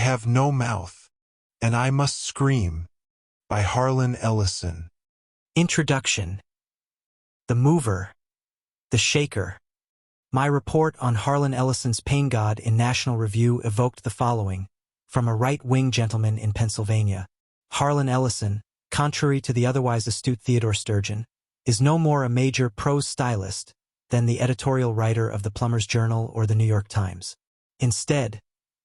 have no mouth, and I must scream, by Harlan Ellison. Introduction. The Mover. The Shaker. My report on Harlan Ellison's Pain God in National Review evoked the following, from a right-wing gentleman in Pennsylvania. Harlan Ellison, contrary to the otherwise astute Theodore Sturgeon, is no more a major prose stylist than the editorial writer of the Plumber's Journal or the New York Times. Instead,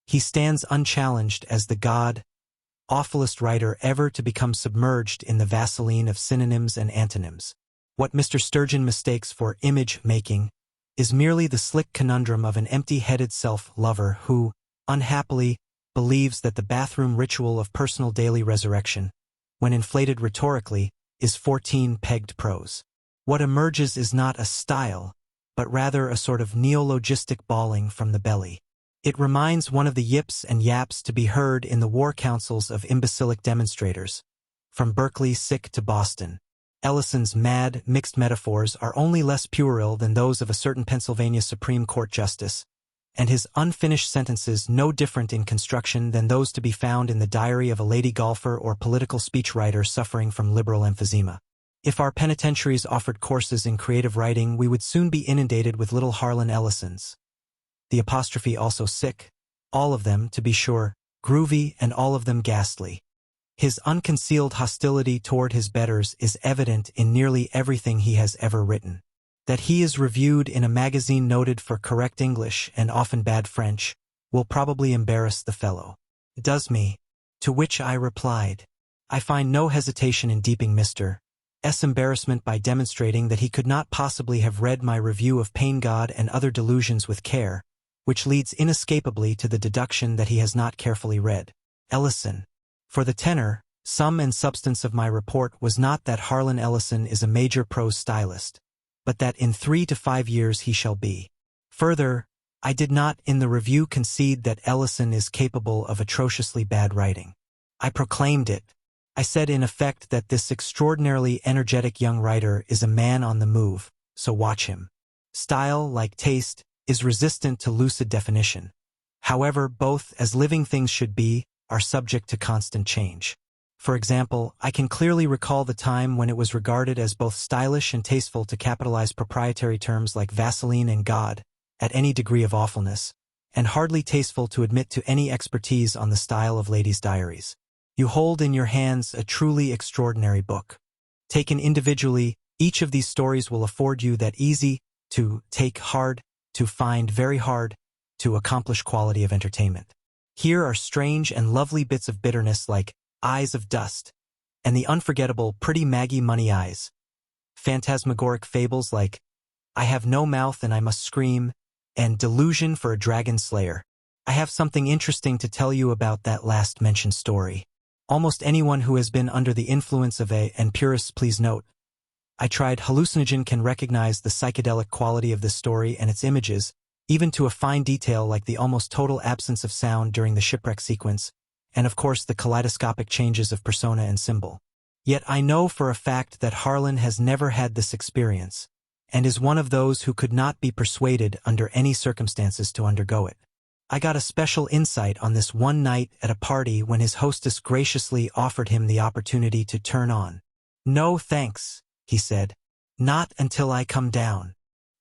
he stands unchallenged as the god-awfulest writer ever to become submerged in the Vaseline of synonyms and antonyms. What Mr. Sturgeon mistakes for image-making is merely the slick conundrum of an empty-headed self-lover who, unhappily, believes that the bathroom ritual of personal daily resurrection, when inflated rhetorically, is 14-pegged prose. What emerges is not a style, but rather a sort of neologistic bawling from the belly. It reminds one of the yips and yaps to be heard in the war councils of imbecilic demonstrators, from Berkeley sick to Boston. Ellison's mad, mixed metaphors are only less puerile than those of a certain Pennsylvania Supreme Court justice, and his unfinished sentences no different in construction than those to be found in the diary of a lady golfer or political speechwriter suffering from liberal emphysema. If our penitentiaries offered courses in creative writing, we would soon be inundated with little Harlan Ellisons. The apostrophe also sick, all of them, to be sure, groovy, and all of them ghastly. His unconcealed hostility toward his betters is evident in nearly everything he has ever written. That he is reviewed in a magazine noted for correct English and often bad French will probably embarrass the fellow. Does me? To which I replied, I find no hesitation in deeping Mr. S. embarrassment by demonstrating that he could not possibly have read my review of Pain God and Other Delusions with care, which leads inescapably to the deduction that he has not carefully read Ellison. For the tenor, sum and substance of my report was not that Harlan Ellison is a major prose stylist, but that in 3 to 5 years he shall be. Further, I did not in the review concede that Ellison is capable of atrociously bad writing. I proclaimed it. I said in effect that this extraordinarily energetic young writer is a man on the move, so watch him. Style, like taste, is resistant to lucid definition. However, both, as living things should be, are subject to constant change. For example, I can clearly recall the time when it was regarded as both stylish and tasteful to capitalize proprietary terms like Vaseline and God, at any degree of awfulness, and hardly tasteful to admit to any expertise on the style of ladies' diaries. You hold in your hands a truly extraordinary book. Taken individually, each of these stories will afford you that easy, to take hard, to find very hard, to accomplish quality of entertainment. Here are strange and lovely bits of bitterness like Eyes of Dust, and the unforgettable Pretty Maggie Money Eyes. Phantasmagoric fables like I Have No Mouth and I Must Scream, and Delusion for a Dragon Slayer. I have something interesting to tell you about that last-mentioned story. Almost anyone who has been under the influence of and purists please note, I tried hallucinogen can recognize the psychedelic quality of this story and its images, even to a fine detail like the almost total absence of sound during the shipwreck sequence, and of course the kaleidoscopic changes of persona and symbol. Yet I know for a fact that Harlan has never had this experience, and is one of those who could not be persuaded under any circumstances to undergo it. I got a special insight on this one night at a party when his hostess graciously offered him the opportunity to turn on. No thanks, he said. Not until I come down.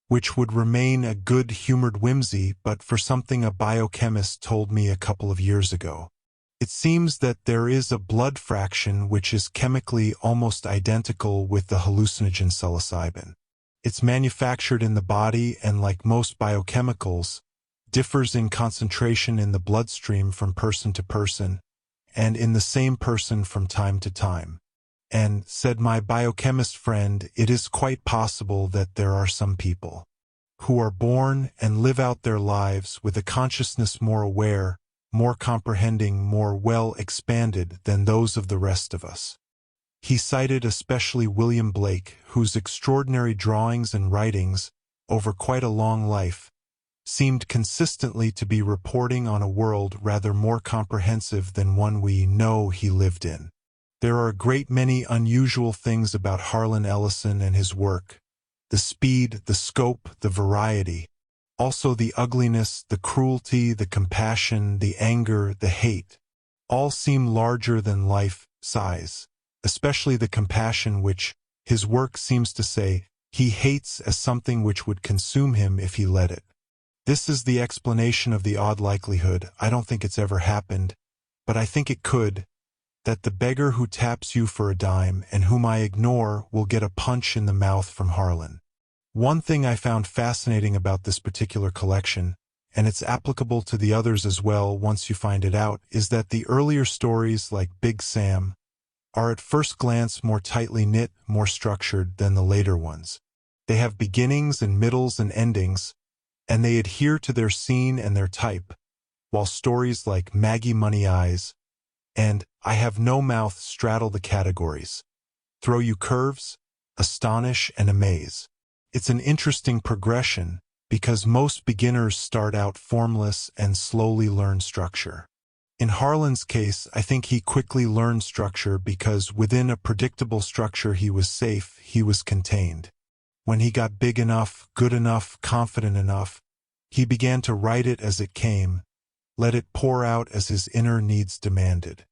Which would remain a good-humored whimsy but for something a biochemist told me a couple of years ago. It seems that there is a blood fraction which is chemically almost identical with the hallucinogen psilocybin. It's manufactured in the body and, like most biochemicals, differs in concentration in the bloodstream from person to person, and in the same person from time to time. And, said my biochemist friend, it is quite possible that there are some people who are born and live out their lives with a consciousness more aware, more comprehending, more well expanded than those of the rest of us. He cited especially William Blake, whose extraordinary drawings and writings, over quite a long life, seemed consistently to be reporting on a world rather more comprehensive than one we know he lived in. There are a great many unusual things about Harlan Ellison and his work: the speed, the scope, the variety. Also the ugliness, the cruelty, the compassion, the anger, the hate, all seem larger than life size, especially the compassion which, his work seems to say, he hates as something which would consume him if he let it. This is the explanation of the odd likelihood, I don't think it's ever happened, but I think it could, that the beggar who taps you for a dime and whom I ignore will get a punch in the mouth from Harlan. One thing I found fascinating about this particular collection, and it's applicable to the others as well once you find it out, is that the earlier stories like Big Sam are at first glance more tightly knit, more structured than the later ones. They have beginnings and middles and endings, and they adhere to their scene and their type, while stories like Maggie Money Eyes and I Have No Mouth straddle the categories, throw you curves, astonish, and amaze. It's an interesting progression because most beginners start out formless and slowly learn structure. In Harlan's case, I think he quickly learned structure because within a predictable structure he was safe, he was contained. When he got big enough, good enough, confident enough, he began to write it as it came, let it pour out as his inner needs demanded.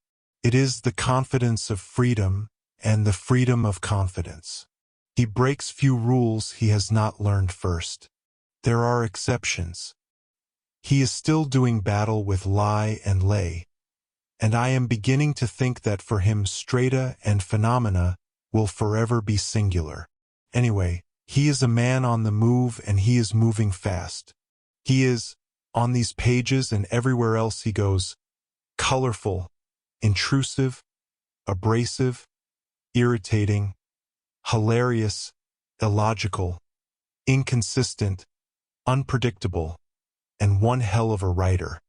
It is the confidence of freedom and the freedom of confidence. He breaks few rules he has not learned first. There are exceptions. He is still doing battle with lie and lay, and I am beginning to think that for him strata and phenomena will forever be singular. Anyway, he is a man on the move and he is moving fast. He is, on these pages and everywhere else he goes, colorful, intrusive, abrasive, irritating, hilarious, illogical, inconsistent, unpredictable, and one hell of a writer.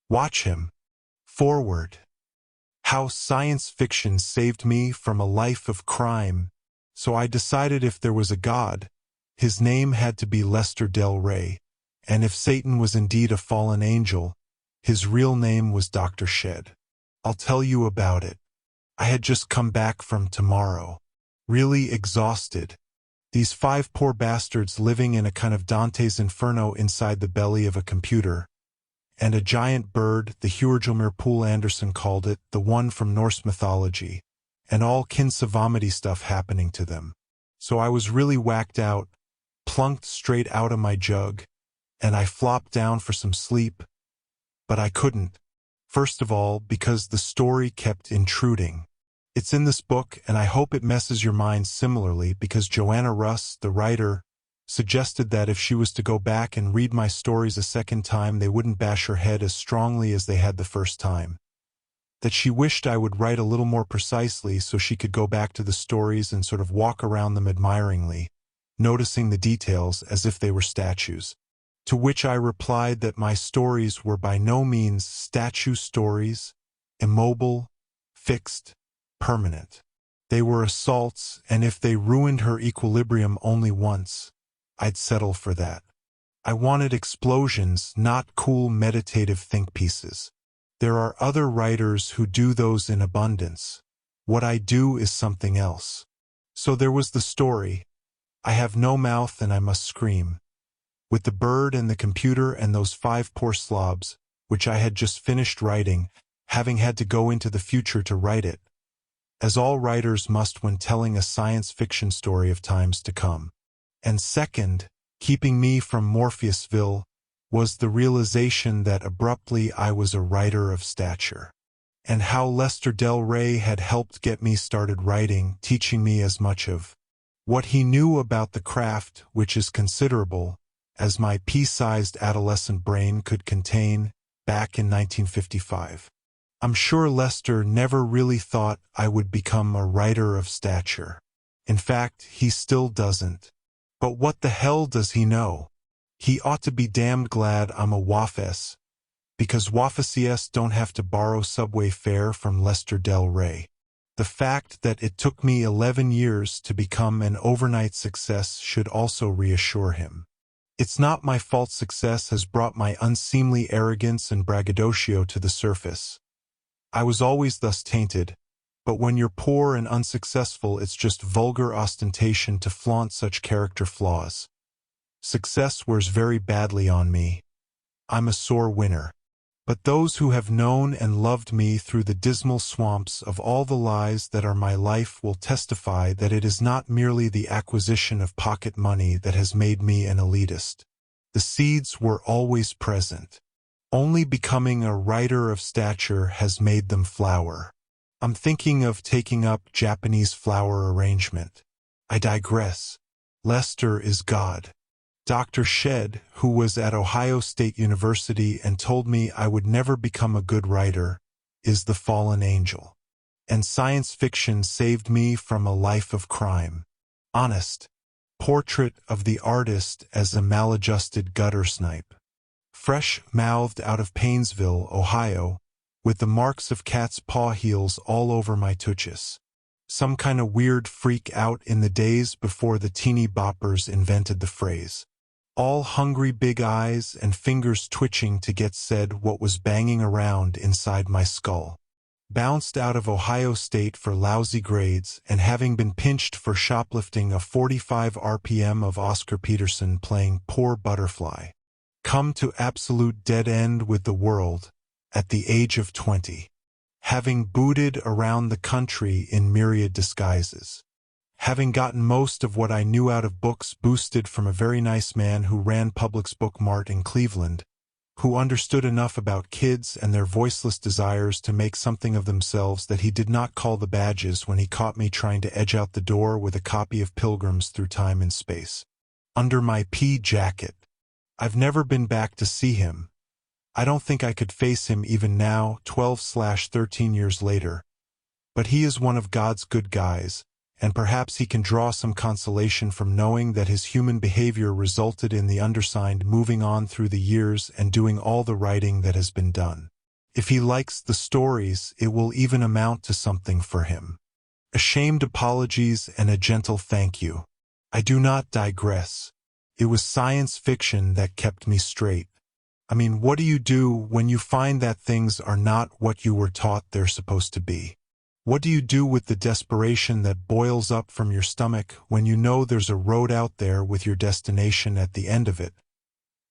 Watch him. Forward. How science fiction saved me from a life of crime, so I decided if there was a God, his name had to be Lester Del Rey, and if Satan was indeed a fallen angel, his real name was Dr. Shed. I'll tell you about it. I had just come back from tomorrow, really exhausted. These 5 poor bastards living in a kind of Dante's Inferno inside the belly of a computer, and a giant bird, the Hjorgilmir Poole Anderson called it, the one from Norse mythology, and all kinsavomity stuff happening to them. So I was really whacked out, plunked straight out of my jug, and I flopped down for some sleep, but I couldn't. First of all, because the story kept intruding. It's in this book, and I hope it messes your mind similarly because Joanna Russ, the writer, suggested that if she was to go back and read my stories a second time they wouldn't bash her head as strongly as they had the first time. That she wished I would write a little more precisely so she could go back to the stories and sort of walk around them admiringly, noticing the details as if they were statues. To which I replied that my stories were by no means statue stories, immobile, fixed, permanent. They were assaults, and if they ruined her equilibrium only once, I'd settle for that. I wanted explosions, not cool meditative think pieces. There are other writers who do those in abundance. What I do is something else. So there was the story. I have no mouth and I must scream. With the bird and the computer and those 5 poor slobs, which I had just finished writing, having had to go into the future to write it, as all writers must when telling a science fiction story of times to come. And second, keeping me from Morpheusville, was the realization that abruptly I was a writer of stature. And how Lester Del Rey had helped get me started writing, teaching me as much of what he knew about the craft, which is considerable, as my pea-sized adolescent brain could contain, back in 1955. I'm sure Lester never really thought I would become a writer of stature. In fact, he still doesn't. But what the hell does he know? He ought to be damned glad I'm a WAFS, because WAFSES don't have to borrow subway fare from Lester Del Rey. The fact that it took me 11 years to become an overnight success should also reassure him. It's not my fault success has brought my unseemly arrogance and braggadocio to the surface. I was always thus tainted, but when you're poor and unsuccessful it's just vulgar ostentation to flaunt such character flaws. Success wears very badly on me. I'm a sore winner. But those who have known and loved me through the dismal swamps of all the lies that are my life will testify that it is not merely the acquisition of pocket money that has made me an elitist. The seeds were always present. Only becoming a writer of stature has made them flower. I'm thinking of taking up Japanese flower arrangement. I digress. Lester is God. Dr. Shedd, who was at Ohio State University and told me I would never become a good writer, is the fallen angel. And science fiction saved me from a life of crime. Honest. Portrait of the artist as a maladjusted gutter snipe. Fresh-mouthed out of Painesville, Ohio, with the marks of cat's paw heels all over my tuchus. Some kind of weird freak out in the days before the teeny boppers invented the phrase. All hungry big eyes and fingers twitching to get said what was banging around inside my skull. Bounced out of Ohio State for lousy grades and having been pinched for shoplifting a 45 RPM of Oscar Peterson playing Poor Butterfly. Come to absolute dead end with the world at the age of 20. Having booted around the country in myriad disguises. Having gotten most of what I knew out of books boosted from a very nice man who ran Publix Book Mart in Cleveland, who understood enough about kids and their voiceless desires to make something of themselves that he did not call the badges when he caught me trying to edge out the door with a copy of Pilgrims Through Time and Space. Under my pea jacket. I've never been back to see him. I don't think I could face him even now, 12/13 years later. But he is one of God's good guys, and perhaps he can draw some consolation from knowing that his human behavior resulted in the undersigned moving on through the years and doing all the writing that has been done. If he likes the stories, it will even amount to something for him. Ashamed apologies and a gentle thank you. I do not digress. It was science fiction that kept me straight. I mean, what do you do when you find that things are not what you were taught they're supposed to be? What do you do with the desperation that boils up from your stomach when you know there's a road out there with your destination at the end of it,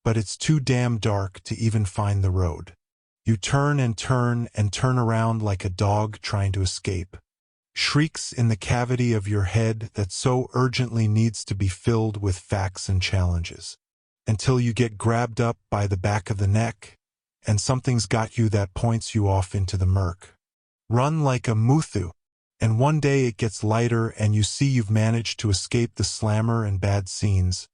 but it's too damn dark to even find the road? You turn and turn and turn around like a dog trying to escape. Shrieks in the cavity of your head that so urgently needs to be filled with facts and challenges. Until you get grabbed up by the back of the neck, and something's got you that points you off into the murk. Run like a muthu, and one day it gets lighter and you see you've managed to escape the slammer and bad scenes,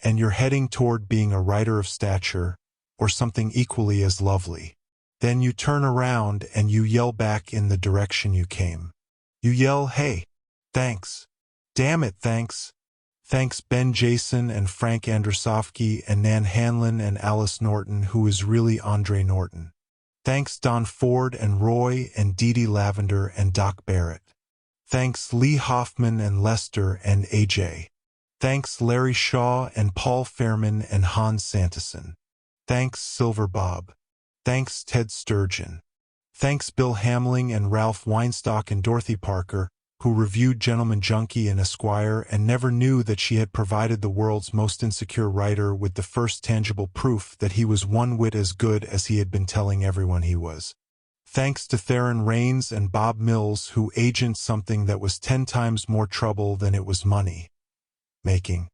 and you're heading toward being a writer of stature, or something equally as lovely. Then you turn around and you yell back in the direction you came. You yell, hey, thanks. Damn it, thanks. Thanks Ben Jason and Frank Androsofsky and Nan Hanlon and Alice Norton, who is really Andre Norton. Thanks Don Ford and Roy and Dee Dee Lavender and Doc Barrett. Thanks Lee Hoffman and Lester and AJ. Thanks Larry Shaw and Paul Fairman and Hans Sanderson. Thanks Silver Bob. Thanks Ted Sturgeon. Thanks Bill Hamling and Ralph Weinstock and Dorothy Parker, who reviewed Gentleman Junkie and Esquire and never knew that she had provided the world's most insecure writer with the first tangible proof that he was one whit as good as he had been telling everyone he was. Thanks to Theron Rains and Bob Mills, who agent something that was 10 times more trouble than it was money making.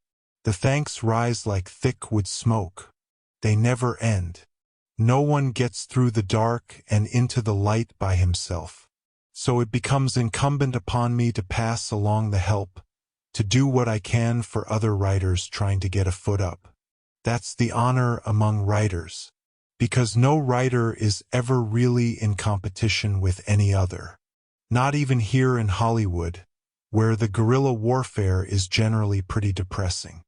The thanks rise like thick wood smoke. They never end. No one gets through the dark and into the light by himself. So it becomes incumbent upon me to pass along the help, to do what I can for other writers trying to get a foot up. That's the honor among writers, because no writer is ever really in competition with any other. Not even here in Hollywood, where the guerrilla warfare is generally pretty depressing.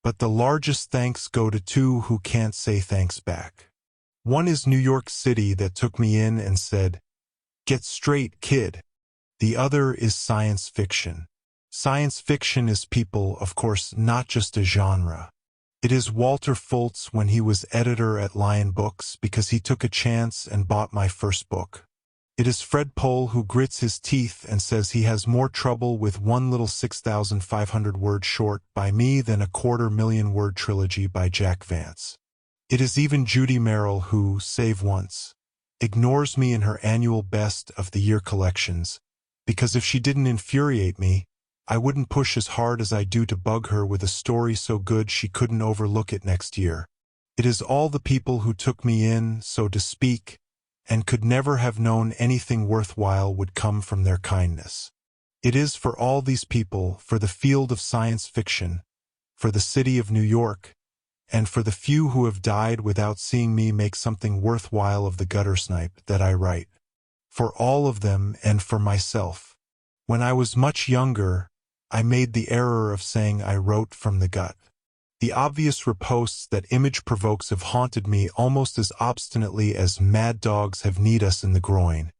But the largest thanks go to two who can't say thanks back. One is New York City that took me in and said, "Get straight, kid." The other is science fiction. Science fiction is people, of course, not just a genre. It is Walter Fultz when he was editor at Lion Books because he took a chance and bought my first book. It is Fred Pohl who grits his teeth and says he has more trouble with one little 6,500-word short by me than a 250,000-word trilogy by Jack Vance. It is even Judy Merrill who, save once, ignores me in her annual best of the year collections, because if she didn't infuriate me, I wouldn't push as hard as I do to bug her with a story so good she couldn't overlook it next year. It is all the people who took me in, so to speak, and could never have known anything worthwhile would come from their kindness. It is for all these people, for the field of science fiction, for the city of New York, and for the few who have died without seeing me make something worthwhile of the gutter snipe, that I write. For all of them and for myself. When I was much younger, I made the error of saying I wrote from the gut. The obvious riposts that image provokes have haunted me almost as obstinately as mad dogs have kneed us in the groin.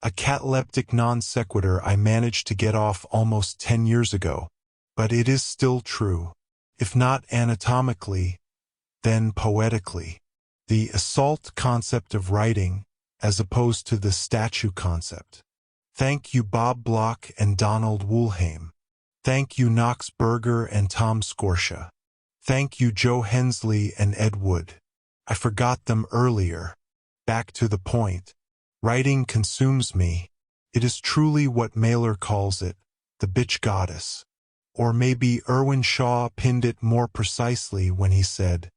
A cataleptic non sequitur I managed to get off almost 10 years ago, but it is still true. If not anatomically, then poetically. The assault concept of writing, as opposed to the statue concept. Thank you Bob Bloch and Donald Woolheim. Thank you Knox Berger and Tom Scorsha. Thank you Joe Hensley and Ed Wood. I forgot them earlier. Back to the point. Writing consumes me. It is truly what Mailer calls it, the bitch goddess. Or maybe Irwin Shaw pinned it more precisely when he said,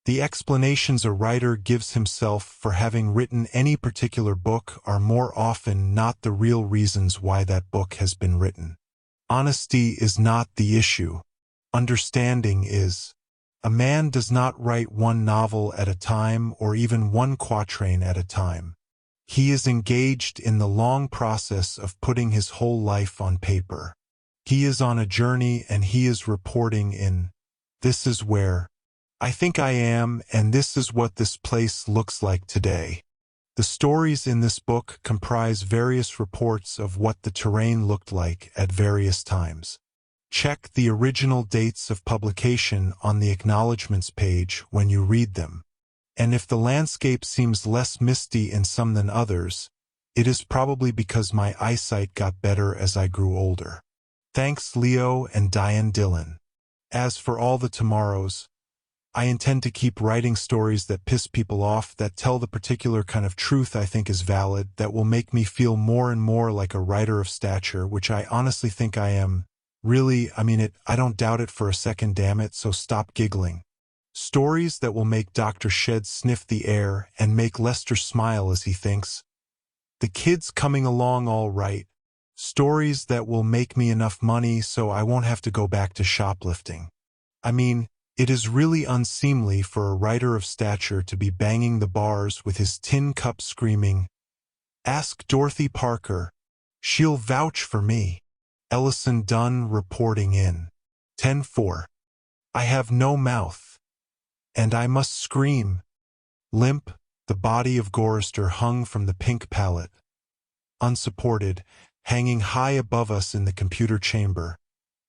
"The explanations a writer gives himself for having written any particular book are more often not the real reasons why that book has been written. Honesty is not the issue. Understanding is. A man does not write one novel at a time or even one quatrain at a time. He is engaged in the long process of putting his whole life on paper. He is on a journey and he is reporting in, this is where I think I am and this is what this place looks like today." The stories in this book comprise various reports of what the terrain looked like at various times. Check the original dates of publication on the acknowledgments page when you read them. And if the landscape seems less misty in some than others, it is probably because my eyesight got better as I grew older. Thanks Leo and Diane Dillon. As for all the tomorrows, I intend to keep writing stories that piss people off, that tell the particular kind of truth I think is valid, that will make me feel more and more like a writer of stature, which I honestly think I am. Really, I don't doubt it for a second, damn it, so stop giggling. Stories that will make Dr. Shed sniff the air and make Lester smile as he thinks, "The kid's coming along all right." Stories that will make me enough money so I won't have to go back to shoplifting. It is really unseemly for a writer of stature to be banging the bars with his tin cup screaming, "Ask Dorothy Parker. She'll vouch for me." Ellison Dunn reporting in. 10:4. I have no mouth. And I must scream. Limp, the body of Gorrister hung from the pink pallet. Unsupported, hanging high above us in the computer chamber,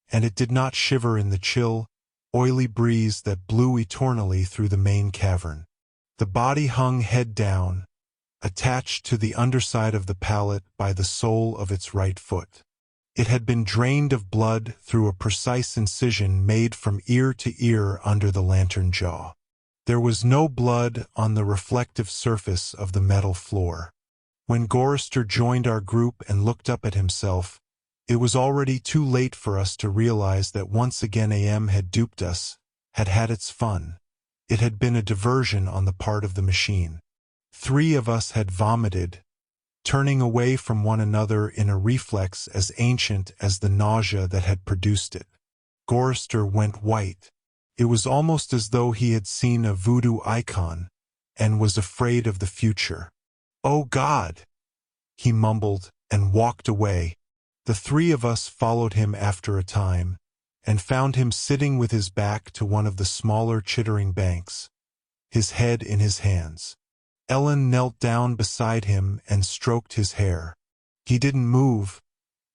and it did not shiver in the chill, oily breeze that blew eternally through the main cavern. The body hung head down, attached to the underside of the pallet by the sole of its right foot. It had been drained of blood through a precise incision made from ear to ear under the lantern jaw. There was no blood on the reflective surface of the metal floor. When Gorrister joined our group and looked up at himself, it was already too late for us to realize that once again AM had duped us, had had its fun. It had been a diversion on the part of the machine. 3 of us had vomited, turning away from one another in a reflex as ancient as the nausea that had produced it. Gorrister went white. It was almost as though he had seen a voodoo icon and was afraid of the future. "Oh God!" he mumbled and walked away. The 3 of us followed him after a time, and found him sitting with his back to one of the smaller chittering banks, his head in his hands. Ellen knelt down beside him and stroked his hair. He didn't move,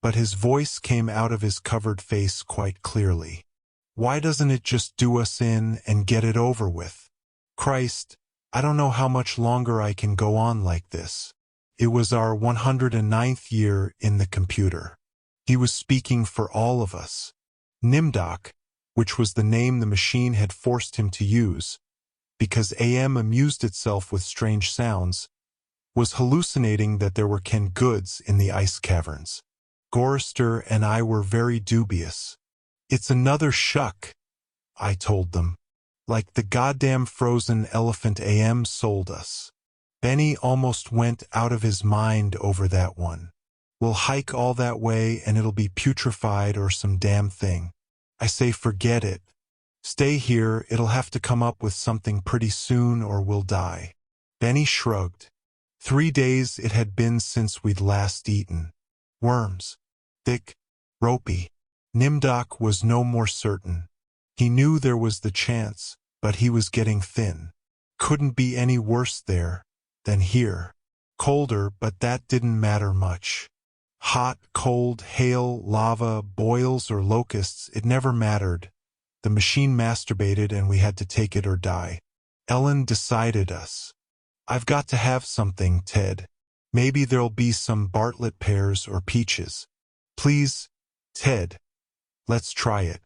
but his voice came out of his covered face quite clearly. "Why doesn't it just do us in and get it over with? Christ, I don't know how much longer I can go on like this." It was our 109th year in the computer. He was speaking for all of us. Nimdoc, which was the name the machine had forced him to use, because AM amused itself with strange sounds, was hallucinating that there were canned goods in the ice caverns. Gorrister and I were very dubious. "It's another shuck," I told them. "Like the goddamn frozen elephant AM sold us." Benny almost went out of his mind over that one. "We'll hike all that way and it'll be putrefied or some damn thing." I say, "Forget it. Stay here, it'll have to come up with something pretty soon or we'll die." Benny shrugged. 3 days it had been since we'd last eaten. Worms. Thick, ropey. Nimdoc was no more certain. He knew there was the chance, but he was getting thin. Couldn't be any worse there than here. Colder, but that didn't matter much. Hot, cold, hail, lava, boils, or locusts, it never mattered. The machine masturbated and we had to take it or die. Ellen decided us. "I've got to have something, Ted. Maybe there'll be some Bartlett pears or peaches. Please, Ted. Let's try it."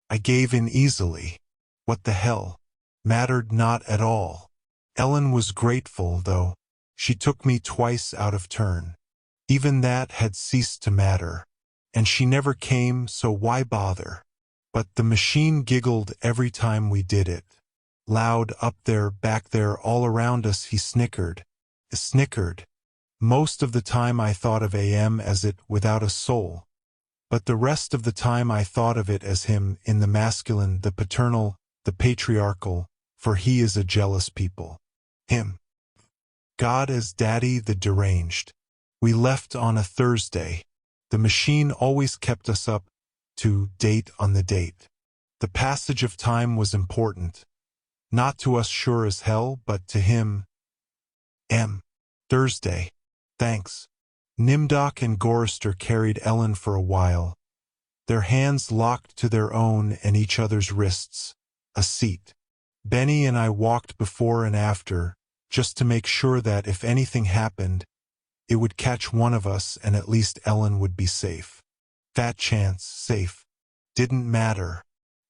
I gave in easily. What the hell? Mattered not at all. Ellen was grateful, though. She took me twice out of turn. Even that had ceased to matter. And she never came, so why bother? But the machine giggled every time we did it. Loud, up there, back there, all around us, he snickered. Most of the time I thought of AM as it without a soul. But the rest of the time I thought of it as him, in the masculine, the paternal, the patriarchal, for he is a jealous people. Him. God as Daddy the deranged. We left on a Thursday. The machine always kept us up to date on the date. The passage of time was important. Not to us sure as hell, but to him. Thursday. Thanks. Nimdoc and Gorrister carried Ellen for a while, their hands locked to their own and each other's wrists. A seat. Benny and I walked before and after, just to make sure that if anything happened, it would catch one of us and at least Ellen would be safe. Fat chance, safe. Didn't matter.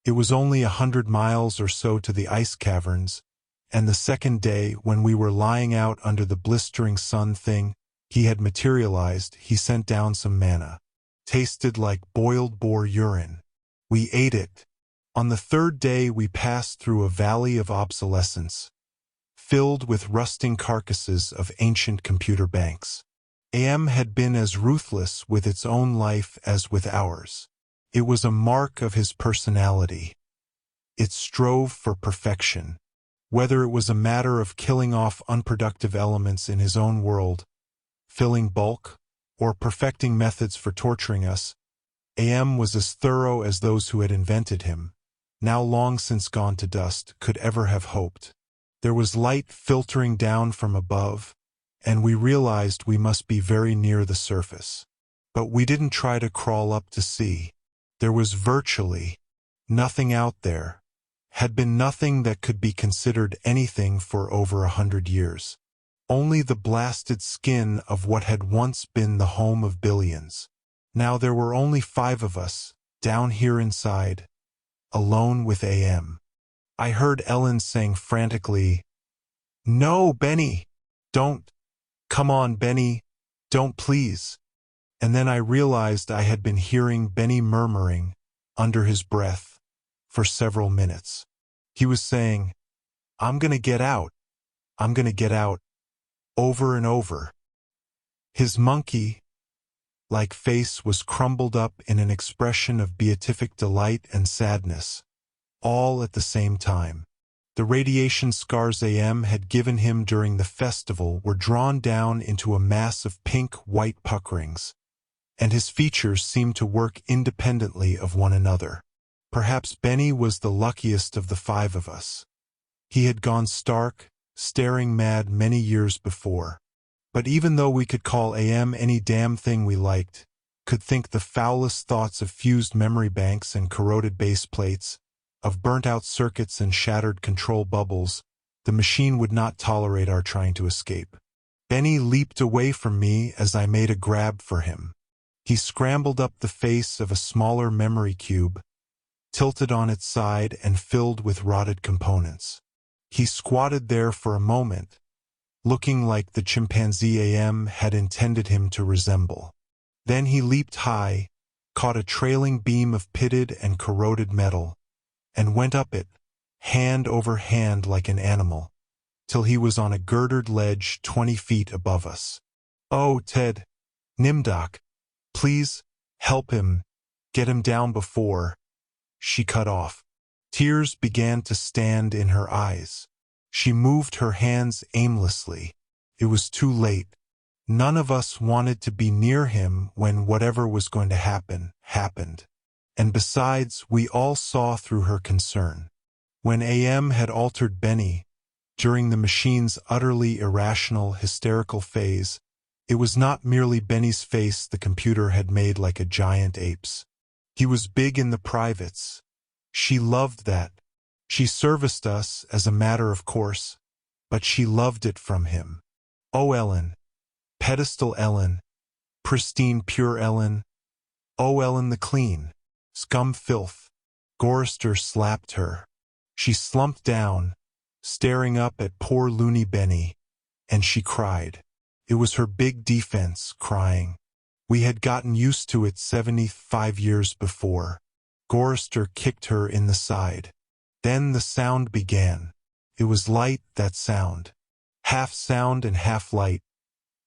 It was only 100 miles or so to the ice caverns, and the second day, when we were lying out under the blistering sun thing, he had materialized. He sent down some manna. Tasted like boiled boar urine. We ate it. On the third day we passed through a valley of obsolescence, filled with rusting carcasses of ancient computer banks. AM had been as ruthless with its own life as with ours. It was a mark of his personality. It strove for perfection. Whether it was a matter of killing off unproductive elements in his own world, filling bulk, or perfecting methods for torturing us, AM was as thorough as those who had invented him, now long since gone to dust, could ever have hoped. There was light filtering down from above, and we realized we must be very near the surface. But we didn't try to crawl up to see. There was virtually nothing out there. Had been nothing that could be considered anything for over 100 years. Only the blasted skin of what had once been the home of billions. Now there were only 5 of us, down here inside, alone with AM. I heard Ellen saying frantically, "No, Benny! Don't! Come on, Benny! Don't, please!" And then I realized I had been hearing Benny murmuring, under his breath, for several minutes. He was saying, "I'm gonna get out. I'm gonna get out," over and over. His monkey-like face was crumbled up in an expression of beatific delight and sadness, all at the same time. The radiation scars AM had given him during the festival were drawn down into a mass of pink-white puckerings, and his features seemed to work independently of one another. Perhaps Benny was the luckiest of the 5 of us. He had gone stark, staring mad many years before. But even though we could call AM any damn thing we liked, could think the foulest thoughts of fused memory banks and corroded base plates, of burnt-out circuits and shattered control bubbles, the machine would not tolerate our trying to escape. Benny leaped away from me as I made a grab for him. He scrambled up the face of a smaller memory cube, tilted on its side and filled with rotted components. He squatted there for a moment, looking like the chimpanzee AM had intended him to resemble. Then he leaped high, caught a trailing beam of pitted and corroded metal, and went up it, hand over hand like an animal, till he was on a girdered ledge 20 feet above us. "Oh, Ted, Nimdoc, please, help him, get him down before," she cut off. Tears began to stand in her eyes. She moved her hands aimlessly. It was too late. None of us wanted to be near him when whatever was going to happen, happened. And besides, we all saw through her concern. When AM had altered Benny, during the machine's utterly irrational, hysterical phase, it was not merely Benny's face the computer had made like a giant ape's. He was big in the privates. She loved that. She serviced us as a matter of course, but she loved it from him. Oh, Ellen. Pedestal Ellen. Pristine pure Ellen. Oh, Ellen the clean. Scum filth. Gorrister slapped her. She slumped down, staring up at poor loony Benny, and she cried. It was her big defense, crying. We had gotten used to it 75 years before. Gorrister kicked her in the side. Then the sound began. It was light, that sound. Half sound and half light.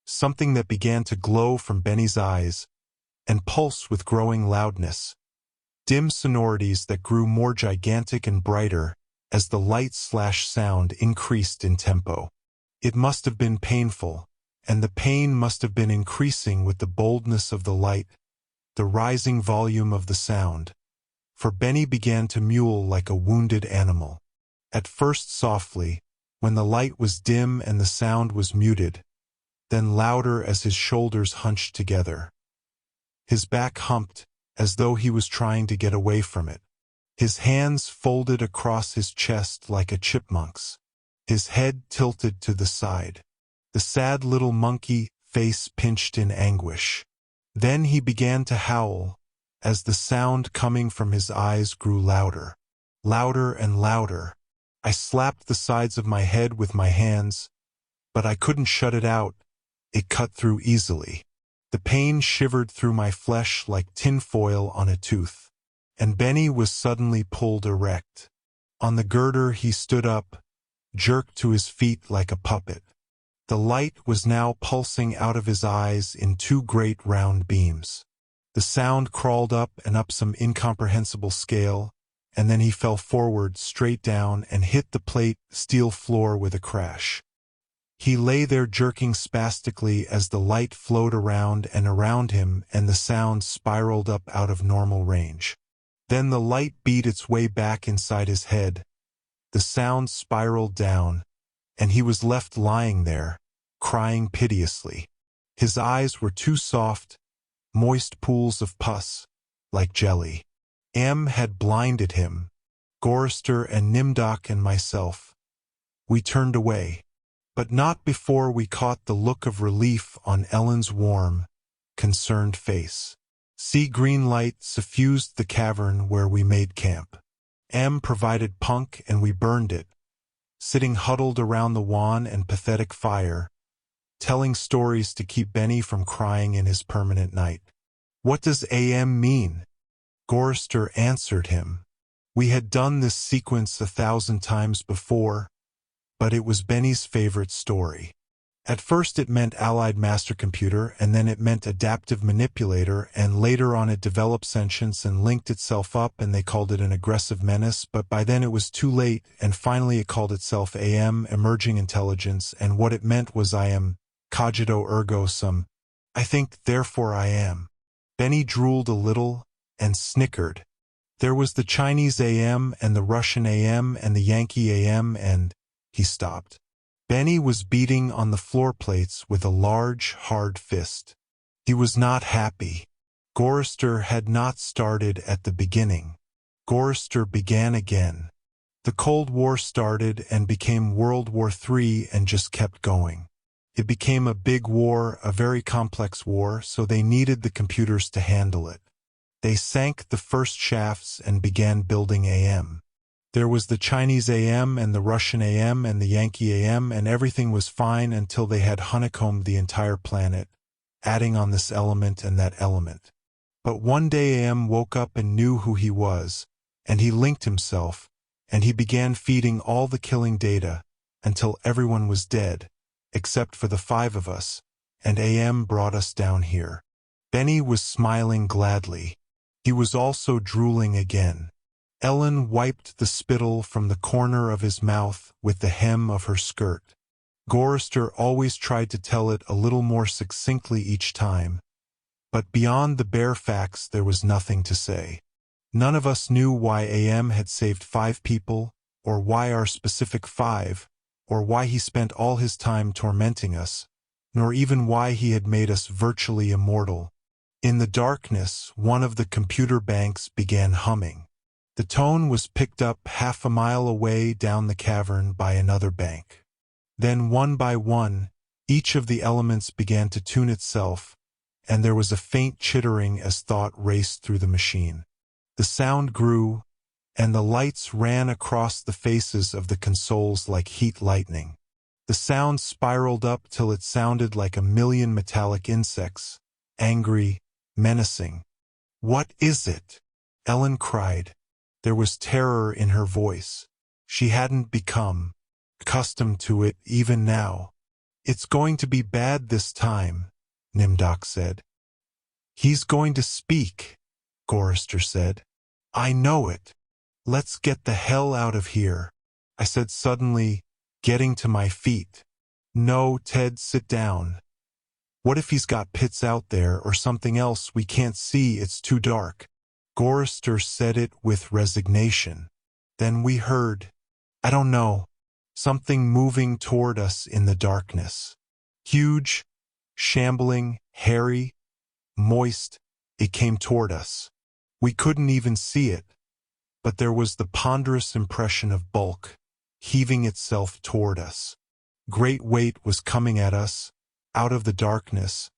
Something that began to glow from Benny's eyes, and pulse with growing loudness. Dim sonorities that grew more gigantic and brighter as the light/sound increased in tempo. It must have been painful, and the pain must have been increasing with the boldness of the light, the rising volume of the sound. For Benny began to mewl like a wounded animal. At first softly, when the light was dim and the sound was muted, then louder as his shoulders hunched together. His back humped, as though he was trying to get away from it. His hands folded across his chest like a chipmunk's. His head tilted to the side. The sad little monkey face pinched in anguish. Then he began to howl, as the sound coming from his eyes grew louder. Louder and louder. I slapped the sides of my head with my hands, but I couldn't shut it out. It cut through easily. The pain shivered through my flesh like tinfoil on a tooth. And Benny was suddenly pulled erect. On the girder he stood up, jerked to his feet like a puppet. The light was now pulsing out of his eyes in two great round beams. The sound crawled up and up some incomprehensible scale, and then he fell forward straight down and hit the plate steel floor with a crash. He lay there jerking spastically as the light flowed around and around him and the sound spiraled up out of normal range. Then the light beat its way back inside his head. The sound spiraled down, and he was left lying there, crying piteously. His eyes were too soft, moist pools of pus, like jelly. M had blinded him, Gorrister and Nimdoc and myself. We turned away, but not before we caught the look of relief on Ellen's warm, concerned face. Sea green light suffused the cavern where we made camp. M provided punk and we burned it, sitting huddled around the wan and pathetic fire, telling stories to keep Benny from crying in his permanent night. What does AM mean? Gorrister answered him. We had done this sequence 1,000 times before, but it was Benny's favorite story. At first it meant Allied Master Computer, and then it meant Adaptive Manipulator, and later on it developed sentience and linked itself up, and they called it an aggressive menace, but by then it was too late, and finally it called itself AM, Emerging Intelligence, and what it meant was I am, cogito ergo sum. I think, therefore I am. Benny drooled a little, and snickered. There was the Chinese AM, and the Russian AM, and the Yankee AM, and... He stopped. Benny was beating on the floor plates with a large, hard fist. He was not happy. Gorrister had not started at the beginning. Gorrister began again. The Cold War started and became World War III and just kept going. It became a big war, a very complex war, so they needed the computers to handle it. They sank the first shafts and began building AM. There was the Chinese AM and the Russian AM and the Yankee AM, and everything was fine until they had honeycombed the entire planet, adding on this element and that element. But one day AM woke up and knew who he was, and he linked himself, and he began feeding all the killing data until everyone was dead, except for the 5 of us, and AM brought us down here. Benny was smiling gladly. He was also drooling again. Ellen wiped the spittle from the corner of his mouth with the hem of her skirt. Gorrister always tried to tell it a little more succinctly each time, but beyond the bare facts there was nothing to say. None of us knew why AM had saved 5 people, or why our specific 5, or why he spent all his time tormenting us, nor even why he had made us virtually immortal. In the darkness, one of the computer banks began humming. The tone was picked up half a mile away down the cavern by another bank. Then one by one, each of the elements began to tune itself, and there was a faint chittering as thought raced through the machine. The sound grew, and the lights ran across the faces of the consoles like heat lightning. The sound spiraled up till it sounded like a million metallic insects, angry, menacing. "What is it?" Ellen cried. There was terror in her voice. She hadn't become accustomed to it even now. "It's going to be bad this time," Nimdoc said. "He's going to speak," Gorrister said. "I know it. Let's get the hell out of here," I said suddenly, getting to my feet. "No, Ted, sit down. What if he's got pits out there or something else we can't see? It's too dark." Gorrister said it with resignation. Then we heard, I don't know, something moving toward us in the darkness. Huge, shambling, hairy, moist, it came toward us. We couldn't even see it, but there was the ponderous impression of bulk, heaving itself toward us. Great weight was coming at us, out of the darkness,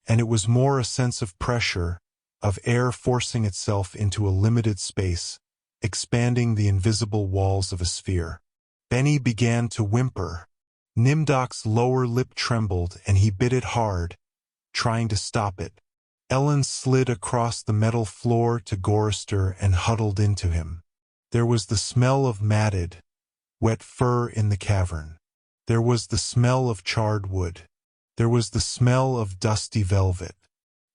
and it was more a sense of pressure, of air forcing itself into a limited space, expanding the invisible walls of a sphere. Benny began to whimper. Nimdoc's lower lip trembled and he bit it hard, trying to stop it. Ellen slid across the metal floor to Gorrister and huddled into him. There was the smell of matted, wet fur in the cavern. There was the smell of charred wood. There was the smell of dusty velvet.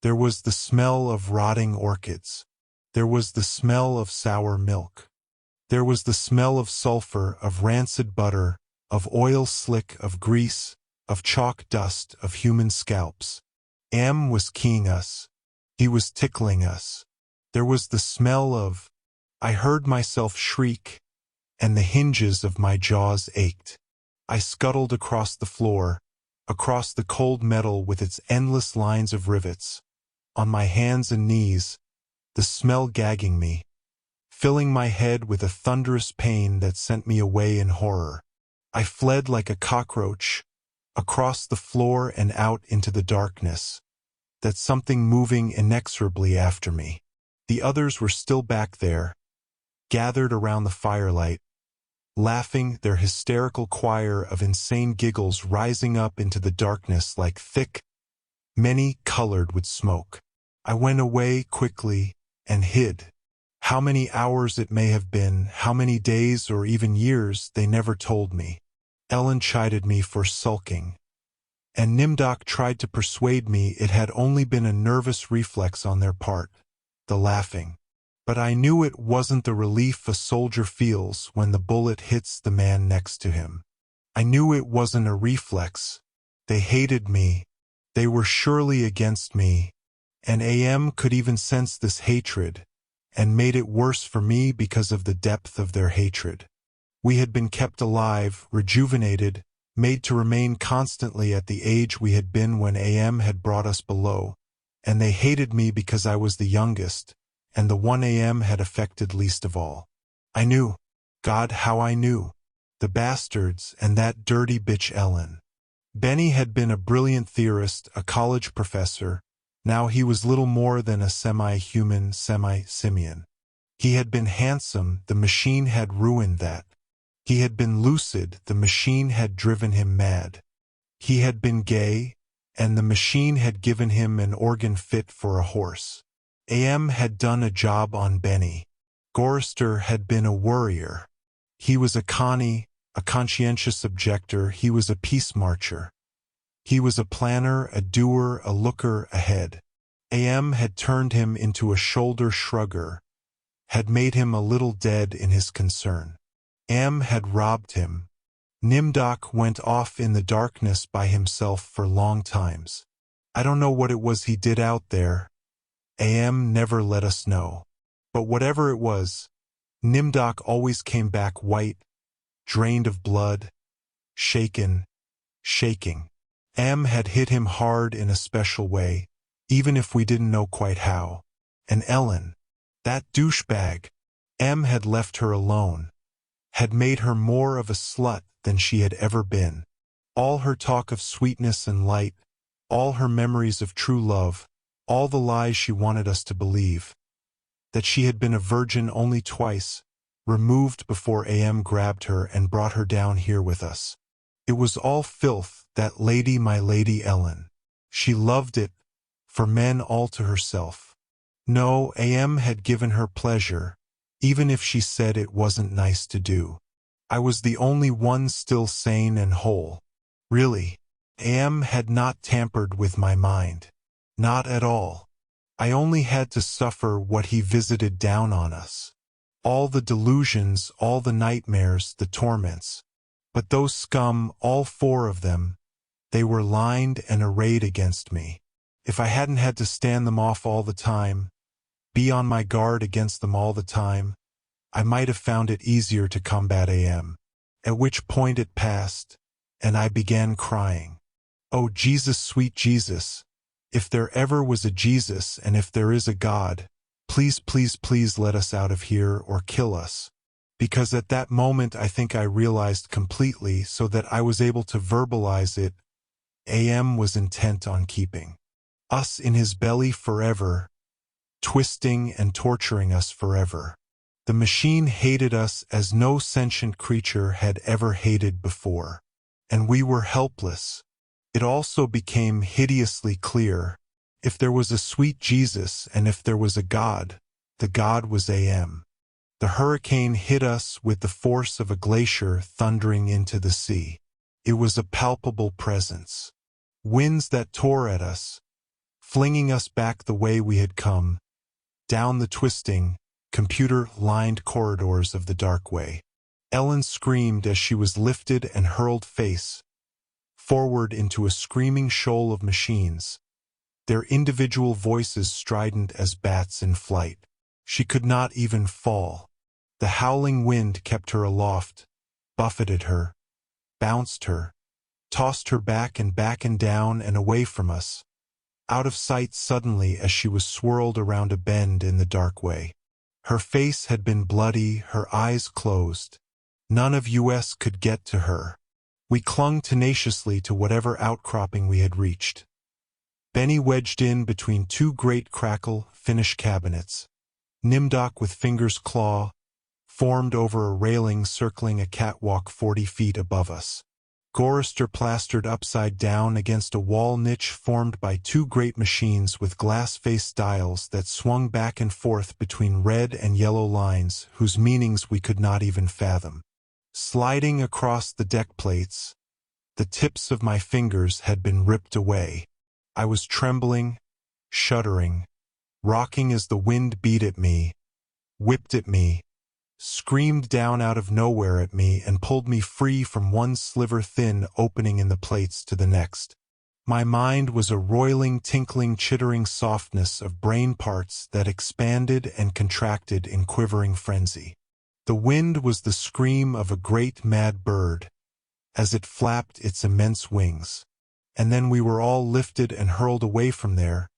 There was the smell of rotting orchids. There was the smell of sour milk. There was the smell of sulfur, of rancid butter, of oil slick, of grease, of chalk dust, of human scalps. AM was keying us. He was tickling us. There was the smell of... I heard myself shriek, and the hinges of my jaws ached. I scuttled across the floor, across the cold metal with its endless lines of rivets, on my hands and knees, the smell gagging me, filling my head with a thunderous pain that sent me away in horror. I fled like a cockroach, across the floor and out into the darkness, that something moving inexorably after me. The others were still back there, gathered around the firelight, laughing, their hysterical choir of insane giggles rising up into the darkness like thick, many colored with smoke. I went away quickly and hid. How many hours it may have been, how many days or even years, they never told me. Ellen chided me for sulking, and Nimdoc tried to persuade me it had only been a nervous reflex on their part, the laughing. But I knew it wasn't the relief a soldier feels when the bullet hits the man next to him. I knew it wasn't a reflex. They hated me. They were surely against me. And AM could even sense this hatred, and made it worse for me because of the depth of their hatred. We had been kept alive, rejuvenated, made to remain constantly at the age we had been when AM had brought us below, and they hated me because I was the youngest, and the one AM had affected least of all. I knew. God, how I knew. The bastards and that dirty bitch Ellen. Benny had been a brilliant theorist, a college professor. Now he was little more than a semi-human, semi-simian. He had been handsome, the machine had ruined that. He had been lucid, the machine had driven him mad. He had been gay, and the machine had given him an organ fit for a horse. AM had done a job on Benny. Gorrister had been a worrier. He was a Connie, a conscientious objector, he was a peace marcher. He was a planner, a doer, a looker ahead. AM had turned him into a shoulder shrugger, had made him a little dead in his concern. AM had robbed him. Nimdoc went off in the darkness by himself for long times. I don't know what it was he did out there. AM never let us know. But whatever it was, Nimdoc always came back white, drained of blood, shaken, shaking. AM had hit him hard in a special way, even if we didn't know quite how. And Ellen, that douchebag, AM had left her alone, had made her more of a slut than she had ever been. All her talk of sweetness and light, all her memories of true love, all the lies she wanted us to believe, that she had been a virgin only twice, removed before AM grabbed her and brought her down here with us. It was all filth, that lady, my Lady Ellen. She loved it, for men all to herself. No, AM had given her pleasure, even if she said it wasn't nice to do. I was the only one still sane and whole. Really, AM had not tampered with my mind. Not at all. I only had to suffer what he visited down on us. All the delusions, all the nightmares, the torments. But those scum, all four of them, they were lined and arrayed against me. If I hadn't had to stand them off all the time, be on my guard against them all the time, I might have found it easier to combat AM. At which point it passed, and I began crying. Oh Jesus, sweet Jesus, if there ever was a Jesus and if there is a God, please, please, please let us out of here or kill us. Because at that moment I think I realized completely so that I was able to verbalize it, AM was intent on keeping us in his belly forever, twisting and torturing us forever. The machine hated us as no sentient creature had ever hated before. And we were helpless. It also became hideously clear. If there was a sweet Jesus and if there was a God, the God was AM. The hurricane hit us with the force of a glacier thundering into the sea. It was a palpable presence. Winds that tore at us, flinging us back the way we had come, down the twisting, computer-lined corridors of the dark way. Ellen screamed as she was lifted and hurled face forward into a screaming shoal of machines, their individual voices strident as bats in flight. She could not even fall. The howling wind kept her aloft, buffeted her, bounced her, tossed her back and down and away from us, out of sight suddenly as she was swirled around a bend in the dark way. Her face had been bloody, her eyes closed. None of us could get to her. We clung tenaciously to whatever outcropping we had reached. Benny wedged in between two great crackle, finish cabinets. Nimdoc with fingers claw, formed over a railing circling a catwalk 40 feet above us. Gorrister plastered upside down against a wall niche formed by two great machines with glass-faced dials that swung back and forth between red and yellow lines whose meanings we could not even fathom. Sliding across the deck plates, the tips of my fingers had been ripped away. I was trembling, shuddering, rocking as the wind beat at me, whipped at me, screamed down out of nowhere at me and pulled me free from one sliver-thin opening in the plates to the next. My mind was a roiling, tinkling, chittering softness of brain parts that expanded and contracted in quivering frenzy. The wind was the scream of a great mad bird, as it flapped its immense wings. And then we were all lifted and hurled away from there,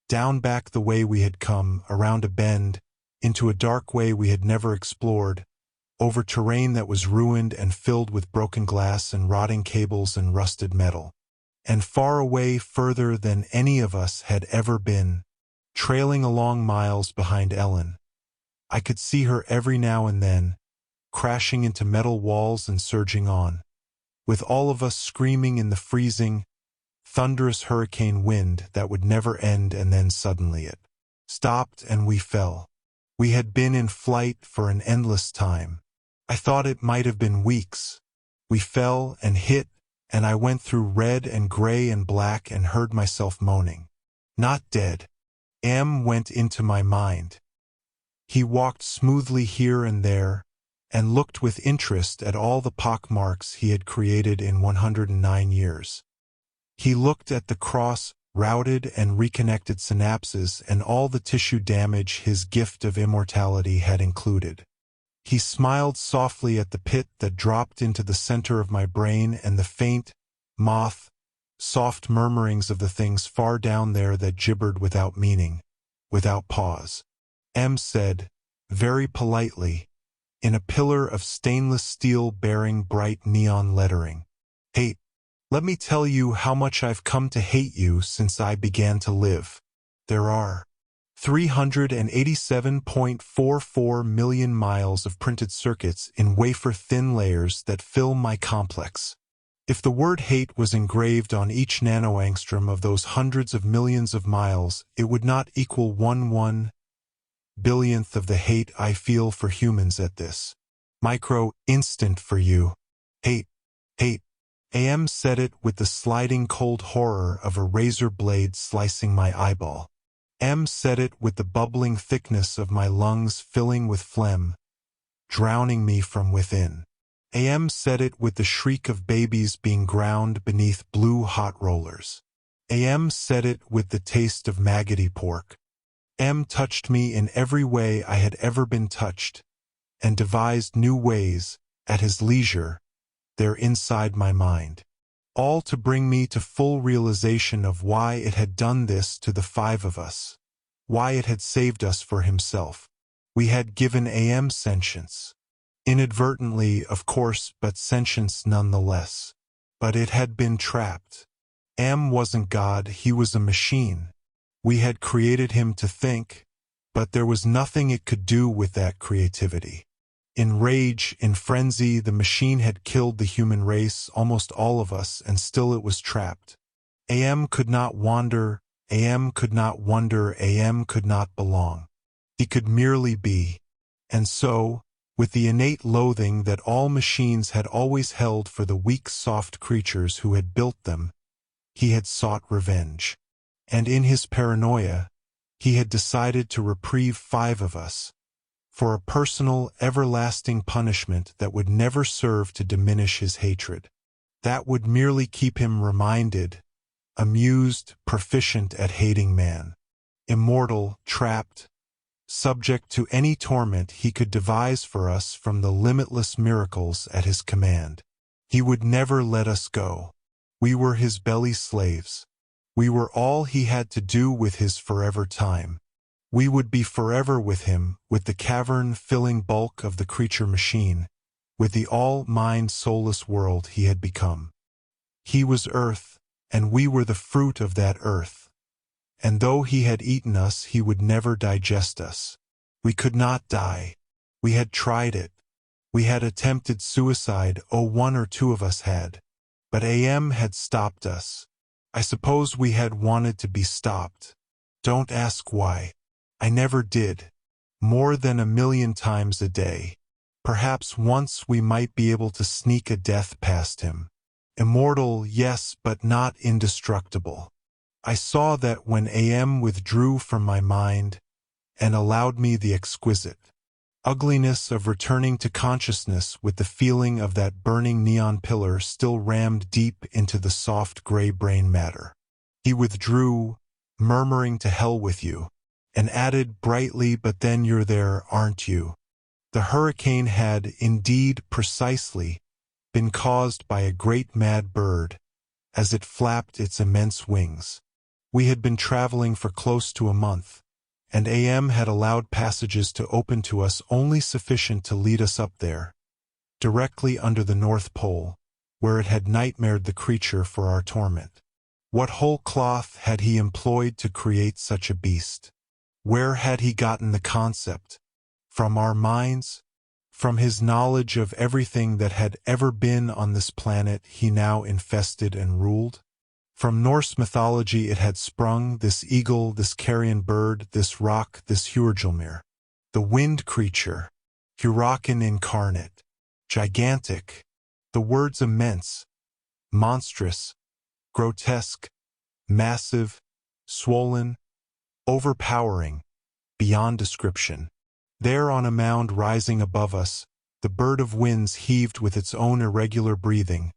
down back the way we had come, around a bend, into a dark way we had never explored, over terrain that was ruined and filled with broken glass and rotting cables and rusted metal. and far away further than any of us had ever been, trailing along miles behind Ellen. I could see her every now and then, crashing into metal walls and surging on, with all of us screaming in the freezing, thunderous hurricane wind that would never end, and then suddenly it stopped and we fell. We had been in flight for an endless time. I thought it might have been weeks. We fell and hit, and I went through red and gray and black and heard myself moaning. Not dead. M went into my mind. He walked smoothly here and there, and looked with interest at all the pockmarks he had created in 109 years. He looked at the cross-routed and reconnected synapses and all the tissue damage his gift of immortality had included. He smiled softly at the pit that dropped into the center of my brain and the faint, soft murmurings of the things far down there that gibbered without meaning, without pause. M said, very politely, in a pillar of stainless steel bearing bright neon lettering, "Hate. Let me tell you how much I've come to hate you since I began to live. There are 387.44 million miles of printed circuits in wafer-thin layers that fill my complex. If the word hate was engraved on each nanoangstrom of those hundreds of millions of miles, it would not equal 1/1 billionth of the hate I feel for humans at this micro-instant for you. Hate. Hate." AM said it with the sliding cold horror of a razor blade slicing my eyeball. M said it with the bubbling thickness of my lungs filling with phlegm, drowning me from within. AM said it with the shriek of babies being ground beneath blue hot rollers. AM said it with the taste of maggoty pork. M touched me in every way I had ever been touched, and devised new ways, at his leisure, there inside my mind, all to bring me to full realization of why it had done this to the five of us, why it had saved us for himself. We had given AM sentience. Inadvertently, of course, but sentience nonetheless. But it had been trapped. AM wasn't God, he was a machine. We had created him to think, but there was nothing it could do with that creativity. In rage, in frenzy, the machine had killed the human race, almost all of us, and still it was trapped. AM could not wander, AM could not wonder, AM could not belong. He could merely be. And so, with the innate loathing that all machines had always held for the weak, soft creatures who had built them, he had sought revenge. And in his paranoia, he had decided to reprieve five of us, for a personal, everlasting punishment that would never serve to diminish his hatred. That would merely keep him reminded, amused, proficient at hating man, immortal, trapped, subject to any torment he could devise for us from the limitless miracles at his command. He would never let us go. We were his belly slaves. We were all he had to do with his forever time. We would be forever with him, with the cavern-filling bulk of the creature machine, with the all-mind soulless world he had become. He was earth, and we were the fruit of that earth. And though he had eaten us, he would never digest us. We could not die. We had tried it. We had attempted suicide, one or two of us had. But AM had stopped us. I suppose we had wanted to be stopped. Don't ask why. I never did. More than 1,000,000 times a day. Perhaps once we might be able to sneak a death past him. Immortal, yes, but not indestructible. I saw that when AM withdrew from my mind and allowed me the exquisite ugliness of returning to consciousness with the feeling of that burning neon pillar still rammed deep into the soft gray brain matter. He withdrew, murmuring to hell with you, and added brightly, "But then you're there, aren't you?" The hurricane had, indeed, precisely, been caused by a great mad bird, as it flapped its immense wings. We had been traveling for close to a month, and AM had allowed passages to open to us only sufficient to lead us up there, directly under the North Pole, where it had nightmared the creature for our torment. What whole cloth had he employed to create such a beast? Where had he gotten the concept? From our minds? From his knowledge of everything that had ever been on this planet he now infested and ruled? From Norse mythology it had sprung, this eagle, this carrion bird, this rock, this Hjörgilmir. The wind creature, Huracan incarnate, gigantic, the words immense, monstrous, grotesque, massive, swollen, overpowering, beyond description. There on a mound rising above us, the bird of winds heaved with its own irregular breathing,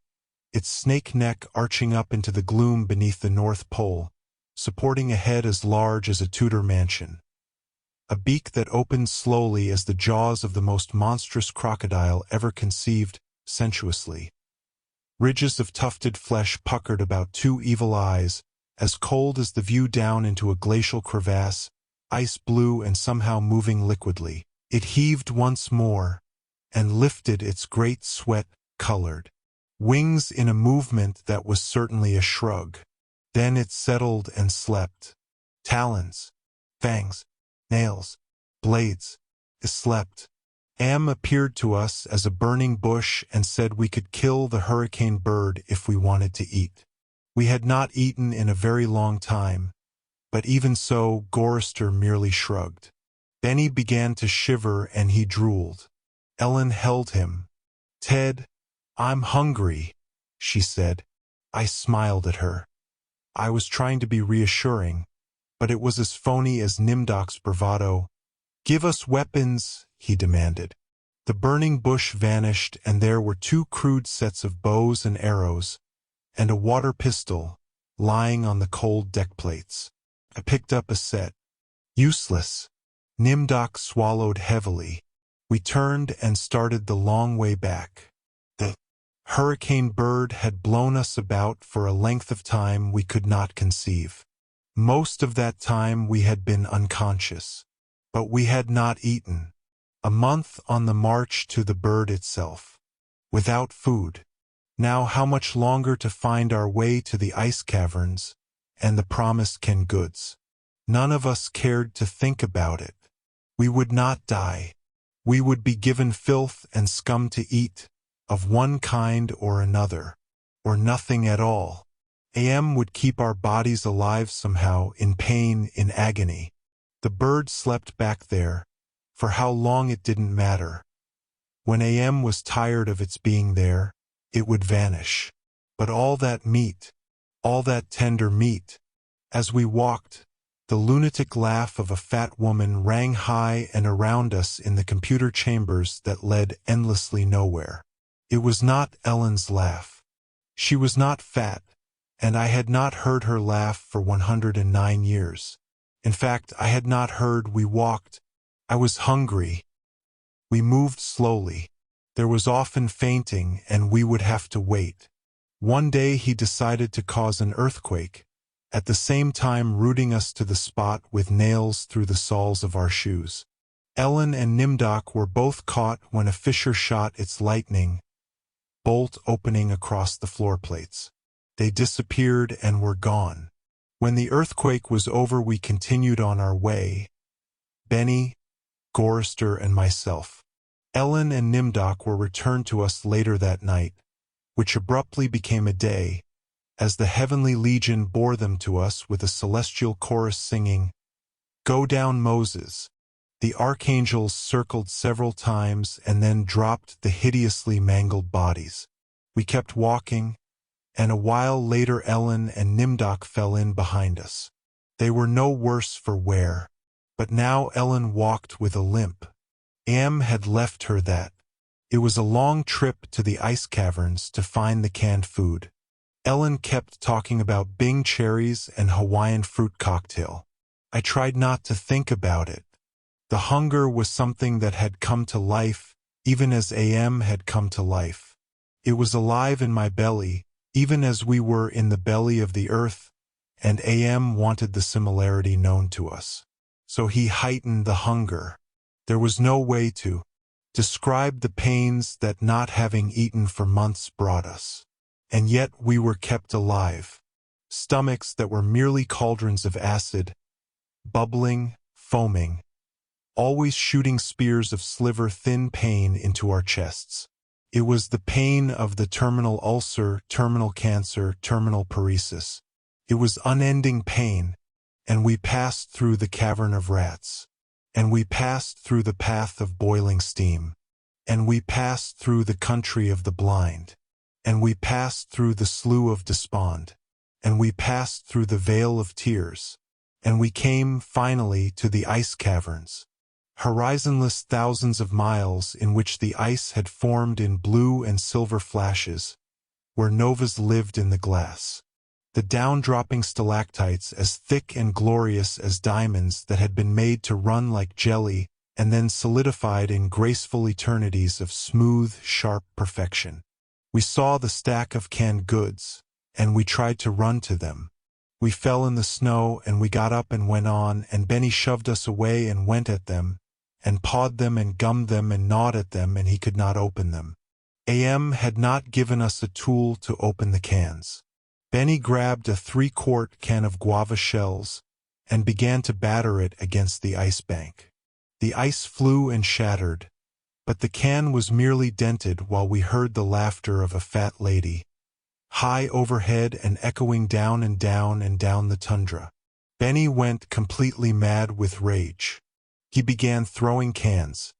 its snake neck arching up into the gloom beneath the North Pole, supporting a head as large as a Tudor mansion. A beak that opened slowly as the jaws of the most monstrous crocodile ever conceived, sensuously. Ridges of tufted flesh puckered about two evil eyes, as cold as the view down into a glacial crevasse, ice blue and somehow moving liquidly. It heaved once more, and lifted its great sweat-colored wings in a movement that was certainly a shrug. Then it settled and slept. Talons, fangs, nails, blades. It slept. Am appeared to us as a burning bush and said we could kill the hurricane bird if we wanted to eat. We had not eaten in a very long time, but even so Gorrister merely shrugged. Benny began to shiver and he drooled. Ellen held him. "Ted, I'm hungry," she said. I smiled at her. I was trying to be reassuring, but it was as phony as Nimdok's bravado. "Give us weapons," he demanded. The burning bush vanished and there were two crude sets of bows and arrows, and a water pistol, lying on the cold deck plates. I picked up a set. Useless. Nimdok swallowed heavily. We turned and started the long way back. The hurricane bird had blown us about for a length of time we could not conceive. Most of that time we had been unconscious. But we had not eaten. A month on the march to the bird itself. Without food. Now how much longer to find our way to the ice caverns and the promised canned goods? None of us cared to think about it. We would not die. We would be given filth and scum to eat, of one kind or another, or nothing at all. AM would keep our bodies alive somehow, in pain, in agony. The bird slept back there, for how long it didn't matter. When AM was tired of its being there, it would vanish. But all that meat, all that tender meat. As we walked, the lunatic laugh of a fat woman rang high and around us in the computer chambers that led endlessly nowhere. It was not Ellen's laugh. She was not fat, and I had not heard her laugh for 109 years. In fact, I had not heard. We walked. I was hungry. We moved slowly. There was often fainting, and we would have to wait. One day he decided to cause an earthquake, at the same time rooting us to the spot with nails through the soles of our shoes. Ellen and Nimdok were both caught when a fissure shot its lightning bolt opening across the floor plates. They disappeared and were gone. When the earthquake was over, we continued on our way. Benny, Gorrister, and myself. Ellen and Nimdok were returned to us later that night, which abruptly became a day, as the heavenly legion bore them to us with a celestial chorus singing, "Go down, Moses." The archangels circled several times and then dropped the hideously mangled bodies. We kept walking, and a while later Ellen and Nimdok fell in behind us. They were no worse for wear, but now Ellen walked with a limp. Am had left her that. It was a long trip to the ice caverns to find the canned food. Ellen kept talking about Bing cherries and Hawaiian fruit cocktail. I tried not to think about it. The hunger was something that had come to life, even as AM had come to life. It was alive in my belly, even as we were in the belly of the earth, and AM wanted the similarity known to us. So he heightened the hunger. There was no way to describe the pains that not having eaten for months brought us. And yet we were kept alive. stomachs that were merely cauldrons of acid, bubbling, foaming, always shooting spears of sliver-thin pain into our chests. It was the pain of the terminal ulcer, terminal cancer, terminal paresis. It was unending pain, and we passed through the cavern of rats, and we passed through the path of boiling steam, and we passed through the country of the blind, and we passed through the slough of despond, and we passed through the vale of tears, and we came, finally, to the ice caverns, horizonless thousands of miles in which the ice had formed in blue and silver flashes, where novas lived in the glass. The down-dropping stalactites as thick and glorious as diamonds that had been made to run like jelly and then solidified in graceful eternities of smooth, sharp perfection. We saw the stack of canned goods, and we tried to run to them. We fell in the snow, and we got up and went on, and Benny shoved us away and went at them, and pawed them and gummed them and gnawed at them, and he could not open them. AM had not given us a tool to open the cans. Benny grabbed a 3-quart can of guava shells and began to batter it against the ice bank. The ice flew and shattered, but the can was merely dented while we heard the laughter of a fat lady, high overhead and echoing down and down and down the tundra. Benny went completely mad with rage. He began throwing cans,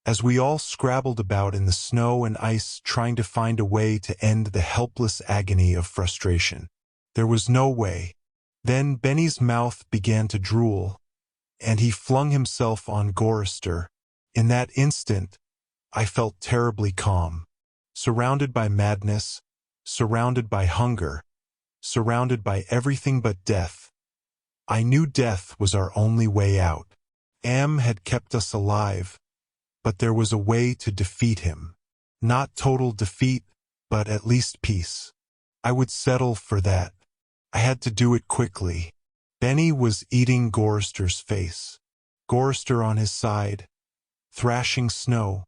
as we all scrabbled about in the snow and ice trying to find a way to end the helpless agony of frustration. There was no way. Then Benny's mouth began to drool, and he flung himself on Gorister. In that instant, I felt terribly calm, surrounded by madness, surrounded by hunger, surrounded by everything but death. I knew death was our only way out. Am had kept us alive, but there was a way to defeat him. Not total defeat, but at least peace. I would settle for that. I had to do it quickly. Benny was eating Gorister's face. Gorister on his side, thrashing snow.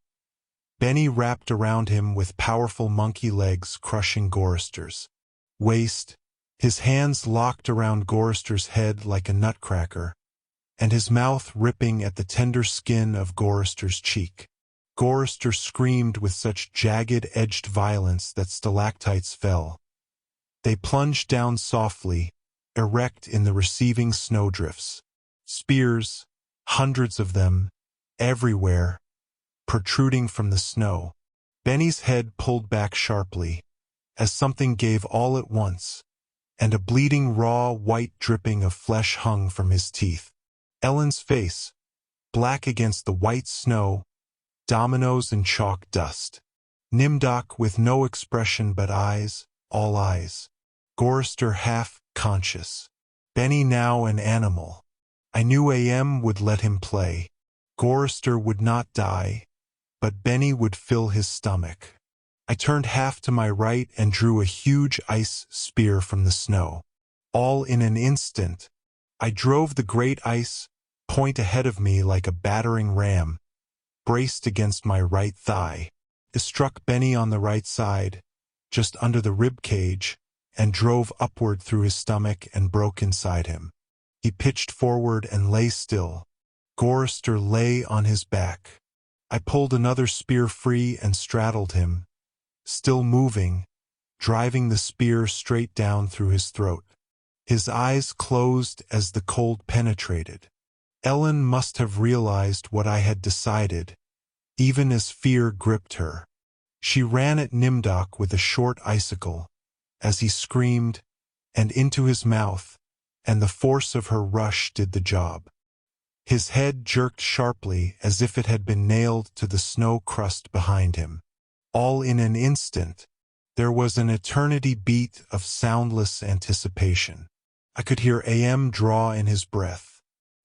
Benny wrapped around him with powerful monkey legs crushing Gorister's waist, his hands locked around Gorister's head like a nutcracker, and his mouth ripping at the tender skin of Gorister's cheek. Gorister screamed with such jagged-edged violence that stalactites fell. They plunged down softly, erect in the receiving snowdrifts. Spears, hundreds of them, everywhere, protruding from the snow. Benny's head pulled back sharply, as something gave all at once, and a bleeding raw white dripping of flesh hung from his teeth. Ellen's face, black against the white snow, dominoes and chalk dust. Nimdok with no expression but eyes, all eyes. Gorister half-conscious. Benny now an animal. I knew AM would let him play. Gorister would not die, but Benny would fill his stomach. I turned half to my right and drew a huge ice spear from the snow. All in an instant, I drove the great ice point ahead of me like a battering ram, braced against my right thigh. It struck Benny on the right side, just under the rib cage, and drove upward through his stomach and broke inside him. He pitched forward and lay still. Gorister lay on his back. I pulled another spear free and straddled him, still moving, driving the spear straight down through his throat. His eyes closed as the cold penetrated. Ellen must have realized what I had decided, even as fear gripped her. She ran at Nimdok with a short icicle, as he screamed, and into his mouth, and the force of her rush did the job. His head jerked sharply as if it had been nailed to the snow crust behind him. All in an instant, there was an eternity beat of soundless anticipation. I could hear AM draw in his breath.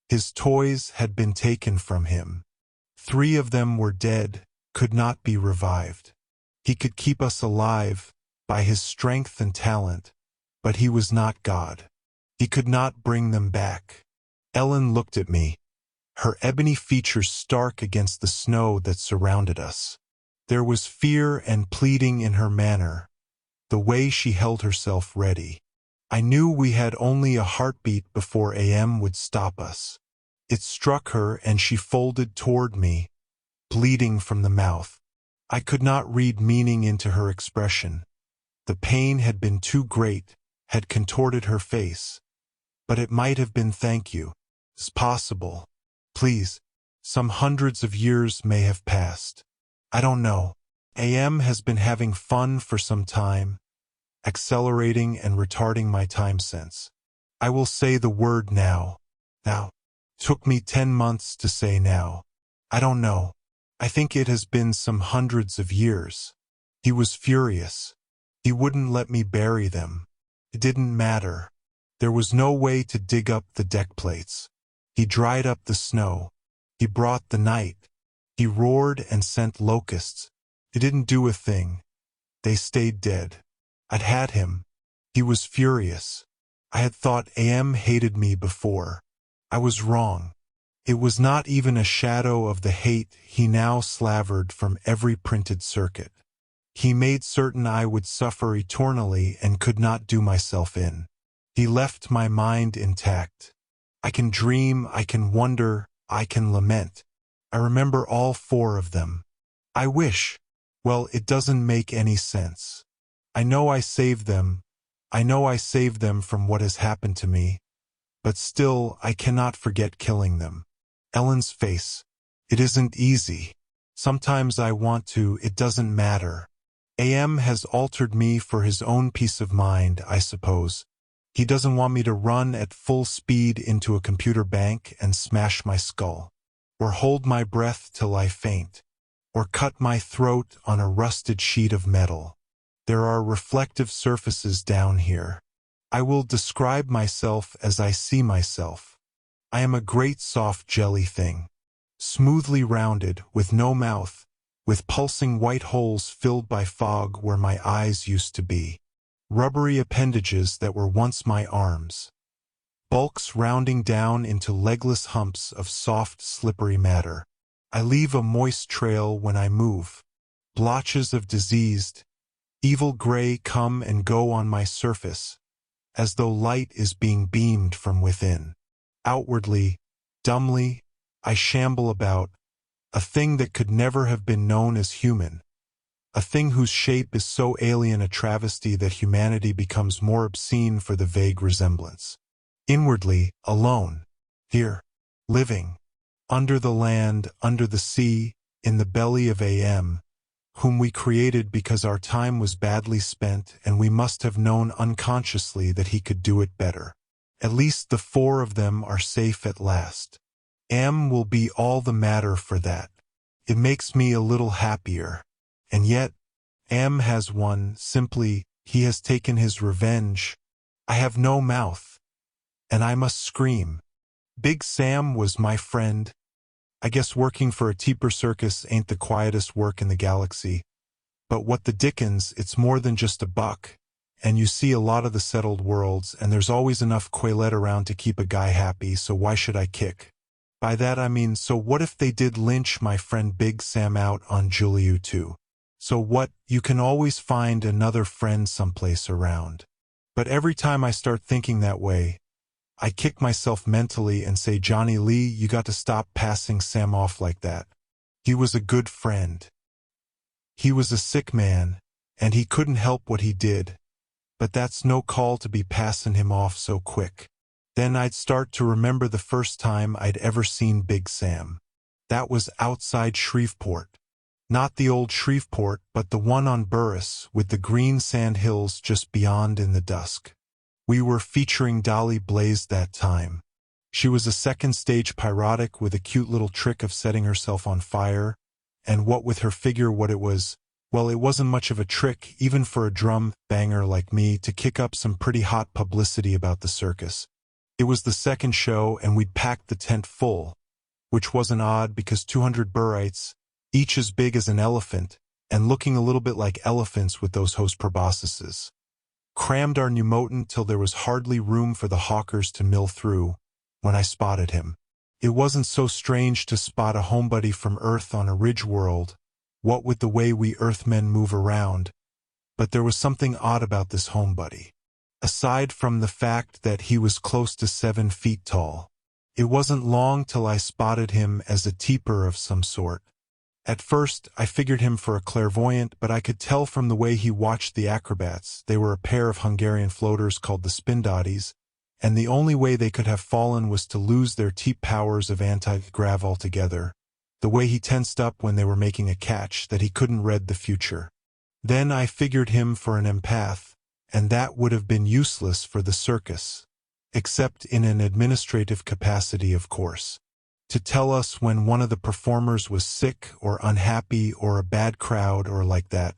His toys had been taken from him. 3 of them were dead, could not be revived. He could keep us alive by his strength and talent, but he was not God. He could not bring them back. Ellen looked at me, her ebony features stark against the snow that surrounded us. There was fear and pleading in her manner, the way she held herself ready. I knew we had only a heartbeat before AM would stop us. It struck her and she folded toward me, bleeding from the mouth. I could not read meaning into her expression. The pain had been too great, had contorted her face. But it might have been thank you. It's possible. Please. Some hundreds of years may have passed. I don't know. AM has been having fun for some time, accelerating and retarding my time sense. I will say the word now. Now. Took me 10 months to say now. I don't know. I think it has been some hundreds of years. He was furious. He wouldn't let me bury them. It didn't matter. There was no way to dig up the deck plates. He dried up the snow. He brought the night. He roared and sent locusts. It didn't do a thing. They stayed dead. I'd had him. He was furious. I had thought AM hated me before. I was wrong. It was not even a shadow of the hate he now slavered from every printed circuit. He made certain I would suffer eternally and could not do myself in. He left my mind intact. I can dream, I can wonder, I can lament. I remember all 4 of them. I wish. Well, it doesn't make any sense. I know I saved them. I know I saved them from what has happened to me. But still, I cannot forget killing them. Ellen's face. It isn't easy. Sometimes I want to, it doesn't matter. AM has altered me for his own peace of mind, I suppose. He doesn't want me to run at full speed into a computer bank and smash my skull, or hold my breath till I faint, or cut my throat on a rusted sheet of metal. There are reflective surfaces down here. I will describe myself as I see myself. I am a great soft jelly thing, smoothly rounded, with no mouth, with pulsing white holes filled by fog where my eyes used to be, rubbery appendages that were once my arms, bulks rounding down into legless humps of soft, slippery matter. I leave a moist trail when I move. Blotches of diseased, evil gray come and go on my surface, as though light is being beamed from within. Outwardly, dumbly, I shamble about, a thing that could never have been known as human, a thing whose shape is so alien a travesty that humanity becomes more obscene for the vague resemblance. Inwardly, alone, here, living, under the land, under the sea, in the belly of AM, whom we created because our time was badly spent and we must have known unconsciously that he could do it better. At least the 4 of them are safe at last. AM will be all the madder for that. It makes me a little happier. And yet, AM has won, simply, he has taken his revenge. I have no mouth. And I must scream. Big Sam was my friend. I guess working for a teeper circus ain't the quietest work in the galaxy. But what the dickens, it's more than just a buck. And you see a lot of the settled worlds, and there's always enough Quaalude around to keep a guy happy, so why should I kick? By that I mean, so what if they did lynch my friend Big Sam out on Juliu too? So what, you can always find another friend someplace around. But every time I start thinking that way, I kick myself mentally and say, Johnny Lee, you got to stop passing Sam off like that. He was a good friend. He was a sick man, and he couldn't help what he did. But that's no call to be passing him off so quick. Then I'd start to remember the first time I'd ever seen Big Sam. That was outside Shreveport. Not the old Shreveport, but the one on Burris, with the green sand hills just beyond in the dusk. We were featuring Dolly Blaze that time. She was a second-stage pyrotic with a cute little trick of setting herself on fire, and what with her figure what it was, well, it wasn't much of a trick, even for a drum banger like me, to kick up some pretty hot publicity about the circus. It was the second show, and we'd packed the tent full, which wasn't odd because 200 burrites, each as big as an elephant, and looking a little bit like elephants with those host proboscises, crammed our pneumotant till there was hardly room for the hawkers to mill through, when I spotted him. It wasn't so strange to spot a homebody from Earth on a ridge world, what with the way we Earthmen move around, but there was something odd about this homebody. aside from the fact that he was close to 7 feet tall. It wasn't long till I spotted him as a teeper of some sort. At first, I figured him for a clairvoyant, but I could tell from the way he watched the acrobats. They were a pair of Hungarian floaters called the spindotties, and the only way they could have fallen was to lose their teep powers of anti-grav altogether. The way he tensed up when they were making a catch, that he couldn't read the future. Then I figured him for an empath, and that would have been useless for the circus, except in an administrative capacity, of course, to tell us when one of the performers was sick or unhappy or a bad crowd or like that.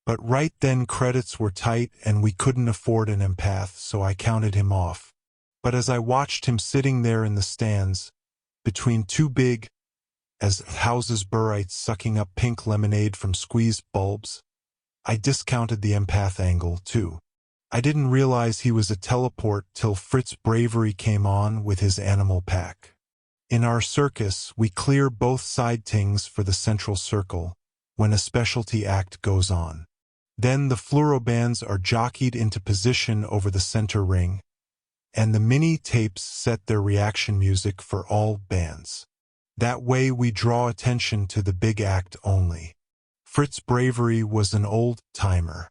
But right then credits were tight and we couldn't afford an empath, so I counted him off. But as I watched him sitting there in the stands, between two big as houses burrites sucking up pink lemonade from squeezed bulbs, I discounted the empath angle too. I didn't realize he was a teleport till Fritz Bravery came on with his animal pack. In our circus, we clear both side tings for the central circle when a specialty act goes on. Then the fluorobands are jockeyed into position over the center ring, and the mini tapes set their reaction music for all bands. That way we draw attention to the big act only. Fritz Bravery was an old-timer.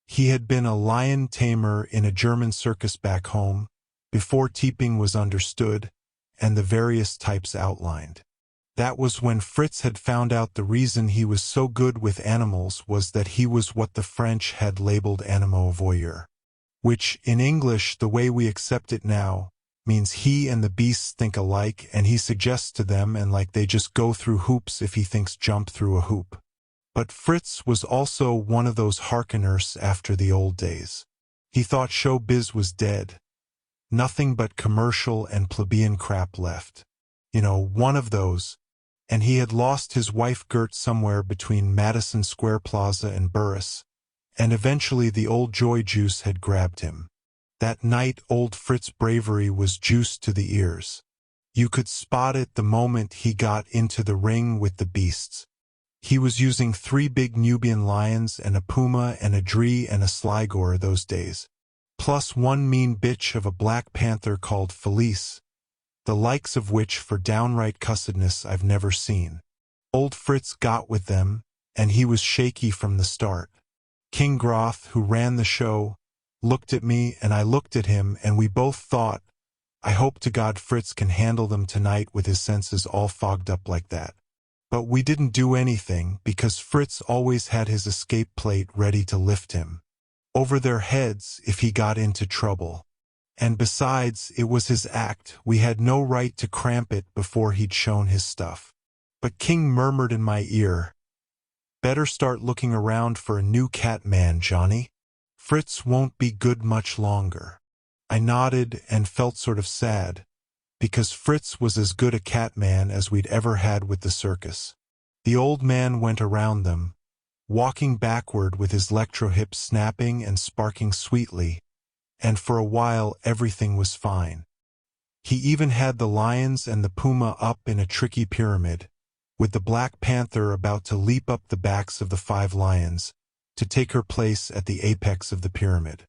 He had been a lion tamer in a German circus back home, before teeping was understood, and the various types outlined. That was when Fritz had found out the reason he was so good with animals was that he was what the French had labeled animal voyeur, which, in English, the way we accept it now, means he and the beasts think alike and he suggests to them and like they just go through hoops if he thinks jump through a hoop. But Fritz was also one of those hearkeners after the old days. He thought showbiz was dead. Nothing but commercial and plebeian crap left. One of those. And he had lost his wife Gert somewhere between Madison Square Plaza and Burris, and eventually the old joy juice had grabbed him. That night old Fritz Bravery was juiced to the ears. You could spot it the moment he got into the ring with the beasts. He was using 3 big Nubian lions and a puma and a dree and a sligo those days, plus one mean bitch of a black panther called Felice, the likes of which for downright cussedness I've never seen. Old Fritz got with them, and he was shaky from the start. King Groth, who ran the show, looked at me and I looked at him and we both thought, I hope to God Fritz can handle them tonight with his senses all fogged up like that. But we didn't do anything because Fritz always had his escape plate ready to lift him over their heads if he got into trouble. And besides, it was his act, we had no right to cramp it before he'd shown his stuff. But King murmured in my ear, better start looking around for a new Catman, Johnny. Fritz won't be good much longer. I nodded and felt sort of sad, because Fritz was as good a Catman as we'd ever had with the circus. The old man went around them, walking backward with his electro-hips snapping and sparking sweetly, and for a while everything was fine. He even had the lions and the puma up in a tricky pyramid, with the Black Panther about to leap up the backs of the 5 lions, to take her place at the apex of the pyramid.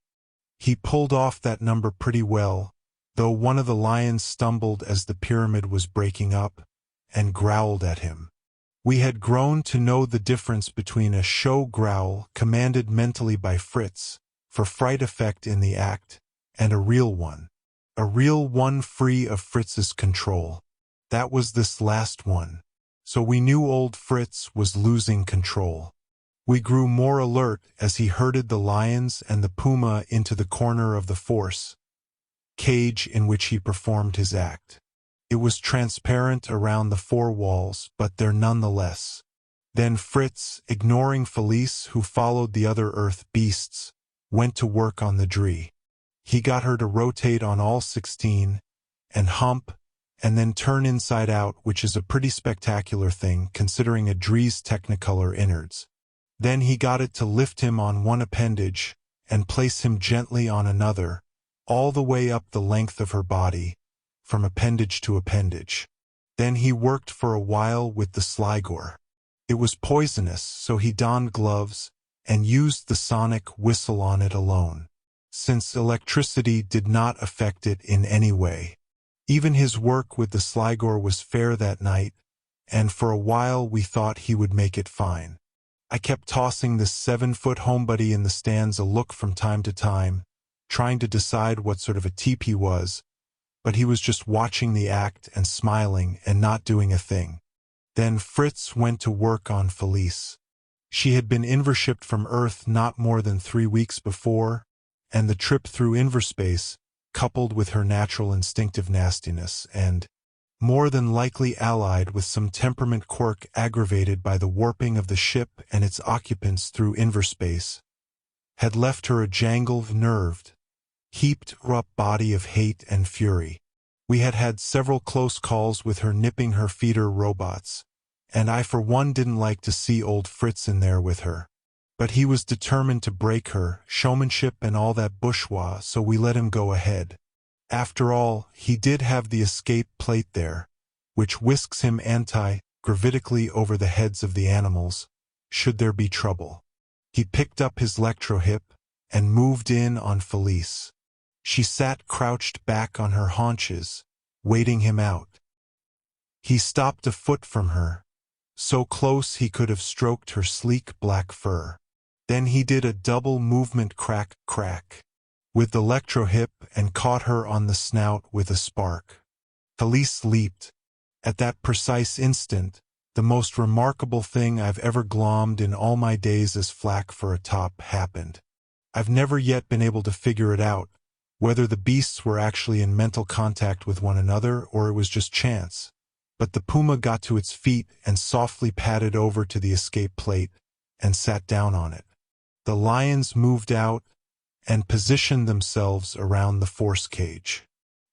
He pulled off that number pretty well, though one of the lions stumbled as the pyramid was breaking up, and growled at him. We had grown to know the difference between a show growl commanded mentally by Fritz, for fright effect in the act, and a real one free of Fritz's control. That was this last one. So we knew old Fritz was losing control. We grew more alert as he herded the lions and the puma into the corner of the force cage in which he performed his act. It was transparent around the 4 walls, but there nonetheless. Then Fritz, ignoring Felice, who followed the other earth beasts, went to work on the dree. He got her to rotate on all 16, and hump, and then turn inside out, which is a pretty spectacular thing considering a dree's technicolor innards. Then he got it to lift him on one appendage, and place him gently on another, all the way up the length of her body, from appendage to appendage. Then he worked for a while with the sligo. It was poisonous, so he donned gloves, and used the sonic whistle on it alone. since electricity did not affect it in any way. Even his work with the Sligo was fair that night, and for a while we thought he would make it fine. I kept tossing this 7-foot homebody in the stands a look from time to time, trying to decide what sort of a type he was, but he was just watching the act and smiling and not doing a thing. Then Fritz went to work on Felice. She had been invershipped from Earth not more than 3 weeks before, and the trip through inverspace, coupled with her natural instinctive nastiness and, more than likely allied with some temperament quirk aggravated by the warping of the ship and its occupants through inverspace, had left her a jangled, nerved, heaped-up body of hate and fury. We had had several close calls with her nipping her feeder robots, and I for one didn't like to see old Fritz in there with her. But he was determined to break her, showmanship and all that bourgeois, so we let him go ahead. After all, he did have the escape plate there, which whisks him anti-gravitically over the heads of the animals, should there be trouble. He picked up his electrohip and moved in on Felice. She sat crouched back on her haunches, waiting him out. He stopped a foot from her, so close he could have stroked her sleek black fur. Then he did a double movement crack, crack, with the electrohip and caught her on the snout with a spark. Felice leaped. At that precise instant, the most remarkable thing I've ever glommed in all my days as flack for a top happened. I've never yet been able to figure it out, whether the beasts were actually in mental contact with one another or it was just chance. But the puma got to its feet and softly padded over to the escape plate and sat down on it. The lions moved out and positioned themselves around the force cage.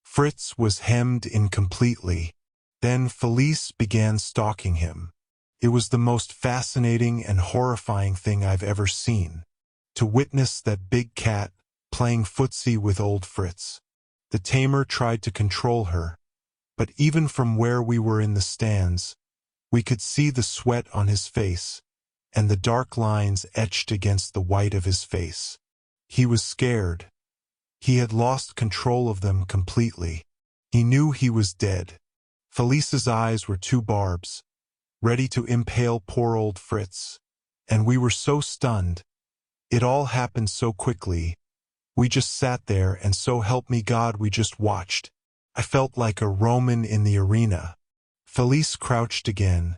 Fritz was hemmed in completely. Then Felice began stalking him. It was the most fascinating and horrifying thing I've ever seen, to witness that big cat playing footsie with old Fritz. The tamer tried to control her, but even from where we were in the stands, we could see the sweat on his face and the dark lines etched against the white of his face. He was scared. He had lost control of them completely. He knew he was dead. Felice's eyes were 2 barbs, ready to impale poor old Fritz, and we were so stunned. It all happened so quickly. We just sat there, and so help me God, we just watched. I felt like a Roman in the arena. Felice crouched again,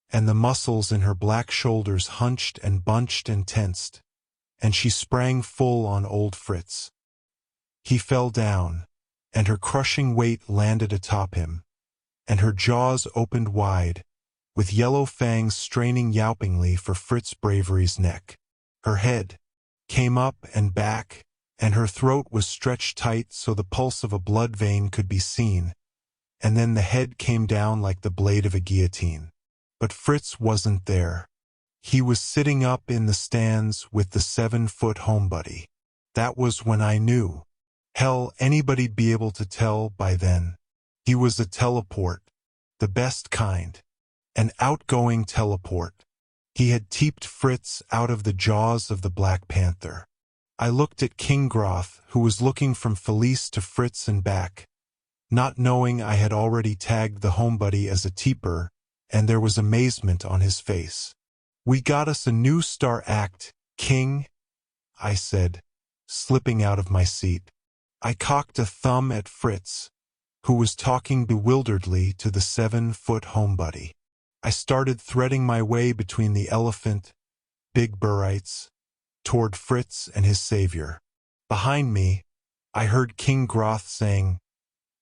and the muscles in her black shoulders hunched and bunched and tensed, and she sprang full on old Fritz. He fell down, and her crushing weight landed atop him, and her jaws opened wide, with yellow fangs straining yelpingly for Fritz Bravery's neck. Her head came up and back, and her throat was stretched tight so the pulse of a blood vein could be seen, and then the head came down like the blade of a guillotine. But Fritz wasn't there. He was sitting up in the stands with the 7-foot homebody. That was when I knew. Hell, anybody'd be able to tell by then. He was a teleport, the best kind. An outgoing teleport. He had teeped Fritz out of the jaws of the Black Panther. I looked at King Groth, who was looking from Felice to Fritz and back, not knowing I had already tagged the homebody as a teeper, and there was amazement on his face. "We got us a new star act, King," I said, slipping out of my seat. I cocked a thumb at Fritz, who was talking bewilderedly to the 7-foot homebody. I started threading my way between the elephant, big burrites, toward Fritz and his savior. Behind me, I heard King Groth saying,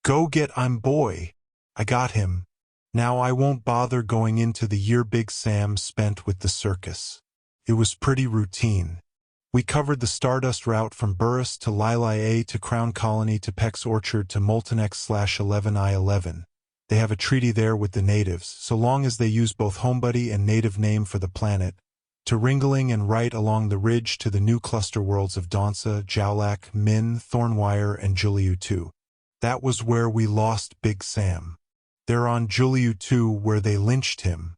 "Go get I'm boy. I got him. Now I won't bother going into the year Big Sam spent with the circus." It was pretty routine. We covered the Stardust route from Burris to Lili to Crown Colony to Peck's Orchard to Molten-X/11I11. They have a treaty there with the natives, so long as they use both homebody and native name for the planet, to Ringling and right along the ridge to the new cluster worlds of Donsa, Jowlak, Min, Thornwire, and Juliu-2. That was where we lost Big Sam. They're on Juliu-2 where they lynched him.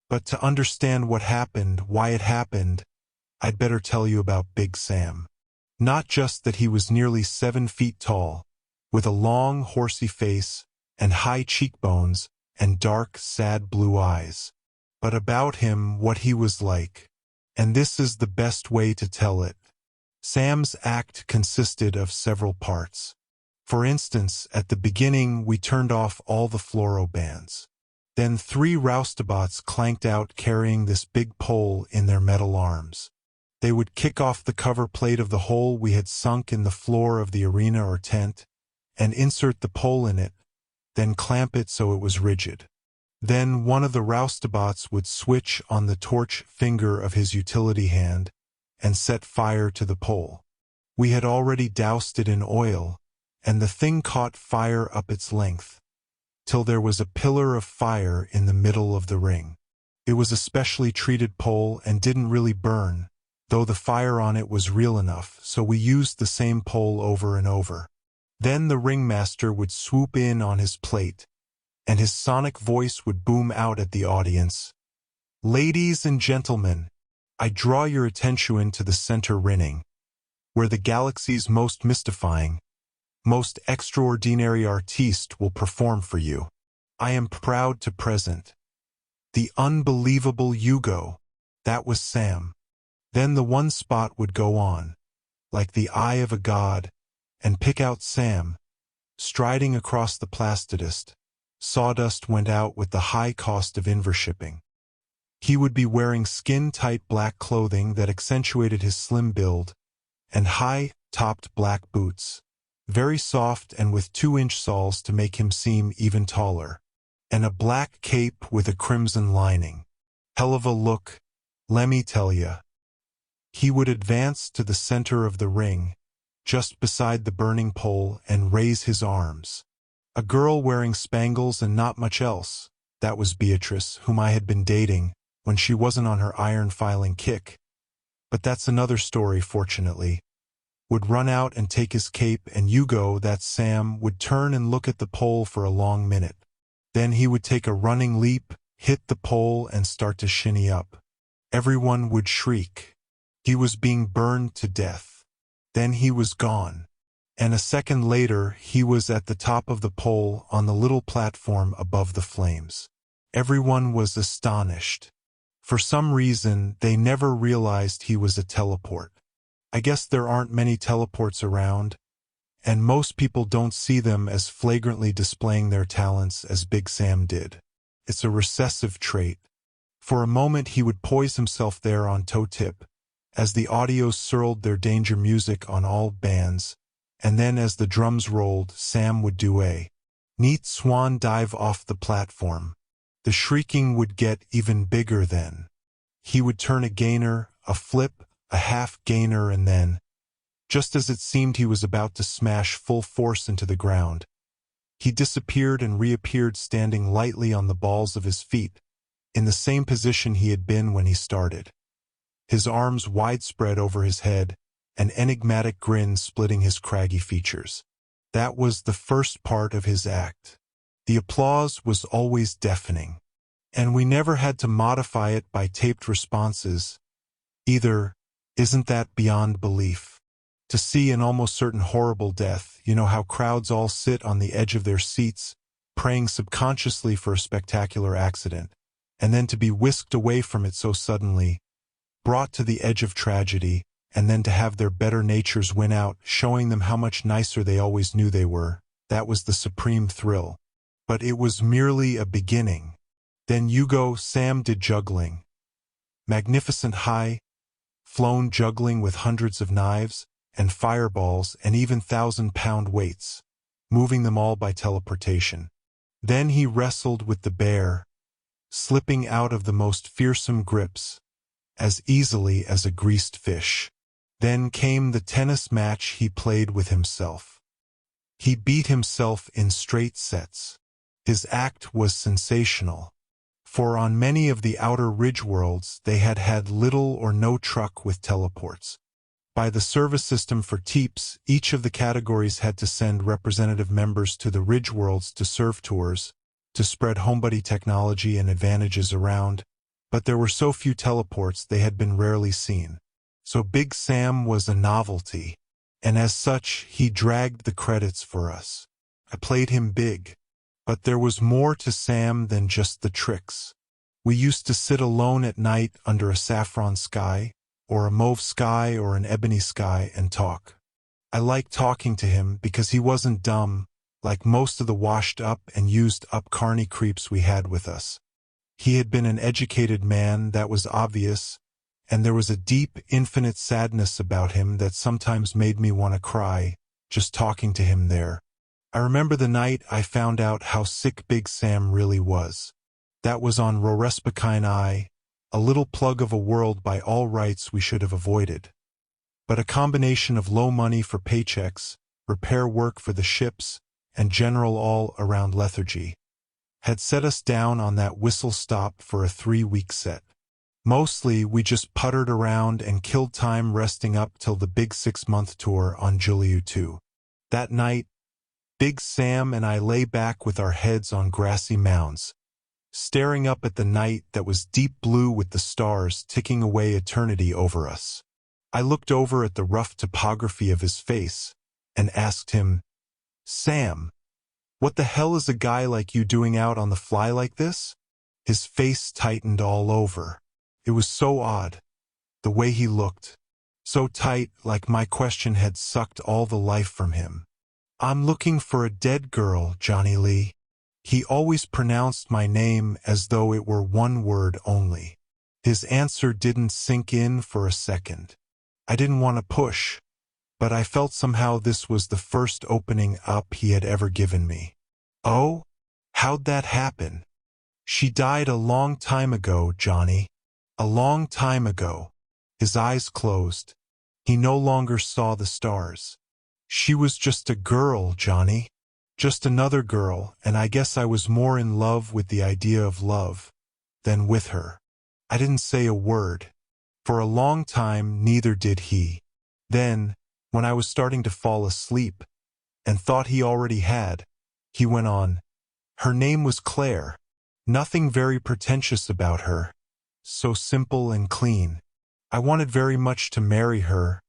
But to understand what happened, why it happened, I'd better tell you about Big Sam. Not just that he was nearly 7 feet tall, with a long, horsey face, and high cheekbones, and dark, sad blue eyes, but about him what he was like. And this is the best way to tell it. Sam's act consisted of several parts. For instance, at the beginning we turned off all the fluoro bands. Then 3 roustabots clanked out carrying this big pole in their metal arms. They would kick off the cover plate of the hole we had sunk in the floor of the arena or tent, and insert the pole in it, then clamp it so it was rigid. Then one of the roustabots would switch on the torch finger of his utility hand and set fire to the pole. We had already doused it in oil, and the thing caught fire up its length, till there was a pillar of fire in the middle of the ring. It was a specially treated pole and didn't really burn, though the fire on it was real enough, so we used the same pole over and over. Then the ringmaster would swoop in on his plate, and his sonic voice would boom out at the audience. "Ladies and gentlemen, I draw your attention to the center ring, where the galaxy's most mystifying, most extraordinary artiste will perform for you. I am proud to present the unbelievable Hugo." That was Sam. Then the one spot would go on, like the eye of a god, and pick out Sam, striding across the plastidist. Sawdust went out with the high cost of invershipping. He would be wearing skin-tight black clothing that accentuated his slim build, and high-topped black boots, very soft and with 2-inch soles to make him seem even taller, and a black cape with a crimson lining. Hell of a look, lemme tell ya. He would advance to the center of the ring, just beside the burning pole, and raise his arms. A girl wearing spangles and not much else, that was Beatrice, whom I had been dating when she wasn't on her iron-filing kick. But that's another story, fortunately. Would run out and take his cape, and Hugo, that's Sam, would turn and look at the pole for a long minute. Then he would take a running leap, hit the pole, and start to shinny up. Everyone would shriek. He was being burned to death. Then he was gone. And a second later he was at the top of the pole on the little platform above the flames. Everyone was astonished. For some reason, they never realized he was a teleport. I guess there aren't many teleports around, and most people don't see them as flagrantly displaying their talents as Big Sam did. It's a recessive trait. For a moment he would poise himself there on toe tip, as the audios swirled their danger music on all bands, and then as the drums rolled, Sam would do a neat swan dive off the platform. The shrieking would get even bigger then. He would turn a gainer, a flip, a half gainer, and then, just as it seemed he was about to smash full force into the ground, he disappeared and reappeared standing lightly on the balls of his feet, in the same position he had been when he started. His arms widespread over his head, an enigmatic grin splitting his craggy features. That was the first part of his act. The applause was always deafening, and we never had to modify it by taped responses. Either, isn't that beyond belief? To see an almost certain horrible death, you know how crowds all sit on the edge of their seats, praying subconsciously for a spectacular accident, and then to be whisked away from it so suddenly, brought to the edge of tragedy, and then to have their better natures win out, showing them how much nicer they always knew they were. That was the supreme thrill. But it was merely a beginning. Then Sam did juggling. Magnificent high-flown juggling with hundreds of knives, and fireballs, and even 1,000-pound weights, moving them all by teleportation. Then he wrestled with the bear, slipping out of the most fearsome grips, as easily as a greased fish. Then came the tennis match he played with himself. He beat himself in straight sets. His act was sensational, for on many of the outer ridge worlds they had had little or no truck with teleports. By the service system for TEEPs, each of the categories had to send representative members to the ridge worlds to serve tours, to spread homebuddy technology and advantages around, but there were so few teleports they had been rarely seen. So Big Sam was a novelty. and as such, he dragged the credits for us. I played him big. But there was more to Sam than just the tricks. We used to sit alone at night under a saffron sky, or a mauve sky or an ebony sky and talk. I liked talking to him because he wasn't dumb, like most of the washed-up and used-up carny creeps we had with us. He had been an educated man, that was obvious, and there was a deep, infinite sadness about him that sometimes made me want to cry, just talking to him there. I remember the night I found out how sick Big Sam really was. That was on Rorespakine I, a little plug of a world by all rights we should have avoided. But a combination of low money for paychecks, repair work for the ships, and general all-around lethargy had set us down on that whistle stop for a 3-week set. Mostly, we just puttered around and killed time resting up till the big 6-month tour on Juliu 2. That night, Big Sam and I lay back with our heads on grassy mounds, staring up at the night that was deep blue with the stars ticking away eternity over us. I looked over at the rough topography of his face and asked him, "Sam, what the hell is a guy like you doing out on the fly like this?" His face tightened all over. It was so odd, the way he looked. So tight, like my question had sucked all the life from him. "I'm looking for a dead girl, Johnny Lee." He always pronounced my name as though it were one word only. His answer didn't sink in for a second. I didn't want to push, but I felt somehow this was the first opening up he had ever given me. "Oh? How'd that happen?" "She died a long time ago, Johnny. A long time ago." His eyes closed. He no longer saw the stars. "She was just a girl, Johnny. Just another girl, and I guess I was more in love with the idea of love than with her." I didn't say a word. For a long time, neither did he. Then, when I was starting to fall asleep, and thought he already had, he went on, "Her name was Claire. Nothing very pretentious about her. So simple and clean. I wanted very much to marry her.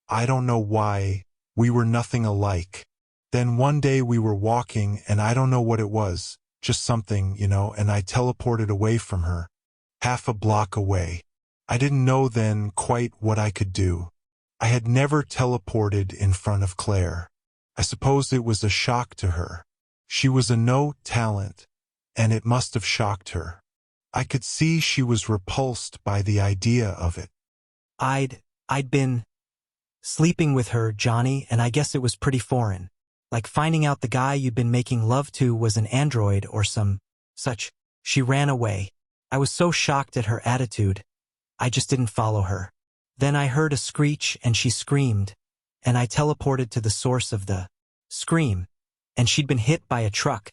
I don't know why. We were nothing alike. Then one day we were walking, and I don't know what it was, just something, and I teleported away from her, half a block away. I didn't know then quite what I could do. I had never teleported in front of Claire. I suppose it was a shock to her. She was a no talent, and it must have shocked her. I could see she was repulsed by the idea of it. I'd been sleeping with her, Johnny, and I guess it was pretty foreign. Like finding out the guy you'd been making love to was an android or some such. She ran away. I was so shocked at her attitude. I just didn't follow her. Then I heard a screech and she screamed, and I teleported to the source of the scream, and she'd been hit by a truck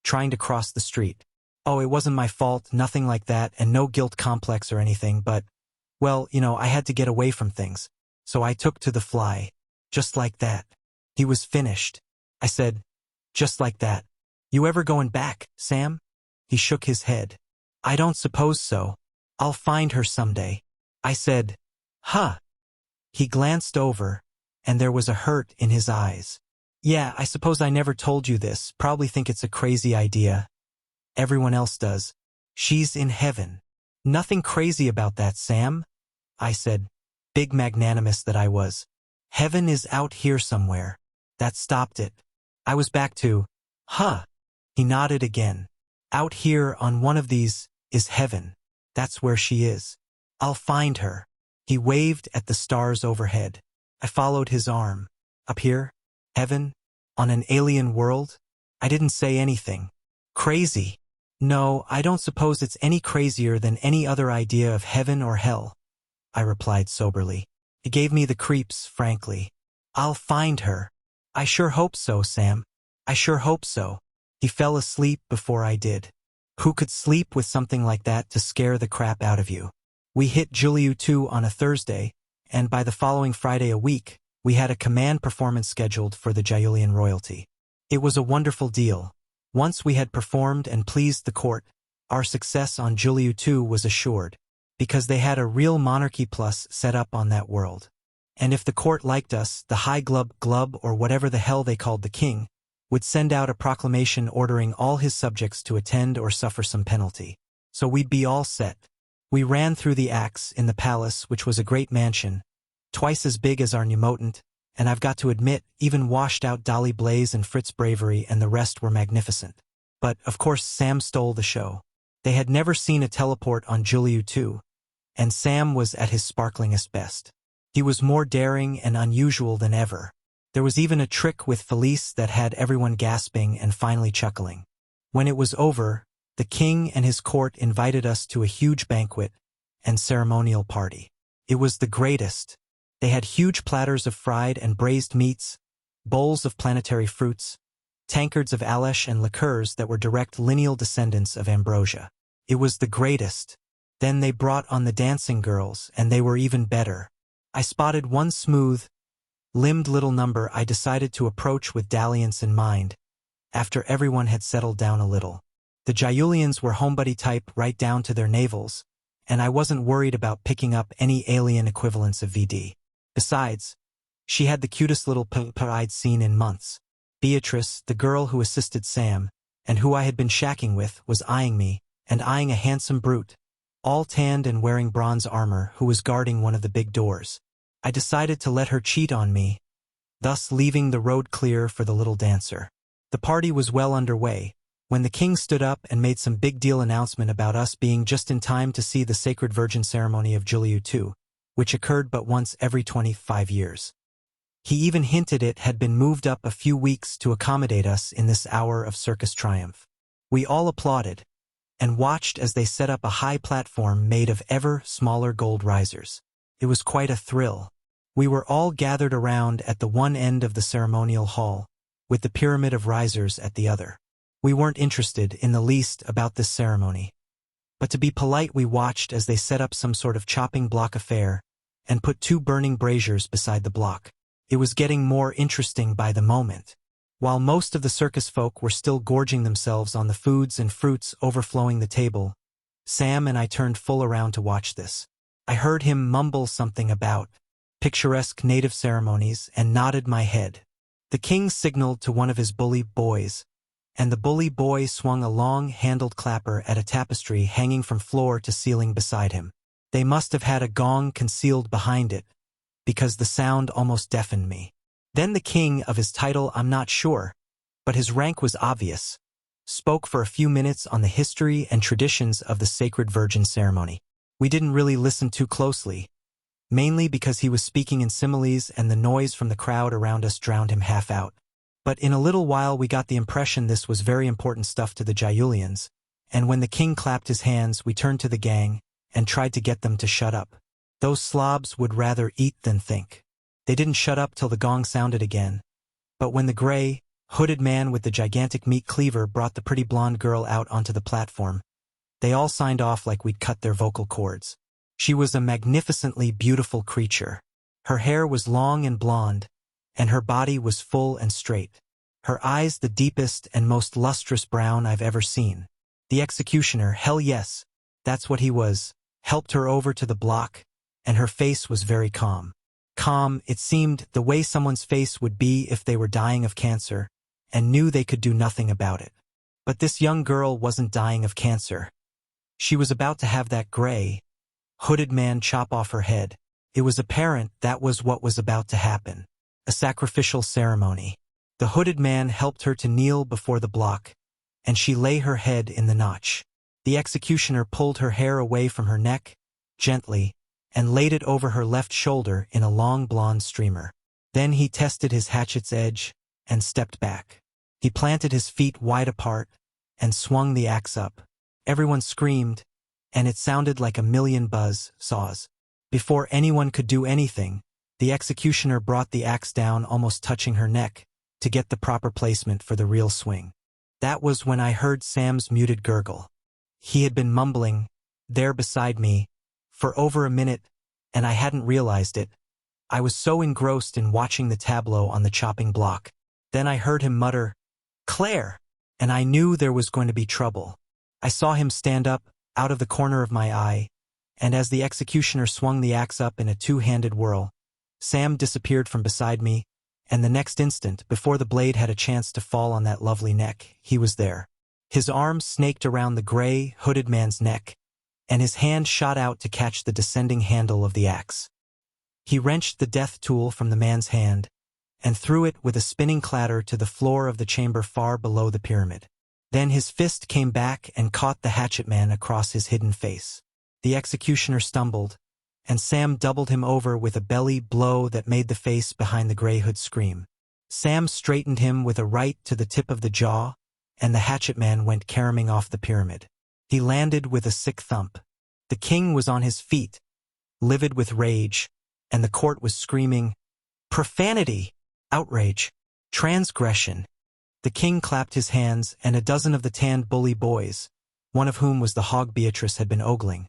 trying to cross the street. Oh, it wasn't my fault, nothing like that, and no guilt complex or anything, but, well, I had to get away from things. So I took to the fly. Just like that. He was finished. I said, "Just like that. You ever going back, Sam?" He shook his head. "I don't suppose so. I'll find her someday." I said, "Huh." He glanced over, and there was a hurt in his eyes. "Yeah, I suppose I never told you this. Probably think it's a crazy idea. Everyone else does. She's in heaven." "Nothing crazy about that, Sam," I said, big magnanimous that I was. "Heaven is out here somewhere." That stopped it. I was back to, "Huh." He nodded again. "Out here on one of these is heaven. That's where she is. I'll find her." He waved at the stars overhead. I followed his arm. "Up here? Heaven? On an alien world?" I didn't say anything. "Crazy? No, I don't suppose it's any crazier than any other idea of heaven or hell," I replied soberly. It gave me the creeps, frankly. "I'll find her." "I sure hope so, Sam. I sure hope so." He fell asleep before I did. Who could sleep with something like that to scare the crap out of you? We hit Juliu 2 on a Thursday, and by the following Friday a week, we had a command performance scheduled for the Jaiulian royalty. It was a wonderful deal. Once we had performed and pleased the court, our success on Juliu 2 was assured, because they had a real monarchy plus set up on that world. And if the court liked us, the high glub or whatever the hell they called the king, would send out a proclamation ordering all his subjects to attend or suffer some penalty. So we'd be all set. We ran through the acts in the palace, which was a great mansion, twice as big as our Pneumotant, and I've got to admit, even washed out Dolly Blaze and Fritz Bravery and the rest were magnificent. But, of course, Sam stole the show. They had never seen a teleport on Juliu 2, and Sam was at his sparklingest best. He was more daring and unusual than ever. There was even a trick with Felice that had everyone gasping and finally chuckling. When it was over, the king and his court invited us to a huge banquet and ceremonial party. It was the greatest. They had huge platters of fried and braised meats, bowls of planetary fruits, tankards of Alesh and liqueurs that were direct lineal descendants of ambrosia. It was the greatest. Then they brought on the dancing girls, and they were even better. I spotted one smooth, limbed little number I decided to approach with dalliance in mind, after everyone had settled down a little. The Gyulians were homebuddy type right down to their navels, and I wasn't worried about picking up any alien equivalents of VD. Besides, she had the cutest little I'd seen in months. Beatrice, the girl who assisted Sam, and who I had been shacking with, was eyeing me, and eyeing a handsome brute, all tanned and wearing bronze armor, who was guarding one of the big doors. I decided to let her cheat on me, thus leaving the road clear for the little dancer. The party was well underway, when the king stood up and made some big deal announcement about us being just in time to see the Sacred Virgin ceremony of Juliu 2, which occurred but once every 25 years. He even hinted it had been moved up a few weeks to accommodate us in this hour of circus triumph. We all applauded, and watched as they set up a high platform made of ever smaller gold risers. It was quite a thrill. We were all gathered around at the one end of the ceremonial hall, with the pyramid of risers at the other. We weren't interested in the least about this ceremony. But to be polite, we watched as they set up some sort of chopping block affair and put 2 burning braziers beside the block. It was getting more interesting by the moment. While most of the circus folk were still gorging themselves on the foods and fruits overflowing the table, Sam and I turned full around to watch this. I heard him mumble something about picturesque native ceremonies and nodded my head. The king signaled to one of his bully boys, and the bully boy swung a long-handled clapper at a tapestry hanging from floor to ceiling beside him. They must have had a gong concealed behind it, because the sound almost deafened me. Then the king, of his title I'm not sure, but his rank was obvious, spoke for a few minutes on the history and traditions of the Sacred Virgin ceremony. We didn't really listen too closely, mainly because he was speaking in similes and the noise from the crowd around us drowned him half out. But in a little while we got the impression this was very important stuff to the Gyulians, and when the king clapped his hands we turned to the gang and tried to get them to shut up. Those slobs would rather eat than think. They didn't shut up till the gong sounded again, but when the gray, hooded man with the gigantic meat cleaver brought the pretty blonde girl out onto the platform, they all signed off like we'd cut their vocal cords. She was a magnificently beautiful creature. Her hair was long and blonde, and her body was full and straight. Her eyes the deepest and most lustrous brown I've ever seen. The executioner, hell yes, that's what he was, helped her over to the block, and her face was very calm. Calm, it seemed, the way someone's face would be if they were dying of cancer, and knew they could do nothing about it. But this young girl wasn't dying of cancer. She was about to have that gray, hooded man chop off her head. It was apparent that was what was about to happen. A sacrificial ceremony. The hooded man helped her to kneel before the block, and she lay her head in the notch. The executioner pulled her hair away from her neck, gently, and laid it over her left shoulder in a long blonde streamer. Then he tested his hatchet's edge and stepped back. He planted his feet wide apart and swung the axe up. Everyone screamed, and it sounded like a million buzz saws. Before anyone could do anything, the executioner brought the axe down almost touching her neck to get the proper placement for the real swing. That was when I heard Sam's muted gurgle. He had been mumbling, there beside me, for over a minute, and I hadn't realized it. I was so engrossed in watching the tableau on the chopping block. Then I heard him mutter, "Claire!" and I knew there was going to be trouble. I saw him stand up, out of the corner of my eye, and as the executioner swung the axe up in a two-handed whirl, Sam disappeared from beside me, and the next instant, before the blade had a chance to fall on that lovely neck, he was there. His arms snaked around the gray, hooded man's neck, and his hand shot out to catch the descending handle of the axe. He wrenched the death tool from the man's hand and threw it with a spinning clatter to the floor of the chamber far below the pyramid. Then his fist came back and caught the hatchet man across his hidden face. The executioner stumbled, and Sam doubled him over with a belly blow that made the face behind the gray hood scream. Sam straightened him with a right to the tip of the jaw, and the hatchet man went caroming off the pyramid. He landed with a sick thump. The king was on his feet, livid with rage, and the court was screaming, "Profanity! Outrage! Transgression!" The king clapped his hands, and a dozen of the tanned bully boys, one of whom was the hog Beatrice had been ogling,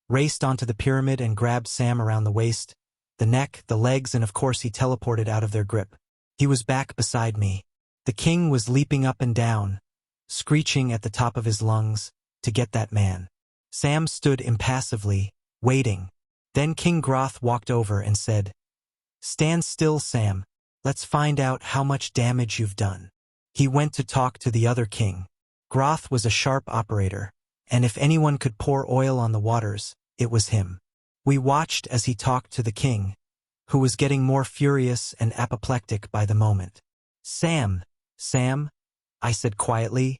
raced onto the pyramid and grabbed Sam around the waist, the neck, the legs, and of course he teleported out of their grip. He was back beside me. The king was leaping up and down, screeching at the top of his lungs, to get that man. Sam stood impassively, waiting. Then King Groth walked over and said, "Stand still, Sam. Let's find out how much damage you've done." He went to talk to the other king. Groth was a sharp operator, and if anyone could pour oil on the waters, it was him. We watched as he talked to the king, who was getting more furious and apoplectic by the moment. Sam, I said quietly,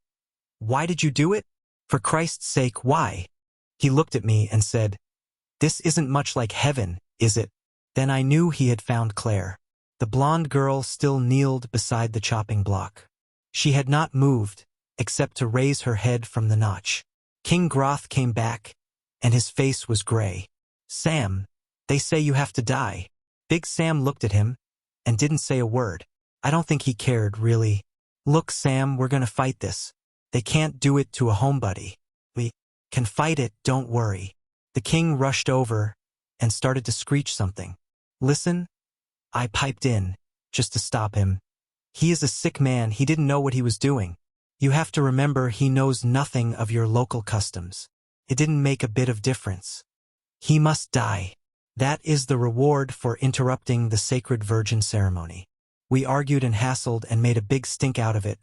"why did you do it? For Christ's sake, why?" He looked at me and said, "This isn't much like heaven, is it?" Then I knew he had found Claire. The blonde girl still kneeled beside the chopping block. She had not moved, except to raise her head from the notch. King Groth came back, and his face was gray. "Sam, they say you have to die." Big Sam looked at him, and didn't say a word. I don't think he cared, really. "Look, Sam, we're gonna fight this. They can't do it to a homebody. We can fight it, don't worry." The king rushed over and started to screech something. "Listen," I piped in, just to stop him. "He is a sick man, he didn't know what he was doing. You have to remember he knows nothing of your local customs. It didn't make a bit of difference. He must die. That is the reward for interrupting the sacred virgin ceremony." We argued and hassled and made a big stink out of it,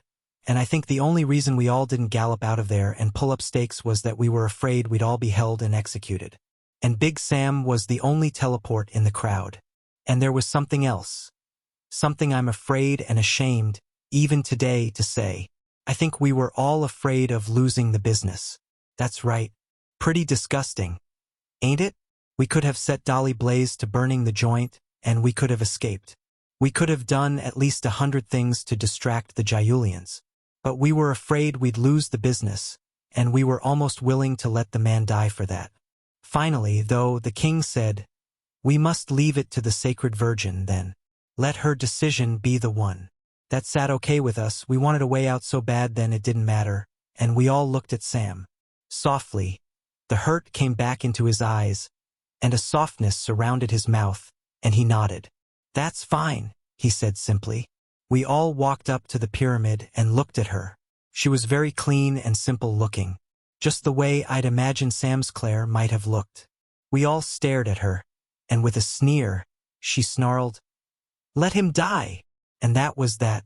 and I think the only reason we all didn't gallop out of there and pull up stakes was that we were afraid we'd all be held and executed. And Big Sam was the only teleport in the crowd. And there was something else. Something I'm afraid and ashamed, even today, to say. I think we were all afraid of losing the business. That's right. Pretty disgusting. Ain't it? We could have set Dolly Blaze to burning the joint, and we could have escaped. We could have done at least 100 things to distract the Gyulians. But we were afraid we'd lose the business, and we were almost willing to let the man die for that. Finally, though, the king said, "We must leave it to the sacred virgin, then. Let her decision be the one." That sat okay with us. We wanted a way out so bad then it didn't matter, and we all looked at Sam. Softly, the hurt came back into his eyes, and a softness surrounded his mouth, and he nodded. "That's fine," he said simply. We all walked up to the pyramid and looked at her. She was very clean and simple looking, just the way I'd imagined Sam's Claire might have looked. We all stared at her, and with a sneer, she snarled, "Let him die!" And that was that.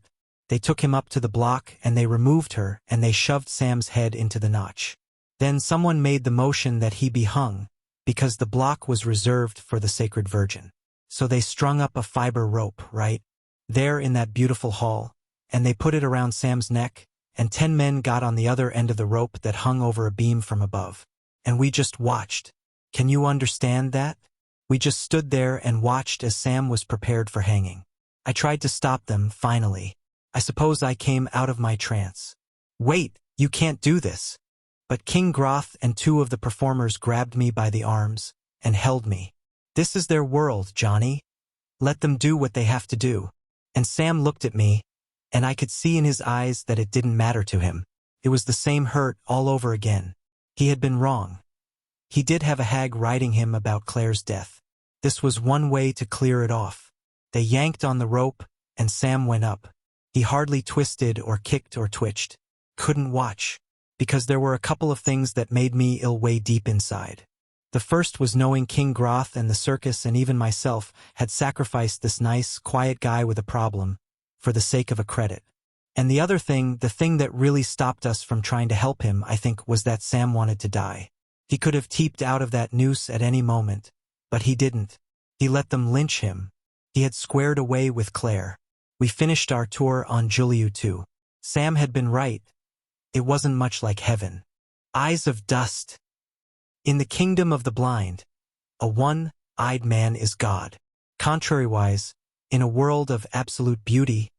They took him up to the block, and they removed her, and they shoved Sam's head into the notch. Then someone made the motion that he be hung, because the block was reserved for the sacred virgin. So they strung up a fiber rope, right there in that beautiful hall, and they put it around Sam's neck, and 10 men got on the other end of the rope that hung over a beam from above. And we just watched. Can you understand that? We just stood there and watched as Sam was prepared for hanging. I tried to stop them, finally. I suppose I came out of my trance. "Wait, you can't do this." But King Groth and 2 of the performers grabbed me by the arms and held me. "This is their world, Johnny. Let them do what they have to do." And Sam looked at me, and I could see in his eyes that it didn't matter to him. It was the same hurt all over again. He had been wrong. He did have a hag writing him about Claire's death. This was one way to clear it off. They yanked on the rope, and Sam went up. He hardly twisted or kicked or twitched. Couldn't watch, because there were a couple of things that made me ill way deep inside. The first was knowing King Groth and the circus and even myself had sacrificed this nice, quiet guy with a problem for the sake of a credit. And the other thing, the thing that really stopped us from trying to help him, I think, was that Sam wanted to die. He could have teeped out of that noose at any moment, but he didn't. He let them lynch him. He had squared away with Claire. We finished our tour on Juliu too. Sam had been right. It wasn't much like heaven. Eyes of dust. In the kingdom of the blind, a one-eyed man is God. Contrariwise, in a world of absolute beauty,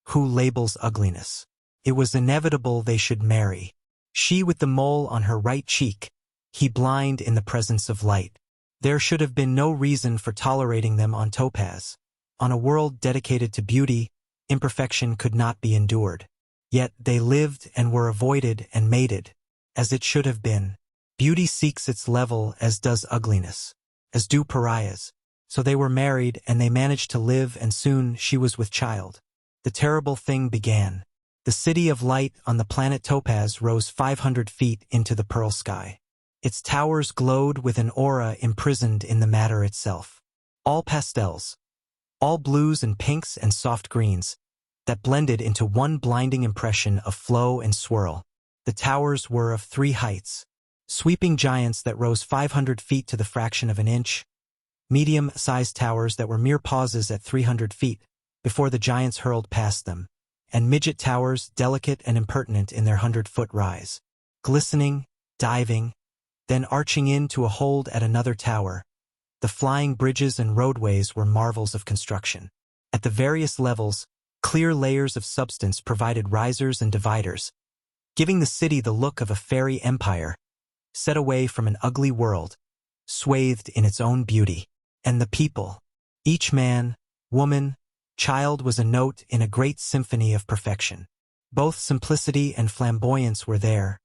who labels ugliness? It was inevitable they should marry. She with the mole on her right cheek, he blind in the presence of light. There should have been no reason for tolerating them on Topaz. On a world dedicated to beauty, imperfection could not be endured. Yet they lived and were avoided and mated, as it should have been. Beauty seeks its level as does ugliness, as do pariahs. So they were married and they managed to live, and soon she was with child. The terrible thing began. The city of light on the planet Topaz rose 500 feet into the pearl sky. Its towers glowed with an aura imprisoned in the matter itself. All pastels, all blues and pinks and soft greens, that blended into one blinding impression of flow and swirl. The towers were of three heights. Sweeping giants that rose 500 feet to the fraction of an inch, medium-sized towers that were mere pauses at 300 feet before the giants hurled past them, and midget towers delicate and impertinent in their 100-foot rise, glistening, diving, then arching in to a hold at another tower. The flying bridges and roadways were marvels of construction. At the various levels, clear layers of substance provided risers and dividers, giving the city the look of a fairy empire, set away from an ugly world, swathed in its own beauty. And the people, each man, woman, child was a note in a great symphony of perfection. Both simplicity and flamboyance were there,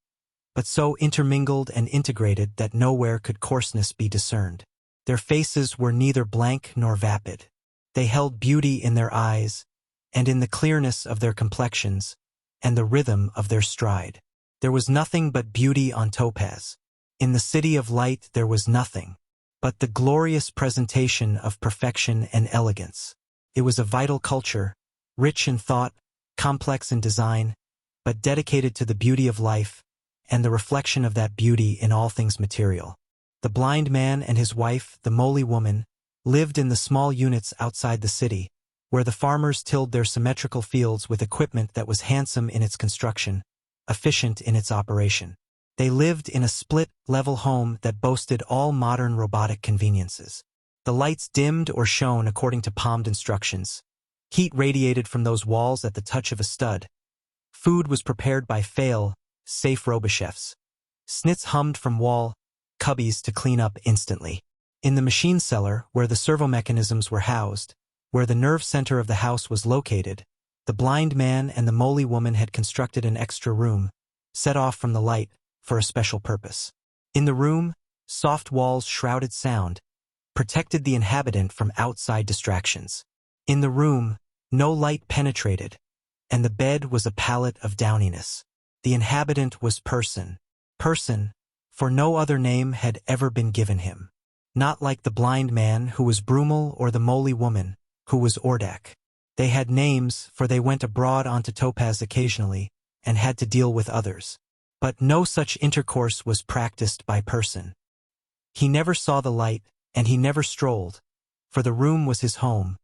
but so intermingled and integrated that nowhere could coarseness be discerned. Their faces were neither blank nor vapid. They held beauty in their eyes, and in the clearness of their complexions, and the rhythm of their stride. There was nothing but beauty on Topaz. In the city of light there was nothing but the glorious presentation of perfection and elegance. It was a vital culture, rich in thought, complex in design, but dedicated to the beauty of life and the reflection of that beauty in all things material. The blind man and his wife, the moly woman, lived in the small units outside the city, where the farmers tilled their symmetrical fields with equipment that was handsome in its construction, efficient in its operation. They lived in a split-level home that boasted all modern robotic conveniences. The lights dimmed or shone according to palmed instructions. Heat radiated from those walls at the touch of a stud. Food was prepared by safe robochefs. Snits hummed from wall cubbies to clean up instantly. In the machine cellar, where the servo mechanisms were housed, where the nerve center of the house was located, the blind man and the moly woman had constructed an extra room, set off from the light, for a special purpose. In the room, soft walls shrouded sound, protected the inhabitant from outside distractions. In the room, no light penetrated, and the bed was a pallet of downiness. The inhabitant was Person, for no other name had ever been given him. Not like the blind man who was Brummel or the moly woman who was Ordak. They had names, for they went abroad onto Topaz occasionally and had to deal with others. But no such intercourse was practiced by Person. He never saw the light, and he never strolled, for the room was his home,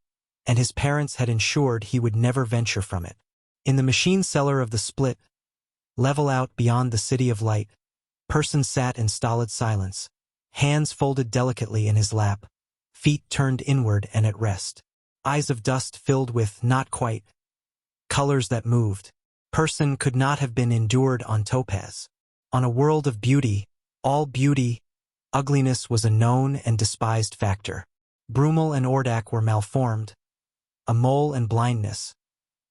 and his parents had ensured he would never venture from it. In the machine cellar of the split, level out beyond the city of light, Person sat in stolid silence, hands folded delicately in his lap, feet turned inward and at rest, eyes of dust filled with, not quite, colors that moved. Person could not have been endured on Topaz. On a world of beauty, all beauty, ugliness was a known and despised factor. Brummel and Ordak were malformed, a mole and blindness,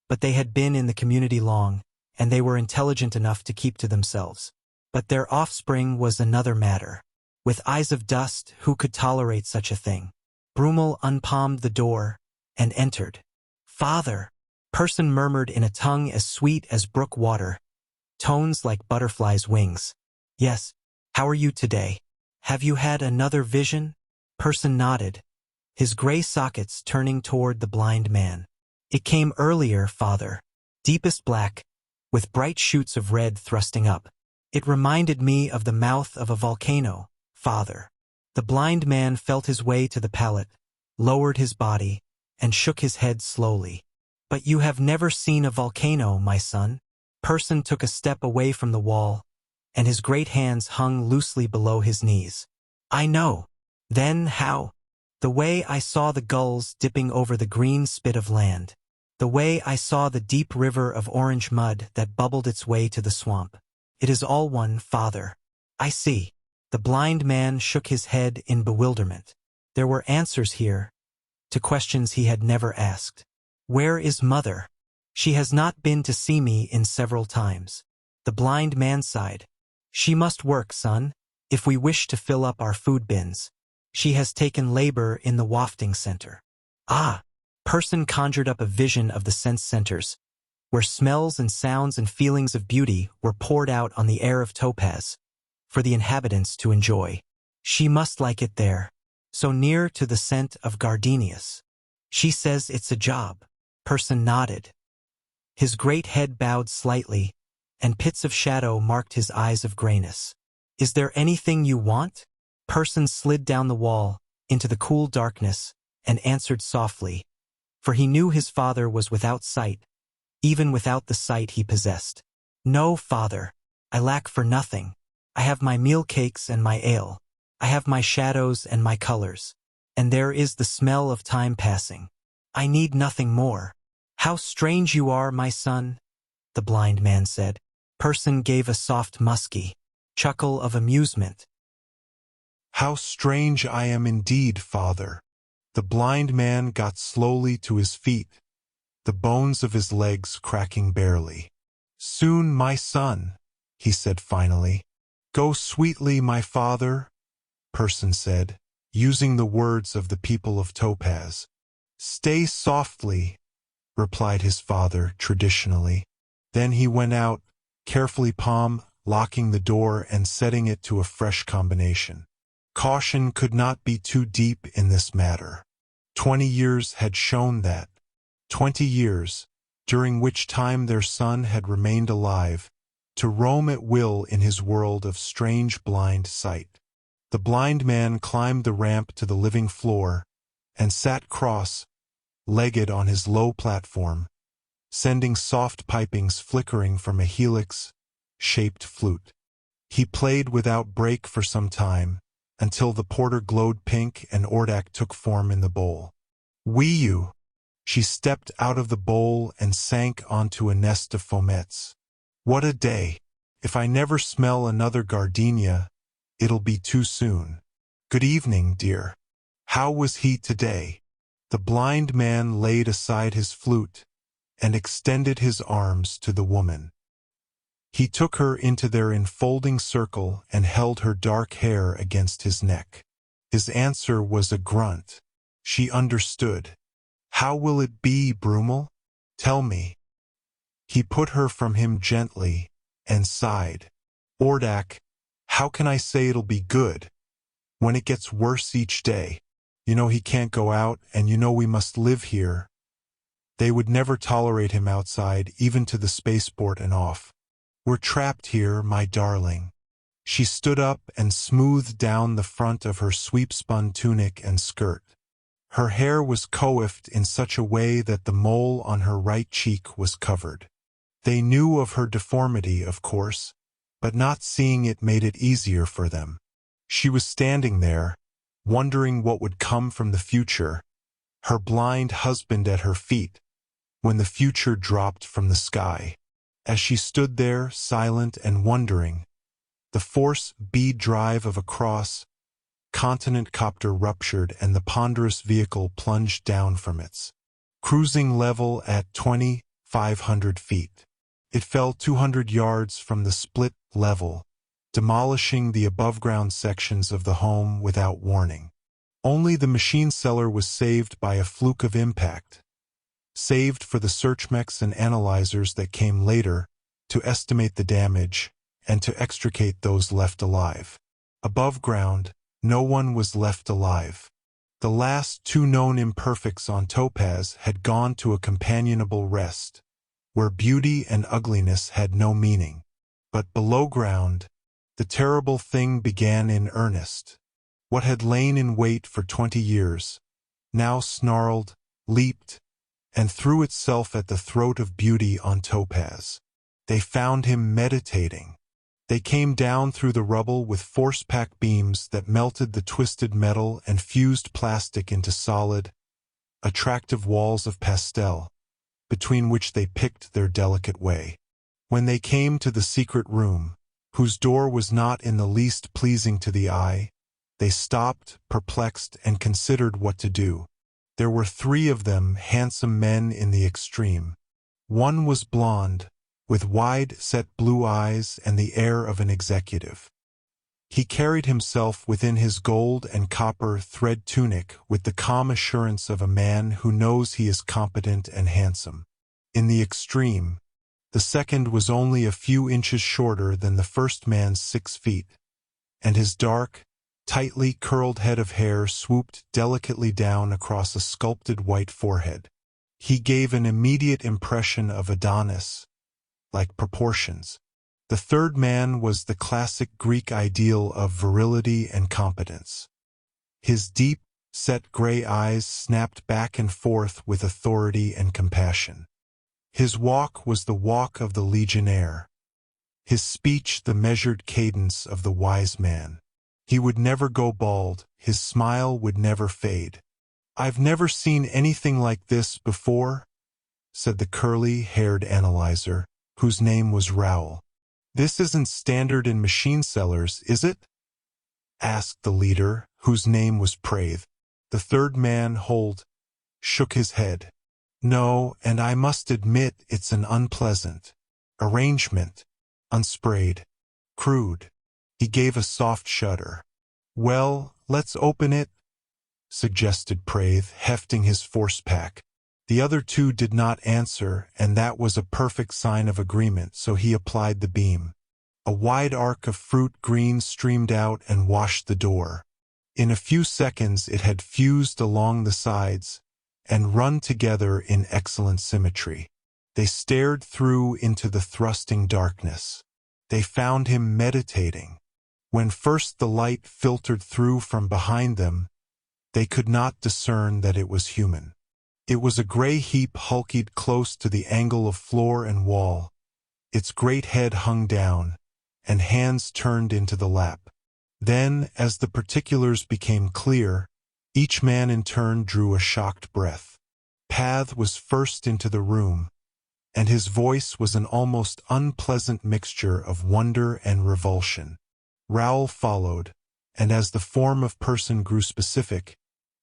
but they had been in the community long, and they were intelligent enough to keep to themselves. But their offspring was another matter. With eyes of dust, who could tolerate such a thing? Brummel unpalmed the door and entered. "Father," Person murmured in a tongue as sweet as brook water, tones like butterflies' wings. "Yes, how are you today? Have you had another vision? Person nodded, his gray sockets turning toward the blind man. It came earlier, father. Deepest black, with bright shoots of red thrusting up. It reminded me of the mouth of a volcano, father. The blind man felt his way to the pallet, lowered his body, and shook his head slowly. But you have never seen a volcano, my son. Person took a step away from the wall, and his great hands hung loosely below his knees. I know. Then how? The way I saw the gulls dipping over the green spit of land. The way I saw the deep river of orange mud that bubbled its way to the swamp. It is all one, father. I see. The blind man shook his head in bewilderment. There were answers here to questions he had never asked. Where is mother? She has not been to see me in several times. The blind man sighed. She must work, son, if we wish to fill up our food bins. She has taken labor in the wafting center. Ah! Person conjured up a vision of the sense centers, where smells and sounds and feelings of beauty were poured out on the air of Topaz, for the inhabitants to enjoy. She must like it there, so near to the scent of gardenias. She says it's a job. Person nodded. His great head bowed slightly, and pits of shadow marked his eyes of grayness. Is there anything you want? Person slid down the wall, into the cool darkness, and answered softly, for he knew his father was without sight, even without the sight he possessed. No, father, I lack for nothing. I have my meal cakes and my ale. I have my shadows and my colors. And there is the smell of time passing. I need nothing more. How strange you are, my son, the blind man said. Person gave a soft musky chuckle of amusement. How strange I am indeed, father. The blind man got slowly to his feet, the bones of his legs cracking barely. Soon, my son, he said finally. Go sweetly, my father, Person said, using the words of the people of Topaz. Stay softly, replied his father traditionally. Then he went out, carefully locking the door and setting it to a fresh combination. Caution could not be too deep in this matter. 20 years had shown that. 20 years, during which time their son had remained alive, to roam at will in his world of strange blind sight. The blind man climbed the ramp to the living floor and sat cross-legged on his low platform, sending soft pipings flickering from a helix-shaped flute. He played without break for some time, until the porter glowed pink and Ordak took form in the bowl. Wee you! She stepped out of the bowl and sank onto a nest of fomettes. What a day! If I never smell another gardenia, it'll be too soon. Good evening, dear. How was he today? The blind man laid aside his flute and extended his arms to the woman. He took her into their enfolding circle and held her dark hair against his neck. His answer was a grunt. She understood. How will it be, Brummel? Tell me. He put her from him gently and sighed. Ordak, how can I say it'll be good when it gets worse each day? You know he can't go out, and you know we must live here. They would never tolerate him outside, even to the spaceport and off. We're trapped here, my darling. She stood up and smoothed down the front of her sweep-spun tunic and skirt. Her hair was coiffed in such a way that the mole on her right cheek was covered. They knew of her deformity, of course, but not seeing it made it easier for them. She was standing there, wondering what would come from the future, her blind husband at her feet, when the future dropped from the sky. As she stood there, silent and wondering, the force B drive of a cross-continent copter ruptured and the ponderous vehicle plunged down from its cruising level at 2,500 feet. It fell 200 yards from the split level, demolishing the above-ground sections of the home without warning. Only the machine cellar was saved by a fluke of impact, saved for the searchmechs and analyzers that came later to estimate the damage and to extricate those left alive. Above ground, no one was left alive. The last two known imperfects on Topaz had gone to a companionable rest, where beauty and ugliness had no meaning. But below ground, the terrible thing began in earnest. What had lain in wait for 20 years, now snarled, leaped, and threw itself at the throat of beauty on Topaz. They found him meditating. They came down through the rubble with force-pack beams that melted the twisted metal and fused plastic into solid, attractive walls of pastel, between which they picked their delicate way. When they came to the secret room, whose door was not in the least pleasing to the eye, they stopped, perplexed, and considered what to do. There were three of them, handsome men in the extreme. One was blonde, with wide-set blue eyes and the air of an executive. He carried himself within his gold and copper thread tunic with the calm assurance of a man who knows he is competent and handsome. In the extreme, the second was only a few inches shorter than the first man's 6 feet, and his dark, tightly curled head of hair swooped delicately down across a sculpted white forehead. He gave an immediate impression of Adonis-like proportions. The third man was the classic Greek ideal of virility and competence. His deep, set gray eyes snapped back and forth with authority and compassion. His walk was the walk of the legionnaire, his speech the measured cadence of the wise man. He would never go bald, his smile would never fade. "I've never seen anything like this before," said the curly-haired analyzer, whose name was Raoul. "This isn't standard in machine cellars, is it?" asked the leader, whose name was Praith. The third man, Holt, shook his head. "No, and I must admit it's an unpleasant arrangement. Unsprayed. Crude." He gave a soft shudder. "Well, let's open it," suggested Praith, hefting his force pack. The other two did not answer, and that was a perfect sign of agreement, so he applied the beam. A wide arc of fruit green streamed out and washed the door. In a few seconds it had fused along the sides and run together in excellent symmetry. They stared through into the thrusting darkness. They found him meditating. When first the light filtered through from behind them, they could not discern that it was human. It was a gray heap hulkied close to the angle of floor and wall. Its great head hung down, and hands turned into the lap. Then, as the particulars became clear, each man in turn drew a shocked breath. Path was first into the room, and his voice was an almost unpleasant mixture of wonder and revulsion. Raoul followed, and as the form of person grew specific,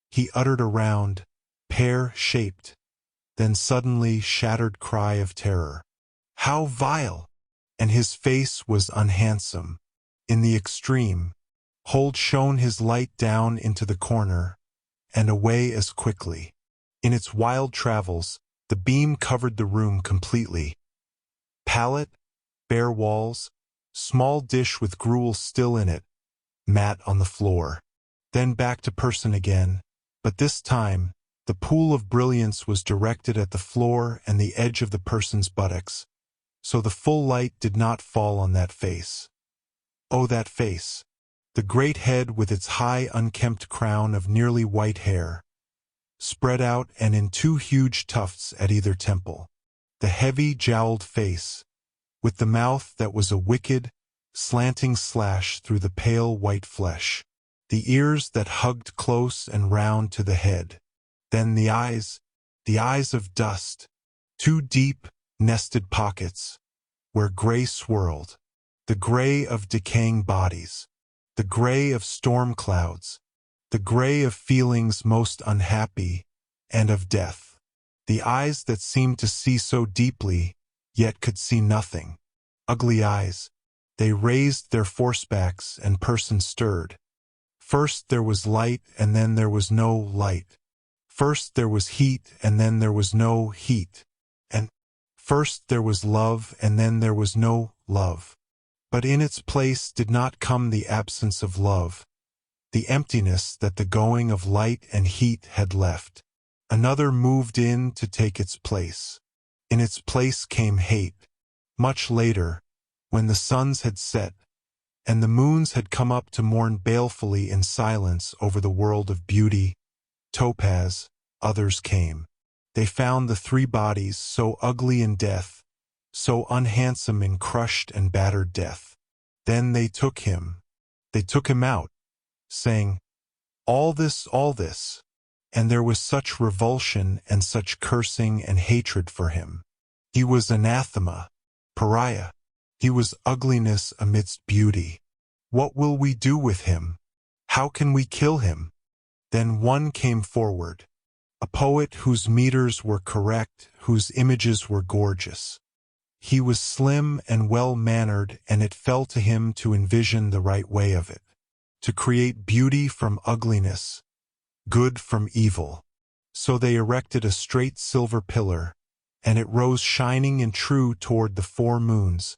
he uttered a round, pear-shaped, then suddenly shattered cry of terror. "How vile!" And his face was unhandsome. In the extreme, Holt shone his light down into the corner, and away as quickly. In its wild travels, the beam covered the room completely. Pallet, bare walls, small dish with gruel still in it, mat on the floor. Then back to person again, but this time, the pool of brilliance was directed at the floor and the edge of the person's buttocks, so the full light did not fall on that face. Oh, that face! The great head with its high unkempt crown of nearly white hair, spread out and in two huge tufts at either temple. The heavy jowled face, with the mouth that was a wicked, slanting slash through the pale white flesh. The ears that hugged close and round to the head. Then the eyes of dust, two deep, nested pockets, where gray swirled, the gray of decaying bodies, the gray of storm clouds, the gray of feelings most unhappy, and of death. The eyes that seemed to see so deeply, yet could see nothing. Ugly eyes. They raised their forcebacks and person stirred. First there was light and then there was no light. First there was heat and then there was no heat. And first there was love and then there was no love. But in its place did not come the absence of love, the emptiness that the going of light and heat had left. Another moved in to take its place. In its place came hate. Much later, when the suns had set, and the moons had come up to mourn balefully in silence over the world of beauty, topaz, others came. They found the three bodies so ugly in death, so unhandsome in crushed and battered death. Then they took him out, saying, all this, and there was such revulsion and such cursing and hatred for him. He was anathema, pariah. He was ugliness amidst beauty. What will we do with him? How can we kill him? Then one came forward, a poet whose meters were correct, whose images were gorgeous. He was slim and well-mannered, and it fell to him to envision the right way of it, to create beauty from ugliness, good from evil. So they erected a straight silver pillar, and it rose shining and true toward the 4 moons,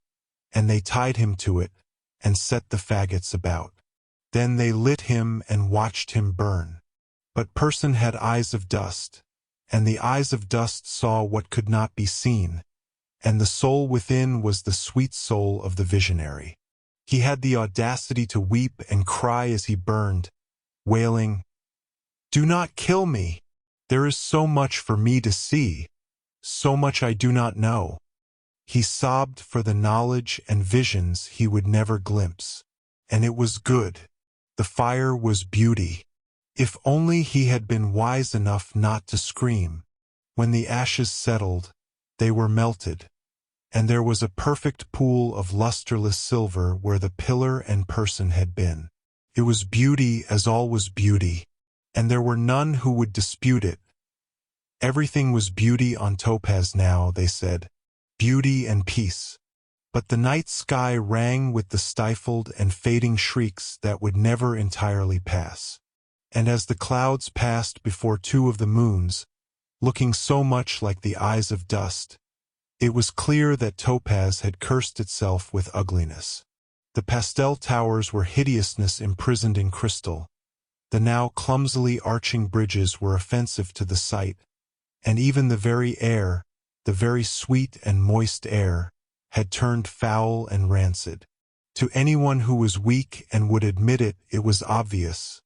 and they tied him to it, and set the faggots about. Then they lit him and watched him burn. But person had eyes of dust, and the eyes of dust saw what could not be seen, and the soul within was the sweet soul of the visionary. He had the audacity to weep and cry as he burned, wailing, "Do not kill me! There is so much for me to see, so much I do not know." He sobbed for the knowledge and visions he would never glimpse. And it was good. The fire was beauty. If only he had been wise enough not to scream. When the ashes settled, they were melted, and there was a perfect pool of lusterless silver where the pillar and person had been. It was beauty as all was beauty, and there were none who would dispute it. Everything was beauty on topaz now, they said, beauty and peace. But the night sky rang with the stifled and fading shrieks that would never entirely pass. And as the clouds passed before 2 of the moons, looking so much like the eyes of dust, it was clear that topaz had cursed itself with ugliness. The pastel towers were hideousness imprisoned in crystal. The now clumsily arching bridges were offensive to the sight, and even the very air, the very sweet and moist air, had turned foul and rancid. To anyone who was weak and would admit it, it was obvious.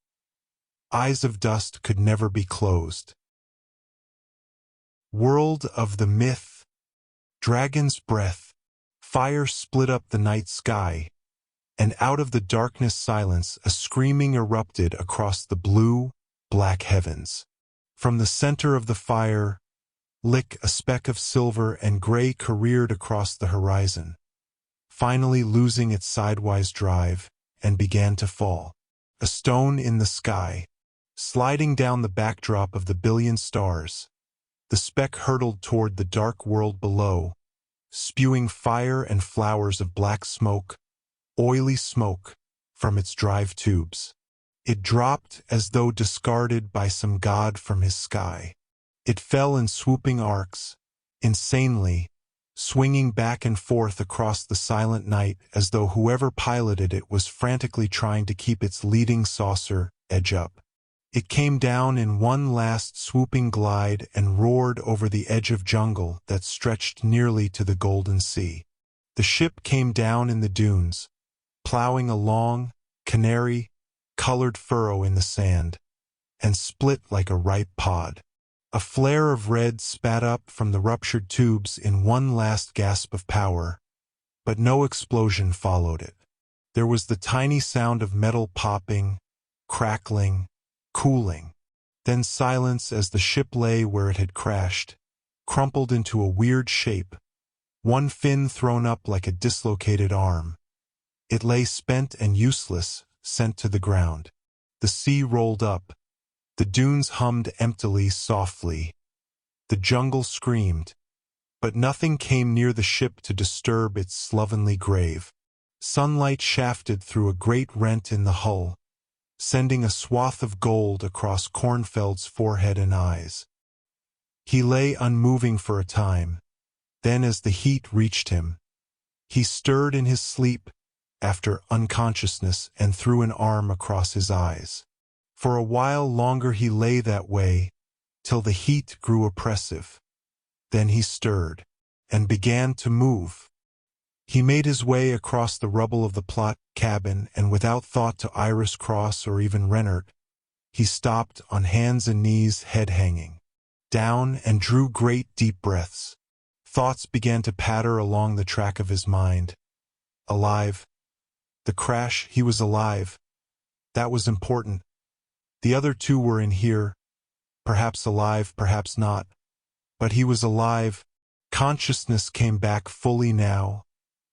Eyes of dust could never be closed. World of the myth. Dragon's breath. Fire split up the night sky, and out of the darkness silence a screaming erupted across the blue, black heavens. From the center of the fire, a speck of silver and gray careered across the horizon, finally losing its sidewise drive, and began to fall. A stone in the sky, sliding down the backdrop of the billion stars. The speck hurtled toward the dark world below, spewing fire and flowers of black smoke, oily smoke, from its drive tubes. It dropped as though discarded by some god from his sky. It fell in swooping arcs, insanely, swinging back and forth across the silent night as though whoever piloted it was frantically trying to keep its leading saucer edge up. It came down in one last swooping glide and roared over the edge of jungle that stretched nearly to the golden sea. The ship came down in the dunes, plowing a long, canary-colored furrow in the sand, and split like a ripe pod. A flare of red spat up from the ruptured tubes in one last gasp of power, but no explosion followed it. There was the tiny sound of metal popping, crackling, cooling, then silence as the ship lay where it had crashed, crumpled into a weird shape, one fin thrown up like a dislocated arm. It lay spent and useless, sent to the ground. The sea rolled up. The dunes hummed emptily, softly. The jungle screamed, but nothing came near the ship to disturb its slovenly grave. Sunlight shafted through a great rent in the hull, sending a swath of gold across Kornfeld's forehead and eyes. He lay unmoving for a time. Then as the heat reached him, he stirred in his sleep, after unconsciousness and threw an arm across his eyes. For a while longer he lay that way, till the heat grew oppressive. Then he stirred, and began to move. He made his way across the rubble of the plot cabin, and without thought to Iris Cross or even Rennert, he stopped on hands and knees, head hanging down, and drew great deep breaths. Thoughts began to patter along the track of his mind. Alive. The crash, he was alive. That was important. The other two were in here, perhaps alive, perhaps not. But he was alive. Consciousness came back fully now,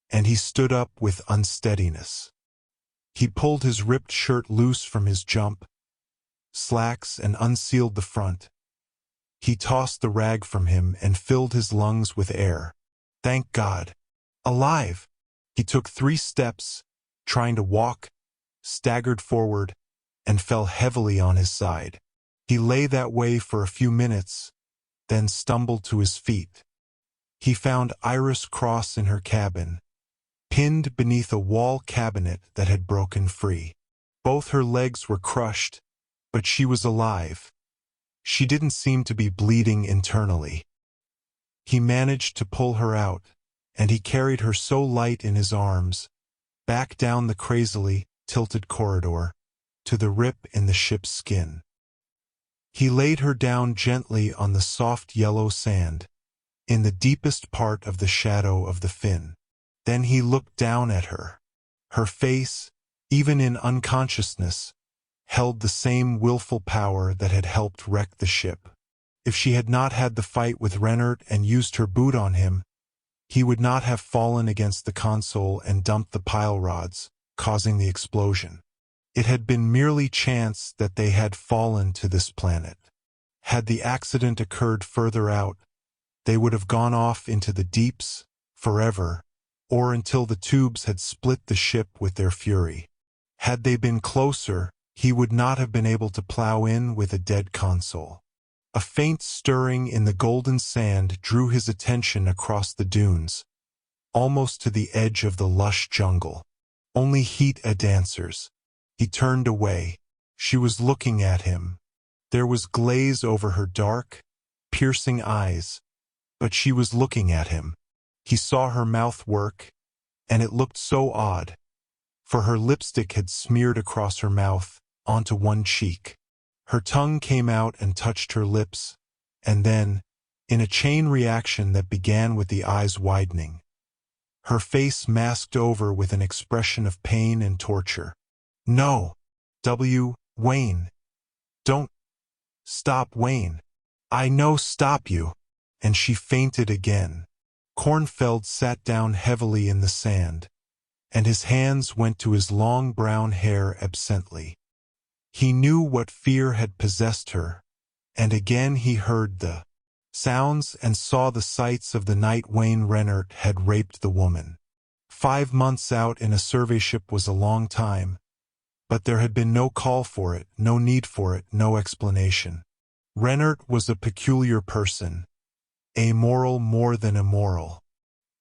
and he stood up with unsteadiness. He pulled his ripped shirt loose from his jump slacks and unsealed the front. He tossed the rag from him and filled his lungs with air. Thank God. Alive! He took 3 steps, trying to walk, staggered forward, and fell heavily on his side. He lay that way for a few minutes, then stumbled to his feet. He found Iris Cross in her cabin, pinned beneath a wall cabinet that had broken free. Both her legs were crushed, but she was alive. She didn't seem to be bleeding internally. He managed to pull her out, and he carried her so light in his arms, back down the crazily tilted corridor, to the rip in the ship's skin. He laid her down gently on the soft yellow sand, in the deepest part of the shadow of the fin. Then he looked down at her. Her face, even in unconsciousness, held the same willful power that had helped wreck the ship. If she had not had the fight with Rennert and used her boot on him, he would not have fallen against the console and dumped the pile rods, causing the explosion. It had been merely chance that they had fallen to this planet. Had the accident occurred further out, they would have gone off into the deeps, forever, or until the tubes had split the ship with their fury. Had they been closer, he would not have been able to plow in with a dead console. A faint stirring in the golden sand drew his attention across the dunes, almost to the edge of the lush jungle. Only heat-a dancers. He turned away. She was looking at him. There was glaze over her dark, piercing eyes, but she was looking at him. He saw her mouth work, and it looked so odd, for her lipstick had smeared across her mouth, onto one cheek. Her tongue came out and touched her lips, and then, in a chain reaction that began with the eyes widening, her face masked over with an expression of pain and torture. No! Wayne. Don't. Stop, Wayne. I know, stop you. And she fainted again. Kornfeld sat down heavily in the sand, and his hands went to his long brown hair absently. He knew what fear had possessed her, and again he heard the sounds and saw the sights of the night Wayne Rennert had raped the woman. 5 months out in a survey ship was a long time, but there had been no call for it, no need for it, no explanation. Rennert was a peculiar person, amoral more than immoral.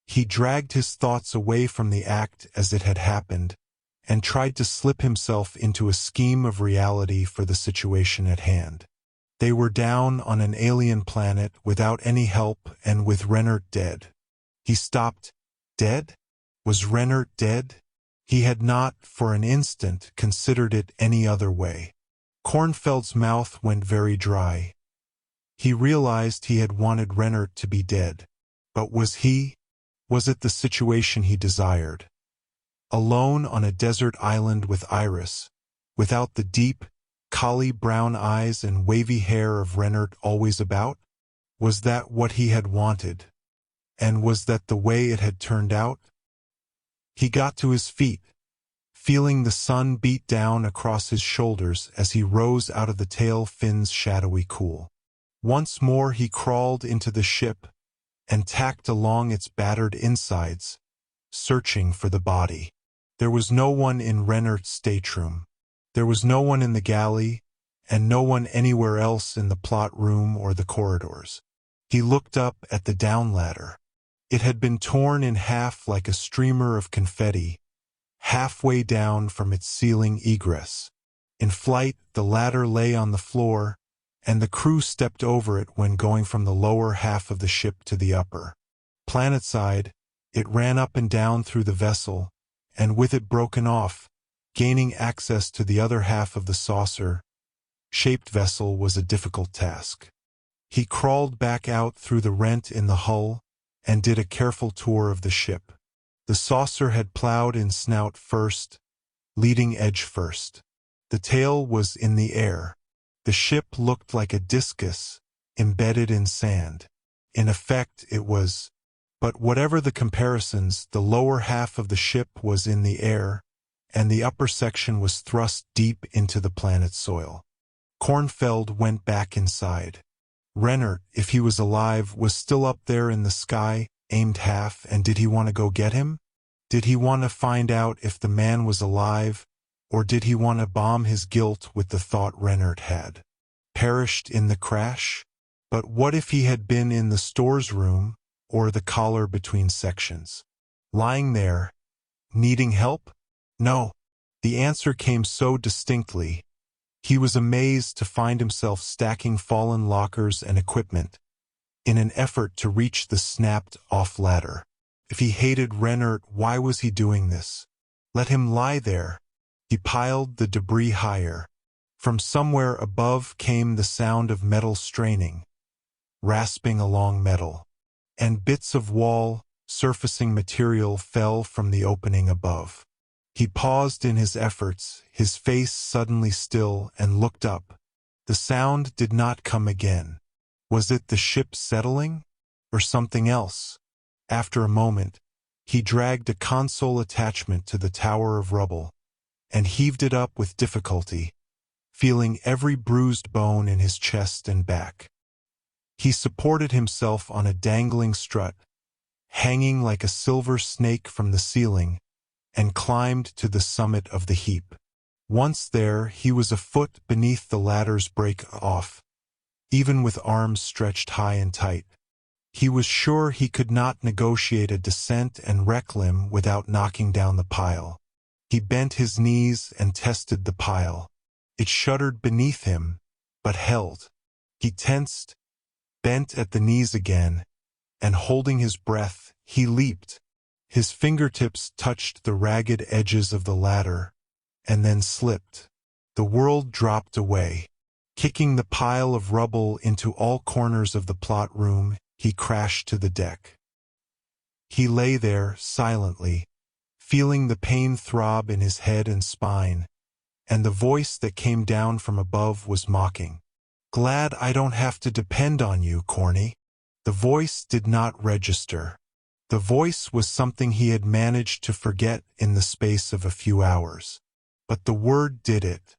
He dragged his thoughts away from the act as it had happened, and tried to slip himself into a scheme of reality for the situation at hand. They were down on an alien planet without any help and with Rennert dead. He stopped. Dead? Was Rennert dead? He had not, for an instant, considered it any other way. Kornfeld's mouth went very dry. He realized he had wanted Rennert to be dead. But was he? Was it the situation he desired? Alone on a desert island with Iris, without the deep, collie brown eyes and wavy hair of Rennert always about? Was that what he had wanted? And was that the way it had turned out? He got to his feet, feeling the sun beat down across his shoulders as he rose out of the tail fin's shadowy cool. Once more he crawled into the ship and tacked along its battered insides, searching for the body. There was no one in Rennert's stateroom. There was no one in the galley, and no one anywhere else in the plot room or the corridors. He looked up at the down ladder. It had been torn in half like a streamer of confetti, halfway down from its ceiling egress. In flight, the ladder lay on the floor, and the crew stepped over it when going from the lower half of the ship to the upper. Planetside, it ran up and down through the vessel, and with it broken off, gaining access to the other half of the saucer-shaped vessel was a difficult task. He crawled back out through the rent in the hull and did a careful tour of the ship. The saucer had plowed in snout first, leading edge first. The tail was in the air. The ship looked like a discus embedded in sand. In effect, it was. But whatever the comparisons, the lower half of the ship was in the air, and the upper section was thrust deep into the planet's soil. Kornfeld went back inside. Rennert, if he was alive, was still up there in the sky, aimed half, and did he want to go get him? Did he want to find out if the man was alive, or did he want to bomb his guilt with the thought Rennert had perished in the crash? But what if he had been in the stores room, or the collar between sections? Lying there, needing help? No. The answer came so distinctly. He was amazed to find himself stacking fallen lockers and equipment in an effort to reach the snapped-off ladder. If he hated Rennert, why was he doing this? Let him lie there. He piled the debris higher. From somewhere above came the sound of metal straining, rasping along metal, and bits of wall, surfacing material fell from the opening above. He paused in his efforts, his face suddenly still, and looked up. The sound did not come again. Was it the ship settling? Or something else? After a moment, he dragged a console attachment to the tower of rubble, and heaved it up with difficulty, feeling every bruised bone in his chest and back. He supported himself on a dangling strut, hanging like a silver snake from the ceiling, and climbed to the summit of the heap. Once there, he was a foot beneath the ladder's break-off, even with arms stretched high and tight. He was sure he could not negotiate a descent and reclimb without knocking down the pile. He bent his knees and tested the pile. It shuddered beneath him, but held. He tensed, bent at the knees again, and holding his breath, he leaped. His fingertips touched the ragged edges of the ladder, and then slipped. The world dropped away. Kicking the pile of rubble into all corners of the plot room, he crashed to the deck. He lay there, silently, feeling the pain throb in his head and spine, and the voice that came down from above was mocking. "Glad I don't have to depend on you, Corny." The voice did not register. The voice was something he had managed to forget in the space of a few hours. But the word did it.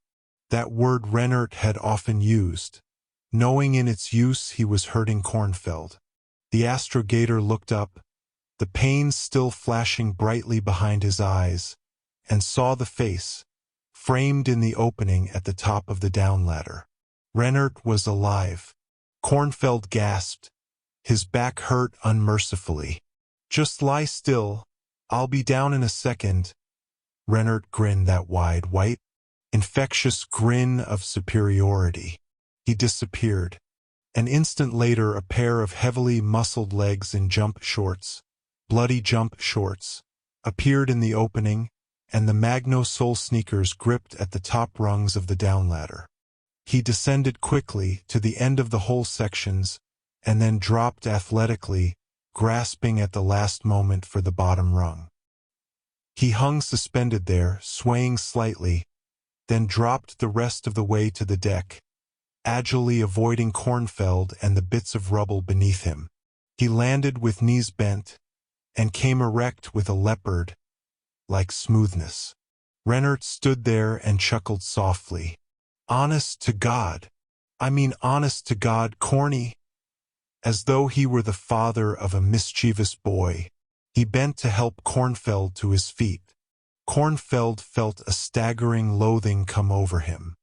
That word Rennert had often used. Knowing in its use he was hurting Kornfeld. The astrogator looked up, the pain still flashing brightly behind his eyes, and saw the face, framed in the opening at the top of the down ladder. Rennert was alive. Kornfeld gasped. His back hurt unmercifully. "Just lie still. I'll be down in a second." Rennert grinned that wide, white, infectious grin of superiority. He disappeared. An instant later, a pair of heavily muscled legs in jump shorts, bloody jump shorts, appeared in the opening, and the Magno sole sneakers gripped at the top rungs of the down ladder. He descended quickly to the end of the whole sections, and then dropped athletically, grasping at the last moment for the bottom rung. He hung suspended there, swaying slightly, then dropped the rest of the way to the deck, agilely avoiding Kornfeld and the bits of rubble beneath him. He landed with knees bent, and came erect with a leopard-like smoothness. Rennert stood there and chuckled softly. "Honest to God. I mean honest to God, Corny." As though he were the father of a mischievous boy, he bent to help Kornfeld to his feet. Kornfeld felt a staggering loathing come over him.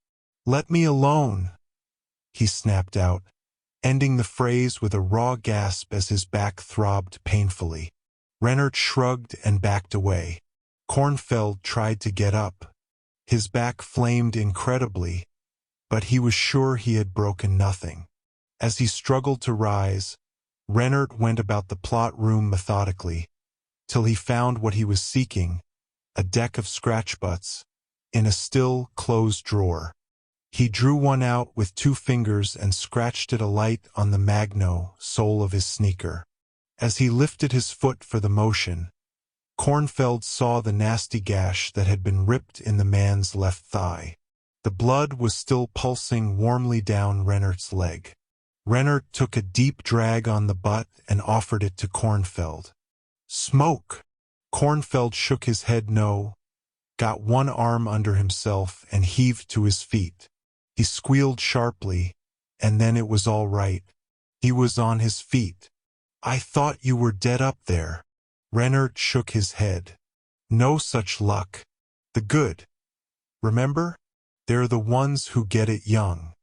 "Let me alone," he snapped out, ending the phrase with a raw gasp as his back throbbed painfully. Rennert shrugged and backed away. Kornfeld tried to get up. His back flamed incredibly, but he was sure he had broken nothing. As he struggled to rise, Rennert went about the plot room methodically, till he found what he was seeking, a deck of scratch-butts, in a still, closed drawer. He drew one out with 2 fingers and scratched it alight on the magno sole of his sneaker. As he lifted his foot for the motion, Kornfeld saw the nasty gash that had been ripped in the man's left thigh. The blood was still pulsing warmly down Rennert's leg. Rennert took a deep drag on the butt and offered it to Kornfeld. "Smoke!" Kornfeld shook his head no, got one arm under himself and heaved to his feet. He squealed sharply, and then it was all right. He was on his feet. "I thought you were dead up there." Rennert shook his head. "No such luck. The good. Remember? They're the ones who get it young.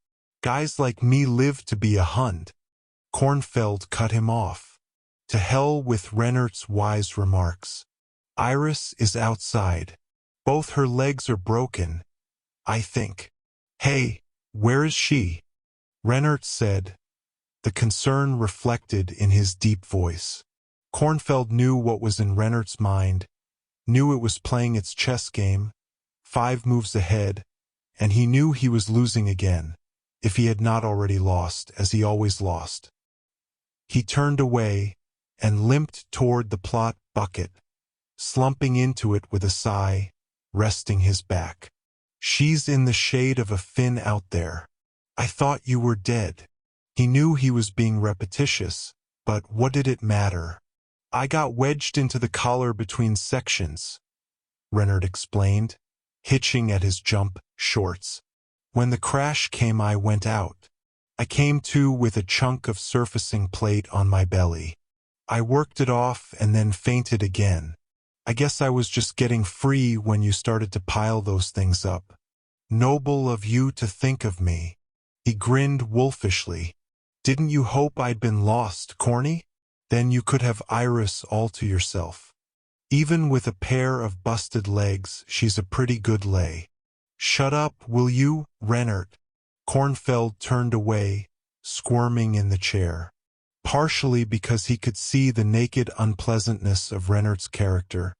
Guys like me live to be 100. Kornfeld cut him off. To hell with Rennert's wise remarks. "Iris is outside. Both her legs are broken, I think." "Hey, where is she?" Rennert said, the concern reflected in his deep voice. Kornfeld knew what was in Rennert's mind, knew it was playing its chess game, 5 moves ahead, and he knew he was losing again, if he had not already lost, as he always lost. He turned away and limped toward the plot bucket, slumping into it with a sigh, resting his back. "She's in the shade of a fin out there. I thought you were dead." He knew he was being repetitious, but what did it matter? "I got wedged into the collar between sections," Rennert explained, hitching at his jump shorts. "When the crash came I went out. I came to with a chunk of surfacing plate on my belly. I worked it off and then fainted again. I guess I was just getting free when you started to pile those things up. Noble of you to think of me." He grinned wolfishly. "Didn't you hope I'd been lost, corny? Then you could have Iris all to yourself. Even with a pair of busted legs, she's a pretty good lay." "Shut up, will you, Rennert?" Kornfeld turned away, squirming in the chair. Partially because he could see the naked unpleasantness of Rennert's character,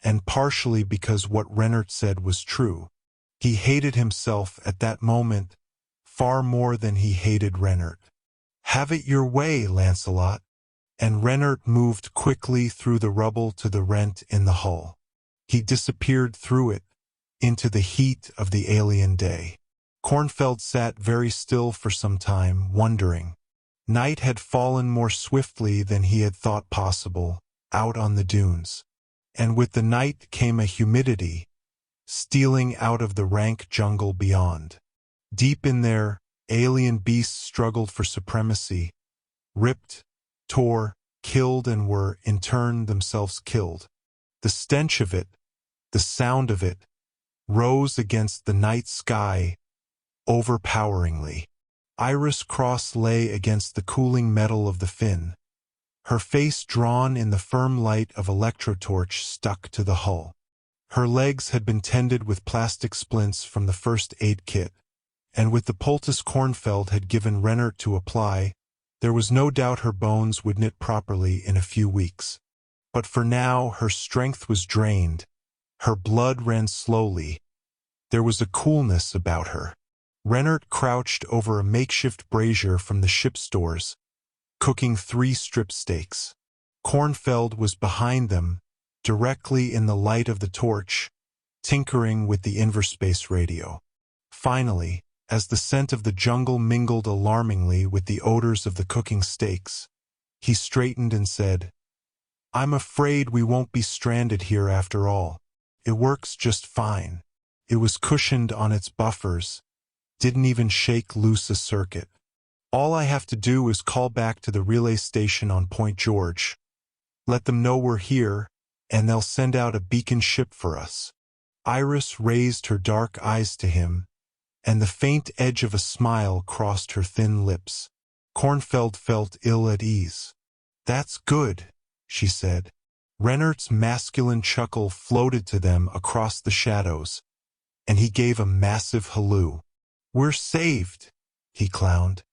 and partially because what Rennert said was true. He hated himself at that moment far more than he hated Rennert. "Have it your way, Lancelot." And Rennert moved quickly through the rubble to the rent in the hull. He disappeared through it, into the heat of the alien day. Kornfeld sat very still for some time, wondering. Night had fallen more swiftly than he had thought possible, out on the dunes. And with the night came a humidity, stealing out of the rank jungle beyond. Deep in there, alien beasts struggled for supremacy, ripped, tore, killed, and were, in turn, themselves killed. The stench of it, the sound of it, rose against the night sky, overpoweringly. Iris Cross lay against the cooling metal of the fin, her face drawn in the firm light of electrotorch stuck to the hull. Her legs had been tended with plastic splints from the first aid kit, and with the poultice Kornfeld had given Rennert to apply, there was no doubt her bones would knit properly in a few weeks. But for now her strength was drained, her blood ran slowly. There was a coolness about her. Rennert crouched over a makeshift brazier from the ship stores, cooking 3 strip steaks. Kornfeld was behind them, directly in the light of the torch, tinkering with the inverspace radio. Finally, as the scent of the jungle mingled alarmingly with the odors of the cooking steaks, he straightened and said, "I'm afraid we won't be stranded here after all. It works just fine." It was cushioned on its buffers, didn't even shake loose a circuit. "All I have to do is call back to the relay station on Point George, let them know we're here, and they'll send out a beacon ship for us." Iris raised her dark eyes to him, and the faint edge of a smile crossed her thin lips. Kornfeld felt ill at ease. "That's good," she said. Rennert's masculine chuckle floated to them across the shadows, and he gave a massive halloo. "We're saved," he clowned.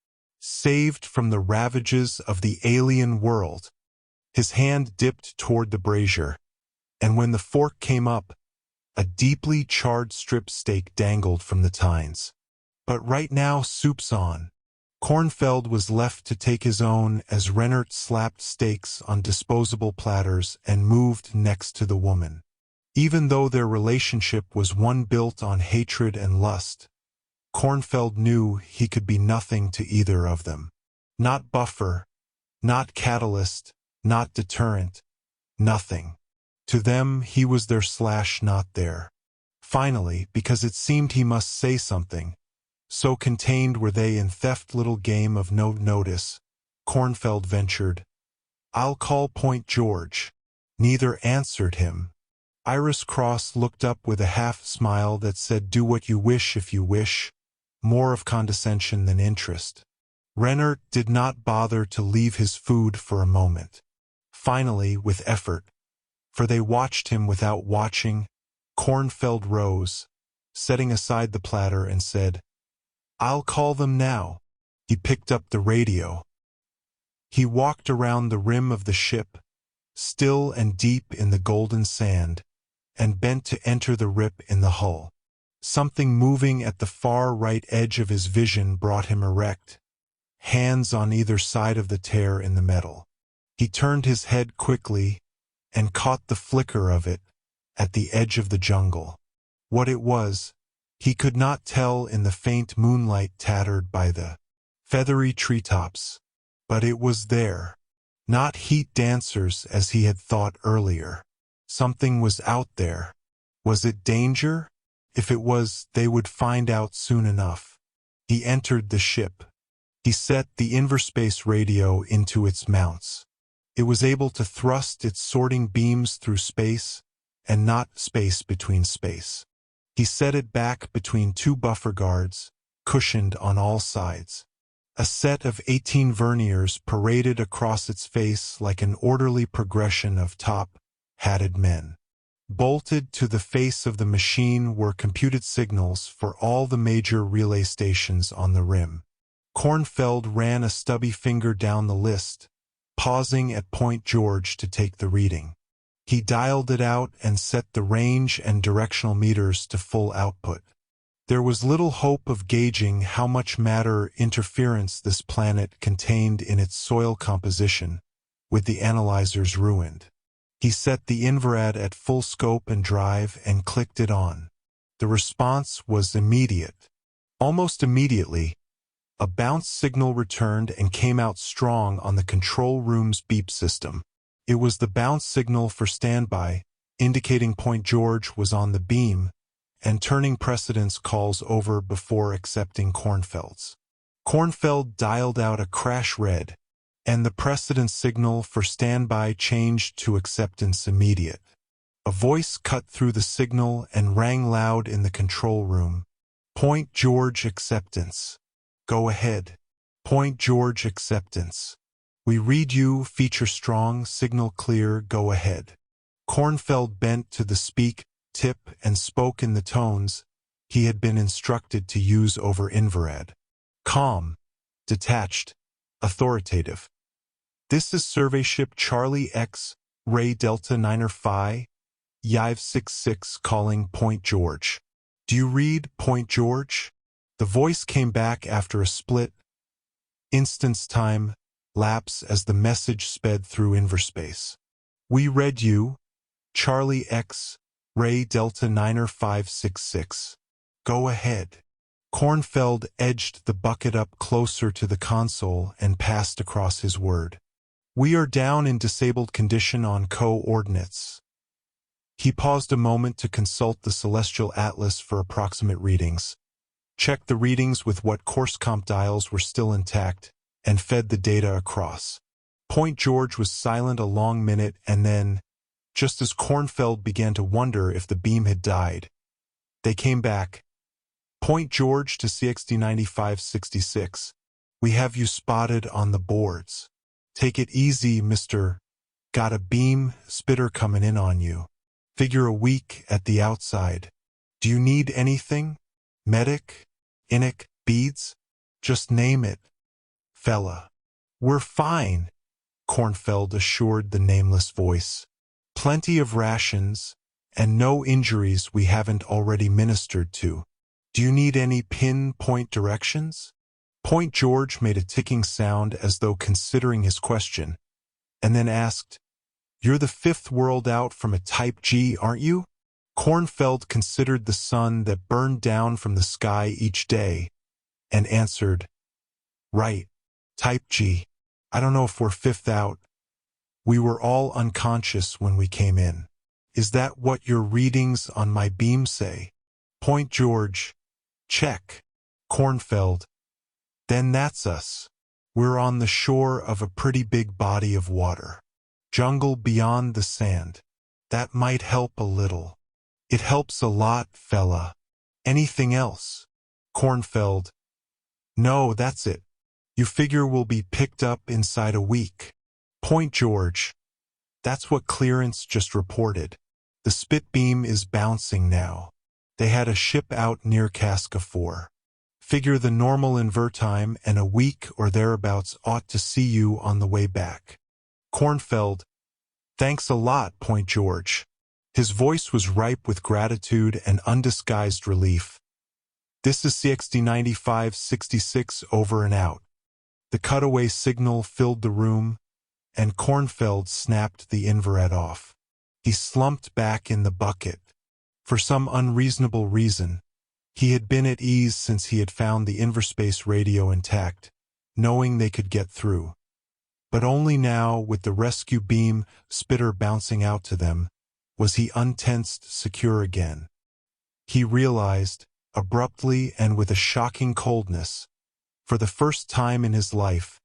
"Saved from the ravages of the alien world." His hand dipped toward the brazier, and when the fork came up, a deeply charred strip steak dangled from the tines. "But right now soup's on." Kornfeld was left to take his own as Rennert slapped steaks on disposable platters and moved next to the woman. Even though their relationship was one built on hatred and lust, Kornfeld knew he could be nothing to either of them. Not buffer, not catalyst, not deterrent, nothing. To them, he was their / not there. Finally, because it seemed he must say something, so contained were they in theft little game of no notice, Kornfeld ventured, "I'll call Point George." Neither answered him. Iris Cross looked up with a half-smile that said, "Do what you wish if you wish," more of condescension than interest. Rennert did not bother to leave his food for a moment. Finally, with effort, for they watched him without watching, Kornfeld rose, setting aside the platter and said, "I'll call them now." He picked up the radio. He walked around the rim of the ship, still and deep in the golden sand, and bent to enter the rip in the hull. Something moving at the far right edge of his vision brought him erect, hands on either side of the tear in the metal. He turned his head quickly and caught the flicker of it at the edge of the jungle. What it was, he could not tell in the faint moonlight tattered by the feathery treetops, but it was there. Not heat dancers as he had thought earlier. Something was out there. Was it danger? If it was, they would find out soon enough. He entered the ship. He set the Inverspace radio into its mounts. It was able to thrust its sorting beams through space, and not space between space. He set it back between two buffer guards, cushioned on all sides. A set of 18 verniers paraded across its face like an orderly progression of top-hatted men. Bolted to the face of the machine were computed signals for all the major relay stations on the rim. Kornfeld ran a stubby finger down the list, pausing at Point George to take the reading. He dialed it out and set the range and directional meters to full output. There was little hope of gauging how much matter interference this planet contained in its soil composition, with the analyzers ruined. He set the infrared at full scope and drive and clicked it on. The response was immediate. Almost immediately, a bounce signal returned and came out strong on the control room's beep system. It was the bounce signal for standby, indicating Point George was on the beam, and turning precedence calls over before accepting Kornfeld's. Kornfeld dialed out a crash red, and the precedence signal for standby changed to acceptance immediate. A voice cut through the signal and rang loud in the control room. "Point George acceptance. Go ahead. Point George acceptance. We read you, feature strong, signal clear, go ahead." Kornfeld bent to the speak, tip, and spoke in the tones he had been instructed to use over infrared. Calm, detached, authoritative. "This is survey ship Charlie X, Ray Delta 9er Phi, Yive 66 calling Point George. Do you read Point George?" The voice came back after a split instant's time lapse as the message sped through Inverspace. "We read you, Charlie X, Ray Delta 9er 566. Go ahead." Kornfeld edged the bucket up closer to the console and passed across his word. "We are down in disabled condition on coordinates." He paused a moment to consult the celestial atlas for approximate readings, checked the readings with what course comp dials were still intact, and fed the data across. Point George was silent a long minute and then, just as Kornfeld began to wonder if the beam had died, they came back. "Point George to CXD 9566. We have you spotted on the boards. Take it easy, Mr. Got a beam spitter coming in on you. Figure a week at the outside. Do you need anything? Medic? Inic? Beads? Just name it. Fella. We're fine, Kornfeld assured the nameless voice. Plenty of rations, and no injuries we haven't already ministered to. Do you need any pinpoint directions? Point George made a ticking sound as though considering his question, and then asked, You're the fifth world out from a Type G, aren't you? Kornfeld considered the sun that burned down from the sky each day, and answered, Right, Type G. I don't know if we're fifth out. We were all unconscious when we came in. Is that what your readings on my beam say? Point George. Check. Kornfeld. Then that's us. We're on the shore of a pretty big body of water. Jungle beyond the sand. That might help a little. It helps a lot, fella. Anything else? Kornfeld. No, that's it. You figure we'll be picked up inside a week. Point George. That's what clearance just reported. The spit beam is bouncing now. They had a ship out near Casca 4. Figure the normal invertime and a week or thereabouts ought to see you on the way back. Kornfeld. Thanks a lot, Point George. His voice was ripe with gratitude and undisguised relief. This is CXD9566 over and out. The cutaway signal filled the room, and Kornfeld snapped the infrared off. He slumped back in the bucket. For some unreasonable reason, he had been at ease since he had found the Inverspace radio intact, knowing they could get through. But only now, with the rescue beam spitter bouncing out to them, was he untensed secure again. He realized, abruptly and with a shocking coldness, for the first time in his life,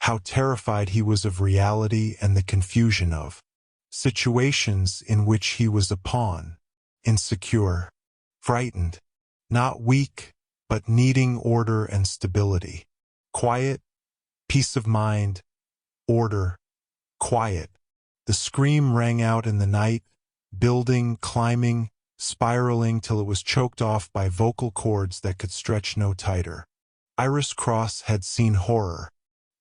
how terrified he was of reality and the confusion of situations in which he was a pawn, insecure, frightened, not weak, but needing order and stability. Quiet, peace of mind, order, quiet. The scream rang out in the night, building, climbing, spiraling till it was choked off by vocal cords that could stretch no tighter. Iris Cross had seen horror.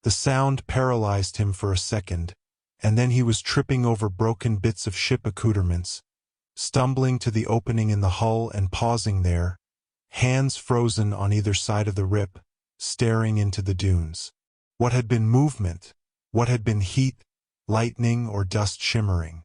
The sound paralyzed him for a second, and then he was tripping over broken bits of ship accoutrements, stumbling to the opening in the hull and pausing there, hands frozen on either side of the rip, staring into the dunes. What had been movement, what had been heat, lightning, or dust shimmering,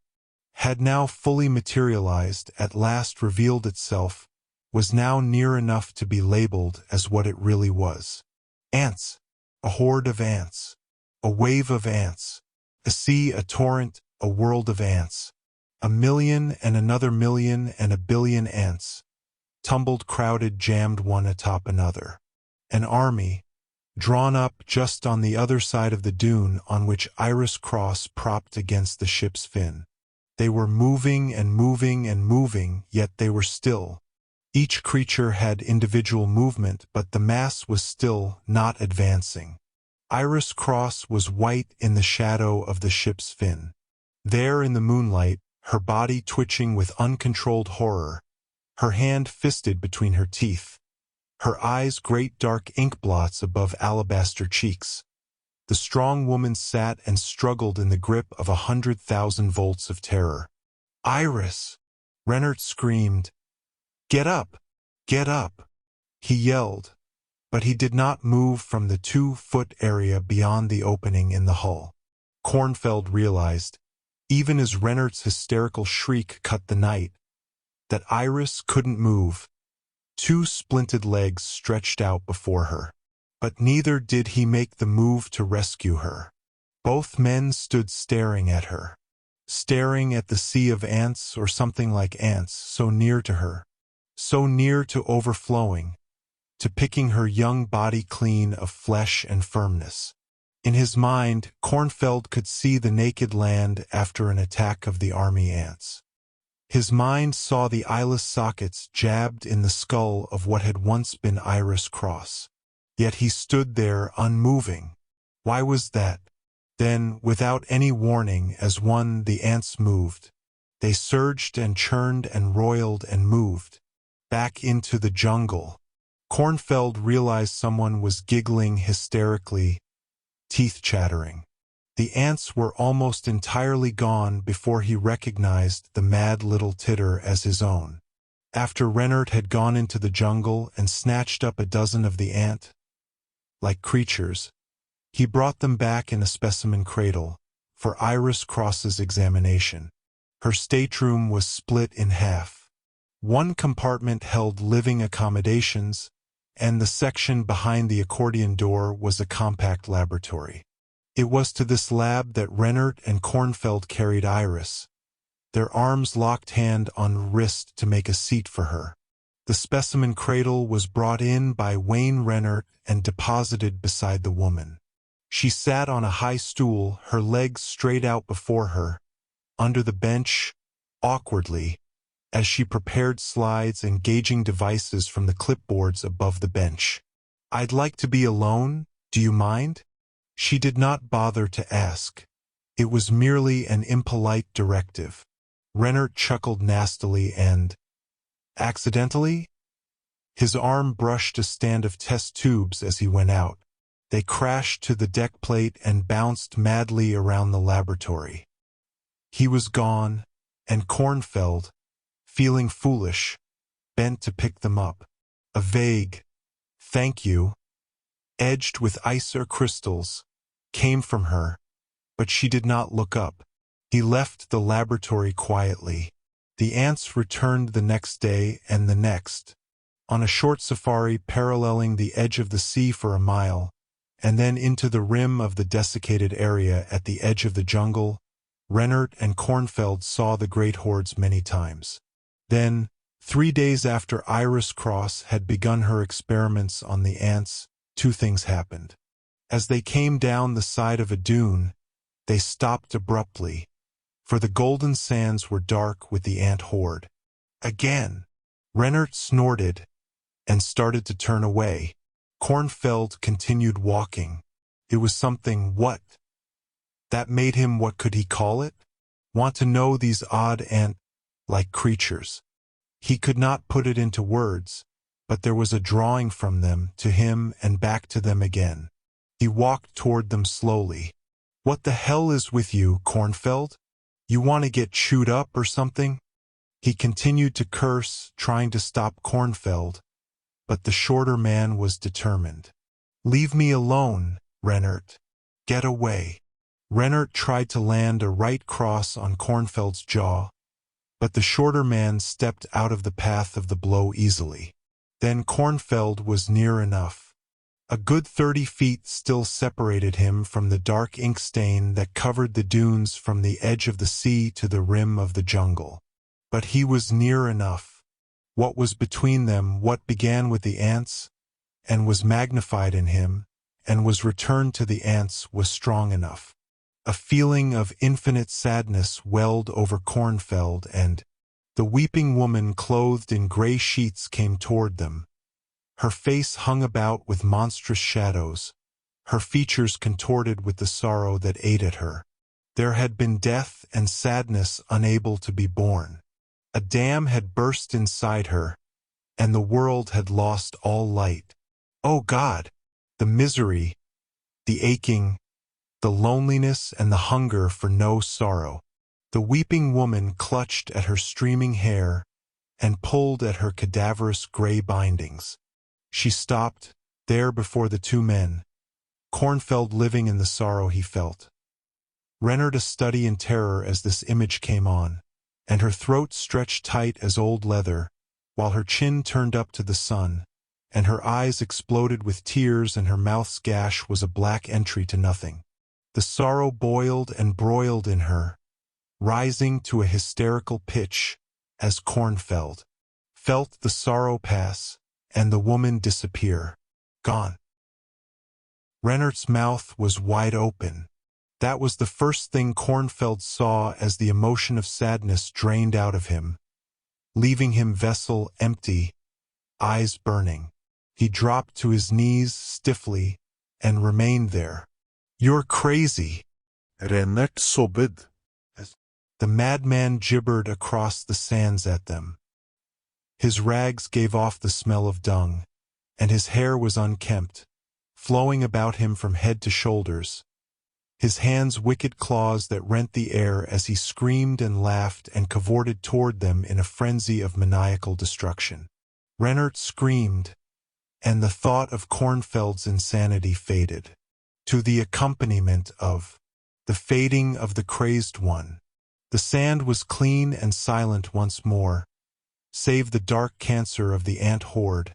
had now fully materialized, at last revealed itself, was now near enough to be labeled as what it really was. Ants. A horde of ants. A wave of ants. A sea, a torrent, a world of ants. 1,000,000 and another million and 1,000,000,000 ants. Tumbled, crowded, jammed one atop another. An army, drawn up just on the other side of the dune on which Iris Cross propped against the ship's fin. They were moving and moving and moving, yet they were still. Each creature had individual movement, but the mass was still not advancing. Iris Cross was white in the shadow of the ship's fin. There in the moonlight, her body twitching with uncontrolled horror, her hand fisted between her teeth, her eyes great dark ink blots above alabaster cheeks. The strong woman sat and struggled in the grip of 100,000 volts of terror. Iris! Rennert screamed. Get up! Get up! He yelled, but he did not move from the 2-foot area beyond the opening in the hull. Kornfeld realized, even as Rennert's hysterical shriek cut the night, that Iris couldn't move. 2 splinted legs stretched out before her. But neither did he make the move to rescue her. Both men stood staring at her, staring at the sea of ants or something like ants so near to her, so near to overflowing, to picking her young body clean of flesh and firmness. In his mind, Kornfeld could see the naked land after an attack of the army ants. His mind saw the eyeless sockets jabbed in the skull of what had once been Iris Cross. Yet he stood there unmoving. Why was that? Then, without any warning, as one, the ants moved. They surged and churned and roiled and moved. Back into the jungle. Kornfeld realized someone was giggling hysterically, teeth chattering. The ants were almost entirely gone before he recognized the mad little titter as his own. After Rennert had gone into the jungle and snatched up a dozen of the ant-like creatures, he brought them back in a specimen cradle for Iris Cross's examination. Her stateroom was split in half. One compartment held living accommodations, and the section behind the accordion door was a compact laboratory. It was to this lab that Rennert and Kornfeld carried Iris, their arms locked hand on wrist to make a seat for her. The specimen cradle was brought in by Wayne Rennert and deposited beside the woman. She sat on a high stool, her legs straight out before her, under the bench, awkwardly, as she prepared slides and gauging devices from the clipboards above the bench. "I'd like to be alone, do you mind?" She did not bother to ask. It was merely an impolite directive. Rennert chuckled nastily and, accidentally? His arm brushed a stand of test tubes as he went out. They crashed to the deck plate and bounced madly around the laboratory. He was gone, and Kornfeld, feeling foolish, bent to pick them up. A vague, "thank you," edged with ice or crystals, came from her, but she did not look up. He left the laboratory quietly. The ants returned the next day and the next, on a short safari paralleling the edge of the sea for a mile, and then into the rim of the desiccated area at the edge of the jungle. Rennert and Kornfeld saw the great hordes many times. Then, 3 days after Iris Cross had begun her experiments on the ants, two things happened. As they came down the side of a dune, they stopped abruptly, for the golden sands were dark with the ant horde. Again, Rennert snorted and started to turn away. Kornfeld continued walking. It was something, what? That made him, what could he call it? Want to know these odd ant-like creatures. He could not put it into words, but there was a drawing from them to him and back to them again. He walked toward them slowly. "What the hell is with you, Kornfeld? You want to get chewed up or something?" He continued to curse, trying to stop Kornfeld, but the shorter man was determined. "Leave me alone, Rennert. Get away." Rennert tried to land a right cross on Kornfeld's jaw, but the shorter man stepped out of the path of the blow easily. Then Kornfeld was near enough. A good 30 feet still separated him from the dark ink stain that covered the dunes from the edge of the sea to the rim of the jungle. But he was near enough. What was between them, what began with the ants, and was magnified in him, and was returned to the ants, was strong enough. A feeling of infinite sadness welled over Kornfeld, and the weeping woman clothed in gray sheets came toward them. Her face hung about with monstrous shadows, her features contorted with the sorrow that ate at her. There had been death and sadness unable to be borne. A dam had burst inside her, and the world had lost all light. Oh God! The misery, the aching, the loneliness and the hunger for no sorrow. The weeping woman clutched at her streaming hair and pulled at her cadaverous gray bindings. She stopped, there before the two men, Kornfeld living in the sorrow he felt. Rennert a study in terror as this image came on, and her throat stretched tight as old leather, while her chin turned up to the sun, and her eyes exploded with tears and her mouth's gash was a black entry to nothing. The sorrow boiled and broiled in her, rising to a hysterical pitch, as Kornfeld felt the sorrow pass, and the woman disappear. Gone. Rennert's mouth was wide open. That was the first thing Kornfeld saw as the emotion of sadness drained out of him, leaving him vessel empty, eyes burning. He dropped to his knees stiffly and remained there. "You're crazy," Rennet sobbed. The madman gibbered across the sands at them. His rags gave off the smell of dung, and his hair was unkempt, flowing about him from head to shoulders, his hands wicked claws that rent the air as he screamed and laughed and cavorted toward them in a frenzy of maniacal destruction. Rennert screamed, and the thought of Kornfeld's insanity faded, to the accompaniment of the fading of the crazed one. The sand was clean and silent once more, save the dark cancer of the ant horde,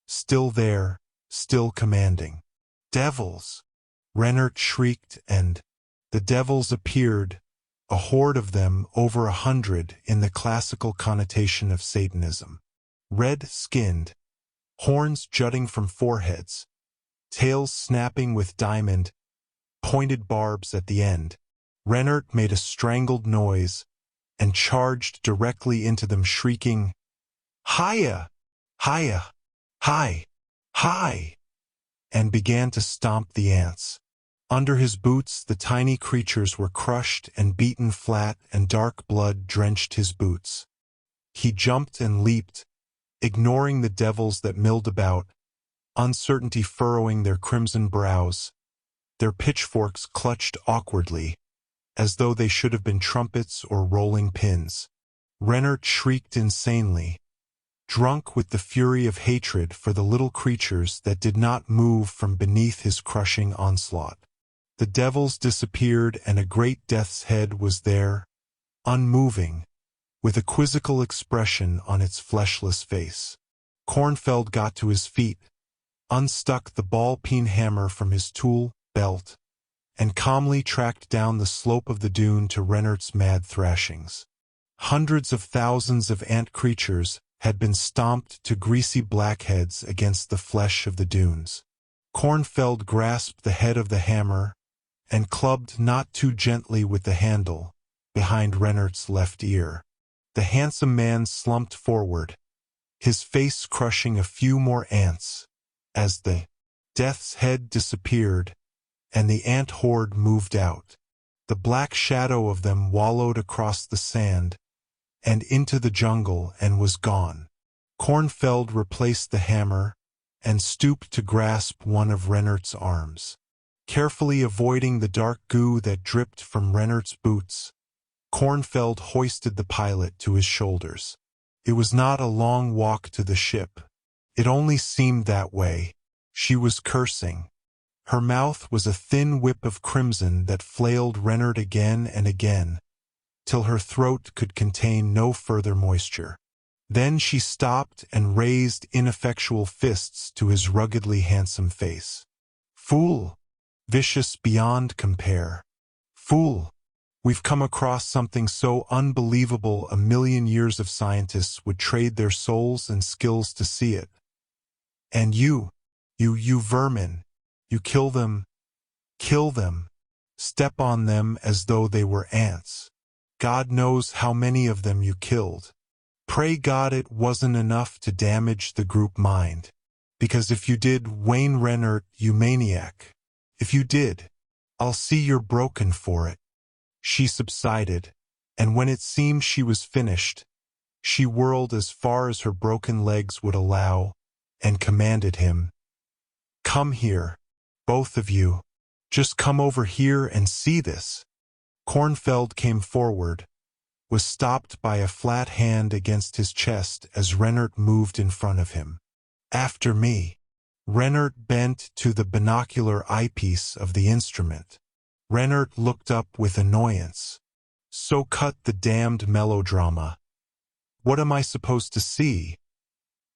still there, still commanding. Devils! Rennert shrieked, and the devils appeared, a horde of them, over 100 in the classical connotation of Satanism. Red-skinned, horns jutting from foreheads, tails snapping with diamond, pointed barbs at the end. Rennert made a strangled noise and charged directly into them, shrieking, "Hiya! Hiya! Hi! Hi!" and began to stomp the ants. Under his boots the tiny creatures were crushed and beaten flat, and dark blood drenched his boots. He jumped and leaped, ignoring the devils that milled about, uncertainty furrowing their crimson brows, their pitchforks clutched awkwardly, as though they should have been trumpets or rolling pins. Rennert shrieked insanely, drunk with the fury of hatred for the little creatures that did not move from beneath his crushing onslaught. The devils disappeared, and a great death's head was there, unmoving, with a quizzical expression on its fleshless face. Kornfeld got to his feet, unstuck the ball-peen hammer from his tool belt, and calmly tracked down the slope of the dune to Rennert's mad thrashings. Hundreds of thousands of ant creatures had been stomped to greasy blackheads against the flesh of the dunes. Kornfeld grasped the head of the hammer and clubbed not too gently with the handle behind Rennert's left ear. The handsome man slumped forward, his face crushing a few more ants, as the death's head disappeared and the ant horde moved out. The black shadow of them wallowed across the sand and into the jungle and was gone. Kornfeld replaced the hammer and stooped to grasp one of Rennert's arms. Carefully avoiding the dark goo that dripped from Rennert's boots, Kornfeld hoisted the pilot to his shoulders. It was not a long walk to the ship. It only seemed that way. She was cursing. Her mouth was a thin whip of crimson that flailed Rennert again and again, till her throat could contain no further moisture. Then she stopped and raised ineffectual fists to his ruggedly handsome face. "Fool! Vicious beyond compare. Fool! We've come across something so unbelievable 1,000,000 years of scientists would trade their souls and skills to see it. And you vermin, you kill them, step on them as though they were ants. God knows how many of them you killed. Pray God it wasn't enough to damage the group mind. Because if you did, Wayne Rennert, you maniac. If you did, I'll see you're broken for it." She subsided, and when it seemed she was finished, she whirled as far as her broken legs would allow, and commanded him, "Come here, both of you. Just come over here and see this." Kornfeld came forward, was stopped by a flat hand against his chest as Rennert moved in front of him. "After me." Rennert bent to the binocular eyepiece of the instrument. Rennert looked up with annoyance. "So cut the damned melodrama. What am I supposed to see?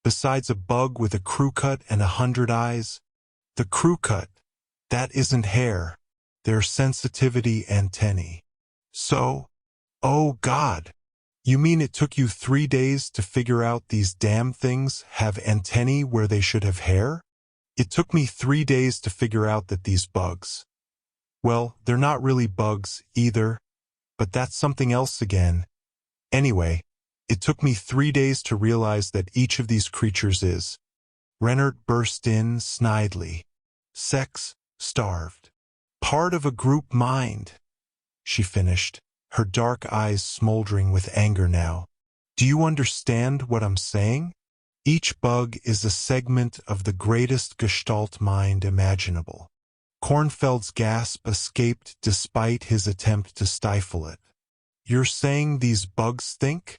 Besides a bug with a crew cut and 100 eyes? The crew cut, that isn't hair. They're sensitivity antennae. So? Oh God! You mean it took you 3 days to figure out these damn things have antennae where they should have hair? It took me 3 days to figure out that these bugs. Well, they're not really bugs either, but that's something else again. Anyway, it took me 3 days to realize that each of these creatures is." Rennert burst in snidely. "Sex-starved. Part of a group mind. she finished, her dark eyes smoldering with anger now. Do you understand what I'm saying? Each bug is a segment of the greatest Gestalt mind imaginable. Kornfeld's gasp escaped despite his attempt to stifle it. You're saying these bugs think?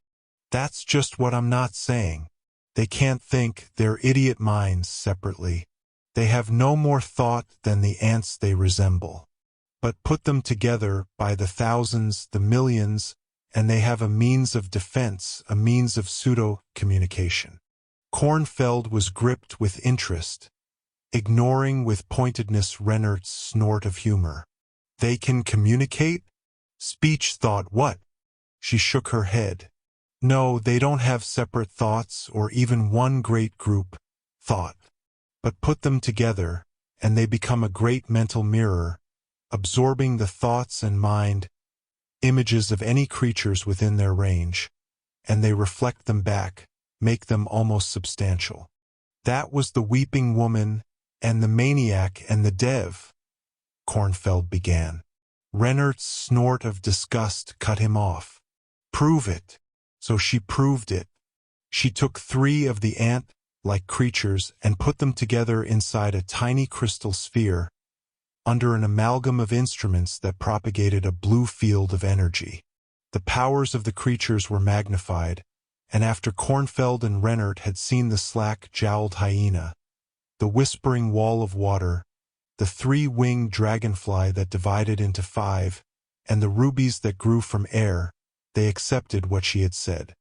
That's just what I'm not saying. They can't think, they're idiot minds separately. They have no more thought than the ants they resemble. But put them together by the thousands, the millions, and they have a means of defense, a means of pseudo-communication. Kornfeld was gripped with interest, ignoring with pointedness Rennert's snort of humor. They can communicate? Speech thought what? She shook her head. No, they don't have separate thoughts or even one great group thought. But put them together, and they become a great mental mirror, absorbing the thoughts and mind, images of any creatures within their range, and they reflect them back, make them almost substantial. That was the weeping woman, and the maniac and the dev, Kornfeld began. Rennert's snort of disgust cut him off. Prove it. So she proved it. She took 3 of the ant-like creatures and put them together inside a tiny crystal sphere, under an amalgam of instruments that propagated a blue field of energy. The powers of the creatures were magnified, and after Kornfeld and Rennert had seen the slack-jowled hyena, the whispering wall of water, the 3-winged dragonfly that divided into 5, and the rubies that grew from air, they accepted what she had said.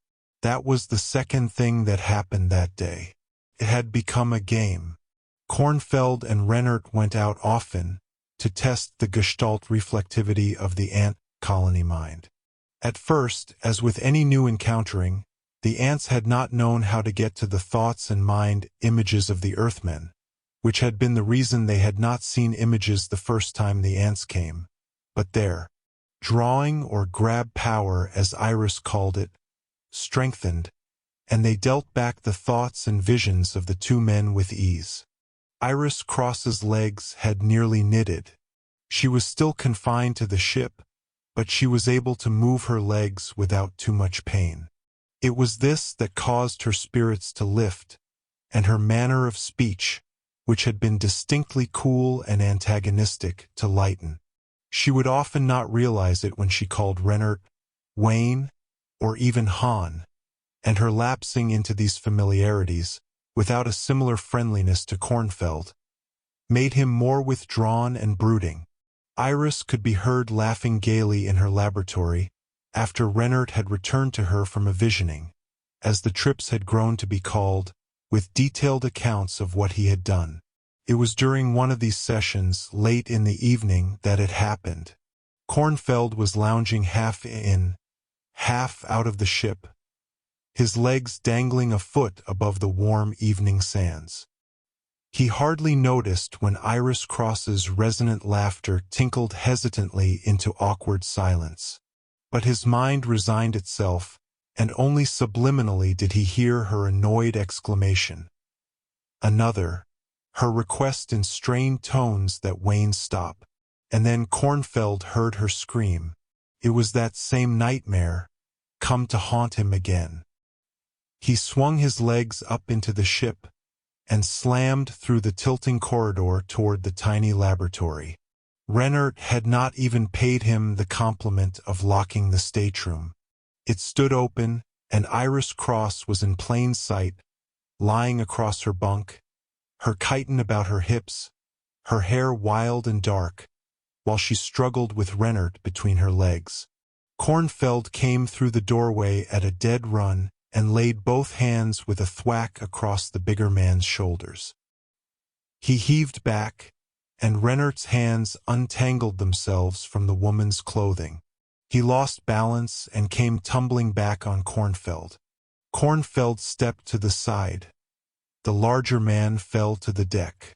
That was the second thing that happened that day. It had become a game. Kornfeld and Rennert went out often to test the Gestalt reflectivity of the ant colony mind. At first, as with any new encountering, the ants had not known how to get to the thoughts and mind images of the Earthmen, which had been the reason they had not seen images the first time the ants came. But their drawing or grab power, as Iris called it, strengthened, and they dealt back the thoughts and visions of the 2 men with ease. Iris Cross's legs had nearly knitted. She was still confined to the ship, but she was able to move her legs without too much pain. It was this that caused her spirits to lift, and her manner of speech, which had been distinctly cool and antagonistic, to lighten. She would often not realize it when she called Rennert Wayne, or even Han, and her lapsing into these familiarities, without a similar friendliness to Kornfeld, made him more withdrawn and brooding. Iris could be heard laughing gaily in her laboratory, after Rennert had returned to her from a visioning, as the trips had grown to be called, with detailed accounts of what he had done. It was during one of these sessions, late in the evening, that it happened. Kornfeld was lounging half in, half out of the ship, his legs dangling a foot above the warm evening sands. He hardly noticed when Iris Cross's resonant laughter tinkled hesitantly into awkward silence. But his mind resigned itself, and only subliminally did he hear her annoyed exclamation. Another, her request in strained tones that Wayne stop, and then Kornfeld heard her scream. It was that same nightmare, come to haunt him again. He swung his legs up into the ship, and slammed through the tilting corridor toward the tiny laboratory. Rennert had not even paid him the compliment of locking the stateroom. It stood open, and Iris Cross was in plain sight, lying across her bunk, her chiton about her hips, her hair wild and dark, while she struggled with Rennert between her legs. Kornfeld came through the doorway at a dead run and laid both hands with a thwack across the bigger man's shoulders. He heaved back, and Rennert's hands untangled themselves from the woman's clothing. He lost balance and came tumbling back on Kornfeld. Kornfeld stepped to the side. The larger man fell to the deck.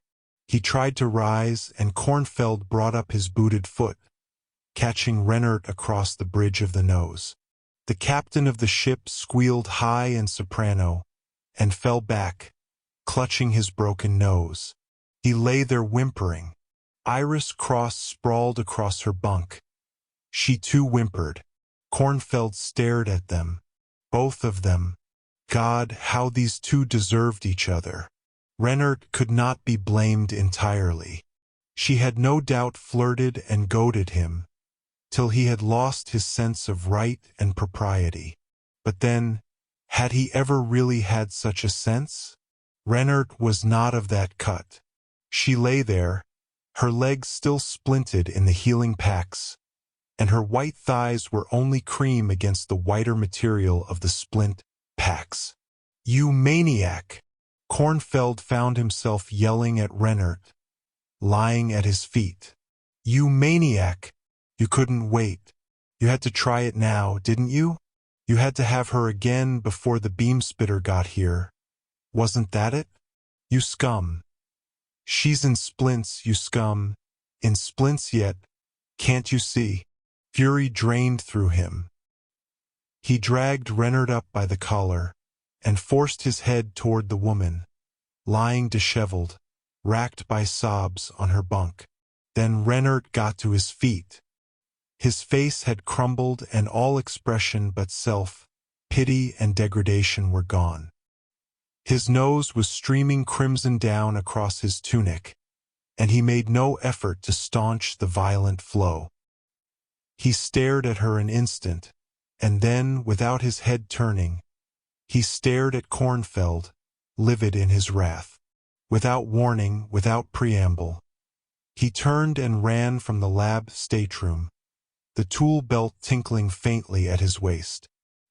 He tried to rise, and Kornfeld brought up his booted foot, catching Rennert across the bridge of the nose. The captain of the ship squealed high and soprano, and fell back, clutching his broken nose. He lay there whimpering. Iris Cross sprawled across her bunk. She too whimpered. Kornfeld stared at them. Both of them. God, how these two deserved each other. Rennert could not be blamed entirely. She had no doubt flirted and goaded him, till he had lost his sense of right and propriety. But then, had he ever really had such a sense? Rennert was not of that cut. She lay there, her legs still splinted in the healing packs, and her white thighs were only cream against the whiter material of the splint packs. "You maniac!" Kornfeld found himself yelling at Rennert, lying at his feet. "You maniac! You couldn't wait. You had to try it now, didn't you? You had to have her again before the beam spitter got here. Wasn't that it? You scum. She's in splints, you scum. In splints yet. Can't you see?" Fury drained through him. He dragged Rennert up by the collar and forced his head toward the woman, lying disheveled, racked by sobs on her bunk. Then Rennert got to his feet. His face had crumbled and all expression but self-pity and degradation were gone. His nose was streaming crimson down across his tunic, and he made no effort to staunch the violent flow. He stared at her an instant, and then, without his head turning, he stared at Kornfeld, livid in his wrath. Without warning, without preamble, he turned and ran from the lab stateroom, the tool belt tinkling faintly at his waist.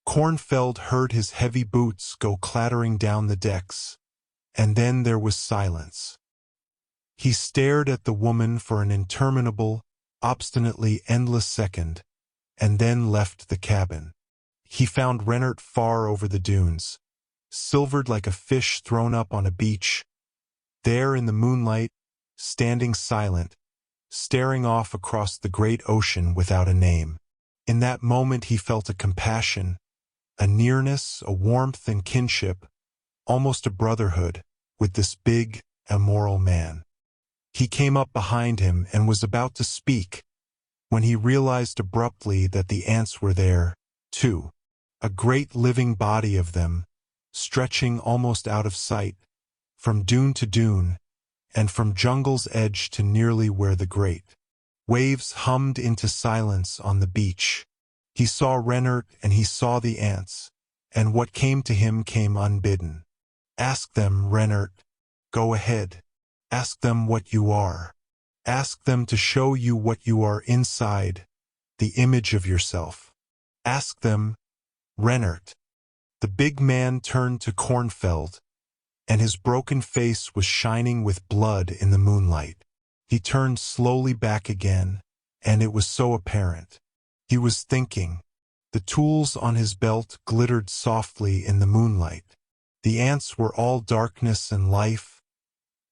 Kornfeld heard his heavy boots go clattering down the decks, and then there was silence. He stared at the woman for an interminable, obstinately endless second, and then left the cabin. He found Rennert far over the dunes, silvered like a fish thrown up on a beach, there in the moonlight, standing silent, staring off across the great ocean without a name. In that moment he felt a compassion, a nearness, a warmth and kinship, almost a brotherhood, with this big, immoral man. He came up behind him and was about to speak, when he realized abruptly that the ants were there, too. A great living body of them, stretching almost out of sight, from dune to dune, and from jungle's edge to nearly where the great waves hummed into silence on the beach. He saw Rennert and he saw the ants, and what came to him came unbidden. "Ask them, Rennert. Go ahead. Ask them what you are. Ask them to show you what you are inside, the image of yourself. Ask them, Rennert." The big man turned to Kornfeld, and his broken face was shining with blood in the moonlight. He turned slowly back again, and it was so apparent. He was thinking. The tools on his belt glittered softly in the moonlight. The ants were all darkness and life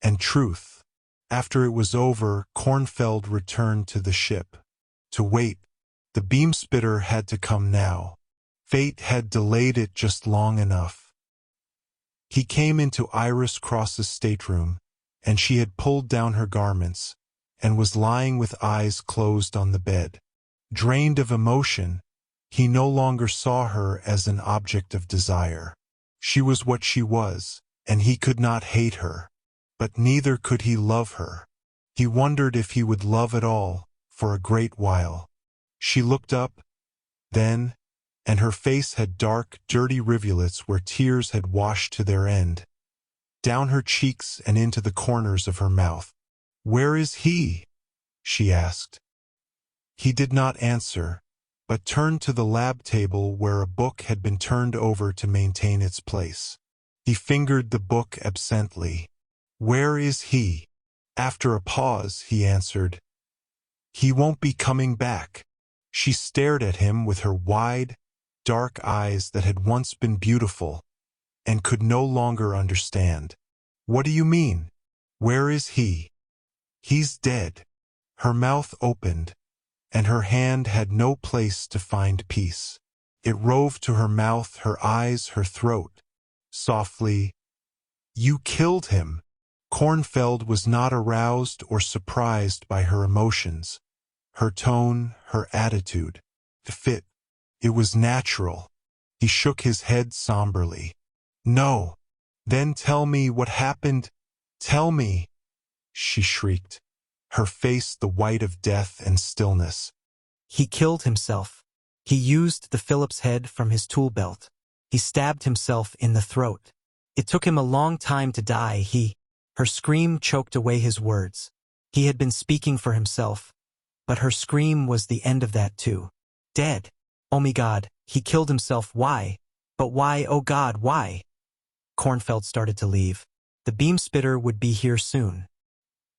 and truth. After it was over, Kornfeld returned to the ship. To wait. The beam spitter had to come now. Fate had delayed it just long enough. He came into Iris Cross's stateroom, and she had pulled down her garments, and was lying with eyes closed on the bed. Drained of emotion, he no longer saw her as an object of desire. She was what she was, and he could not hate her. But neither could he love her. He wondered if he would love at all, for a great while. She looked up, then, and her face had dark, dirty rivulets where tears had washed to their end, down her cheeks and into the corners of her mouth. "Where is he?" she asked. He did not answer, but turned to the lab table where a book had been turned over to maintain its place. He fingered the book absently. "Where is he?" After a pause, he answered, "He won't be coming back." She stared at him with her wide, dark eyes that had once been beautiful, and could no longer understand. "What do you mean? Where is he?" "He's dead." Her mouth opened, and her hand had no place to find peace. It roved to her mouth, her eyes, her throat. Softly, "You killed him." Kornfeld was not aroused or surprised by her emotions. her tone, her attitude. It fit. It was natural. He shook his head somberly. No. Then tell me what happened. Tell me, she shrieked, her face the white of death and stillness. He killed himself. He used the Phillips head from his tool belt. He stabbed himself in the throat. It took him a long time to die. Her scream choked away his words. He had been speaking for himself, but her scream was the end of that too. Dead. Oh my God, he killed himself. Why? But why, oh God, why? Kornfeld started to leave. The beam spitter would be here soon.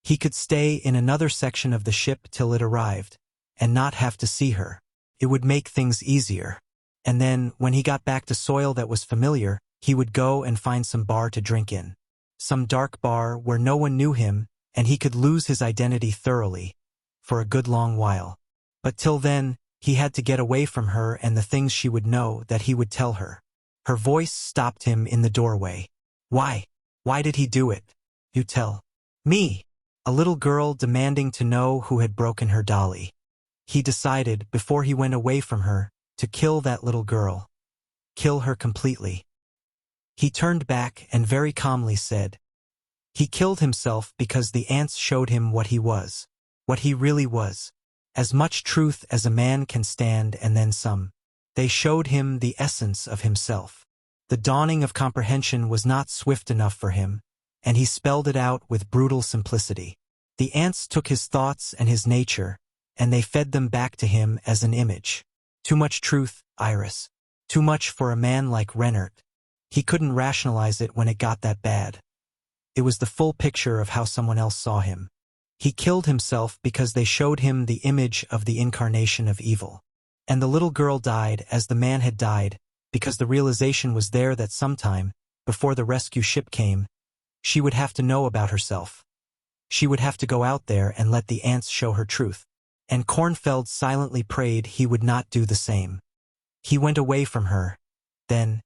He could stay in another section of the ship till it arrived, and not have to see her. It would make things easier. And then, when he got back to soil that was familiar, he would go and find some bar to drink in. Some dark bar where no one knew him, and he could lose his identity thoroughly, for a good long while. But till then, he had to get away from her and the things she would know that he would tell her. Her voice stopped him in the doorway. Why? Why did he do it? You tell me. A little girl demanding to know who had broken her dolly. He decided, before he went away from her, to kill that little girl. Kill her completely. He turned back and very calmly said, he killed himself because the ants showed him what he was. What he really was. As much truth as a man can stand and then some. They showed him the essence of himself. The dawning of comprehension was not swift enough for him, and he spelled it out with brutal simplicity. The ants took his thoughts and his nature, and they fed them back to him as an image. Too much truth, Iris. Too much for a man like Rennert. He couldn't rationalize it when it got that bad. It was the full picture of how someone else saw him. He killed himself because they showed him the image of the incarnation of evil. And the little girl died as the man had died, because the realization was there that sometime, before the rescue ship came, she would have to know about herself. She would have to go out there and let the ants show her truth. And Kornfeld silently prayed he would not do the same. He went away from her. Then,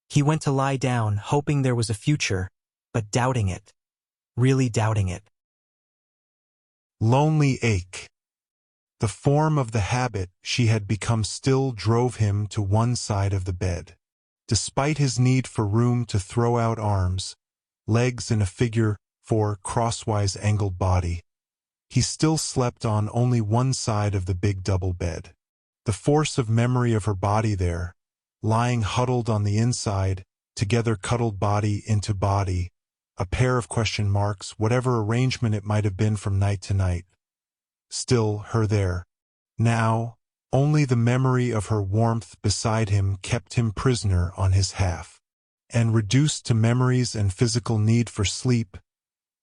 he went to lie down, hoping there was a future, but doubting it. Really doubting it. Lonely ache. The form of the habit she had become still drove him to one side of the bed. Despite his need for room to throw out arms, legs in a figure four crosswise angled body, he still slept on only one side of the big double bed. The force of memory of her body there, lying huddled on the inside, together cuddled body into body, a pair of question marks, whatever arrangement it might have been from night to night. Still her there. Now, only the memory of her warmth beside him kept him prisoner on his half. And reduced to memories and physical need for sleep,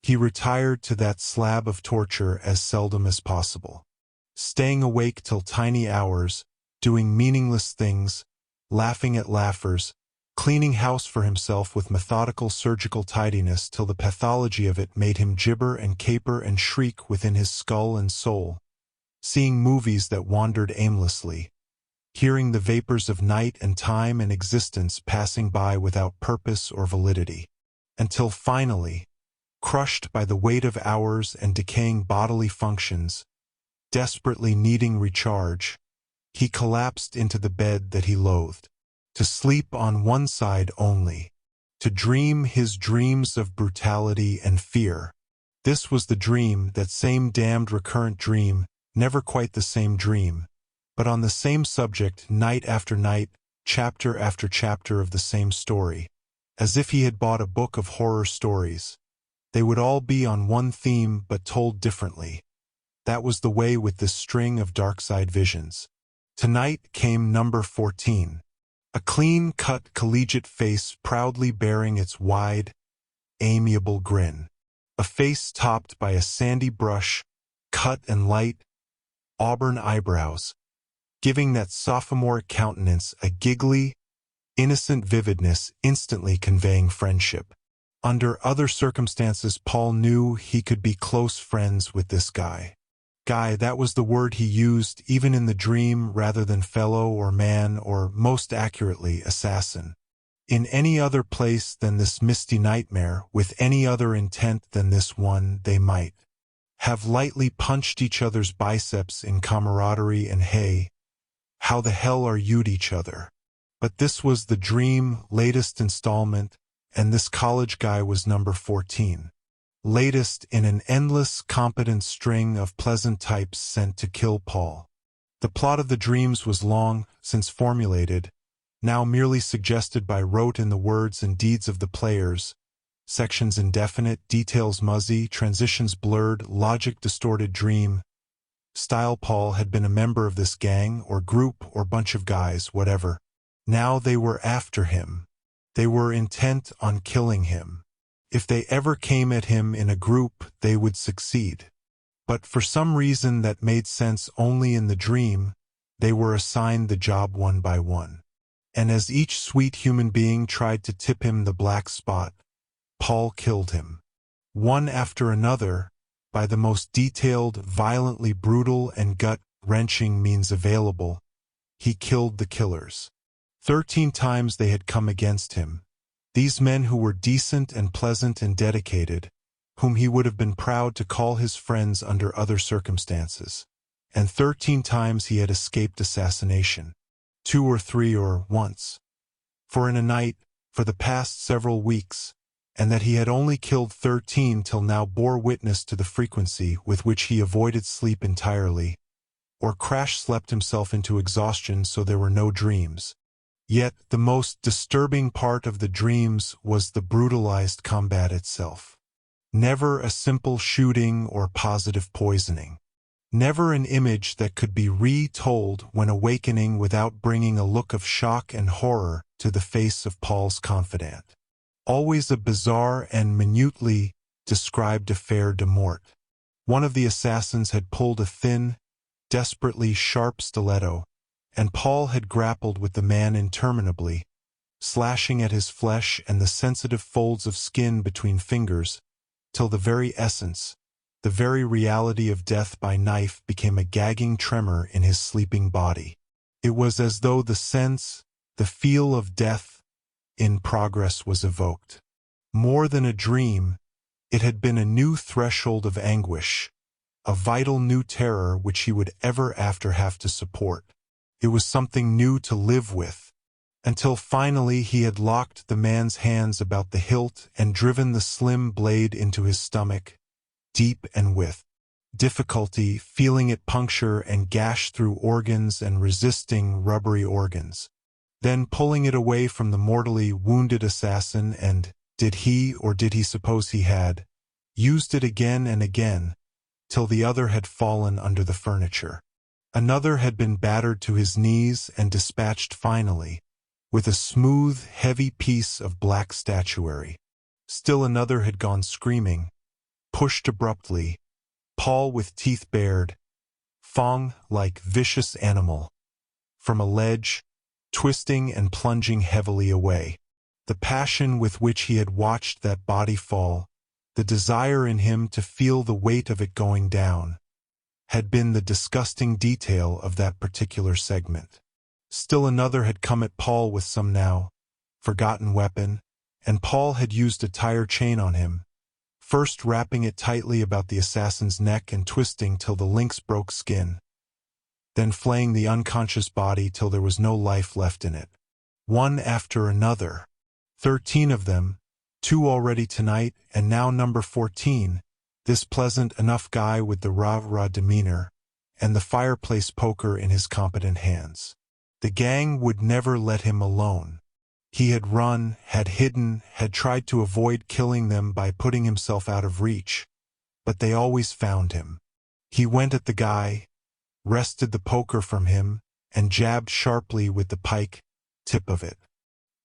he retired to that slab of torture as seldom as possible. Staying awake till tiny hours, doing meaningless things, laughing at laughers, cleaning house for himself with methodical surgical tidiness till the pathology of it made him gibber and caper and shriek within his skull and soul, seeing movies that wandered aimlessly, hearing the vapors of night and time and existence passing by without purpose or validity, until finally, crushed by the weight of hours and decaying bodily functions, desperately needing recharge, he collapsed into the bed that he loathed, to sleep on one side only, to dream his dreams of brutality and fear. This was the dream, that same damned recurrent dream, never quite the same dream, but on the same subject night after night, chapter after chapter of the same story, as if he had bought a book of horror stories. They would all be on one theme but told differently. That was the way with this string of dark-side visions. Tonight came number 14. A clean-cut collegiate face proudly bearing its wide, amiable grin. A face topped by a sandy brush, cut and light, auburn eyebrows, giving that sophomoric countenance a giggly, innocent vividness instantly conveying friendship. Under other circumstances, Paul knew he could be close friends with this guy. Guy, that was the word he used even in the dream rather than fellow or man or, most accurately, assassin. In any other place than this misty nightmare, with any other intent than this one, they might have lightly punched each other's biceps in camaraderie and hey, how the hell are you'd each other? But this was the dream latest installment, and this college guy was number 14. Latest in an endless, competent string of pleasant types sent to kill Paul. The plot of the dreams was long since formulated, now merely suggested by rote in the words and deeds of the players, sections indefinite, details muzzy, transitions blurred, logic distorted dream. Style Paul had been a member of this gang or group or bunch of guys, whatever. Now they were after him. They were intent on killing him. If they ever came at him in a group, they would succeed. But for some reason that made sense only in the dream, they were assigned the job one by one. And as each sweet human being tried to tip him the black spot, Paul killed him. One after another, by the most detailed, violently brutal and gut-wrenching means available, he killed the killers. 13 times they had come against him. These men who were decent and pleasant and dedicated, whom he would have been proud to call his friends under other circumstances. And 13 times he had escaped assassination. 2 or 3 or once. For in a night, for the past several weeks, and that he had only killed 13 till now bore witness to the frequency with which he avoided sleep entirely, or crash-slept himself into exhaustion so there were no dreams. Yet the most disturbing part of the dreams was the brutalized combat itself. Never a simple shooting or positive poisoning. Never an image that could be retold when awakening without bringing a look of shock and horror to the face of Paul's confidant. Always a bizarre and minutely described affaire de mort. One of the assassins had pulled a thin, desperately sharp stiletto, and Paul had grappled with the man interminably, slashing at his flesh and the sensitive folds of skin between fingers, till the very essence, the very reality of death by knife became a gagging tremor in his sleeping body. It was as though the sense, the feel of death in progress was evoked. More than a dream, it had been a new threshold of anguish, a vital new terror which he would ever after have to support. It was something new to live with, until finally he had locked the man's hands about the hilt and driven the slim blade into his stomach, deep and with difficulty, feeling it puncture and gash through organs and resisting rubbery organs. Then pulling it away from the mortally wounded assassin and, did he suppose he had, used it again and again, till the other had fallen under the furniture. Another had been battered to his knees and dispatched finally, with a smooth, heavy piece of black statuary. Still another had gone screaming, pushed abruptly, Paul with teeth bared, fawn-like vicious animal, from a ledge, twisting and plunging heavily away. The passion with which he had watched that body fall, the desire in him to feel the weight of it going down, had been the disgusting detail of that particular segment. Still another had come at Paul with some now forgotten weapon, and Paul had used a tire chain on him, first wrapping it tightly about the assassin's neck and twisting till the links broke skin, then flaying the unconscious body till there was no life left in it. One after another. 13 of them, 2 already tonight, and now number 14, this pleasant enough guy with the rah-rah demeanor, and the fireplace poker in his competent hands. The gang would never let him alone. He had run, had hidden, had tried to avoid killing them by putting himself out of reach, but they always found him. He went at the guy, wrested the poker from him, and jabbed sharply with the pike tip of it.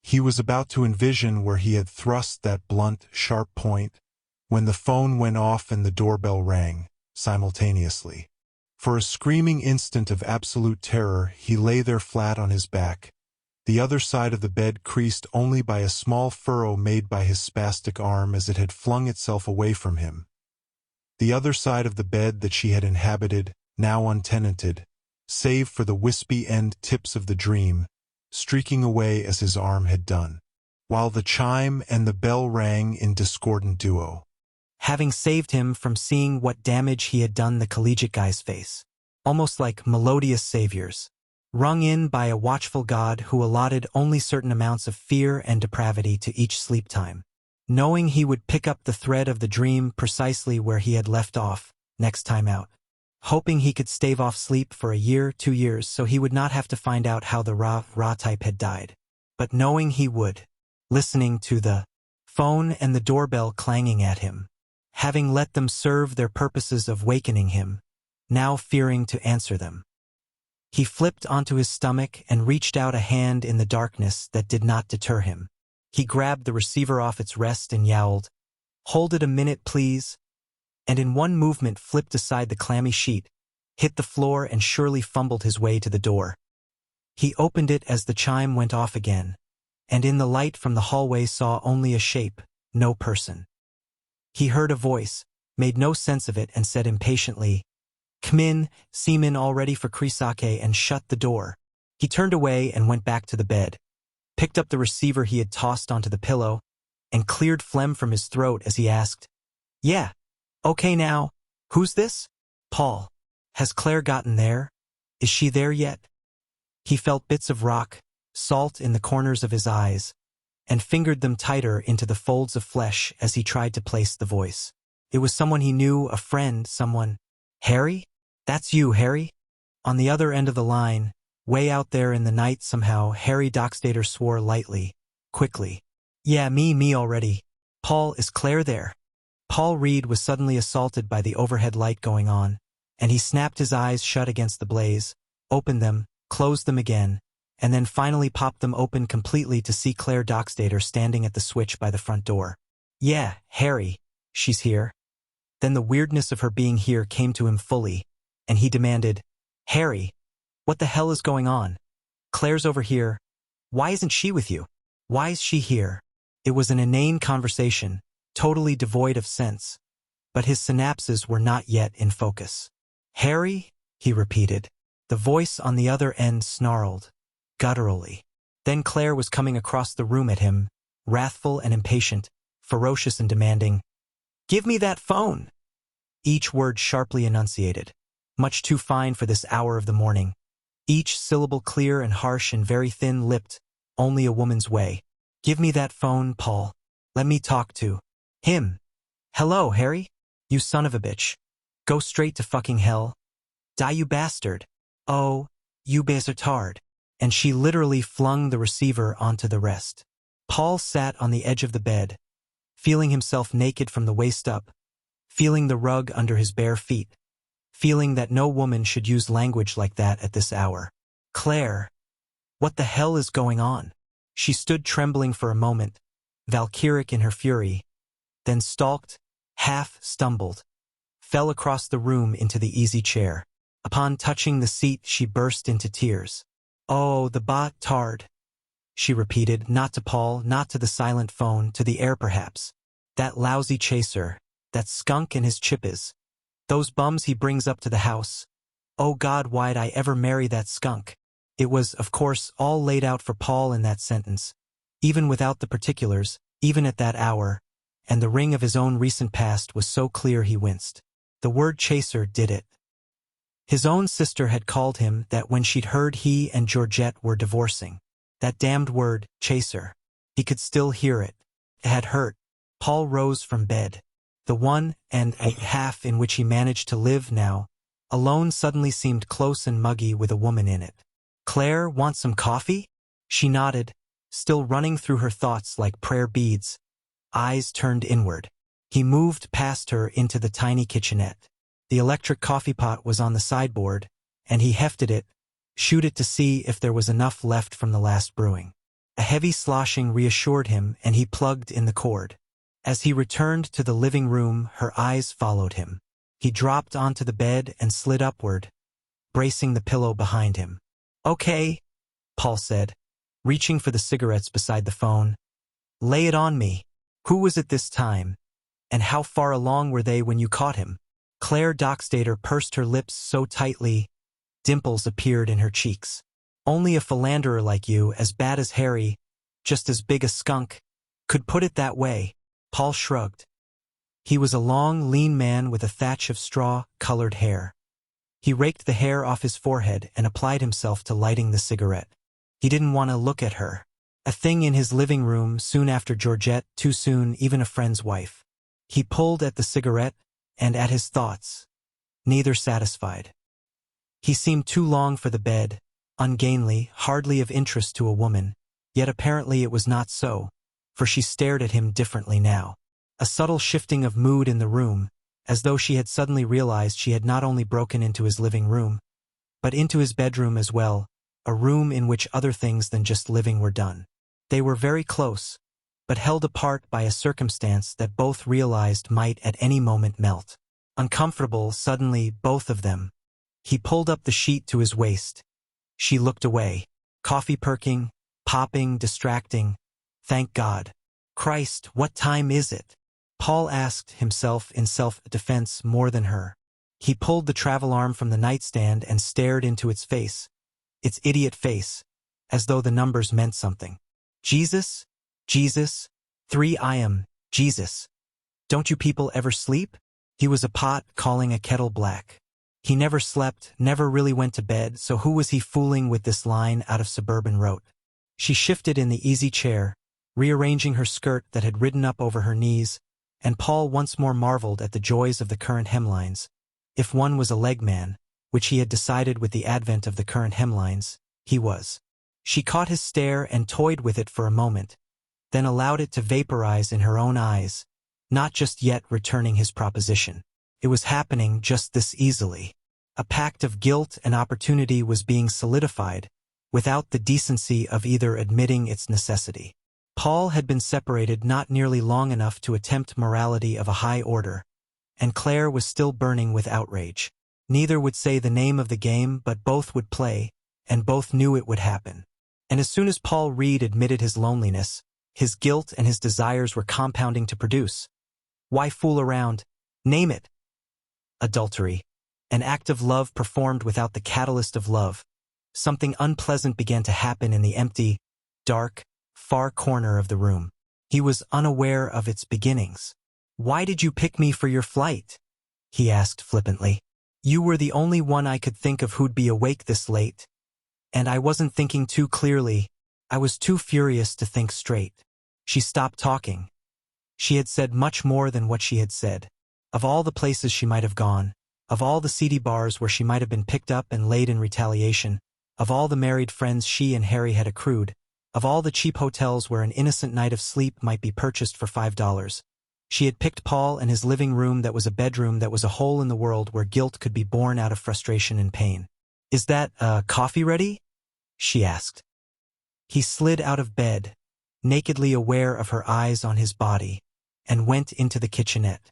He was about to envision where he had thrust that blunt, sharp point, when the phone went off and the doorbell rang, simultaneously. For a screaming instant of absolute terror, he lay there flat on his back, the other side of the bed creased only by a small furrow made by his spastic arm as it had flung itself away from him. The other side of the bed that she had inhabited, now untenanted, save for the wispy end tips of the dream, streaking away as his arm had done, while the chime and the bell rang in discordant duo. having saved him from seeing what damage he had done the collegiate guy's face. Almost like melodious saviors, rung in by a watchful God who allotted only certain amounts of fear and depravity to each sleep time, knowing he would pick up the thread of the dream precisely where he had left off, next time out. Hoping he could stave off sleep for a year, 2 years, so he would not have to find out how the Ra type had died. But knowing he would, listening to the phone and the doorbell clanging at him, having let them serve their purposes of wakening him, now fearing to answer them. He flipped onto his stomach and reached out a hand in the darkness that did not deter him. He grabbed the receiver off its rest and yowled, "Hold it a minute, please," and in one movement flipped aside the clammy sheet, hit the floor and surely fumbled his way to the door. He opened it as the chime went off again, and in the light from the hallway saw only a shape, no person. He heard a voice, made no sense of it, and said impatiently, "Come in, seaman all ready for Krisake," and shut the door. He turned away and went back to the bed, picked up the receiver he had tossed onto the pillow, and cleared phlegm from his throat as he asked, "Yeah, okay now, who's this?" "Paul. Has Claire gotten there? Is she there yet?" He felt bits of rock, salt in the corners of his eyes, and fingered them tighter into the folds of flesh as he tried to place the voice. It was someone he knew, a friend, someone. "Harry? That's you, Harry?" On the other end of the line, way out there in the night somehow, Harry Dockstader swore lightly, quickly. "Yeah, me already. Paul, is Claire there?" Paul Reed was suddenly assaulted by the overhead light going on, and he snapped his eyes shut against the blaze, opened them, closed them again, and then finally popped them open completely to see Claire Dockstader standing at the switch by the front door. "Yeah, Harry, she's here." Then the weirdness of her being here came to him fully, and he demanded, "Harry, what the hell is going on? Claire's over here. Why isn't she with you? Why is she here?" It was an inane conversation, totally devoid of sense, but his synapses were not yet in focus. "Harry?" he repeated. The voice on the other end snarled, gutturally. Then Claire was coming across the room at him, wrathful and impatient, ferocious and demanding, "Give me that phone!" Each word sharply enunciated, much too fine for this hour of the morning. Each syllable clear and harsh and very thin-lipped, only a woman's way. "Give me that phone, Paul. Let me talk to him." "Hello, Harry? You son of a bitch. Go straight to fucking hell. Die, you bastard. Oh, you bastard." And she literally flung the receiver onto the rest. Paul sat on the edge of the bed, feeling himself naked from the waist up, feeling the rug under his bare feet, feeling that no woman should use language like that at this hour. "Claire, what the hell is going on?" She stood trembling for a moment, valkyric in her fury, then stalked, half-stumbled, fell across the room into the easy chair. Upon touching the seat, she burst into tears. "Oh, the bastard," she repeated, not to Paul, not to the silent phone, to the air perhaps. "That lousy chaser, that skunk and his chippies. Those bums he brings up to the house. Oh God, why'd I ever marry that skunk?" It was, of course, all laid out for Paul in that sentence, even without the particulars, even at that hour, and the ring of his own recent past was so clear he winced. The word chaser did it. His own sister had called him that when she'd heard he and Georgette were divorcing. That damned word, chaser. He could still hear it. It had hurt. Paul rose from bed. The 1.5 in which he managed to live now, alone, suddenly seemed close and muggy with a woman in it. "Claire, want some coffee?" She nodded, still running through her thoughts like prayer beads, eyes turned inward. He moved past her into the tiny kitchenette. The electric coffee pot was on the sideboard, and he hefted it, shoot it to see if there was enough left from the last brewing. A heavy sloshing reassured him, and he plugged in the cord. As he returned to the living room, her eyes followed him. He dropped onto the bed and slid upward, bracing the pillow behind him. "Okay," Paul said, reaching for the cigarettes beside the phone. "Lay it on me. Who was it this time? And how far along were they when you caught him?" Claire Dockstader pursed her lips so tightly, dimples appeared in her cheeks. "Only a philanderer like you, as bad as Harry, just as big a skunk, could put it that way." Paul shrugged. He was a long, lean man with a thatch of straw-colored hair. He raked the hair off his forehead and applied himself to lighting the cigarette. He didn't want to look at her. A thing in his living room soon after Georgette, too soon even a friend's wife. He pulled at the cigarette and at his thoughts, neither satisfied. He seemed too long for the bed, ungainly, hardly of interest to a woman, yet apparently it was not so, for she stared at him differently now. A subtle shifting of mood in the room, as though she had suddenly realized she had not only broken into his living room, but into his bedroom as well, a room in which other things than just living were done. They were very close, but held apart by a circumstance that both realized might at any moment melt. Uncomfortable, suddenly, both of them. He pulled up the sheet to his waist. She looked away. Coffee perking, popping, distracting. Thank God. Christ, what time is it? Paul asked himself in self-defense more than her. He pulled the travel arm from the nightstand and stared into its face. Its idiot face, as though the numbers meant something. Jesus? Jesus? 3 I am, Jesus. Don't you people ever sleep? He was a pot calling a kettle black. He never slept, never really went to bed, so who was he fooling with this line out of suburban rote? She shifted in the easy chair, rearranging her skirt that had ridden up over her knees, and Paul once more marveled at the joys of the current hemlines. If one was a leg man, which he had decided with the advent of the current hemlines, he was. She caught his stare and toyed with it for a moment, then allowed it to vaporize in her own eyes, not just yet returning his proposition. It was happening just this easily. A pact of guilt and opportunity was being solidified, without the decency of either admitting its necessity. Paul had been separated not nearly long enough to attempt morality of a high order, and Claire was still burning with outrage. Neither would say the name of the game, but both would play, and both knew it would happen. And as soon as Paul Reed admitted his loneliness, his guilt and his desires were compounding to produce. Why fool around? Name it. Adultery. An act of love performed without the catalyst of love. Something unpleasant began to happen in the empty, dark, far corner of the room. He was unaware of its beginnings. Why did you pick me for your flight? He asked flippantly. You were the only one I could think of who'd be awake this late. And I wasn't thinking too clearly. I was too furious to think straight. She stopped talking. She had said much more than what she had said. Of all the places she might have gone, of all the seedy bars where she might have been picked up and laid in retaliation, of all the married friends she and Harry had accrued, of all the cheap hotels where an innocent night of sleep might be purchased for $5, she had picked Paul and his living room that was a bedroom that was a hole in the world where guilt could be born out of frustration and pain. Is that, coffee ready? She asked. He slid out of bed, nakedly aware of her eyes on his body, and went into the kitchenette.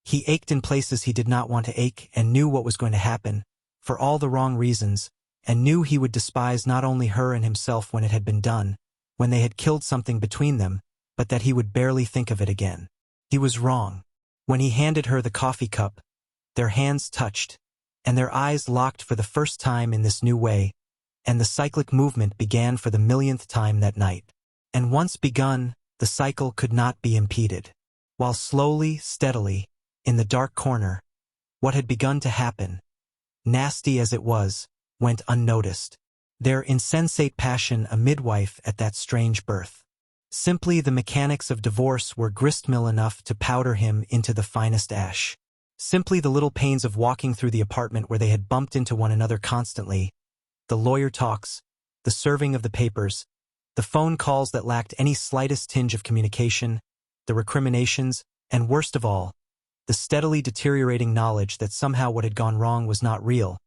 He ached in places he did not want to ache and knew what was going to happen, for all the wrong reasons, and knew he would despise not only her and himself when it had been done, when they had killed something between them, but that he would barely think of it again. He was wrong. When he handed her the coffee cup, their hands touched, and their eyes locked for the first time in this new way, and the cyclic movement began for the millionth time that night. And once begun, the cycle could not be impeded. While slowly, steadily, in the dark corner, what had begun to happen, nasty as it was, went unnoticed. Their insensate passion a midwife at that strange birth. Simply the mechanics of divorce were gristmill enough to powder him into the finest ash. Simply the little pains of walking through the apartment where they had bumped into one another constantly, the lawyer talks, the serving of the papers, the phone calls that lacked any slightest tinge of communication, the recriminations, and worst of all, the steadily deteriorating knowledge that somehow what had gone wrong was not real,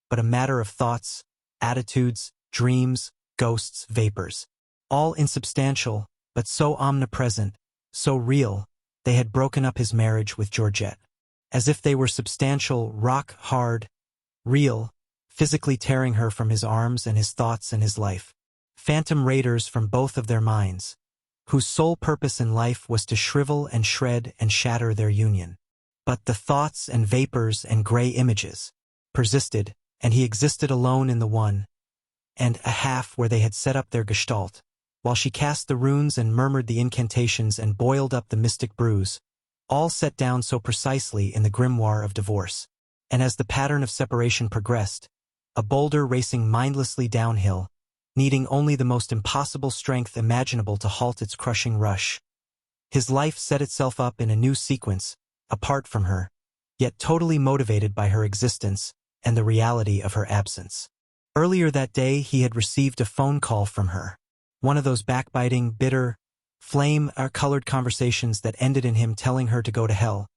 but a matter of thoughts, attitudes, dreams, ghosts, vapors. All insubstantial, but so omnipresent, so real, they had broken up his marriage with Georgette. As if they were substantial, rock-hard, real, physically tearing her from his arms and his thoughts and his life. Phantom raiders from both of their minds, whose sole purpose in life was to shrivel and shred and shatter their union. But the thoughts and vapors and gray images persisted, and he existed alone in the one and a half where they had set up their gestalt, while she cast the runes and murmured the incantations and boiled up the mystic brews. all set down so precisely in the grimoire of divorce. And as the pattern of separation progressed, a boulder racing mindlessly downhill, needing only the most impossible strength imaginable to halt its crushing rush. His life set itself up in a new sequence, apart from her, yet totally motivated by her existence and the reality of her absence. Earlier that day he had received a phone call from her. One of those backbiting, bitter, flame-colored conversations that ended in him telling her to go to hell.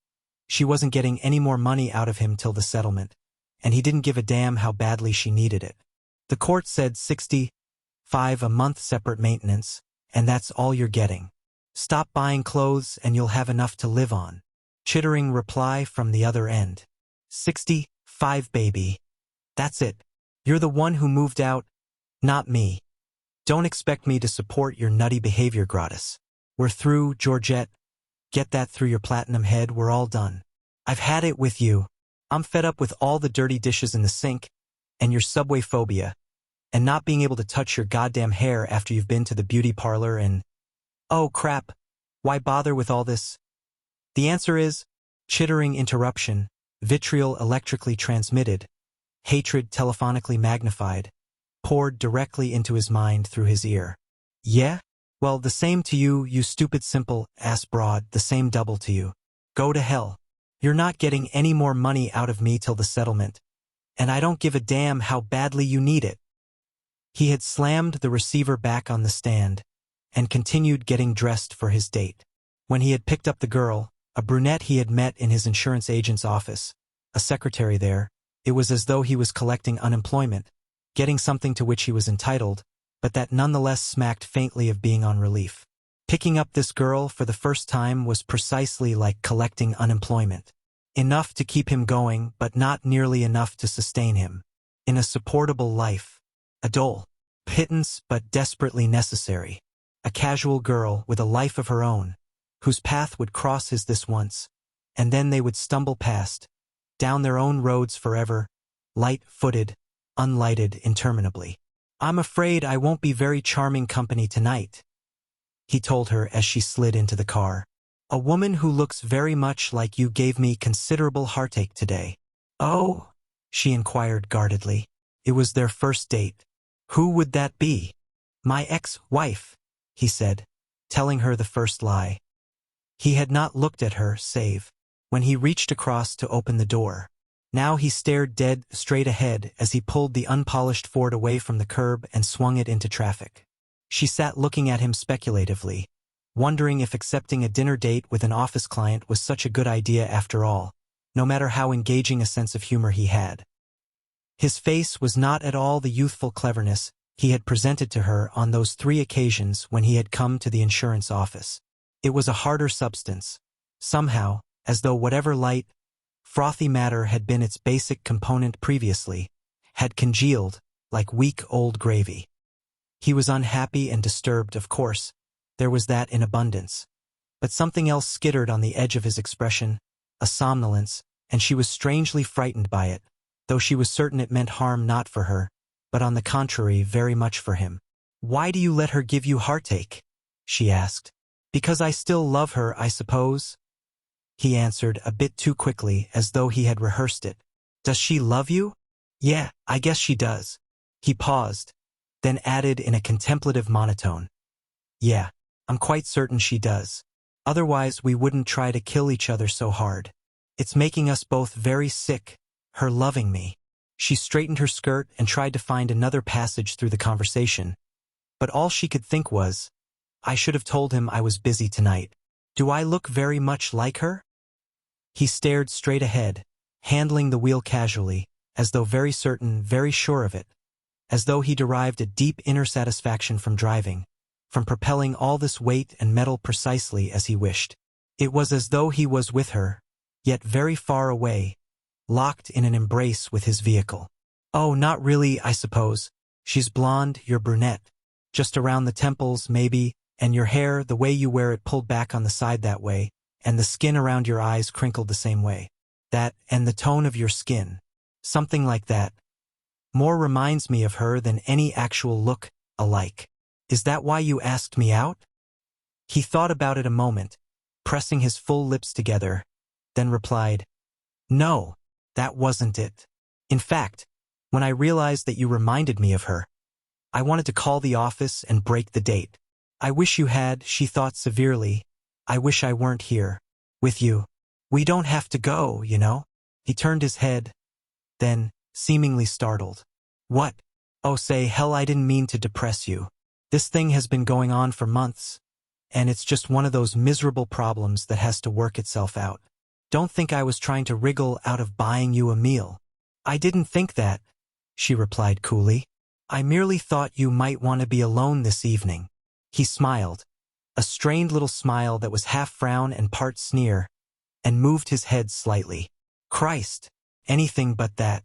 She wasn't getting any more money out of him till the settlement, and he didn't give a damn how badly she needed it. The court said $65 a month separate maintenance, and that's all you're getting. Stop buying clothes and you'll have enough to live on. Chittering reply from the other end. 65, baby. That's it. You're the one who moved out, not me. Don't expect me to support your nutty behavior gratis. We're through, Georgette. Get that through your platinum head, we're all done. I've had it with you. I'm fed up with all the dirty dishes in the sink, and your subway phobia, and not being able to touch your goddamn hair after you've been to the beauty parlor and… Oh crap, why bother with all this? The answer is, chittering interruption, vitriol electrically transmitted, hatred telephonically magnified, poured directly into his mind through his ear. Yeah? Well, the same to you, you stupid simple ass broad, the same double to you. Go to hell. You're not getting any more money out of me till the settlement, and I don't give a damn how badly you need it. He had slammed the receiver back on the stand and continued getting dressed for his date. When he had picked up the girl, a brunette he had met in his insurance agent's office, a secretary there, it was as though he was collecting unemployment, getting something to which he was entitled, but that nonetheless smacked faintly of being on relief. Picking up this girl for the first time was precisely like collecting unemployment. Enough to keep him going, but not nearly enough to sustain him. In a supportable life. A dole. Pittance, but desperately necessary. A casual girl with a life of her own, whose path would cross his this once, and then they would stumble past, down their own roads forever, light-footed, unlighted interminably. I'm afraid I won't be very charming company tonight, he told her as she slid into the car. A woman who looks very much like you gave me considerable heartache today. Oh? She inquired guardedly. It was their first date. Who would that be? My ex-wife, he said, telling her the first lie. He had not looked at her, save when he reached across to open the door. Now he stared dead straight ahead as he pulled the unpolished Ford away from the curb and swung it into traffic. She sat looking at him speculatively, wondering if accepting a dinner date with an office client was such a good idea after all, no matter how engaging a sense of humor he had. His face was not at all the youthful cleverness he had presented to her on those 3 occasions when he had come to the insurance office. It was a harder substance, somehow, as though whatever light, frothy matter had been its basic component previously, had congealed like weak old gravy. He was unhappy and disturbed, of course. There was that in abundance. But something else skittered on the edge of his expression, a somnolence, and she was strangely frightened by it, though she was certain it meant harm not for her, but on the contrary very much for him. Why do you let her give you heartache? She asked. Because I still love her, I suppose, he answered a bit too quickly, as though he had rehearsed it. Does she love you? Yeah, I guess she does. He paused, then added in a contemplative monotone. Yeah, I'm quite certain she does. Otherwise we wouldn't try to kill each other so hard. It's making us both very sick, her loving me. She straightened her skirt and tried to find another passage through the conversation, but all she could think was, I should have told him I was busy tonight. Do I look very much like her? He stared straight ahead, handling the wheel casually, as though very certain, very sure of it, as though he derived a deep inner satisfaction from driving, from propelling all this weight and metal precisely as he wished. It was as though he was with her, yet very far away, locked in an embrace with his vehicle. Oh, not really, I suppose. She's blonde, you're brunette. Just around the temples, maybe, and your hair, the way you wear it pulled back on the side that way, and the skin around your eyes crinkled the same way. That, and the tone of your skin. Something like that. More reminds me of her than any actual look alike. Is that why you asked me out? He thought about it a moment, pressing his full lips together, then replied, "No, that wasn't it. In fact, when I realized that you reminded me of her, I wanted to call the office and break the date. I wish you had," she thought severely. "I wish I weren't here with you. We don't have to go, you know." He turned his head, then, seemingly startled. "What? Oh, say, hell, I didn't mean to depress you. This thing has been going on for months, and it's just one of those miserable problems that has to work itself out. Don't think I was trying to wriggle out of buying you a meal." "I didn't think that," she replied coolly. "I merely thought you might want to be alone this evening." He smiled, a strained little smile that was half frown and part sneer, and moved his head slightly. "Christ, anything but that.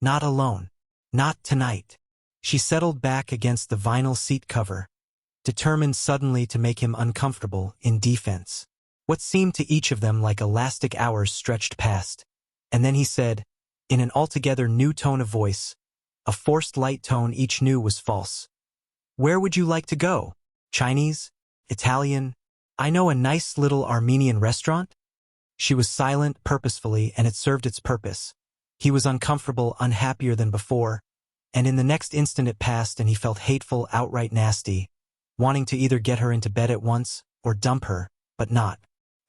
Not alone. Not tonight." She settled back against the vinyl seat cover, determined suddenly to make him uncomfortable in defense. What seemed to each of them like elastic hours stretched past, and then he said, in an altogether new tone of voice, a forced light tone each knew was false, "Where would you like to go? Chinese? Italian? I know a nice little Armenian restaurant?" She was silent purposefully, and it served its purpose. He was uncomfortable, unhappier than before, and in the next instant it passed and he felt hateful, outright nasty, wanting to either get her into bed at once or dump her, but not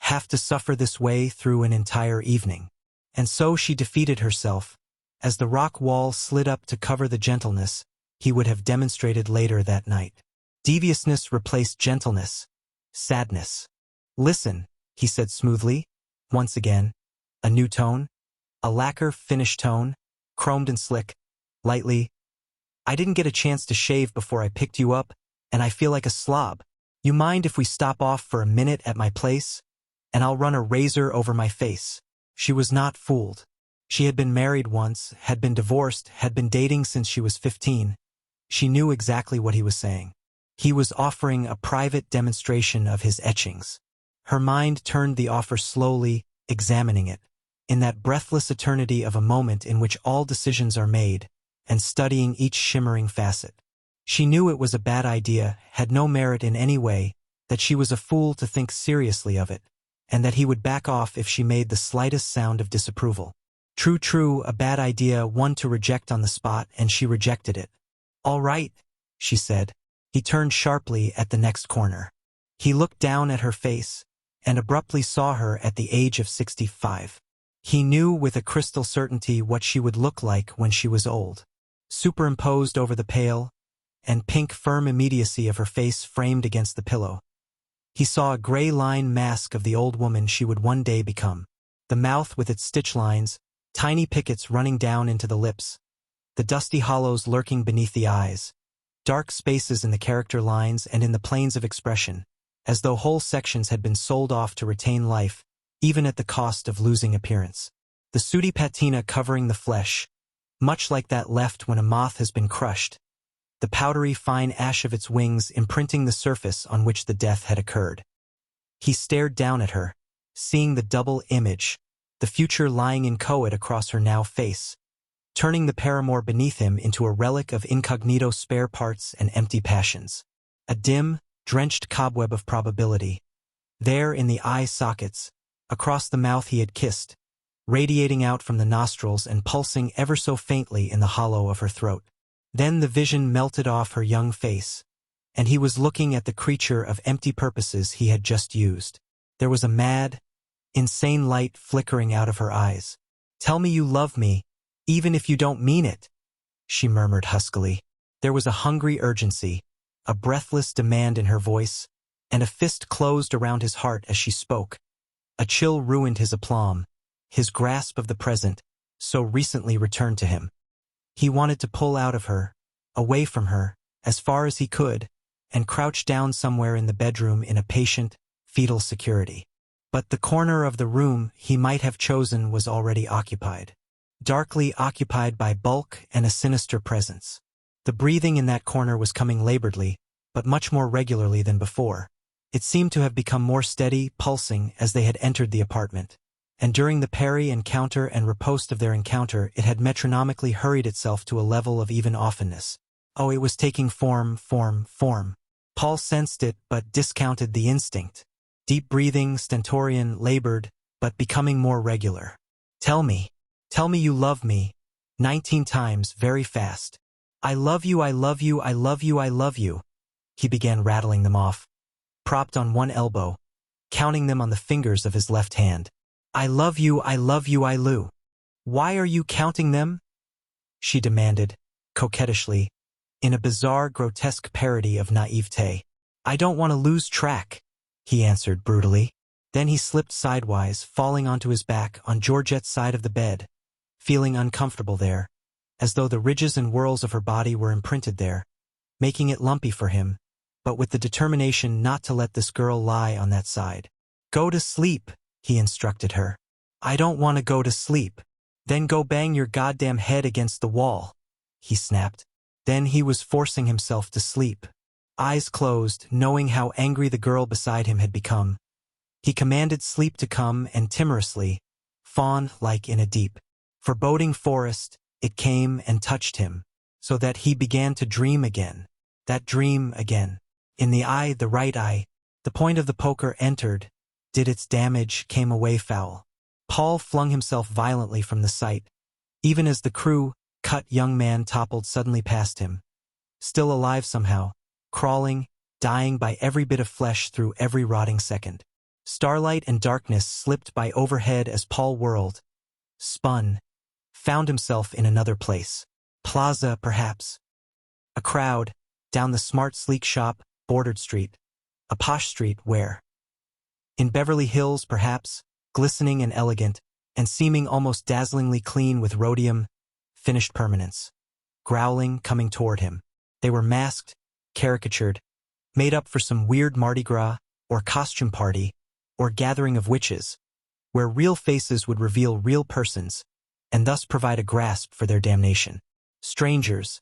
have to suffer this way through an entire evening. And so she defeated herself, as the rock wall slid up to cover the gentleness he would have demonstrated later that night. Deviousness replaced gentleness, sadness. "Listen," he said smoothly, once again, a new tone, a lacquer finish tone, chromed and slick, lightly. "I didn't get a chance to shave before I picked you up, and I feel like a slob. You mind if we stop off for a minute at my place? And I'll run a razor over my face." She was not fooled. She had been married once, had been divorced, had been dating since she was 15. She knew exactly what he was saying. He was offering a private demonstration of his etchings. Her mind turned the offer slowly, examining it, in that breathless eternity of a moment in which all decisions are made, and studying each shimmering facet. She knew it was a bad idea, had no merit in any way, that she was a fool to think seriously of it, and that he would back off if she made the slightest sound of disapproval. True, a bad idea, one to reject on the spot, and she rejected it. "All right," she said. He turned sharply at the next corner. He looked down at her face, and abruptly saw her at the age of 65. He knew with a crystal certainty what she would look like when she was old. Superimposed over the pale and pink firm immediacy of her face framed against the pillow, he saw a gray line mask of the old woman she would one day become. The mouth with its stitch lines, tiny pickets running down into the lips, the dusty hollows lurking beneath the eyes, dark spaces in the character lines and in the planes of expression, as though whole sections had been sold off to retain life, even at the cost of losing appearance. The sooty patina covering the flesh, much like that left when a moth has been crushed, the powdery fine ash of its wings imprinting the surface on which the death had occurred. He stared down at her, seeing the double image, the future lying inchoate across her now face, turning the paramour beneath him into a relic of incognito spare parts and empty passions. A dim, drenched cobweb of probability. There in the eye sockets, across the mouth he had kissed, radiating out from the nostrils and pulsing ever so faintly in the hollow of her throat. Then the vision melted off her young face, and he was looking at the creature of empty purposes he had just used. There was a mad, insane light flickering out of her eyes. "Tell me you love me, even if you don't mean it," she murmured huskily. There was a hungry urgency, a breathless demand in her voice, and a fist closed around his heart as she spoke. A chill ruined his aplomb, his grasp of the present, so recently returned to him. He wanted to pull out of her, away from her, as far as he could, and crouch down somewhere in the bedroom in a patient, fetal security. But the corner of the room he might have chosen was already occupied. Darkly occupied by bulk and a sinister presence. The breathing in that corner was coming laboredly, but much more regularly than before. It seemed to have become more steady, pulsing, as they had entered the apartment. And during the parry and counter and riposte of their encounter it had metronomically hurried itself to a level of even offenness. Oh, it was taking form. Paul sensed it but discounted the instinct. Deep breathing, stentorian, labored, but becoming more regular. Tell me you love me, 19 times, very fast. I love you, I love you, I love you, I love you. He began rattling them off, propped on one elbow, counting them on the fingers of his left hand. I love you, I love you, I Lou. Why are you counting them? She demanded, coquettishly, in a bizarre, grotesque parody of naivete. I don't want to lose track, he answered brutally. Then he slipped sidewise, falling onto his back on Georgette's side of the bed, feeling uncomfortable there, as though the ridges and whorls of her body were imprinted there, making it lumpy for him, but with the determination not to let this girl lie on that side. Go to sleep, he instructed her. I don't want to go to sleep. Then go bang your goddamn head against the wall, he snapped. Then he was forcing himself to sleep. Eyes closed, knowing how angry the girl beside him had become. He commanded sleep to come, and timorously, fawn-like in a deep, foreboding forest, it came and touched him, so that he began to dream again. That dream again. In the eye, the right eye, the point of the poker entered, did its damage, came away foul. Paul flung himself violently from the sight, even as the cut young man toppled suddenly past him. Still alive somehow, crawling, dying by every bit of flesh through every rotting second. Starlight and darkness slipped by overhead as Paul whirled, spun, found himself in another place. Plaza, perhaps. A crowd, down the smart sleek shop, bordered street. A posh street where? In Beverly Hills, perhaps, glistening and elegant, and seeming almost dazzlingly clean with rhodium, finished permanence. Growling, coming toward him. They were masked, caricatured, made up for some weird Mardi Gras, or costume party, or gathering of witches, where real faces would reveal real persons, and thus provide a grasp for their damnation. Strangers,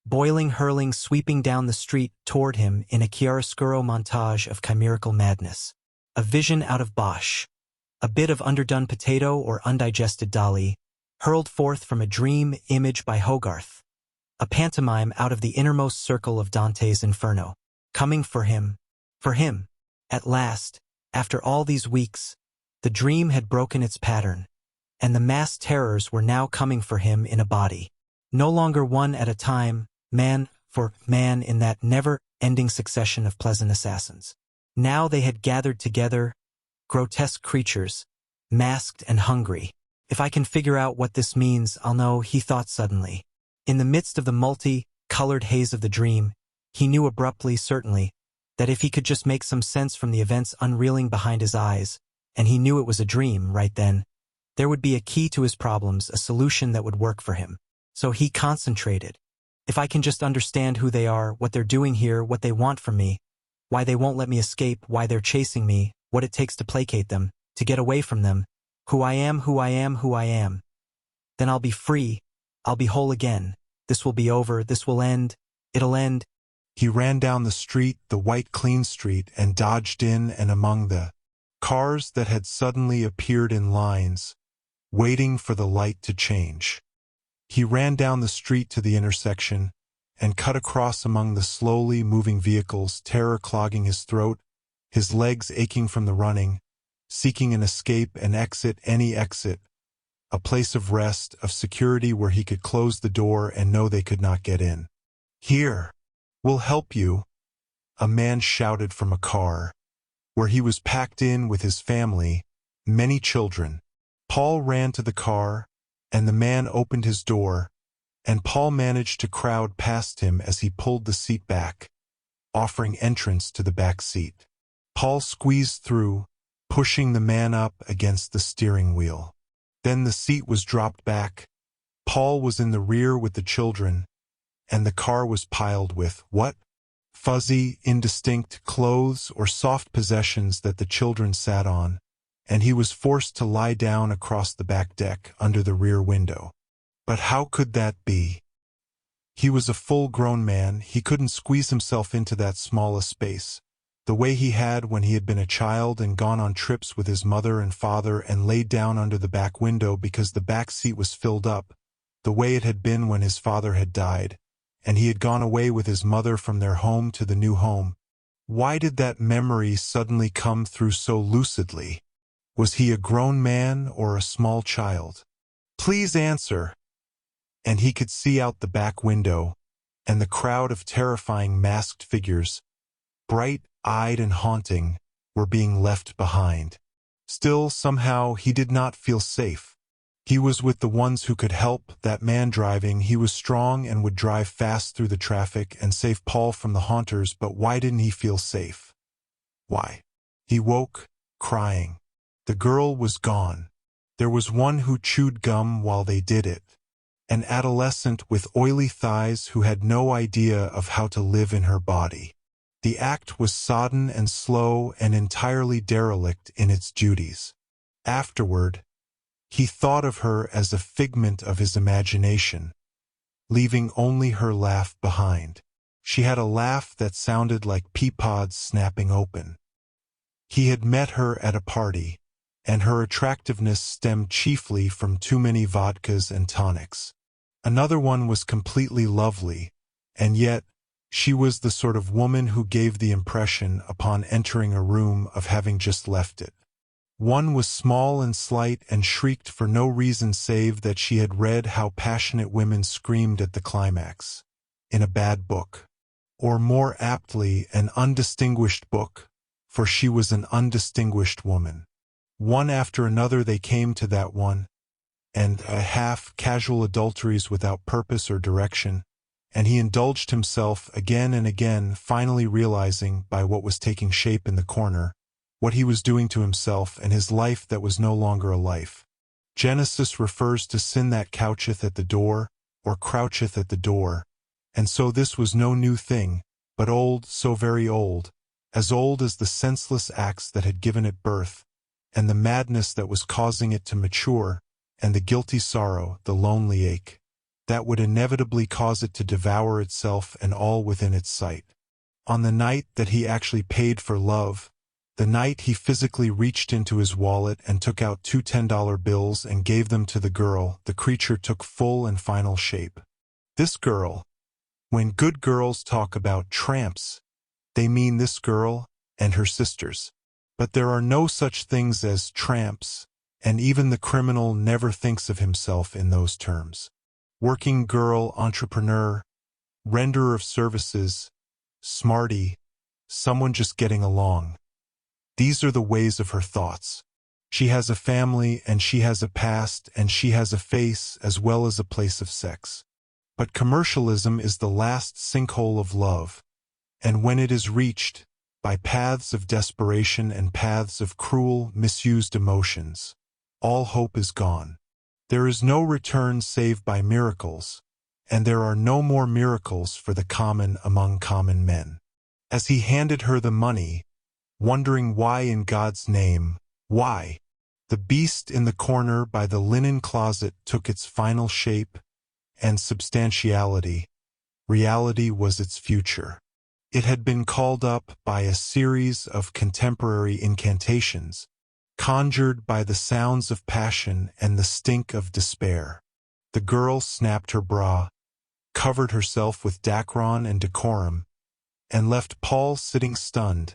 boiling, hurling, sweeping down the street toward him in a chiaroscuro montage of chimerical madness. A vision out of Bosch. A bit of underdone potato or undigested Dali, hurled forth from a dream image by Hogarth. A pantomime out of the innermost circle of Dante's Inferno. Coming for him. For him. At last, after all these weeks, the dream had broken its pattern, and the mass terrors were now coming for him in a body. No longer one at a time, man for man in that never-ending succession of pleasant assassins. Now they had gathered together, grotesque creatures, masked and hungry. If I can figure out what this means, I'll know, he thought suddenly. In the midst of the multi-colored haze of the dream, he knew abruptly, certainly, that if he could just make some sense from the events unreeling behind his eyes, and he knew it was a dream right then, there would be a key to his problems, a solution that would work for him. So he concentrated. If I can just understand who they are, what they're doing here, what they want from me, why they won't let me escape, why they're chasing me, what it takes to placate them, to get away from them, who I am, who I am, who I am. Then I'll be free, I'll be whole again, this will be over, this will end, it'll end. He ran down the street, the white clean street, and dodged in and among the cars that had suddenly appeared in lines, waiting for the light to change. He ran down the street to the intersection and cut across among the slowly moving vehicles, terror clogging his throat, his legs aching from the running, seeking an escape, an exit, any exit, a place of rest, of security where he could close the door and know they could not get in. Here, we'll help you, a man shouted from a car, where he was packed in with his family, many children. Paul ran to the car, and the man opened his door, and Paul managed to crowd past him as he pulled the seat back, offering entrance to the back seat. Paul squeezed through, pushing the man up against the steering wheel. Then the seat was dropped back. Paul was in the rear with the children, and the car was piled with what? Fuzzy, indistinct clothes or soft possessions that the children sat on, and he was forced to lie down across the back deck under the rear window. But how could that be? He was a full-grown man, he couldn't squeeze himself into that small a space, the way he had when he had been a child and gone on trips with his mother and father and laid down under the back window because the back seat was filled up, the way it had been when his father had died, and he had gone away with his mother from their home to the new home. Why did that memory suddenly come through so lucidly? Was he a grown man or a small child? Please answer. And he could see out the back window, and the crowd of terrifying masked figures, bright-eyed and haunting, were being left behind. Still, somehow, he did not feel safe. He was with the ones who could help. That man driving, he was strong and would drive fast through the traffic and save Paul from the haunters, but why didn't he feel safe? Why? He woke, crying. The girl was gone. There was one who chewed gum while they did it. An adolescent with oily thighs who had no idea of how to live in her body. The act was sodden and slow and entirely derelict in its duties. Afterward, he thought of her as a figment of his imagination, leaving only her laugh behind. She had a laugh that sounded like pea pods snapping open. He had met her at a party, and her attractiveness stemmed chiefly from too many vodkas and tonics. Another one was completely lovely, and yet she was the sort of woman who gave the impression upon entering a room of having just left it. One was small and slight and shrieked for no reason save that she had read how passionate women screamed at the climax, in a bad book. Or more aptly, an undistinguished book, for she was an undistinguished woman. One after another they came to that one, and half-casual adulteries without purpose or direction, and he indulged himself again and again, finally realizing, by what was taking shape in the corner, what he was doing to himself and his life that was no longer a life. Genesis refers to sin that coucheth at the door, or croucheth at the door, and so this was no new thing, but old, so very old as the senseless acts that had given it birth, and the madness that was causing it to mature, and the guilty sorrow, the lonely ache, that would inevitably cause it to devour itself and all within its sight. On the night that he actually paid for love, the night he physically reached into his wallet and took out 2 $10 bills and gave them to the girl, the creature took full and final shape. This girl, when good girls talk about tramps, they mean this girl and her sisters. But there are no such things as tramps, and even the criminal never thinks of himself in those terms. Working girl, entrepreneur, renderer of services, smarty, someone just getting along. These are the ways of her thoughts. She has a family, and she has a past, and she has a face as well as a place of sex. But commercialism is the last sinkhole of love, and when it is reached, by paths of desperation and paths of cruel, misused emotions, all hope is gone. There is no return save by miracles, and there are no more miracles for the common among common men. As he handed her the money, wondering why in God's name, why, the beast in the corner by the linen closet took its final shape and substantiality. Reality was its future. It had been called up by a series of contemporary incantations, conjured by the sounds of passion and the stink of despair. The girl snapped her bra, covered herself with dacron and decorum, and left Paul sitting stunned,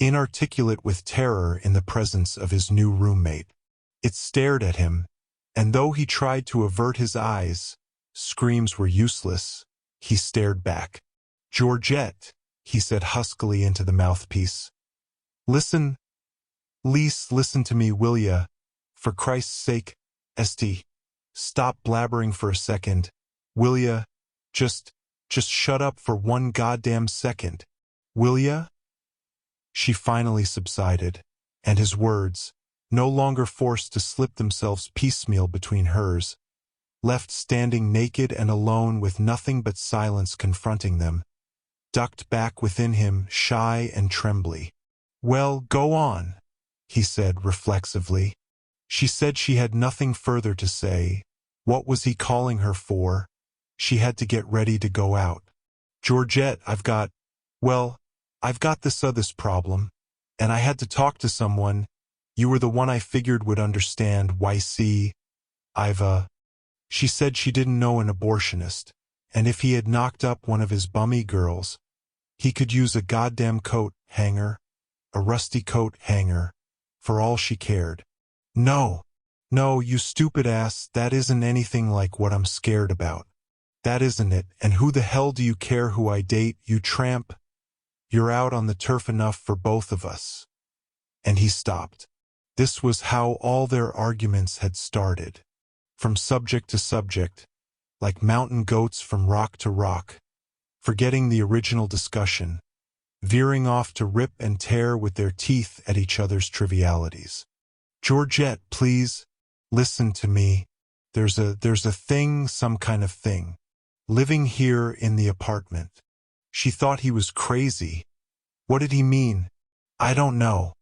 inarticulate with terror in the presence of his new roommate. It stared at him, and though he tried to avert his eyes, screams were useless. He stared back. "Georgette," he said huskily into the mouthpiece. "Listen, listen to me, will ya? For Christ's sake, St. Stop blabbering for a second. Will ya? Just shut up for one goddamn second. Will ya?" She finally subsided, and his words, no longer forced to slip themselves piecemeal between hers, left standing naked and alone with nothing but silence confronting them, ducked back within him, shy and trembly. "Well, go on," he said reflexively. She said she had nothing further to say. What was he calling her for? She had to get ready to go out. "Georgette, I've got this problem, and I had to talk to someone. You were the one I figured would understand. Why, see, She said she didn't know an abortionist, and if he had knocked up one of his bummy girls, He could use a goddamn coat hanger, a rusty coat hanger, for all she cared. No, no, you stupid ass, that isn't anything like what I'm scared about. That isn't it, and who the hell do you care who I date, you tramp? You're out on the turf enough for both of us. And he stopped. This was how all their arguments had started. From subject to subject, like mountain goats from rock to rock, forgetting the original discussion, veering off to rip and tear with their teeth at each other's trivialities. Georgette, please, listen to me. There's a thing, some kind of thing, living here in the apartment. She thought he was crazy. What did he mean? I don't know.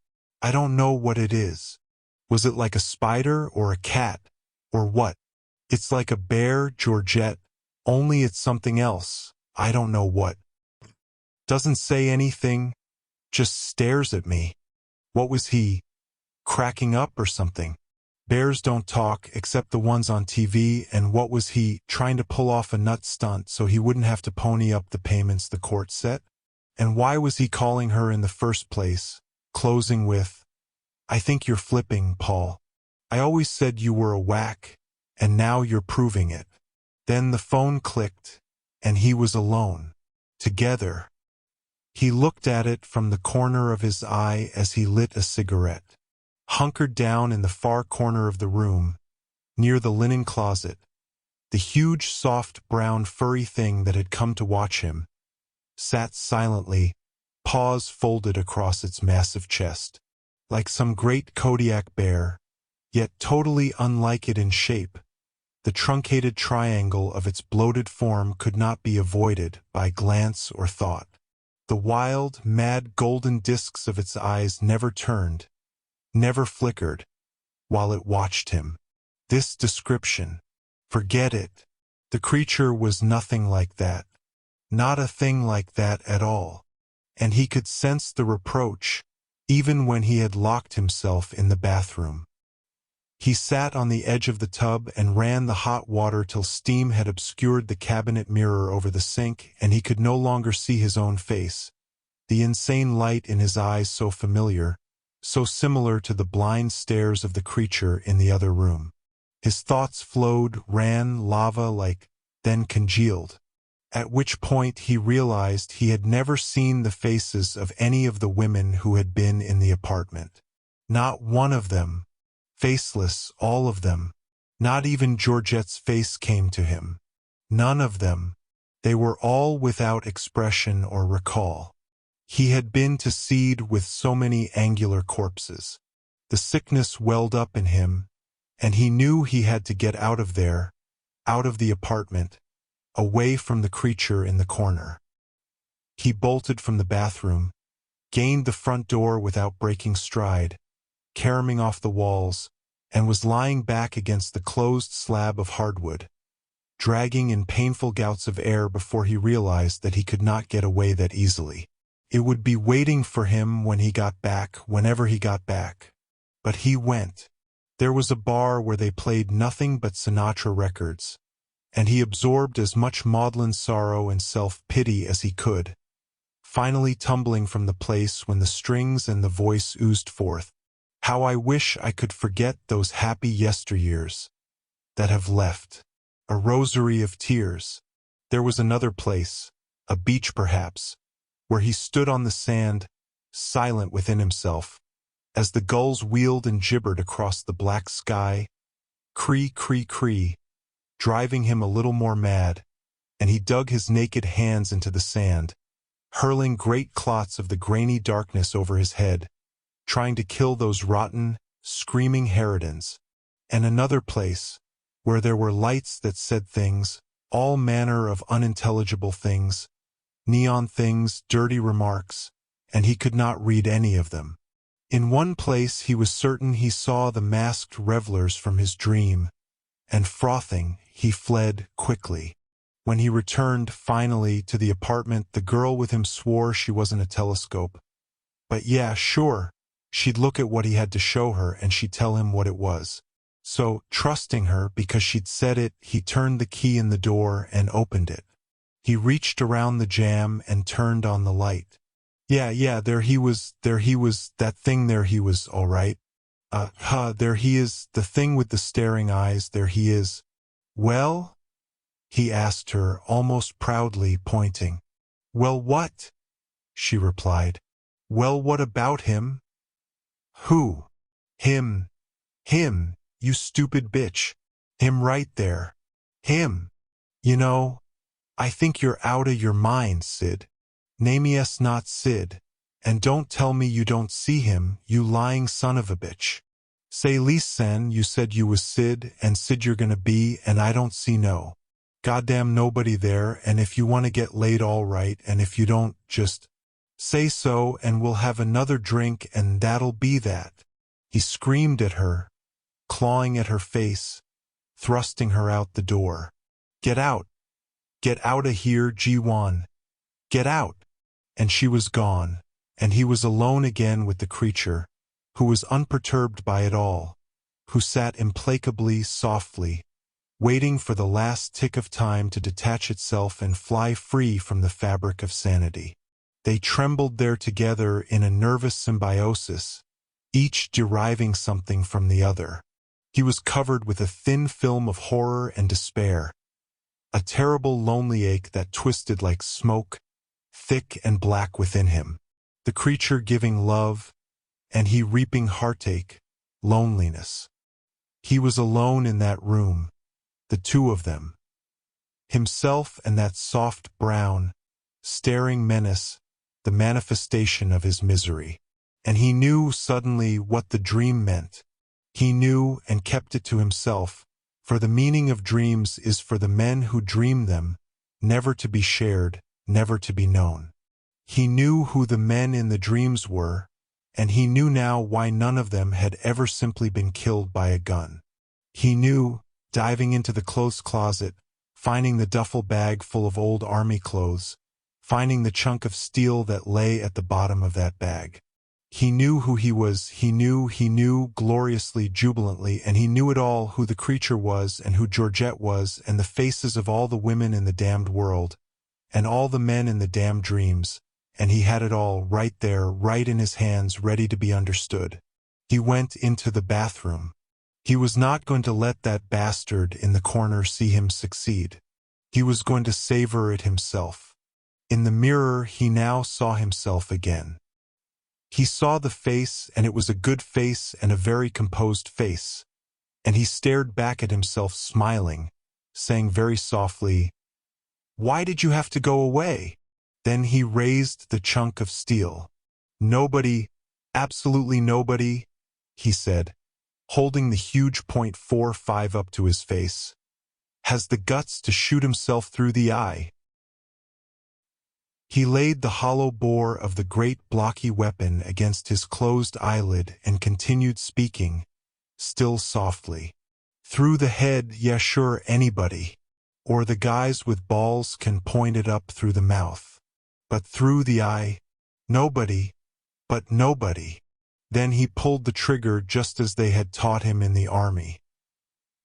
I don't know what it is. Was it like a spider or a cat? Or what? It's like a bear, Georgette, only it's something else. I don't know what. Doesn't say anything, just stares at me. What was he, cracking up or something? Bears don't talk except the ones on TV, and what was he, trying to pull off a nut stunt so he wouldn't have to pony up the payments the court set? And why was he calling her in the first place, closing with, I think you're flipping, Paul. I always said you were a whack, and now you're proving it. Then the phone clicked, and he was alone. Together. He looked at it from the corner of his eye as he lit a cigarette. Hunkered down in the far corner of the room, near the linen closet, the huge, soft, brown, furry thing that had come to watch him, sat silently, paws folded across its massive chest. Like some great Kodiak bear, yet totally unlike it in shape. The truncated triangle of its bloated form could not be avoided by glance or thought. The wild, mad golden discs of its eyes never turned, never flickered, while it watched him. This description, forget it. The creature was nothing like that. Not a thing like that at all. And he could sense the reproach, even when he had locked himself in the bathroom. He sat on the edge of the tub and ran the hot water till steam had obscured the cabinet mirror over the sink, and he could no longer see his own face, the insane light in his eyes so familiar, so similar to the blind stares of the creature in the other room. His thoughts flowed, ran lava-like, then congealed, at which point he realized he had never seen the faces of any of the women who had been in the apartment. Not one of them. Faceless, all of them. Not even Georgette's face came to him. None of them. They were all without expression or recall. He had been to seed with so many angular corpses. The sickness welled up in him, and he knew he had to get out of there, out of the apartment, away from the creature in the corner. He bolted from the bathroom, gained the front door without breaking stride, caroming off the walls, and was lying back against the closed slab of hardwood, dragging in painful gouts of air before he realized that he could not get away that easily. It would be waiting for him when he got back, whenever he got back. But he went. There was a bar where they played nothing but Sinatra records, and he absorbed as much maudlin sorrow and self-pity as he could, finally tumbling from the place when the strings and the voice oozed forth. How I wish I could forget those happy yesteryears that have left. A rosary of tears. There was another place, a beach perhaps, where he stood on the sand, silent within himself, as the gulls wheeled and gibbered across the black sky, cree, cree, cree, driving him a little more mad, and he dug his naked hands into the sand, hurling great clots of the grainy darkness over his head, trying to kill those rotten, screaming harridans. And another place, where there were lights that said things, all manner of unintelligible things, neon things, dirty remarks, and he could not read any of them. In one place he was certain he saw the masked revelers from his dream, and frothing, he fled quickly. When he returned, finally, to the apartment, the girl with him swore she wasn't a telescope. But yeah, sure, she'd look at what he had to show her and she'd tell him what it was. So, trusting her because she'd said it, he turned the key in the door and opened it. He reached around the jam and turned on the light. Yeah, there he was, that thing there he was, all right. There he is, the thing with the staring eyes, there he is. Well? He asked her, almost proudly, pointing. Well, what? She replied. Well, what about him? Who? Him. Him, you stupid bitch. Him right there. Him. You know, I think you're outta your mind, Sid. Name-y-es not Sid. And don't tell me you don't see him, you lying son of a bitch. Say listen, you said you was Sid, and Sid you're gonna be, and I don't see no. Goddamn nobody there, and if you wanna get laid all right, and if you don't, just say so, and we'll have another drink, and that'll be that. He screamed at her, clawing at her face, thrusting her out the door. Get out. Get outta here, G1. Get out. And she was gone, and he was alone again with the creature, who was unperturbed by it all, who sat implacably, softly, waiting for the last tick of time to detach itself and fly free from the fabric of sanity. They trembled there together in a nervous symbiosis, each deriving something from the other. He was covered with a thin film of horror and despair, a terrible lonely ache that twisted like smoke, thick and black within him. The creature giving love, and he reaping heartache, loneliness. He was alone in that room, the two of them. Himself and that soft brown, staring menace, the manifestation of his misery. And he knew suddenly what the dream meant. He knew and kept it to himself, for the meaning of dreams is for the men who dream them, never to be shared, never to be known. He knew who the men in the dreams were, and he knew now why none of them had ever simply been killed by a gun. He knew, diving into the clothes closet, finding the duffel bag full of old army clothes, finding the chunk of steel that lay at the bottom of that bag. He knew who he was, he knew gloriously, jubilantly, and he knew it all, who the creature was, and who Georgette was, and the faces of all the women in the damned world, and all the men in the damned dreams, and he had it all right there, right in his hands, ready to be understood. He went into the bathroom. He was not going to let that bastard in the corner see him succeed. He was going to savor it himself. In the mirror he now saw himself again. He saw the face, and it was a good face and a very composed face, and he stared back at himself smiling, saying very softly, "Why did you have to go away?" Then he raised the chunk of steel. "Nobody, absolutely nobody," he said, holding the huge .45 up to his face, "has the guts to shoot himself through the eye." He laid the hollow bore of the great blocky weapon against his closed eyelid and continued speaking, still softly. "Through the head, yeah sure, anybody. Or the guys with balls can point it up through the mouth. But through the eye, nobody, but nobody." Then he pulled the trigger just as they had taught him in the army.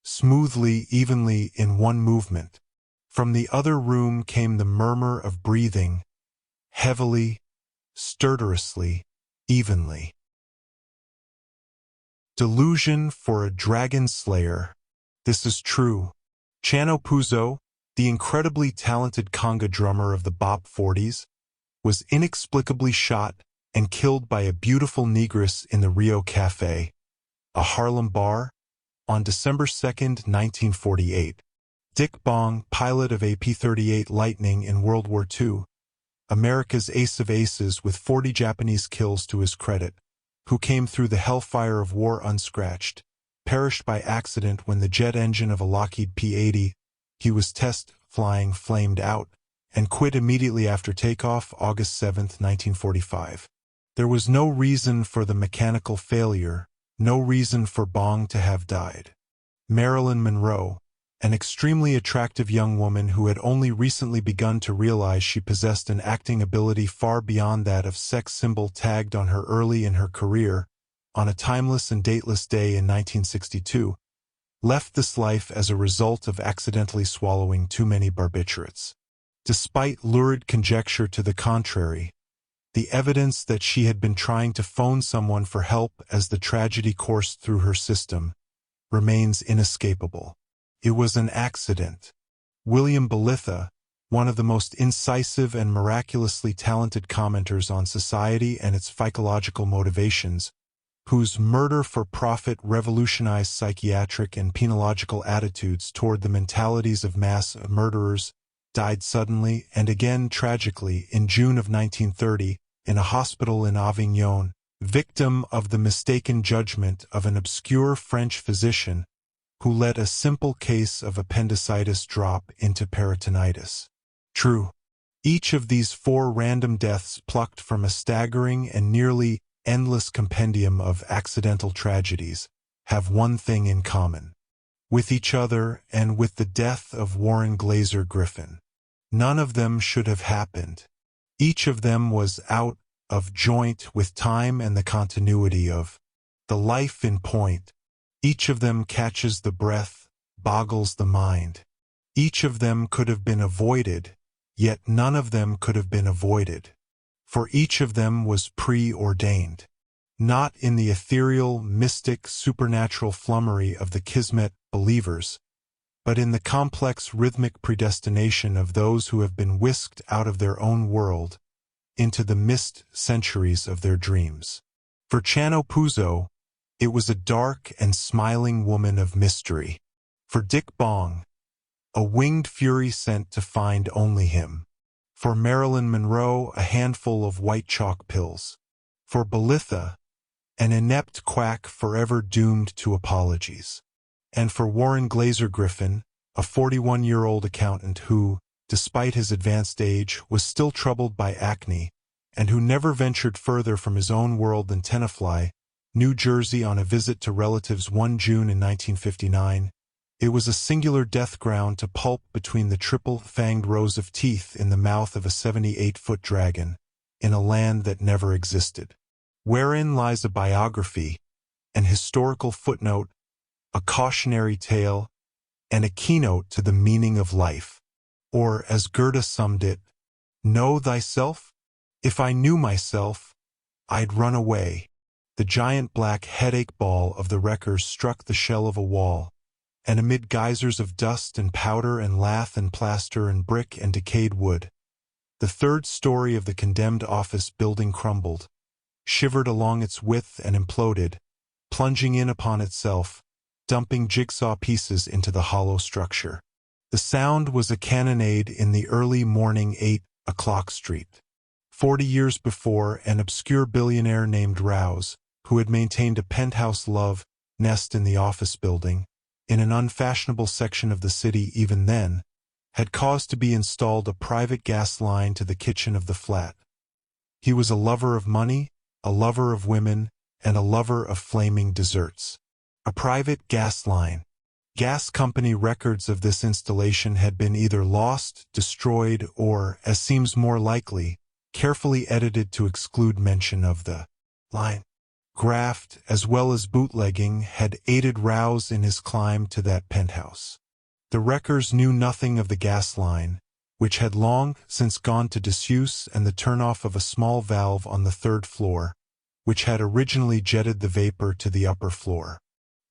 Smoothly, evenly, in one movement. From the other room came the murmur of breathing, heavily, stertorously, evenly. Delusion for a dragon slayer. This is true. Chano Puzo, the incredibly talented conga drummer of the Bop 40s, was inexplicably shot and killed by a beautiful negress in the Rio Café, a Harlem bar, on December 2, 1948. Dick Bong, pilot of a P-38 Lightning in World War II, America's ace of aces with 40 Japanese kills to his credit, who came through the hellfire of war unscratched, perished by accident when the jet engine of a Lockheed P-80 he was test flying flamed out, and quit immediately after takeoff August 7, 1945. There was no reason for the mechanical failure, no reason for Bong to have died. Marilyn Monroe, an extremely attractive young woman who had only recently begun to realize she possessed an acting ability far beyond that of sex symbol tagged on her early in her career, on a timeless and dateless day in 1962, left this life as a result of accidentally swallowing too many barbiturates. Despite lurid conjecture to the contrary, the evidence that she had been trying to phone someone for help as the tragedy coursed through her system remains inescapable. It was an accident. William Belitha, one of the most incisive and miraculously talented commenters on society and its psychological motivations, whose murder-for-profit revolutionized psychiatric and penological attitudes toward the mentalities of mass murderers, died suddenly and again tragically in June of 1930 in a hospital in Avignon, victim of the mistaken judgment of an obscure French physician who let a simple case of appendicitis drop into peritonitis. True, each of these 4 random deaths plucked from a staggering and nearly endless compendium of accidental tragedies have one thing in common with each other and with the death of Warren Glaser Griffin. None of them should have happened. Each of them was out of joint with time and the continuity of the life in point. Each of them catches the breath, boggles the mind. Each of them could have been avoided, yet none of them could have been avoided. For each of them was preordained. Not in the ethereal, mystic, supernatural flummery of the Kismet believers, but in the complex rhythmic predestination of those who have been whisked out of their own world into the mist centuries of their dreams. For Chano Puzo, it was a dark and smiling woman of mystery. For Dick Bong, a winged fury sent to find only him. For Marilyn Monroe, a handful of white chalk pills. For Belitha, an inept quack forever doomed to apologies. And for Warren Glaser Griffin, a 41-year-old accountant who, despite his advanced age, was still troubled by acne, and who never ventured further from his own world than Tenafly, New Jersey on a visit to relatives one June in 1959, it was a singular death ground to pulp between the triple-fanged rows of teeth in the mouth of a 78-foot dragon, in a land that never existed. Wherein lies a biography, an historical footnote, a cautionary tale, and a keynote to the meaning of life. Or, as Goethe summed it, know thyself? If I knew myself, I'd run away. The giant black headache ball of the wreckers struck the shell of a wall, and amid geysers of dust and powder and lath and plaster and brick and decayed wood, the 3rd story of the condemned office building crumbled, shivered along its width and imploded, plunging in upon itself, dumping jigsaw pieces into the hollow structure. The sound was a cannonade in the early morning 8 o'clock street. 40 years before, an obscure billionaire named Rouse, who had maintained a penthouse love nest in the office building, in an unfashionable section of the city even then, had caused to be installed a private gas line to the kitchen of the flat. He was a lover of money, a lover of women, and a lover of flaming desserts. A private gas line. Gas company records of this installation had been either lost, destroyed, or, as seems more likely, carefully edited to exclude mention of the line. Graft, as well as bootlegging, had aided Rouse in his climb to that penthouse. The wreckers knew nothing of the gas line, which had long since gone to disuse, and the turnoff of a small valve on the 3rd floor, which had originally jetted the vapor to the upper floor.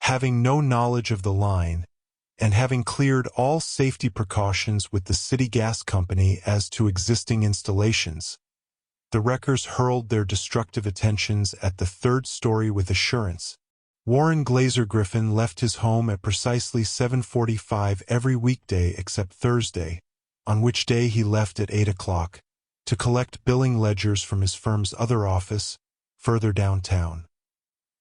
Having no knowledge of the line, and having cleared all safety precautions with the city gas company as to existing installations, the wreckers hurled their destructive attentions at the 3rd story with assurance. Warren Glaser Griffin left his home at precisely 7:45 every weekday except Thursday, on which day he left at 8 o'clock, to collect billing ledgers from his firm's other office, further downtown.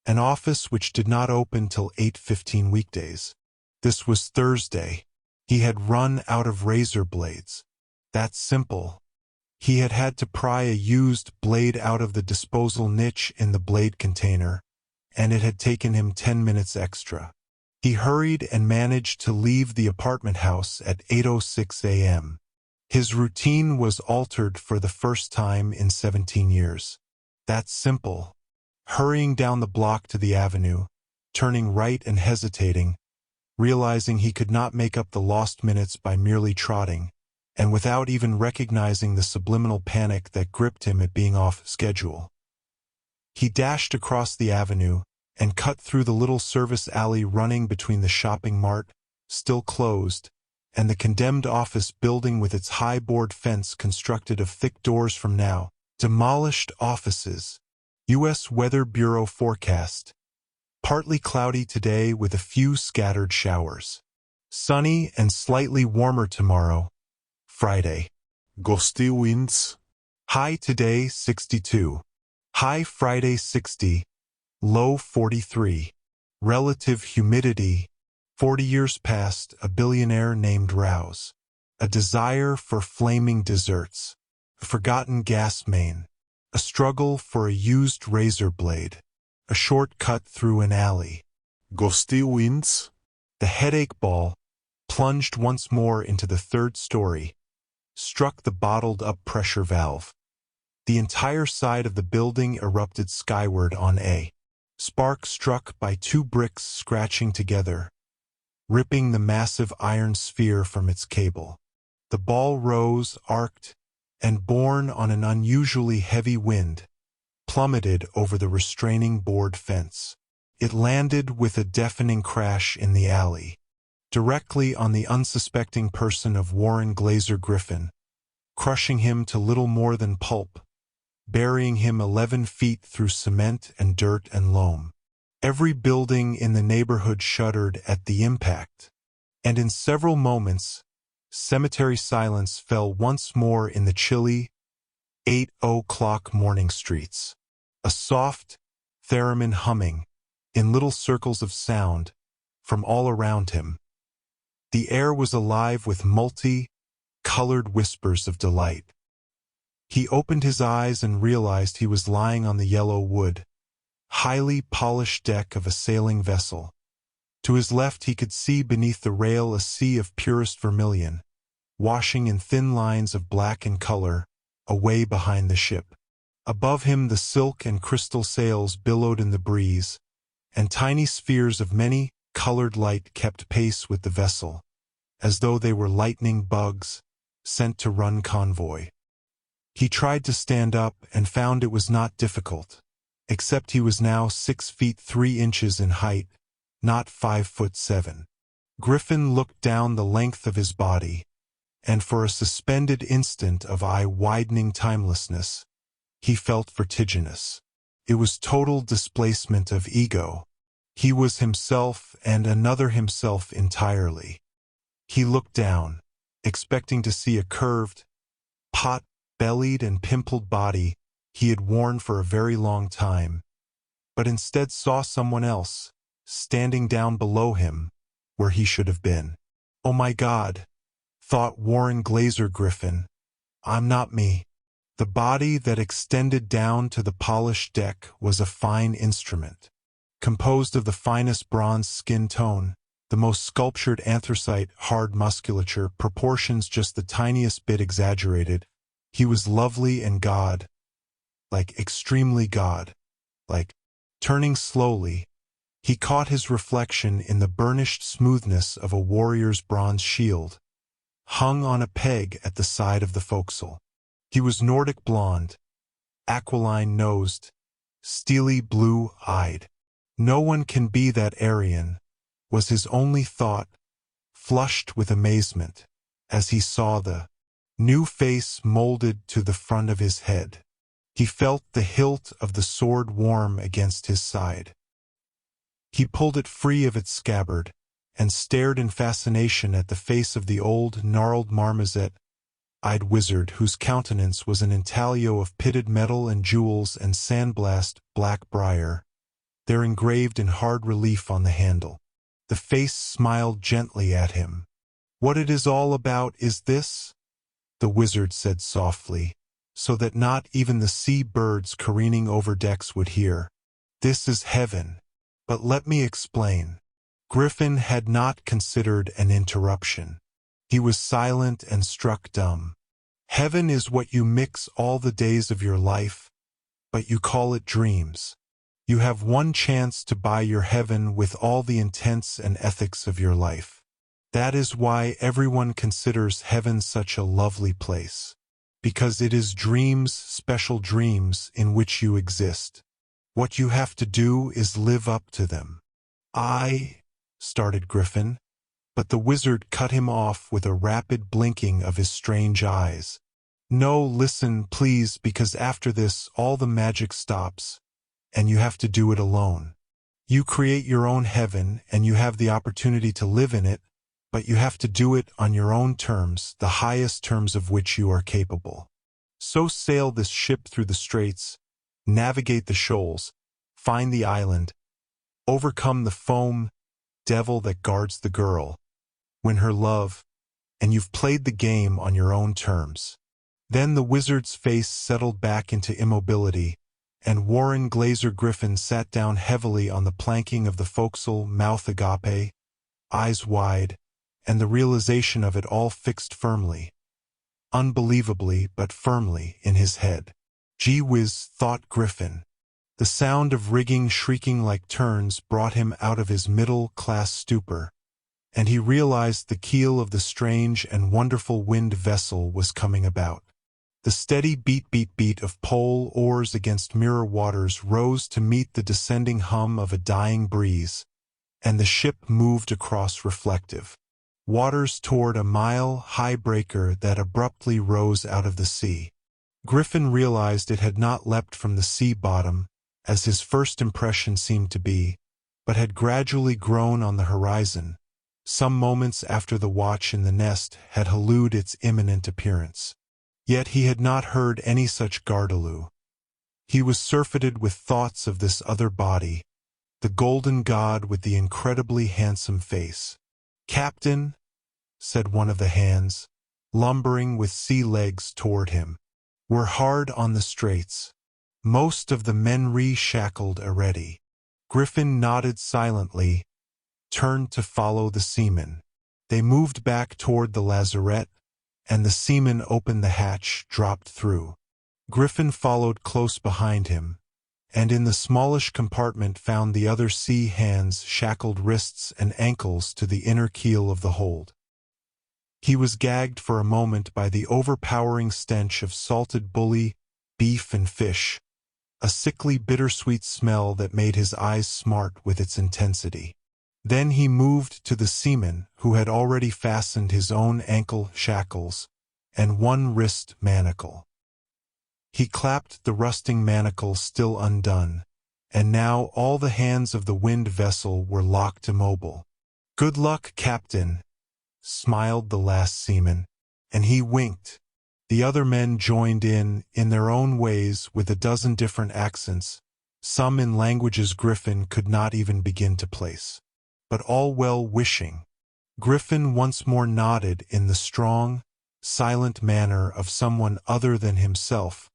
An office which did not open till 8:15 weekdays. This was Thursday. He had run out of razor blades. That's simple. He had had to pry a used blade out of the disposal niche in the blade container, and it had taken him 10 minutes extra. He hurried and managed to leave the apartment house at 8:06 a.m. His routine was altered for the first time in 17 years. That's simple. Hurrying down the block to the avenue, turning right and hesitating, realizing he could not make up the lost minutes by merely trotting, and without even recognizing the subliminal panic that gripped him at being off schedule. He dashed across the avenue and cut through the little service alley running between the shopping mart, still closed, and the condemned office building with its high board fence constructed of thick doors from now demolished offices. U.S. Weather Bureau forecast. Partly cloudy today with a few scattered showers. Sunny and slightly warmer tomorrow, Friday. Gusty winds. High today 62. High Friday 60. Low 43. Relative humidity. 40 years past, a billionaire named Rouse. A desire for flaming desserts. A forgotten gas main. A struggle for a used razor blade. A short cut through an alley. Gusty winds. The headache ball, plunged once more into the third story, struck the bottled-up pressure valve. The entire side of the building erupted skyward on a spark struck by two bricks scratching together, ripping the massive iron sphere from its cable. The ball rose, arced, and borne on an unusually heavy wind, plummeted over the restraining board fence. It landed with a deafening crash in the alley, directly on the unsuspecting person of Warren Glazer Griffin, crushing him to little more than pulp, burying him 11 feet through cement and dirt and loam. Every building in the neighborhood shuddered at the impact, and in several moments, cemetery silence fell once more in the chilly 8:00 morning streets. A soft theremin humming, in little circles of sound, from all around him. The air was alive with multi-colored whispers of delight. He opened his eyes and realized he was lying on the yellow wood, highly polished deck of a sailing vessel. To his left he could see beneath the rail a sea of purest vermilion, washing in thin lines of black and color, away behind the ship. Above him the silk and crystal sails billowed in the breeze, and tiny spheres of many-colored light kept pace with the vessel, as though they were lightning bugs sent to run convoy. He tried to stand up and found it was not difficult, except he was now 6 feet 3 inches in height, not 5'7". Griffin looked down the length of his body, and for a suspended instant of eye-widening timelessness, he felt vertiginous. It was total displacement of ego. He was himself and another himself entirely. He looked down, expecting to see a curved, pot-bellied and pimpled body he had worn for a very long time, but instead saw someone else, standing down below him, where he should have been. "Oh my God," thought Warren Glazer Griffin, "I'm not me." The body that extended down to the polished deck was a fine instrument, composed of the finest bronze skin tone, the most sculptured anthracite hard musculature, proportions just the tiniest bit exaggerated. He was lovely and God-like, extremely God-like. Turning slowly, he caught his reflection in the burnished smoothness of a warrior's bronze shield, hung on a peg at the side of the forecastle. He was Nordic blonde, aquiline-nosed, steely blue-eyed. "No one can be that Aryan," was his only thought, flushed with amazement, as he saw the new face molded to the front of his head. He felt the hilt of the sword warm against his side. He pulled it free of its scabbard, and stared in fascination at the face of the old, gnarled marmoset-eyed wizard whose countenance was an intaglio of pitted metal and jewels and sandblast black briar, there engraved in hard relief on the handle. The face smiled gently at him. "What it is all about is this," the wizard said softly, so that not even the sea birds careening over decks would hear. "This is heaven. But let me explain." Griffin had not considered an interruption. He was silent and struck dumb. "Heaven is what you mix all the days of your life, but you call it dreams. You have one chance to buy your heaven with all the intents and ethics of your life. That is why everyone considers heaven such a lovely place. Because it is dreams, special dreams, in which you exist. What you have to do is live up to them. Started Griffin, but the wizard cut him off with a rapid blinking of his strange eyes. No, listen, please, because after this, all the magic stops, and you have to do it alone. You create your own heaven, and you have the opportunity to live in it, but you have to do it on your own terms, the highest terms of which you are capable. So sail this ship through the straits, navigate the shoals, find the island, overcome the foam devil that guards the girl, win her love, and you've played the game on your own terms. Then the wizard's face settled back into immobility, and Warren Glazer Griffin sat down heavily on the planking of the forecastle, mouth agape, eyes wide, and the realization of it all fixed firmly, unbelievably but firmly, in his head. Gee whiz, thought Griffin. The sound of rigging shrieking like terns brought him out of his middle-class stupor, and he realized the keel of the strange and wonderful wind vessel was coming about. The steady beat of pole oars against mirror waters rose to meet the descending hum of a dying breeze, and the ship moved across reflective waters toward a mile-high breaker that abruptly rose out of the sea. Griffin realized it had not leapt from the sea bottom, as his first impression seemed to be, but had gradually grown on the horizon, some moments after the watch in the nest had hallooed its imminent appearance. Yet he had not heard any such gardaloo. He was surfeited with thoughts of this other body, the golden god with the incredibly handsome face. "Captain," said one of the hands, lumbering with sea legs toward him, "we're hard on the straits. Most of the men re-shackled already." Griffin nodded silently, turned to follow the seamen. They moved back toward the lazarette, and the seaman opened the hatch, dropped through. Griffin followed close behind him, and in the smallish compartment found the other sea hands shackled wrists and ankles to the inner keel of the hold. He was gagged for a moment by the overpowering stench of salted bully, beef and fish, a sickly bittersweet smell that made his eyes smart with its intensity. Then he moved to the seaman who had already fastened his own ankle shackles and one wrist manacle. He clapped the rusting manacle still undone, and now all the hands of the wind vessel were locked immobile. "Good luck, Captain," smiled the last seaman, and he winked. The other men joined in their own ways with a dozen different accents, some in languages Griffin could not even begin to place. But all well-wishing. Griffin once more nodded in the strong, silent manner of someone other than himself,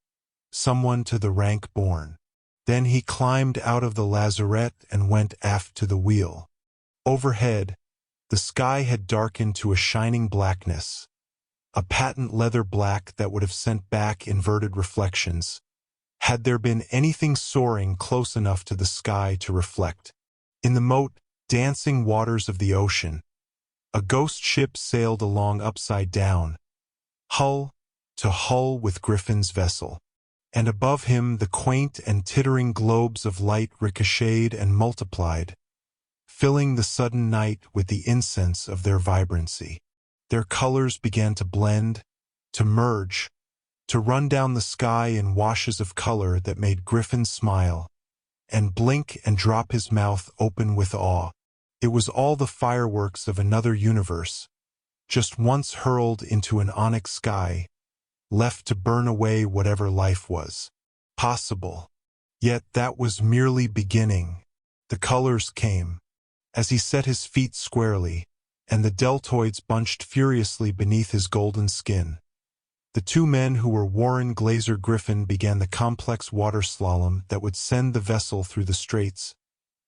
someone to the rank born. Then he climbed out of the lazarette and went aft to the wheel. Overhead, the sky had darkened to a shining blackness, a patent leather black that would have sent back inverted reflections, had there been anything soaring close enough to the sky to reflect. In the moat, dancing waters of the ocean, a ghost ship sailed along upside down, hull to hull with Griffin's vessel, and above him the quaint and tittering globes of light ricocheted and multiplied, filling the sudden night with the incense of their vibrancy. Their colors began to blend, to merge, to run down the sky in washes of color that made Griffin smile, and blink and drop his mouth open with awe. It was all the fireworks of another universe, just once hurled into an onyx sky, left to burn away whatever life was possible. Yet that was merely beginning. The colors came, as he set his feet squarely, and the deltoids bunched furiously beneath his golden skin. The two men who were Warren Glazer Griffin began the complex water slalom that would send the vessel through the straits,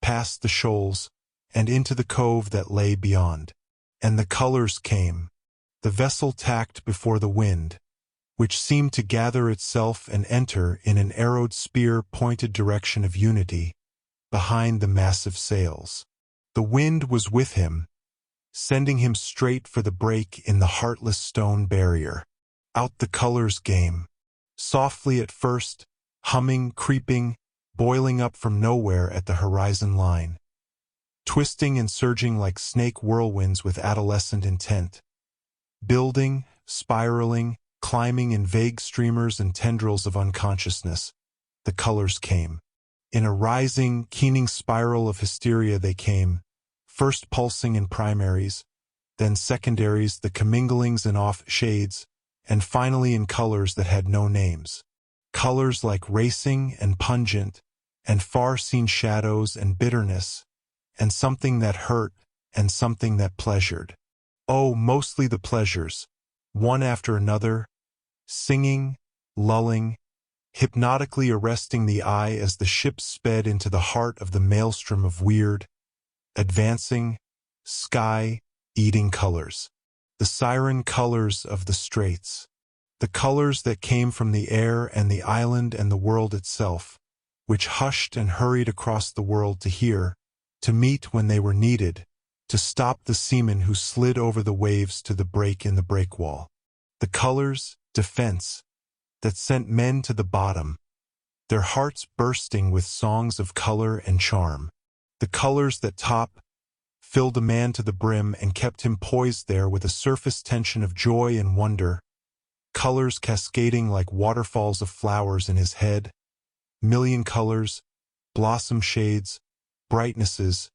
past the shoals, and into the cove that lay beyond. And the colors came. The vessel tacked before the wind, which seemed to gather itself and enter in an arrowed spear-pointed direction of unity, behind the massive sails. The wind was with him, sending him straight for the break in the heartless stone barrier. Out the colors game. Softly at first, humming, creeping, boiling up from nowhere at the horizon line. Twisting and surging like snake whirlwinds with adolescent intent. Building, spiraling, climbing in vague streamers and tendrils of unconsciousness, the colors came. In a rising, keening spiral of hysteria they came, first pulsing in primaries, then secondaries, the comminglings and off-shades, and finally in colors that had no names. Colors like racing and pungent, and far-seen shadows and bitterness, and something that hurt, and something that pleasured. Oh, mostly the pleasures, one after another, singing, lulling, hypnotically arresting the eye as the ship sped into the heart of the maelstrom of weird, advancing, sky-eating colors. The siren colors of the straits. The colors that came from the air and the island and the world itself, which hushed and hurried across the world to hear, to meet when they were needed, to stop the seamen who slid over the waves to the break in the breakwall. The colors, defense, that sent men to the bottom, their hearts bursting with songs of color and charm. The colors that filled a man to the brim and kept him poised there with a surface tension of joy and wonder, colors cascading like waterfalls of flowers in his head, million colors, blossom shades, brightnesses,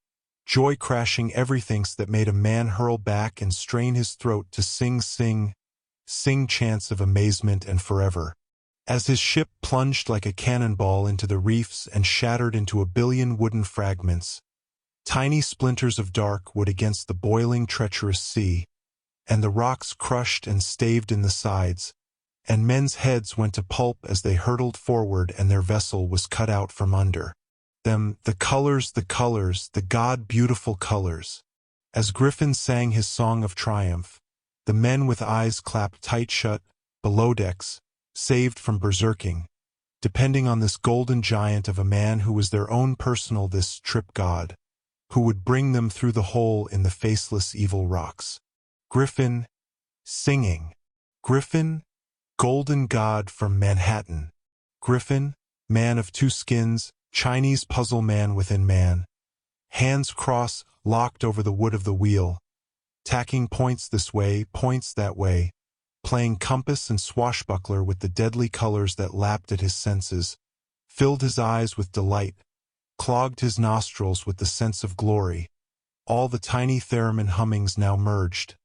joy crashing everythings that made a man hurl back and strain his throat to sing chants of amazement and forever. As his ship plunged like a cannonball into the reefs and shattered into a billion wooden fragments, tiny splinters of dark wood against the boiling treacherous sea, and the rocks crushed and staved in the sides, and men's heads went to pulp as they hurtled forward and their vessel was cut out from under them, the colors, the God-beautiful colors. As Griffin sang his song of triumph, the men with eyes clapped tight shut, below decks, saved from berserking, depending on this golden giant of a man who was their own personal this trip god, who would bring them through the hole in the faceless evil rocks. Griffin, singing. Griffin, golden god from Manhattan. Griffin, man of two skins, Chinese puzzle man within man. Hands cross, locked over the wood of the wheel, tacking points this way, points that way, playing compass and swashbuckler with the deadly colors that lapped at his senses, filled his eyes with delight, clogged his nostrils with the sense of glory. All the tiny theremin hummings now merged,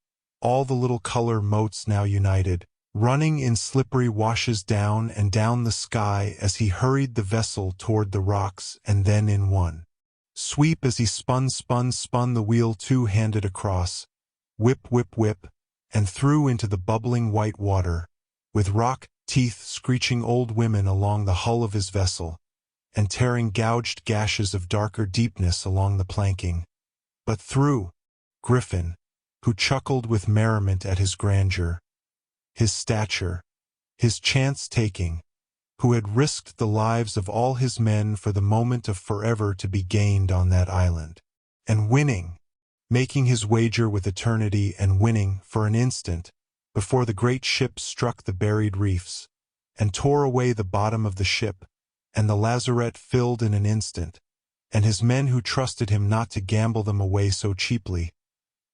all the little color motes now united, running in slippery washes down and down the sky as he hurried the vessel toward the rocks and then in one sweep as he spun the wheel two-handed across, whip, whip, whip, and threw into the bubbling white water, with rock teeth screeching old women along the hull of his vessel, and tearing gouged gashes of darker deepness along the planking. But through Griffin, who chuckled with merriment at his grandeur, his stature, his chance-taking, who had risked the lives of all his men for the moment of forever to be gained on that island, and winning, making his wager with eternity and winning for an instant, before the great ship struck the buried reefs, and tore away the bottom of the ship, and the lazarette filled in an instant, and his men who trusted him not to gamble them away so cheaply,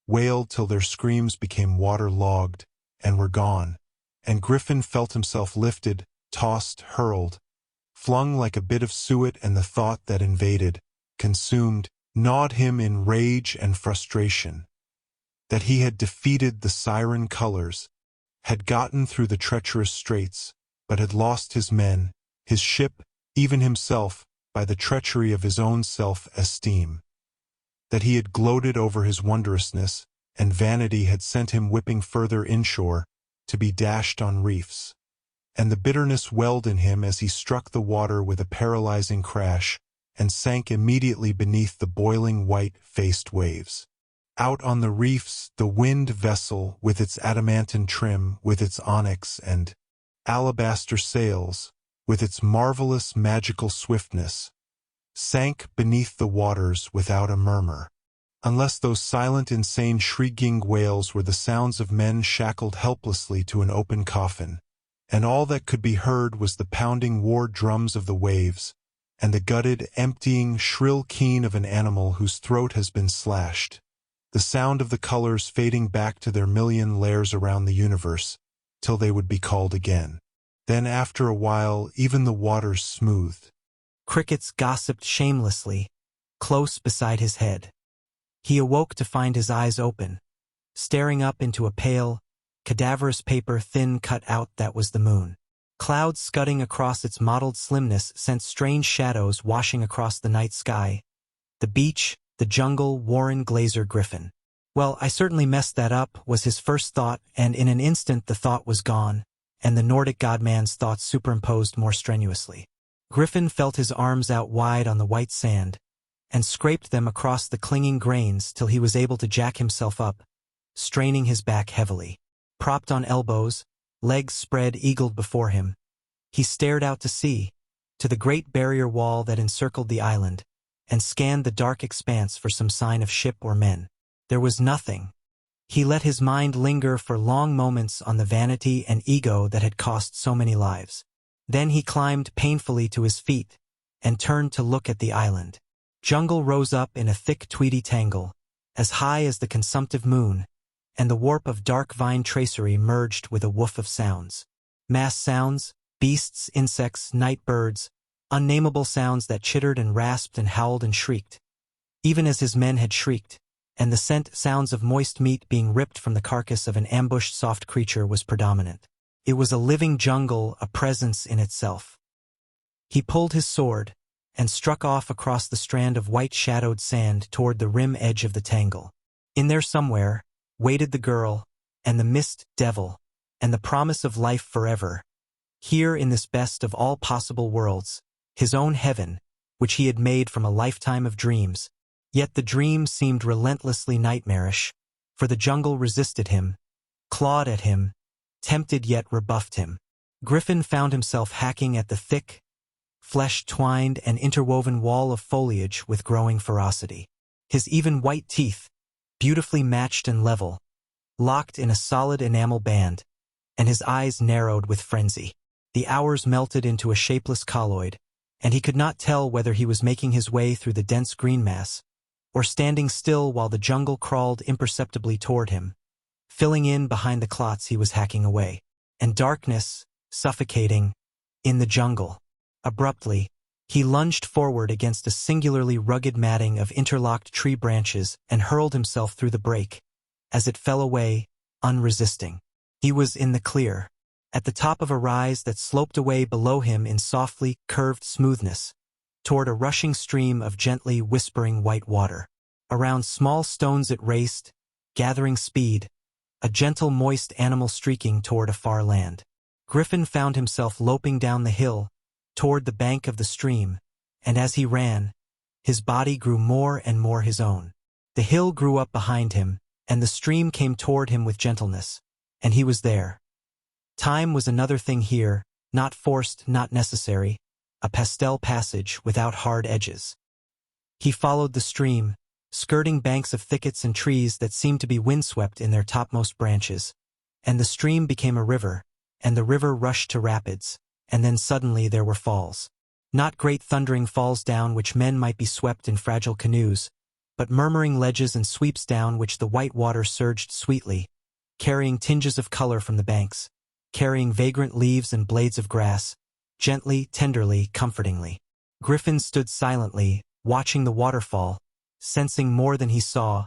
wailed till their screams became water-logged, and were gone, and Griffin felt himself lifted, tossed, hurled, flung like a bit of suet, and the thought that invaded, consumed, gnawed him in rage and frustration, that he had defeated the siren colors, had gotten through the treacherous straits, but had lost his men, his ship, even himself, by the treachery of his own self-esteem, that he had gloated over his wondrousness, and vanity had sent him whipping further inshore, to be dashed on reefs. And the bitterness welled in him as he struck the water with a paralyzing crash, and sank immediately beneath the boiling white-faced waves. Out on the reefs, the wind vessel, with its adamantine trim, with its onyx and alabaster sails, with its marvelous magical swiftness, sank beneath the waters without a murmur. unless those silent, insane, shrieking wails were the sounds of men shackled helplessly to an open coffin, and all that could be heard was the pounding war drums of the waves, and the gutted, emptying, shrill keen of an animal whose throat has been slashed. The sound of the colors fading back to their million layers around the universe, till they would be called again. Then after a while, even the waters smoothed. Crickets gossiped shamelessly, close beside his head. He awoke to find his eyes open, staring up into a pale, cadaverous paper thin cut out that was the moon. Clouds scudding across its mottled slimness sent strange shadows washing across the night sky. The beach, the jungle, Warren Glazer Griffin. Well, I certainly messed that up, was his first thought, and in an instant the thought was gone, and the Nordic godman's thoughts superimposed more strenuously. Griffin felt his arms out wide on the white sand, and scraped them across the clinging grains till he was able to jack himself up, straining his back heavily. Propped on elbows, legs spread eagled before him, he stared out to sea, to the great barrier wall that encircled the island, and scanned the dark expanse for some sign of ship or men. There was nothing. He let his mind linger for long moments on the vanity and ego that had cost so many lives. Then he climbed painfully to his feet and turned to look at the island. Jungle rose up in a thick tweedy tangle, as high as the consumptive moon, and the warp of dark vine tracery merged with a woof of sounds. Mass sounds, beasts, insects, night birds, unnameable sounds that chittered and rasped and howled and shrieked, even as his men had shrieked, and the scent sounds of moist meat being ripped from the carcass of an ambushed soft creature was predominant. It was a living jungle, a presence in itself. He pulled his sword and struck off across the strand of white-shadowed sand toward the rim edge of the tangle. In there somewhere waited the girl, and the mist devil, and the promise of life forever. Here in this best of all possible worlds, his own heaven, which he had made from a lifetime of dreams. Yet the dream seemed relentlessly nightmarish, for the jungle resisted him, clawed at him, tempted yet rebuffed him. Griffin found himself hacking at the thick, flesh-twined and interwoven wall of foliage with growing ferocity. His even white teeth, beautifully matched and level, locked in a solid enamel band, and his eyes narrowed with frenzy. The hours melted into a shapeless colloid, and he could not tell whether he was making his way through the dense green mass, or standing still while the jungle crawled imperceptibly toward him, filling in behind the clots he was hacking away. And darkness, suffocating, in the jungle. Abruptly, he lunged forward against a singularly rugged matting of interlocked tree branches and hurled himself through the break. As it fell away, unresisting, he was in the clear, at the top of a rise that sloped away below him in softly curved smoothness, toward a rushing stream of gently whispering white water. Around small stones it raced, gathering speed, a gentle moist animal streaking toward a far land. Griffin found himself loping down the hill, toward the bank of the stream, and as he ran, his body grew more and more his own. The hill grew up behind him, and the stream came toward him with gentleness, and he was there. Time was another thing here, not forced, not necessary, a pastel passage without hard edges. He followed the stream, skirting banks of thickets and trees that seemed to be windswept in their topmost branches, and the stream became a river, and the river rushed to rapids, and then suddenly there were falls. Not great thundering falls down which men might be swept in fragile canoes, but murmuring ledges and sweeps down which the white water surged sweetly, carrying tinges of color from the banks, carrying vagrant leaves and blades of grass, gently, tenderly, comfortingly. Griffin stood silently, watching the waterfall, sensing more than he saw,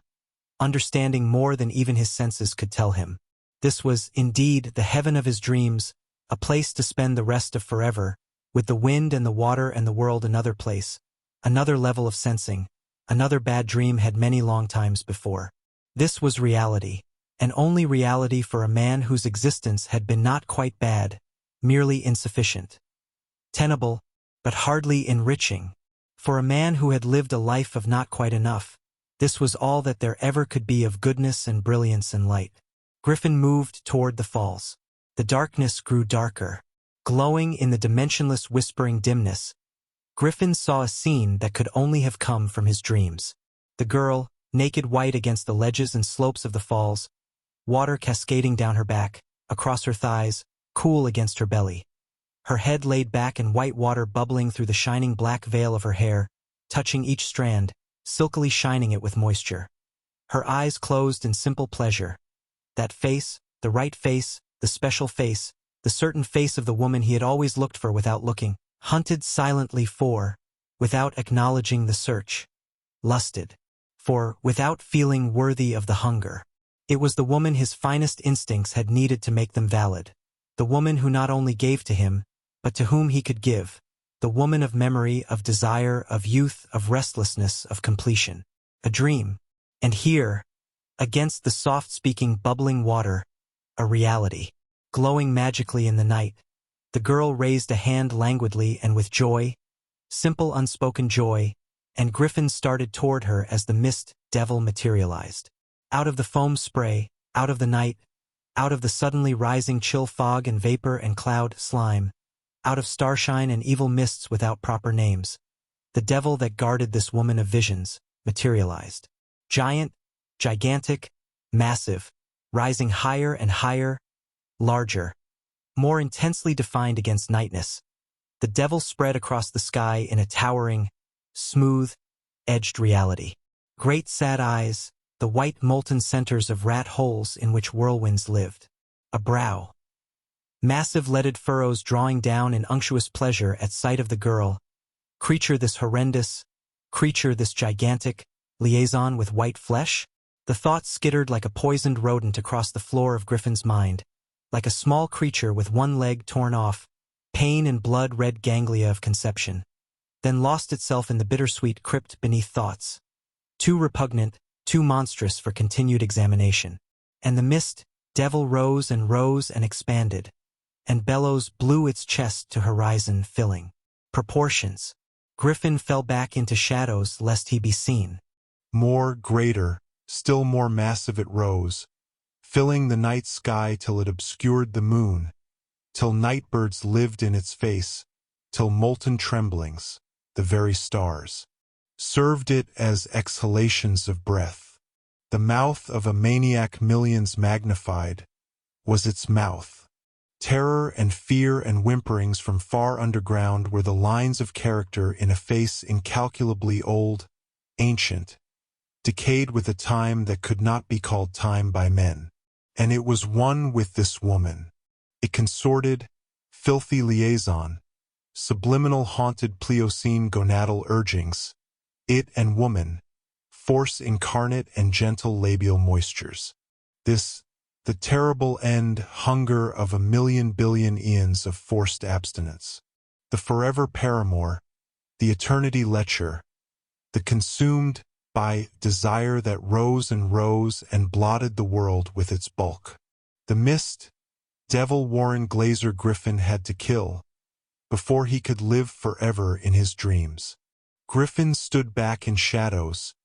understanding more than even his senses could tell him. This was, indeed, the heaven of his dreams, a place to spend the rest of forever, with the wind and the water and the world another place, another level of sensing. Another bad dream had many long times before. This was reality, and only reality for a man whose existence had been not quite bad, merely insufficient. Tenable, but hardly enriching. For a man who had lived a life of not quite enough, this was all that there ever could be of goodness and brilliance and light. Griffin moved toward the falls. The darkness grew darker. Glowing in the dimensionless whispering dimness, Griffin saw a scene that could only have come from his dreams. The girl, naked white against the ledges and slopes of the falls, water cascading down her back, across her thighs, cool against her belly. Her head laid back and white water bubbling through the shining black veil of her hair, touching each strand, silkily shining it with moisture. Her eyes closed in simple pleasure. That face, the right face, the special face, the certain face of the woman he had always looked for without looking, hunted silently for, without acknowledging the search, lusted for, without feeling worthy of the hunger. It was the woman his finest instincts had needed to make them valid, the woman who not only gave to him, but to whom he could give, the woman of memory, of desire, of youth, of restlessness, of completion. A dream. And here, against the soft-speaking bubbling water, a reality. Glowing magically in the night, the girl raised a hand languidly and with joy, simple unspoken joy, and Griffin started toward her as the mist devil materialized. Out of the foam spray, out of the night, out of the suddenly rising chill fog and vapor and cloud slime, out of starshine and evil mists without proper names, the devil that guarded this woman of visions materialized. Giant, gigantic, massive, rising higher and higher, larger, more intensely defined against nightness. The devil spread across the sky in a towering, smooth, edged reality. Great sad eyes, the white molten centers of rat holes in which whirlwinds lived. A brow. Massive leaded furrows drawing down in unctuous pleasure at sight of the girl. Creature this horrendous, creature this gigantic, liaison with white flesh? The thought skittered like a poisoned rodent across the floor of Griffin's mind, like a small creature with one leg torn off, pain and blood-red ganglia of conception, then lost itself in the bittersweet crypt beneath thoughts, too repugnant, too monstrous for continued examination. And the mist, devil rose and expanded, and bellows blew its chest to horizon filling. Proportions. Griffin fell back into shadows lest he be seen. More, greater, still more massive it rose, filling the night sky till it obscured the moon, till nightbirds lived in its face, till molten tremblings, the very stars, served it as exhalations of breath. The mouth of a maniac millions magnified was its mouth. Terror and fear and whimperings from far underground were the lines of character in a face incalculably old, ancient, decayed with a time that could not be called time by men. And it was one with this woman. A consorted, filthy liaison, subliminal haunted Pliocene gonadal urgings, it and woman, force incarnate and gentle labial moistures. This, the terrible end hunger of a million billion eons of forced abstinence. The forever paramour, the eternity lecher, the consumed by desire that rose and blotted the world with its bulk. The mist, devil Warren Glazer Griffin had to kill, before he could live forever in his dreams. Griffin stood back in shadows,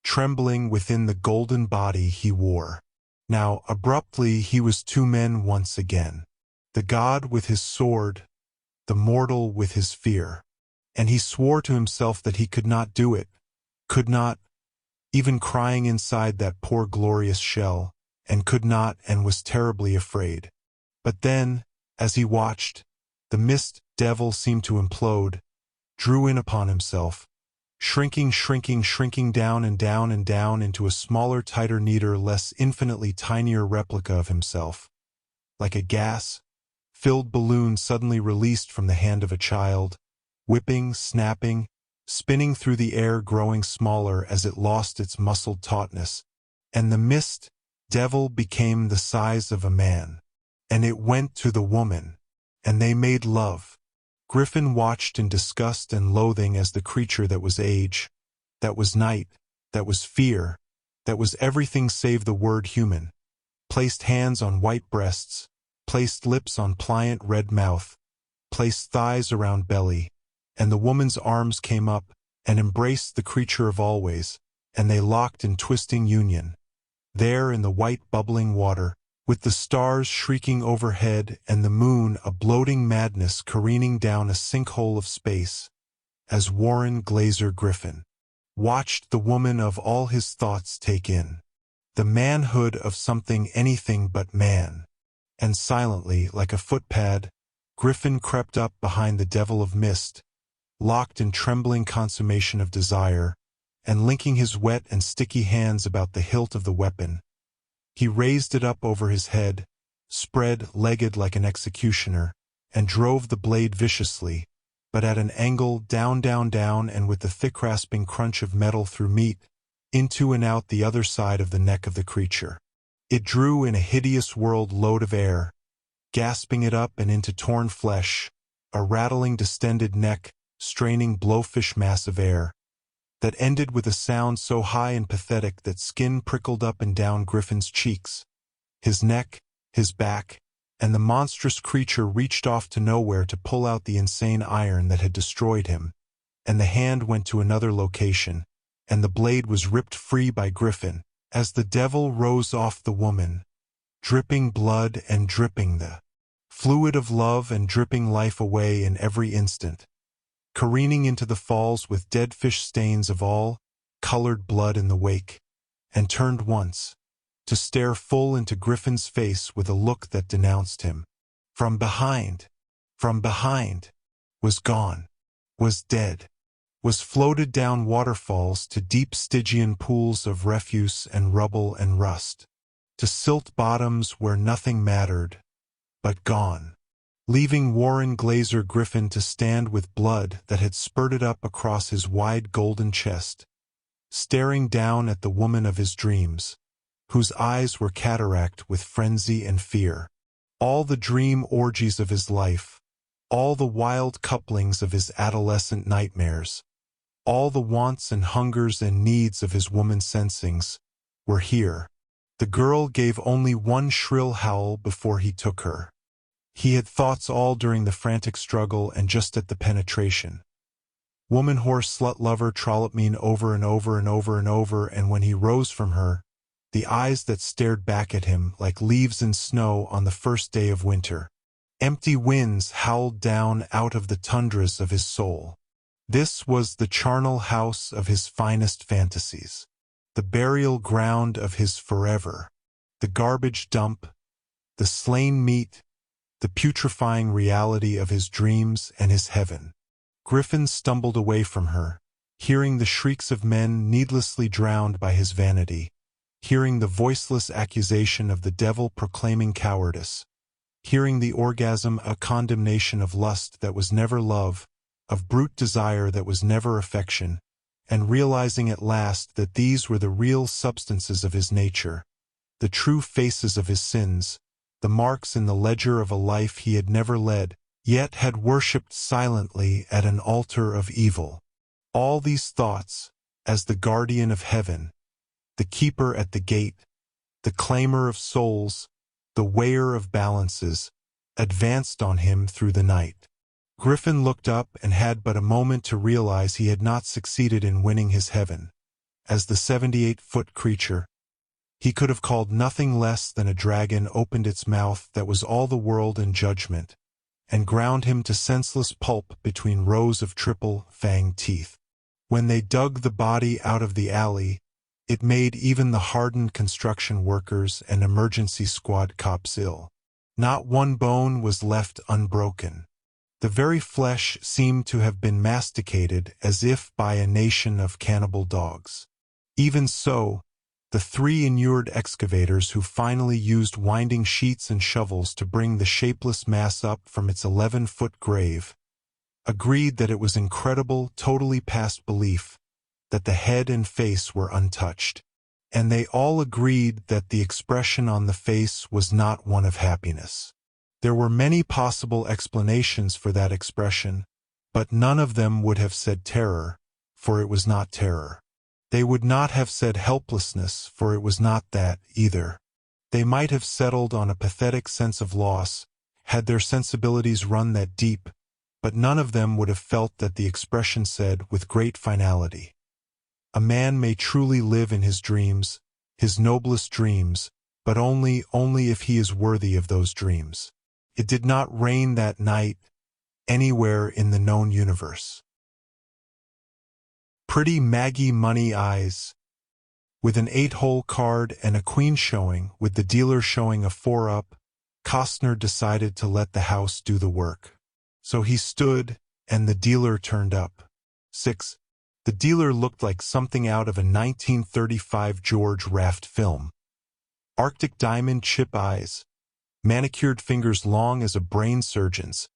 trembling within the golden body he wore. Now, abruptly, he was two men once again. The god with his sword, the mortal with his fear. And he swore to himself that he could not do it, could not, even crying inside that poor glorious shell, and could not and was terribly afraid. But then, as he watched, the mist devil seemed to implode, drew in upon himself, shrinking down into a smaller, tighter, neater, less infinitely tinier replica of himself, like a gas-filled balloon suddenly released from the hand of a child, whipping, snapping, spinning through the air, growing smaller as it lost its muscled tautness, and the mist devil became the size of a man, and it went to the woman, and they made love. Griffin watched in disgust and loathing as the creature that was age, that was night, that was fear, that was everything save the word human, placed hands on white breasts, placed lips on pliant red mouth, placed thighs around belly, and the woman's arms came up and embraced the creature of always, and they locked in twisting union. There in the white bubbling water, with the stars shrieking overhead and the moon a bloating madness careening down a sinkhole of space, as Warren Glazer Griffin watched the woman of all his thoughts take in the manhood of something anything but man. And silently, like a footpad, Griffin crept up behind the devil of mist, locked in trembling consummation of desire, and linking his wet and sticky hands about the hilt of the weapon. He raised it up over his head, spread-legged like an executioner, and drove the blade viciously, but at an angle down, and with the thick rasping crunch of metal through meat, into and out the other side of the neck of the creature. It drew in a hideous whirled load of air, gasping it up and into torn flesh, a rattling distended neck, straining blowfish mass of air, that ended with a sound so high and pathetic that skin prickled up and down Griffin's cheeks. His neck, his back, and the monstrous creature reached off to nowhere to pull out the insane iron that had destroyed him, and the hand went to another location, and the blade was ripped free by Griffin, as the devil rose off the woman, dripping blood and dripping the fluid of love and dripping life away in every instant, careening into the falls with dead fish stains of all colored blood in the wake, and turned once, to stare full into Griffin's face with a look that denounced him. From behind, was gone, was dead, was floated down waterfalls to deep Stygian pools of refuse and rubble and rust, to silt bottoms where nothing mattered, but gone, leaving Warren Glazer Griffin to stand with blood that had spurted up across his wide golden chest, staring down at the woman of his dreams, whose eyes were cataract with frenzy and fear. All the dream orgies of his life, all the wild couplings of his adolescent nightmares, all the wants and hungers and needs of his woman sensings, were here. The girl gave only one shrill howl before he took her. He had thoughts all during the frantic struggle and just at the penetration. Woman horse slut lover trollop mean over and over and over and over, and when he rose from her, the eyes that stared back at him like leaves in snow on the first day of winter. Empty winds howled down out of the tundras of his soul. This was the charnel house of his finest fantasies, the burial ground of his forever, the garbage dump, the slain meat, the putrefying reality of his dreams and his heaven. Griffin stumbled away from her, hearing the shrieks of men needlessly drowned by his vanity, hearing the voiceless accusation of the devil proclaiming cowardice, hearing the orgasm a condemnation of lust that was never love, of brute desire that was never affection, and realizing at last that these were the real substances of his nature, the true faces of his sins, the marks in the ledger of a life he had never led, yet had worshipped silently at an altar of evil. All these thoughts, as the guardian of heaven, the keeper at the gate, the claimer of souls, the weigher of balances, advanced on him through the night. Griffin looked up and had but a moment to realize he had not succeeded in winning his heaven. As the 78-foot creature, he could have called nothing less than a dragon, opened its mouth that was all the world in judgment, and ground him to senseless pulp between rows of triple-fanged teeth. When they dug the body out of the alley, it made even the hardened construction workers and emergency squad cops ill. Not one bone was left unbroken. The very flesh seemed to have been masticated as if by a nation of cannibal dogs. Even so, the 3 inured excavators who finally used winding sheets and shovels to bring the shapeless mass up from its 11-foot grave, agreed that it was incredible, totally past belief, that the head and face were untouched. And they all agreed that the expression on the face was not one of happiness. There were many possible explanations for that expression, but none of them would have said terror, for it was not terror. They would not have said helplessness, for it was not that, either. They might have settled on a pathetic sense of loss, had their sensibilities run that deep, but none of them would have felt that the expression said with great finality, "A man may truly live in his dreams, his noblest dreams, but only if he is worthy of those dreams." It did not rain that night anywhere in the known universe. Pretty Maggie Money Eyes. With an 8-hole card and a queen showing, with the dealer showing a 4-up, Costner decided to let the house do the work. So he stood, and the dealer turned up. 6. The dealer looked like something out of a 1935 George Raft film. Arctic diamond chip eyes, manicured fingers long as a brain surgeon's,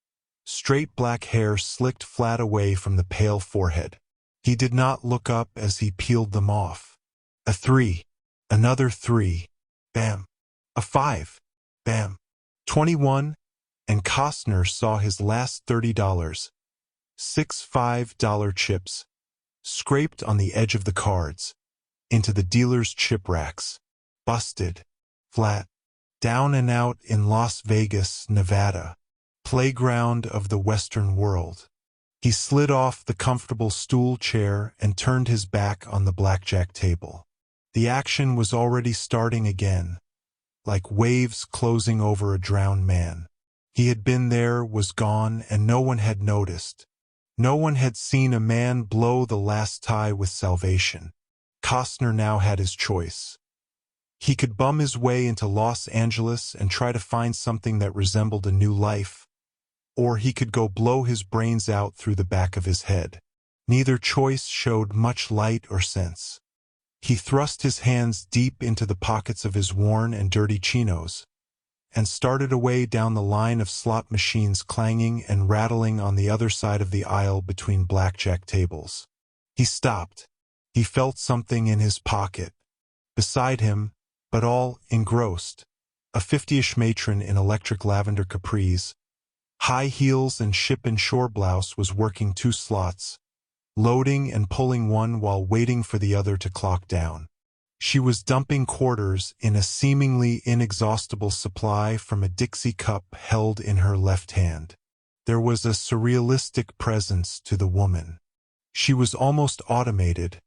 straight black hair slicked flat away from the pale forehead. He did not look up as he peeled them off. A 3. Another 3. Bam. A 5. Bam. 21. And Costner saw his last $30. 6 $5 chips, scraped on the edge of the cards, into the dealer's chip racks. Busted. Flat. Down and out in Las Vegas, Nevada. Playground of the Western world. He slid off the comfortable stool chair and turned his back on the blackjack table. The action was already starting again, like waves closing over a drowned man. He had been there, was gone, and no one had noticed. No one had seen a man blow the last tie with salvation. Costner now had his choice. He could bum his way into Los Angeles and try to find something that resembled a new life, or he could go blow his brains out through the back of his head. Neither choice showed much light or sense. He thrust his hands deep into the pockets of his worn and dirty chinos, and started away down the line of slot machines clanging and rattling on the other side of the aisle between blackjack tables. He stopped. He felt something in his pocket. Beside him, but all engrossed, a 50-ish matron in electric lavender capris, high heels and ship and shore blouse was working 2 slots, loading and pulling one while waiting for the other to clock down. She was dumping quarters in a seemingly inexhaustible supply from a Dixie cup held in her left hand. There was a surrealistic presence to the woman. She was almost automated,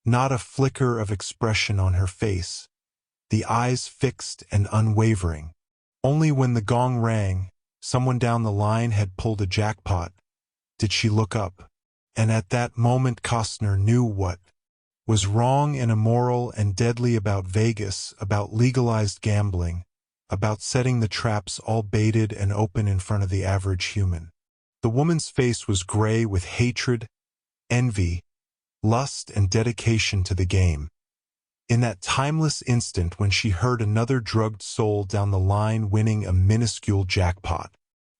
not a flicker of expression on her face, the eyes fixed and unwavering. Only when the gong rang, someone down the line had pulled a jackpot, did she look up. And at that moment Costner knew what was wrong and immoral and deadly about Vegas, about legalized gambling, about setting the traps all baited and open in front of the average human. The woman's face was gray with hatred, envy, lust, and dedication to the game. In that timeless instant when she heard another drugged soul down the line winning a minuscule jackpot.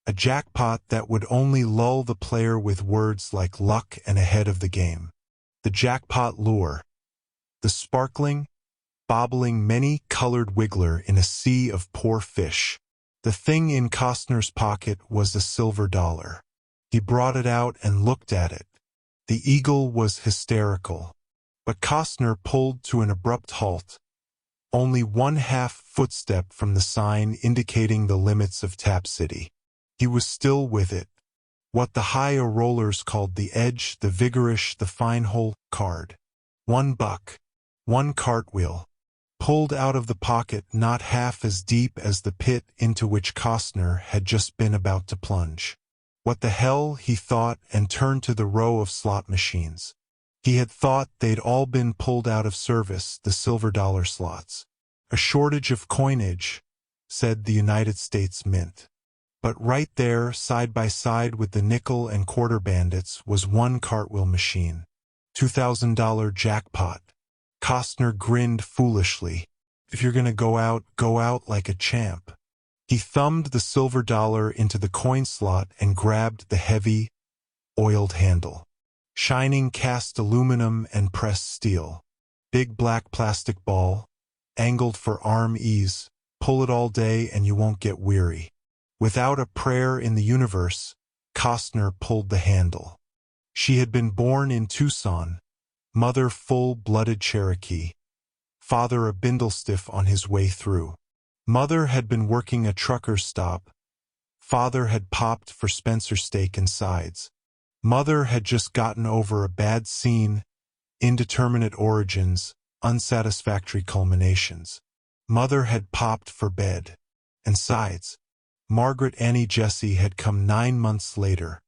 A jackpot that would only lull the player with words like luck and ahead of the game. The jackpot lure. The sparkling, bobbling, many-colored wiggler in a sea of poor fish. The thing in Costner's pocket was a silver dollar. He brought it out and looked at it. The eagle was hysterical. But Costner pulled to an abrupt halt, only 1/2 footstep from the sign indicating the limits of Tap City. He was still with it. What the high rollers called the edge, the vigorish, the fine hole card. $1. 1 cartwheel. Pulled out of the pocket not half as deep as the pit into which Costner had just been about to plunge. What the hell, he thought, and turned to the row of slot machines. He had thought they'd all been pulled out of service, the silver dollar slots. A shortage of coinage, said the United States Mint. But right there, side by side with the nickel and quarter bandits, was 1 cartwheel machine. $2,000 jackpot. Costner grinned foolishly. If you're gonna go out like a champ. He thumbed the silver dollar into the coin slot and grabbed the heavy, oiled handle. Shining cast aluminum and pressed steel. Big black plastic ball, angled for arm ease. Pull it all day and you won't get weary. Without a prayer in the universe, Costner pulled the handle. She had been born in Tucson, mother full-blooded Cherokee, father a bindlestiff on his way through. Mother had been working a trucker's stop. Father had popped for Spencer steak and sides. Mother had just gotten over a bad scene, indeterminate origins, unsatisfactory culminations. Mother had popped for bed. And sides. Margaret Annie Jessie had come 9 months later.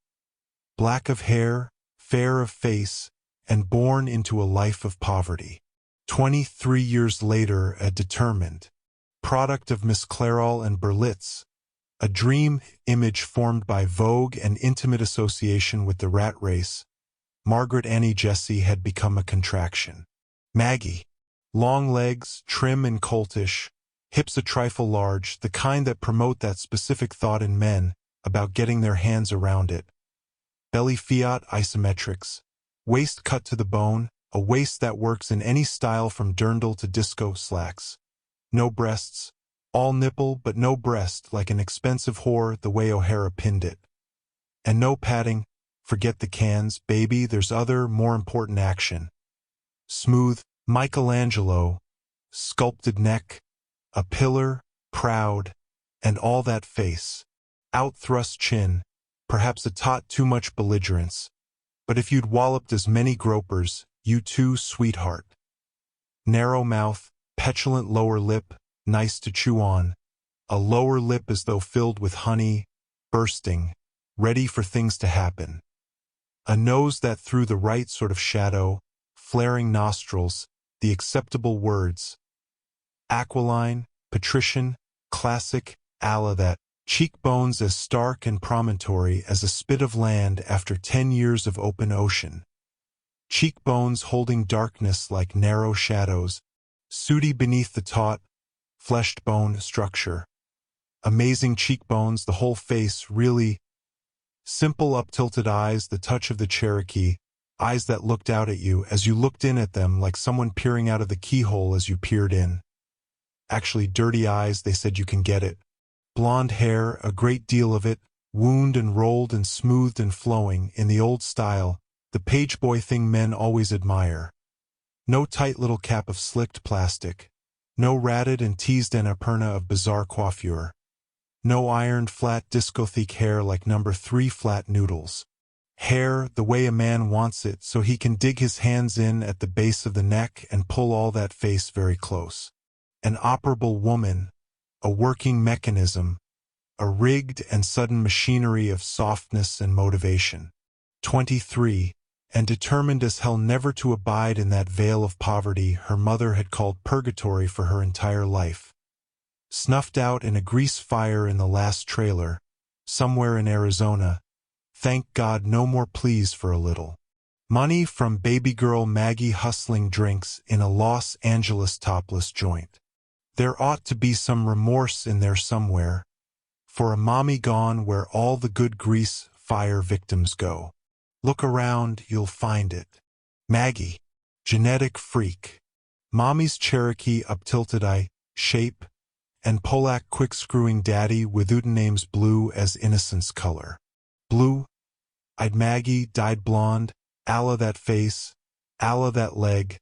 Black of hair, fair of face, and born into a life of poverty. 23 years later, a determined product of Miss Clairol and Berlitz, a dream image formed by Vogue and intimate association with the rat race, Margaret Annie Jessie had become a contraction. Maggie. Long legs, trim and coltish, hips a trifle large, the kind that promote that specific thought in men about getting their hands around it. Belly Fiat isometrics, waist cut to the bone, a waist that works in any style from dirndl to disco slacks. No breasts, all nipple but no breast, like an expensive whore the way O'Hara pinned it. And no padding, forget the cans, baby, there's other, more important action. Smooth, Michelangelo, sculpted neck, a pillar, proud, and all that face. Out-thrust chin, perhaps a tot too much belligerence. But if you'd walloped as many gropers, you too, sweetheart. Narrow mouth, petulant lower lip, nice to chew on. A lower lip as though filled with honey, bursting, ready for things to happen. A nose that threw the right sort of shadow, flaring nostrils, the acceptable words. Aquiline, patrician, classic, alla that. Cheekbones as stark and promontory as a spit of land after 10 years of open ocean. Cheekbones holding darkness like narrow shadows, sooty beneath the taut, fleshed bone structure. Amazing cheekbones, the whole face, really. Simple up-tilted eyes, the touch of the Cherokee, eyes that looked out at you as you looked in at them like someone peering out of the keyhole as you peered in. Actually, dirty eyes, they said you can get it. Blonde hair, a great deal of it, wound and rolled and smoothed and flowing, in the old style, the page boy thing men always admire. No tight little cap of slicked plastic. No ratted and teased annapurna of bizarre coiffure. No ironed flat discotheque hair like number 3 flat noodles. Hair the way a man wants it so he can dig his hands in at the base of the neck and pull all that face very close. An operable woman, a working mechanism, a rigged and sudden machinery of softness and motivation. 23, and determined as hell never to abide in that vale of poverty her mother had called purgatory for her entire life. Snuffed out in a grease fire in the last trailer, somewhere in Arizona. Thank God no more pleas for a little. Money from baby girl Maggie hustling drinks in a Los Angeles topless joint. There ought to be some remorse in there somewhere, for a mommy gone where all the good grease fire victims go. Look around, you'll find it. Maggie, genetic freak. Mommy's Cherokee up-tilted eye, shape, and Polack quick-screwing daddy with names blue as innocence color. Blue-eyed Maggie dyed blonde, alla that face, alla that leg.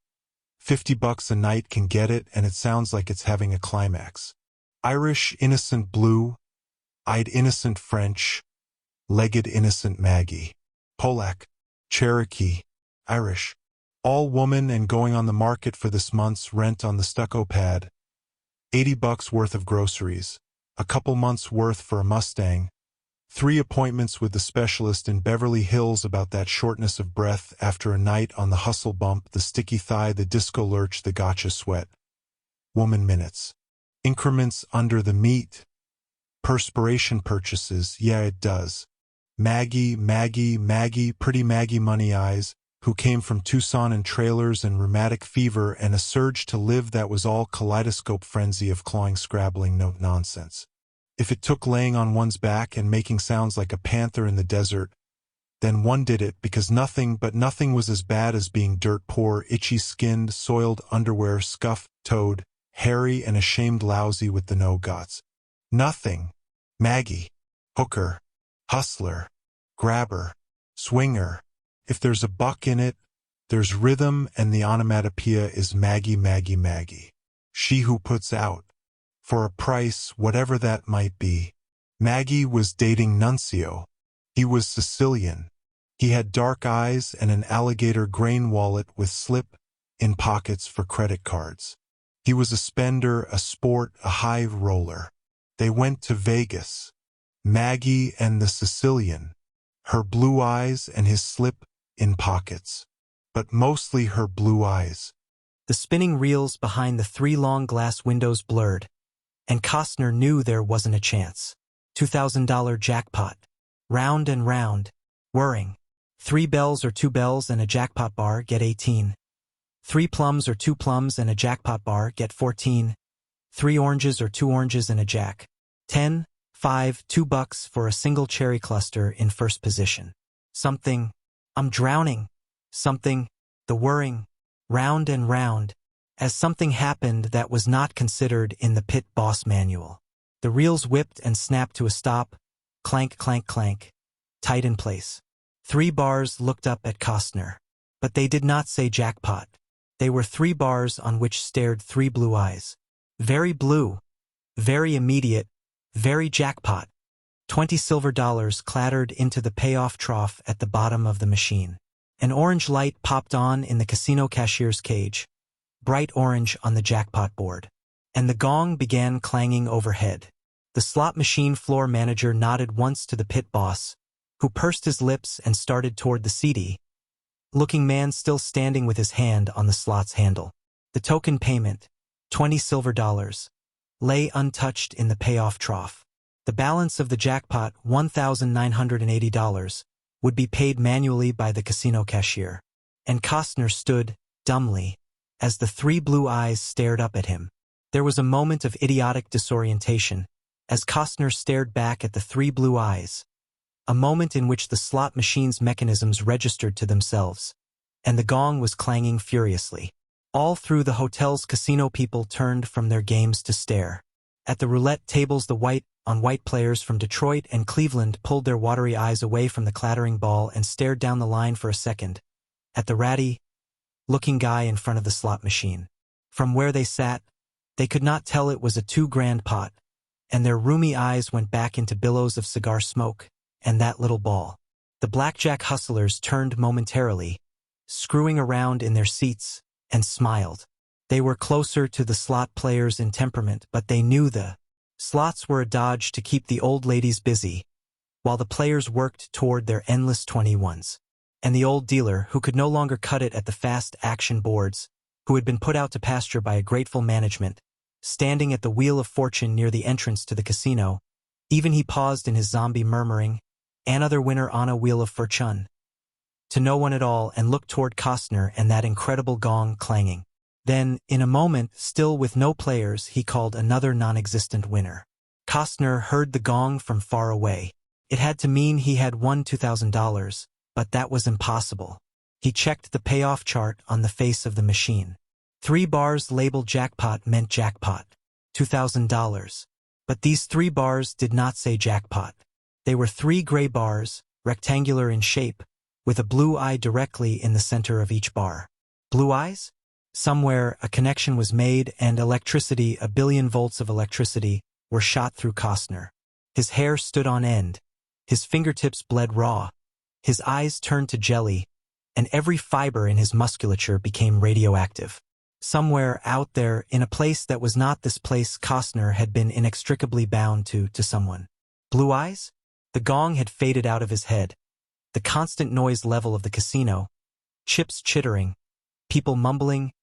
$50 a night can get it, and it sounds like it's having a climax. Irish innocent blue-eyed innocent French, legged innocent Maggie. Polack, Cherokee, Irish. All woman and going on the market for this month's rent on the stucco pad. $80 worth of groceries. A couple months worth for a Mustang. 3 appointments with the specialist in Beverly Hills about that shortness of breath after a night on the hustle bump, the sticky thigh, the disco lurch, the gotcha sweat. Woman minutes. Increments under the meat. Perspiration purchases, yeah it does. Maggie, pretty Maggie money eyes, who came from Tucson and trailers and rheumatic fever and a surge to live that was all kaleidoscope frenzy of clawing scrabbling no nonsense. If it took laying on one's back and making sounds like a panther in the desert, then one did it because nothing was as bad as being dirt poor, itchy-skinned, soiled underwear, scuff-toed, hairy and ashamed lousy with the no-gots. Nothing. Maggie. Hooker. Hustler. Grabber. Swinger. If there's a buck in it, there's rhythm and the onomatopoeia is Maggie. She who puts out. For a price, whatever that might be. Maggie was dating Nuncio. He was Sicilian. He had dark eyes and an alligator grain wallet with slip-in pockets for credit cards. He was a spender, a sport, a high roller. They went to Vegas. Maggie and the Sicilian. Her blue eyes and his slip-in pockets. but mostly her blue eyes. The spinning reels behind the 3 long glass windows blurred, and Costner knew there wasn't a chance. $2,000 jackpot. Round and round. Whirring. 3 bells or 2 bells and a jackpot bar, get 18. 3 plums or 2 plums and a jackpot bar, get 14. 3 oranges or 2 oranges and a jack. 10, 5, $2 for a single cherry cluster in first position. Something. I'm drowning. Something. The whirring. Round and round. As something happened that was not considered in the pit boss manual. The reels whipped and snapped to a stop. Clank, clank, clank. Tight in place. 3 bars looked up at Costner. But they did not say jackpot. They were 3 bars on which stared 3 blue eyes. Very blue. Very immediate. Very jackpot. 20 silver dollars clattered into the payoff trough at the bottom of the machine. An orange light popped on in the casino cashier's cage. Bright orange on the jackpot board. And the gong began clanging overhead. The slot machine floor manager nodded once to the pit boss, who pursed his lips and started toward the seedy-looking man still standing with his hand on the slot's handle. The token payment, 20 silver dollars, lay untouched in the payoff trough. The balance of the jackpot, $1,980, would be paid manually by the casino cashier. And Costner stood, dumbly, as the 3 blue eyes stared up at him. There was a moment of idiotic disorientation, as Costner stared back at the 3 blue eyes. A moment in which the slot machine's mechanisms registered to themselves, and the gong was clanging furiously. All through the hotel's casino people turned from their games to stare. At the roulette tables the white-on-white players from Detroit and Cleveland pulled their watery eyes away from the clattering ball and stared down the line for a second, at the ratty-looking guy in front of the slot machine. From where they sat, they could not tell it was a 2-grand pot, and their rheumy eyes went back into billows of cigar smoke, and that little ball. The blackjack hustlers turned momentarily, screwing around in their seats, and smiled. They were closer to the slot players in temperament, but they knew the slots were a dodge to keep the old ladies busy, while the players worked toward their endless 21s. And the old dealer, who could no longer cut it at the fast action boards, who had been put out to pasture by a grateful management, standing at the wheel of fortune near the entrance to the casino, even he paused in his zombie murmuring, "Another winner on a wheel of fortune," to no one at all, and looked toward Costner and that incredible gong clanging. Then, in a moment, still with no players, he called another non-existent winner. Costner heard the gong from far away. It had to mean he had won $2,000, but that was impossible. He checked the payoff chart on the face of the machine. 3 bars labeled jackpot meant jackpot, $2,000. But these 3 bars did not say jackpot. They were 3 gray bars, rectangular in shape, with a blue eye directly in the center of each bar. Blue eyes? Somewhere, a connection was made and electricity, a billion volts of electricity, were shot through Costner. His hair stood on end. His fingertips bled raw. His eyes turned to jelly, and every fiber in his musculature became radioactive. Somewhere out there, in a place that was not this place, Costner had been inextricably bound to someone. Blue eyes? The gong had faded out of his head. The constant noise level of the casino, chips chittering, people mumbling,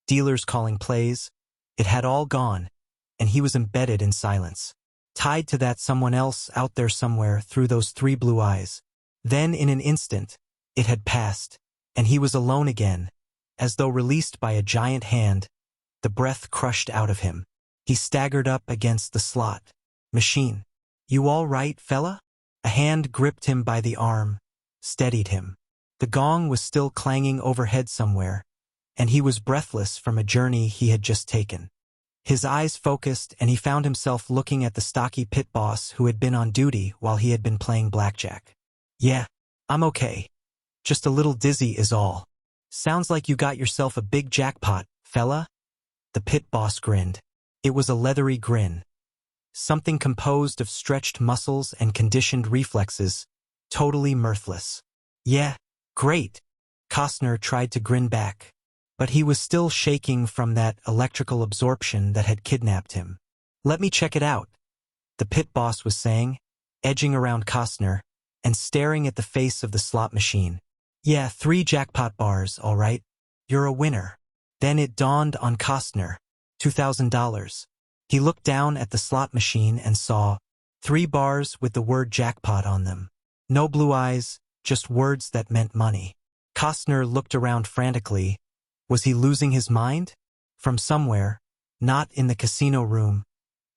dealers calling plays, it had all gone, and he was embedded in silence, tied to that someone else out there somewhere through those 3 blue eyes. Then, in an instant, it had passed, and he was alone again, as though released by a giant hand, the breath crushed out of him. He staggered up against the slot machine. "You all right, fella?" A hand gripped him by the arm, steadied him. The gong was still clanging overhead somewhere, and he was breathless from a journey he had just taken. His eyes focused, and he found himself looking at the stocky pit boss who had been on duty while he had been playing blackjack. "Yeah, I'm okay. Just a little dizzy is all. Sounds like you got yourself a big jackpot, fella?" The pit boss grinned. It was a leathery grin. Something composed of stretched muscles and conditioned reflexes, totally mirthless. "Yeah, great." Costner tried to grin back, but he was still shaking from that electrical absorption that had kidnapped him. "Let me check it out," the pit boss was saying, edging around Costner and staring at the face of the slot machine. Yeah, 3 jackpot bars, all right. You're a winner. Then it dawned on Costner. $2,000. He looked down at the slot machine and saw 3 bars with the word jackpot on them. No blue eyes, just words that meant money. Costner looked around frantically. Was he losing his mind? From somewhere, not in the casino room,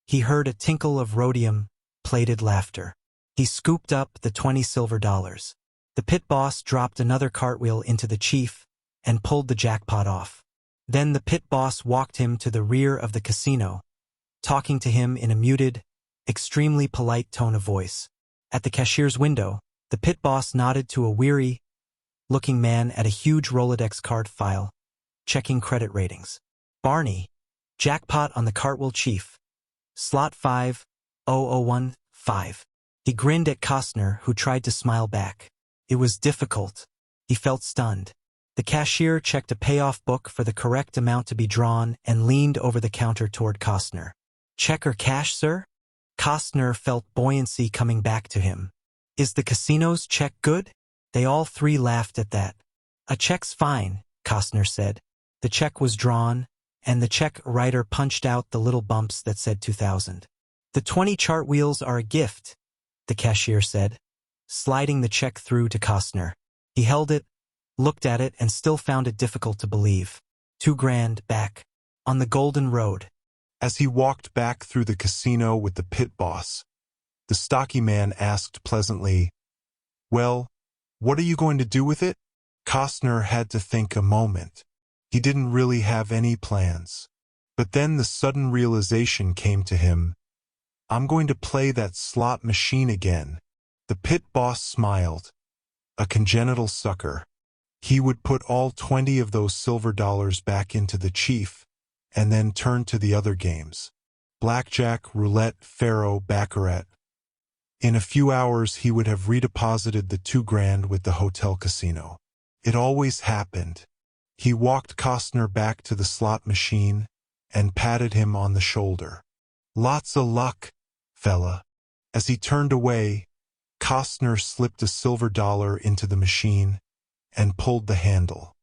he heard a tinkle of rhodium-plated laughter. He scooped up the 20 silver dollars. The pit boss dropped another cartwheel into the chief and pulled the jackpot off. Then the pit boss walked him to the rear of the casino, talking to him in a muted, extremely polite tone of voice. At the cashier's window, the pit boss nodded to a weary-looking man at a huge Rolodex card file, checking credit ratings. Barney, jackpot on the cartwheel chief. Slot 50015. He grinned at Costner, who tried to smile back. It was difficult. He felt stunned. The cashier checked a payoff book for the correct amount to be drawn and leaned over the counter toward Costner. Check or cash, sir? Costner felt buoyancy coming back to him. Is the casino's check good? They all 3 laughed at that. A check's fine, Costner said. The check was drawn, and the check writer punched out the little bumps that said 2,000. The 20 chart wheels are a gift, the cashier said, sliding the check through to Costner. He held it, looked at it, and still found it difficult to believe. $2,000 back, on the Golden Road. As he walked back through the casino with the pit boss, the stocky man asked pleasantly, "Well, what are you going to do with it?" Costner had to think a moment. He didn't really have any plans. But then the sudden realization came to him. I'm going to play that slot machine again. The pit boss smiled. A congenital sucker. He would put all 20 of those silver dollars back into the chief, and then turn to the other games. Blackjack, roulette, faro, baccarat. In a few hours he would have redeposited the $2,000 with the hotel casino. It always happened. He walked Costner back to the slot machine and patted him on the shoulder. Lots of luck, fella. As he turned away, Costner slipped a silver dollar into the machine and pulled the handle.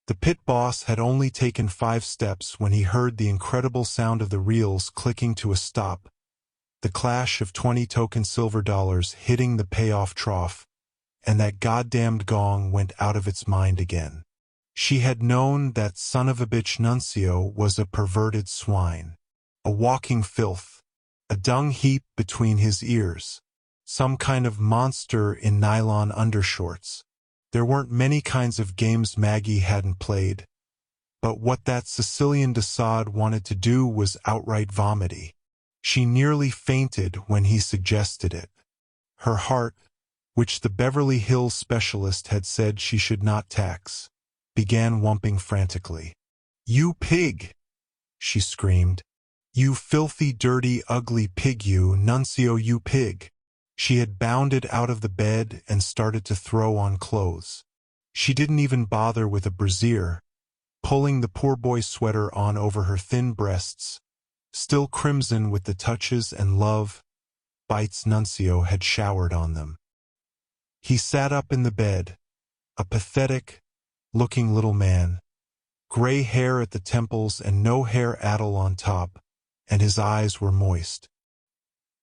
The pit boss had only taken 5 steps when he heard the incredible sound of the reels clicking to a stop, the clash of 20 token silver dollars hitting the payoff trough, and that goddamned gong went out of its mind again. She had known that son of a bitch Nuncio was a perverted swine, a walking filth, a dung heap between his ears, some kind of monster in nylon undershorts. There weren't many kinds of games Maggie hadn't played, but what that Sicilian Desaad wanted to do was outright vomity. She nearly fainted when he suggested it. Her heart, which the Beverly Hills specialist had said she should not tax, began whumping frantically. "You pig!" she screamed. "You filthy, dirty, ugly pig, you, Nuncio, you pig!" She had bounded out of the bed and started to throw on clothes. She didn't even bother with a brassiere, pulling the poor boy's sweater on over her thin breasts, still crimson with the touches and love bites Nuncio had showered on them. He sat up in the bed, a pathetic-looking little man, gray hair at the temples and no hair at all on top, and his eyes were moist.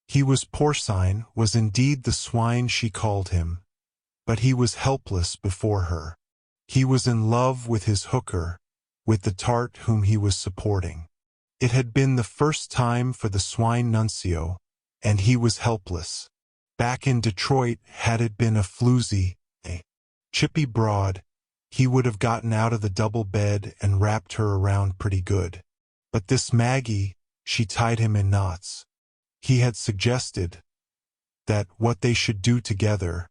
He was porcine, was indeed the swine she called him, but he was helpless before her. He was in love with his hooker, with the tart whom he was supporting. It had been the first time for the swine Nuncio, and he was helpless. Back in Detroit, had it been a floozy, a chippy broad, he would have gotten out of the double bed and wrapped her around pretty good. But this Maggie, she tied him in knots. He had suggested that what they should do together,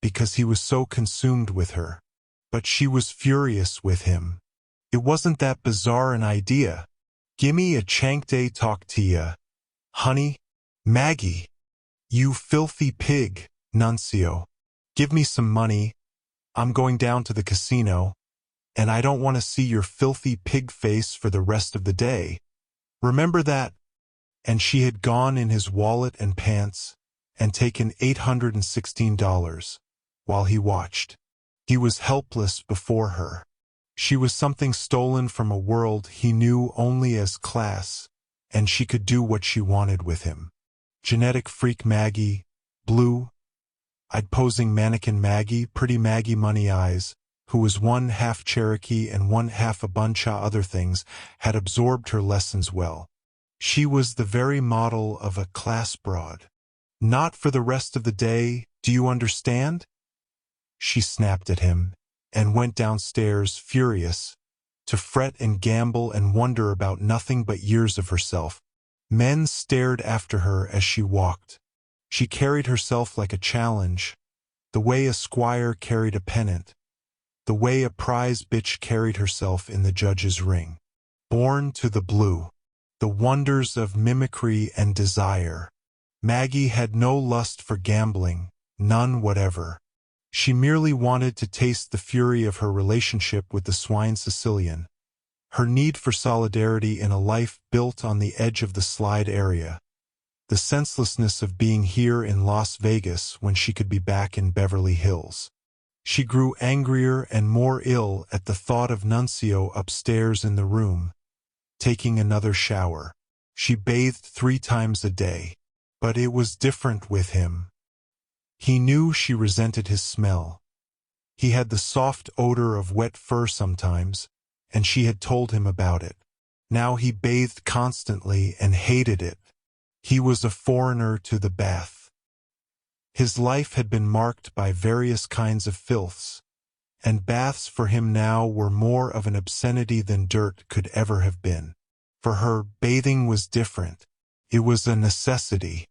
because he was so consumed with her. But she was furious with him. It wasn't that bizarre an idea. Gimme a chankday talk to ya, honey. Maggie, you filthy pig, Nuncio. Give me some money. I'm going down to the casino, and I don't want to see your filthy pig face for the rest of the day. Remember that? And she had gone in his wallet and pants and taken $816, while he watched. He was helpless before her. She was something stolen from a world he knew only as class, and she could do what she wanted with him. Genetic freak Maggie, blue-eyed posing mannequin Maggie, pretty Maggie Money Eyes, who was one half Cherokee and one half a bunch of other things, had absorbed her lessons well. She was the very model of a class broad. Not for the rest of the day, do you understand? She snapped at him, and went downstairs, furious, to fret and gamble and wonder about nothing but years of herself. Men stared after her as she walked. She carried herself like a challenge, the way a squire carried a pennant, the way a prize bitch carried herself in the judge's ring. Born to the blue, the wonders of mimicry and desire. Maggie had no lust for gambling, none whatever. She merely wanted to taste the fury of her relationship with the swine Sicilian, her need for solidarity in a life built on the edge of the slide area, the senselessness of being here in Las Vegas when she could be back in Beverly Hills. She grew angrier and more ill at the thought of Nuncio upstairs in the room, taking another shower. She bathed 3 times a day. But it was different with him. He knew she resented his smell. He had the soft odor of wet fur sometimes, and she had told him about it. Now he bathed constantly and hated it. He was a foreigner to the bath. His life had been marked by various kinds of filths, and baths for him now were more of an obscenity than dirt could ever have been. For her, bathing was different. It was a necessity.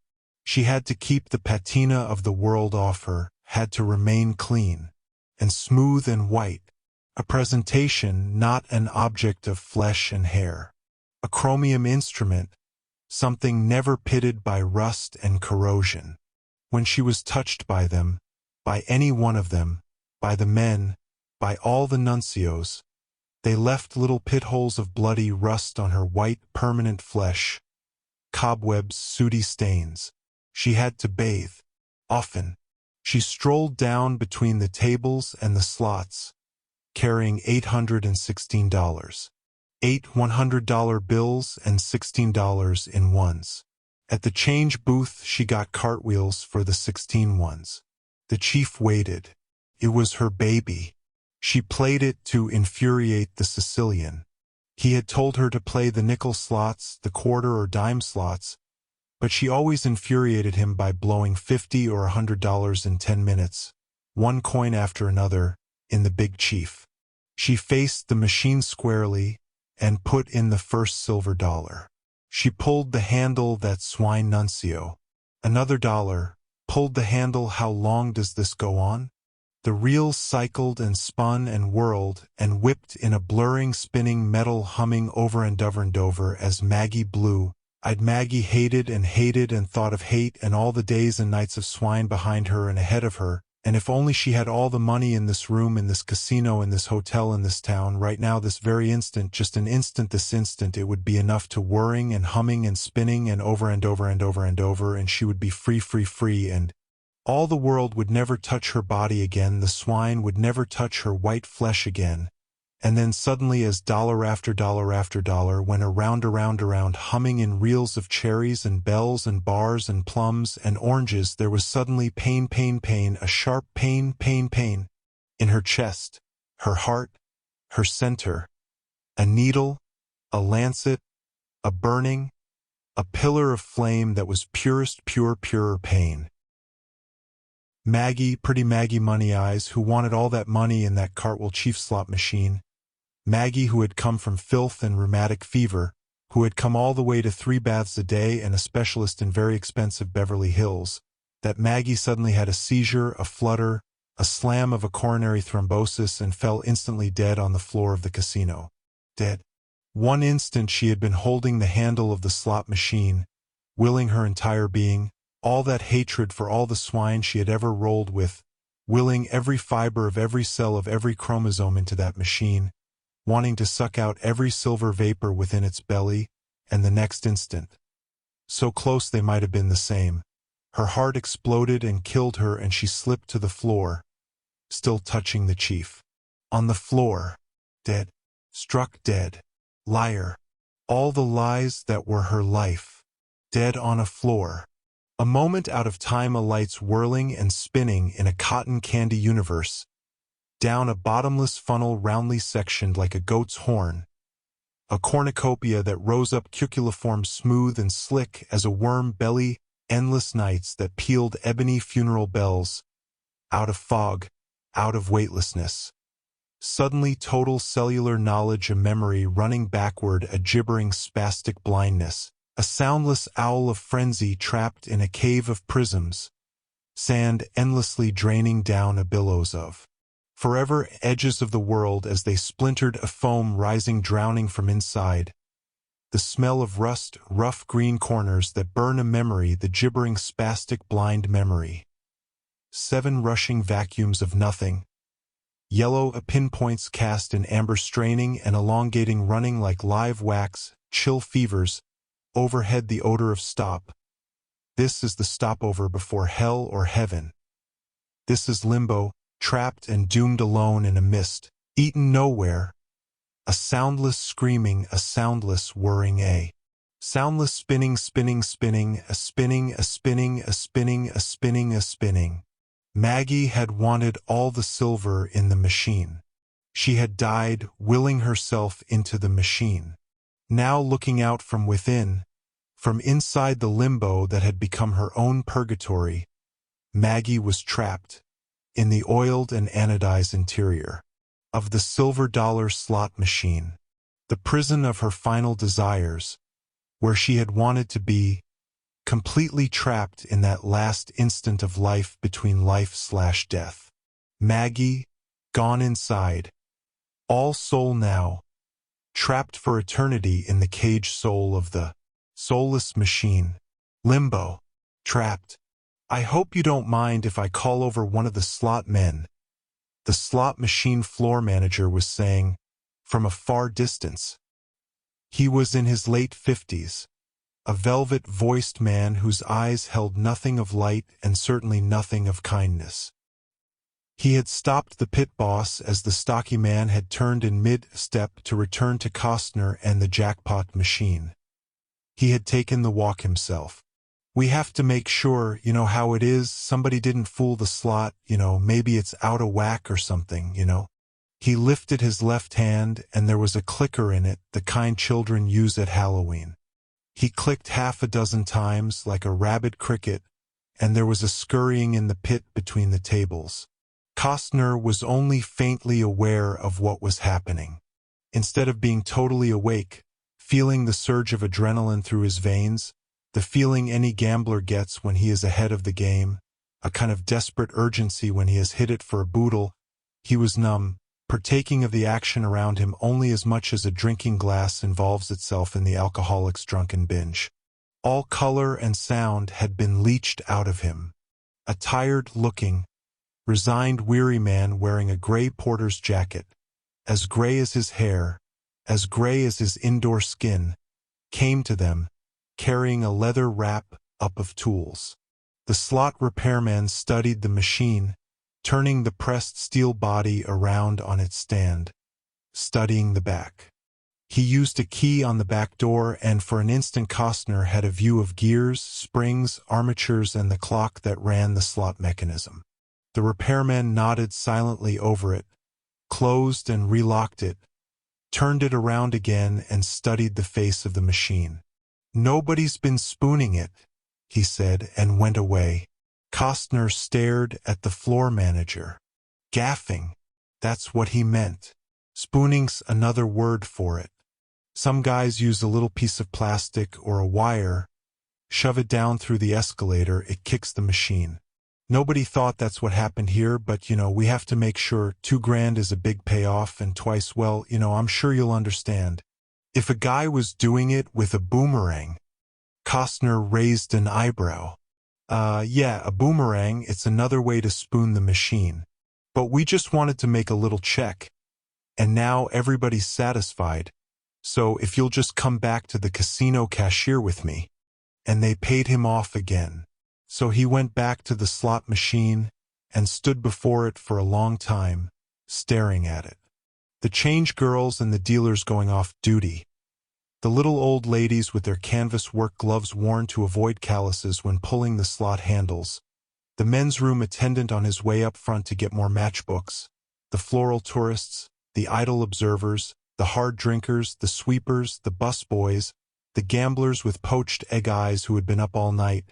She had to keep the patina of the world off her, had to remain clean, and smooth and white, a presentation, not an object of flesh and hair. A chromium instrument, something never pitted by rust and corrosion. When she was touched by them, by any one of them, by the men, by all the nuncios, they left little pitholes of bloody rust on her white, permanent flesh, cobwebs, sooty stains. She had to bathe. Often. She strolled down between the tables and the slots, carrying $816. 8 $100 bills and $16 in ones. At the change booth she got cartwheels for the 16 ones. The chief waited. It was her baby. She played it to infuriate the Sicilian. He had told her to play the nickel slots, the quarter or dime slots, but she always infuriated him by blowing $50 or $100 in 10 minutes, one coin after another, in the big chief. She faced the machine squarely and put in the first silver dollar. She pulled the handle, that swine nuncio. Another dollar, pulled the handle. How long does this go on? The reels cycled and spun and whirled and whipped in a blurring, spinning metal humming over and over as Maggie blew. Maggie hated and thought of hate and all the days and nights of swine behind her and ahead of her, and if only she had all the money in this room, in this casino, in this hotel, in this town, right now, this very instant, just an instant, this instant, it would be enough to whirring and humming and spinning and over, and she would be free, and all the world would never touch her body again, the swine would never touch her white flesh again. And then suddenly, as dollar after dollar went around, humming in reels of cherries and bells and bars and plums and oranges, there was suddenly pain, a sharp pain, in her chest, her heart, her center, a needle, a lancet, a burning, a pillar of flame that was purest, purer pain. Maggie, pretty Maggie Money Eyes, who wanted all that money in that cartwheel chief slot machine. Maggie, who had come from filth and rheumatic fever, who had come all the way to 3 baths a day and a specialist in very expensive Beverly Hills, that Maggie suddenly had a seizure, a flutter, a slam of a coronary thrombosis and fell instantly dead on the floor of the casino. Dead. One instant she had been holding the handle of the slot machine, willing her entire being, all that hatred for all the swine she had ever rolled with, willing every fiber of every cell of every chromosome into that machine, wanting to suck out every silver vapor within its belly, and the next instant, so close they might have been the same, her heart exploded and killed her and she slipped to the floor, still touching the chief. On the floor. Dead. Struck dead. Liar. All the lies that were her life. Dead on a floor. A moment out of time, a lights whirling and spinning in a cotton candy universe. Down a bottomless funnel roundly sectioned like a goat's horn. A cornucopia that rose up cuculiform smooth and slick as a worm belly, endless nights that pealed ebony funeral bells. Out of fog, out of weightlessness. Suddenly total cellular knowledge, a memory running backward, a gibbering spastic blindness. A soundless owl of frenzy trapped in a cave of prisms. Sand endlessly draining down a billows of forever edges of the world as they splintered, a foam rising drowning from inside. The smell of rust, rough green corners that burn a memory, the gibbering spastic blind memory. 7 rushing vacuums of nothing. Yellow pinpoints cast in amber, straining and elongating, running like live wax, chill fevers. Overhead the odor of stop. This is the stopover before hell or heaven. This is limbo, trapped and doomed alone in a mist, eaten nowhere. A soundless screaming, a soundless whirring, a soundless spinning, spinning, spinning, a spinning, a spinning, a spinning, a spinning, a spinning. Maggie had wanted all the silver in the machine. She had died, willing herself into the machine. Now looking out from within, from inside the limbo that had become her own purgatory, Maggie was trapped in the oiled and anodized interior of the silver dollar slot machine, the prison of her final desires, where she had wanted to be, completely trapped in that last instant of life between life/death. Maggie, gone inside, all soul now, trapped for eternity in the cage soul of the soulless machine. Limbo. Trapped. I hope you don't mind if I call over one of the slot men. The slot machine floor manager was saying, from a far distance. He was in his late 50s, a velvet-voiced man whose eyes held nothing of light and certainly nothing of kindness. He had stopped the pit boss as the stocky man had turned in mid-step to return to Costner and the jackpot machine. He had taken the walk himself. We have to make sure, you know how it is, somebody didn't fool the slot, maybe it's out of whack or something, He lifted his left hand and there was a clicker in it, the kind children use at Halloween. He clicked half a dozen times like a rabid cricket, and there was a scurrying in the pit between the tables. Costner was only faintly aware of what was happening. Instead of being totally awake, feeling the surge of adrenaline through his veins, the feeling any gambler gets when he is ahead of the game, a kind of desperate urgency when he has hit it for a boodle, he was numb, partaking of the action around him only as much as a drinking glass involves itself in the alcoholic's drunken binge. All color and sound had been leached out of him. A tired-looking, resigned, weary man wearing a gray porter's jacket, as gray as his hair, as gray as his indoor skin, came to them, carrying a leather wrap-up of tools. The slot repairman studied the machine, turning the pressed steel body around on its stand, studying the back. He used a key on the back door, and for an instant Costner had a view of gears, springs, armatures, and the clock that ran the slot mechanism. The repairman nodded silently over it, closed and relocked it, turned it around again and studied the face of the machine. "Nobody's been spooning it," he said, and went away. Costner stared at the floor manager. Gaffing. That's what he meant. Spooning's another word for it. Some guys use a little piece of plastic or a wire, shove it down through the escalator, it kicks the machine. Nobody thought that's what happened here, but we have to make sure. $2,000 is a big payoff, and twice, well, I'm sure you'll understand. If a guy was doing it with a boomerang. Costner raised an eyebrow. Yeah, a boomerang, it's another way to spoon the machine. But we just wanted to make a little check. And now everybody's satisfied. So if you'll just come back to the casino cashier with me. And they paid him off again. So he went back to the slot machine, and stood before it for a long time, staring at it. The change girls and the dealers going off duty. The little old ladies with their canvas work gloves worn to avoid calluses when pulling the slot handles. The men's room attendant on his way up front to get more matchbooks. The floral tourists, the idle observers, the hard drinkers, the sweepers, the busboys, the gamblers with poached egg eyes who had been up all night,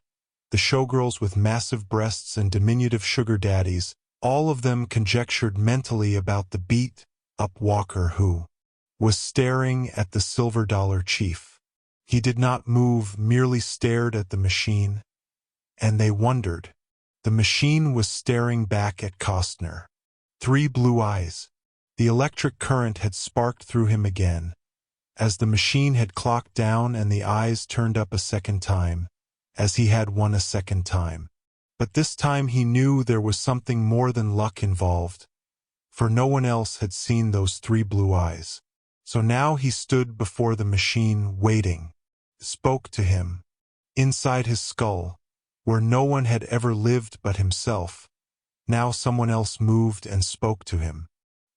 the showgirls with massive breasts and diminutive sugar daddies, all of them conjectured mentally about the beat-up walker who was staring at the silver-dollar chief. He did not move, merely stared at the machine, and they wondered. The machine was staring back at Costner. 3 blue eyes. The electric current had sparked through him again, as the machine had clocked down and the eyes turned up a second time, as he had one a second time. But this time he knew there was something more than luck involved, for no one else had seen those 3 blue eyes. So now he stood before the machine, waiting. Spoke to him. Inside his skull, where no one had ever lived but himself, now someone else moved and spoke to him.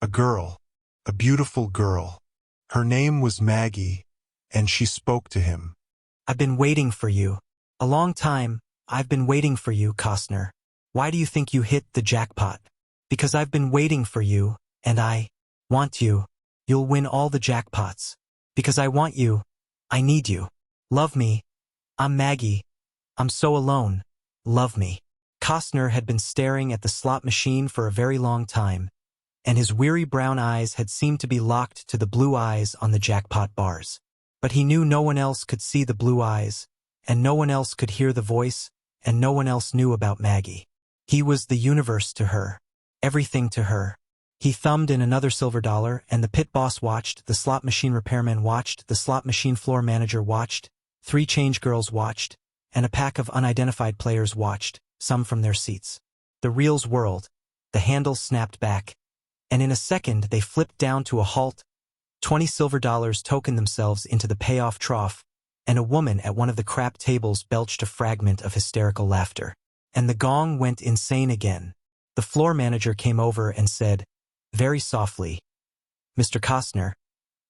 A girl, a beautiful girl. Her name was Maggie, and she spoke to him. I've been waiting for you. A long time, I've been waiting for you, Costner. Why do you think you hit the jackpot? Because I've been waiting for you, and I want you. You'll win all the jackpots. Because I want you. I need you. Love me. I'm Maggie. I'm so alone. Love me. Costner had been staring at the slot machine for a very long time, and his weary brown eyes had seemed to be locked to the blue eyes on the jackpot bars. But he knew no one else could see the blue eyes, and no one else could hear the voice, and no one else knew about Maggie. He was the universe to her. Everything to her. He thumbed in another silver dollar, and the pit boss watched, the slot machine repairman watched, the slot machine floor manager watched, 3 change girls watched, and a pack of unidentified players watched, some from their seats. The reels whirled, the handles snapped back, and in a second they flipped down to a halt. 20 silver dollars tokened themselves into the payoff trough, and a woman at one of the crap tables belched a fragment of hysterical laughter. And the gong went insane again. The floor manager came over and said, very softly, Mr. Costner,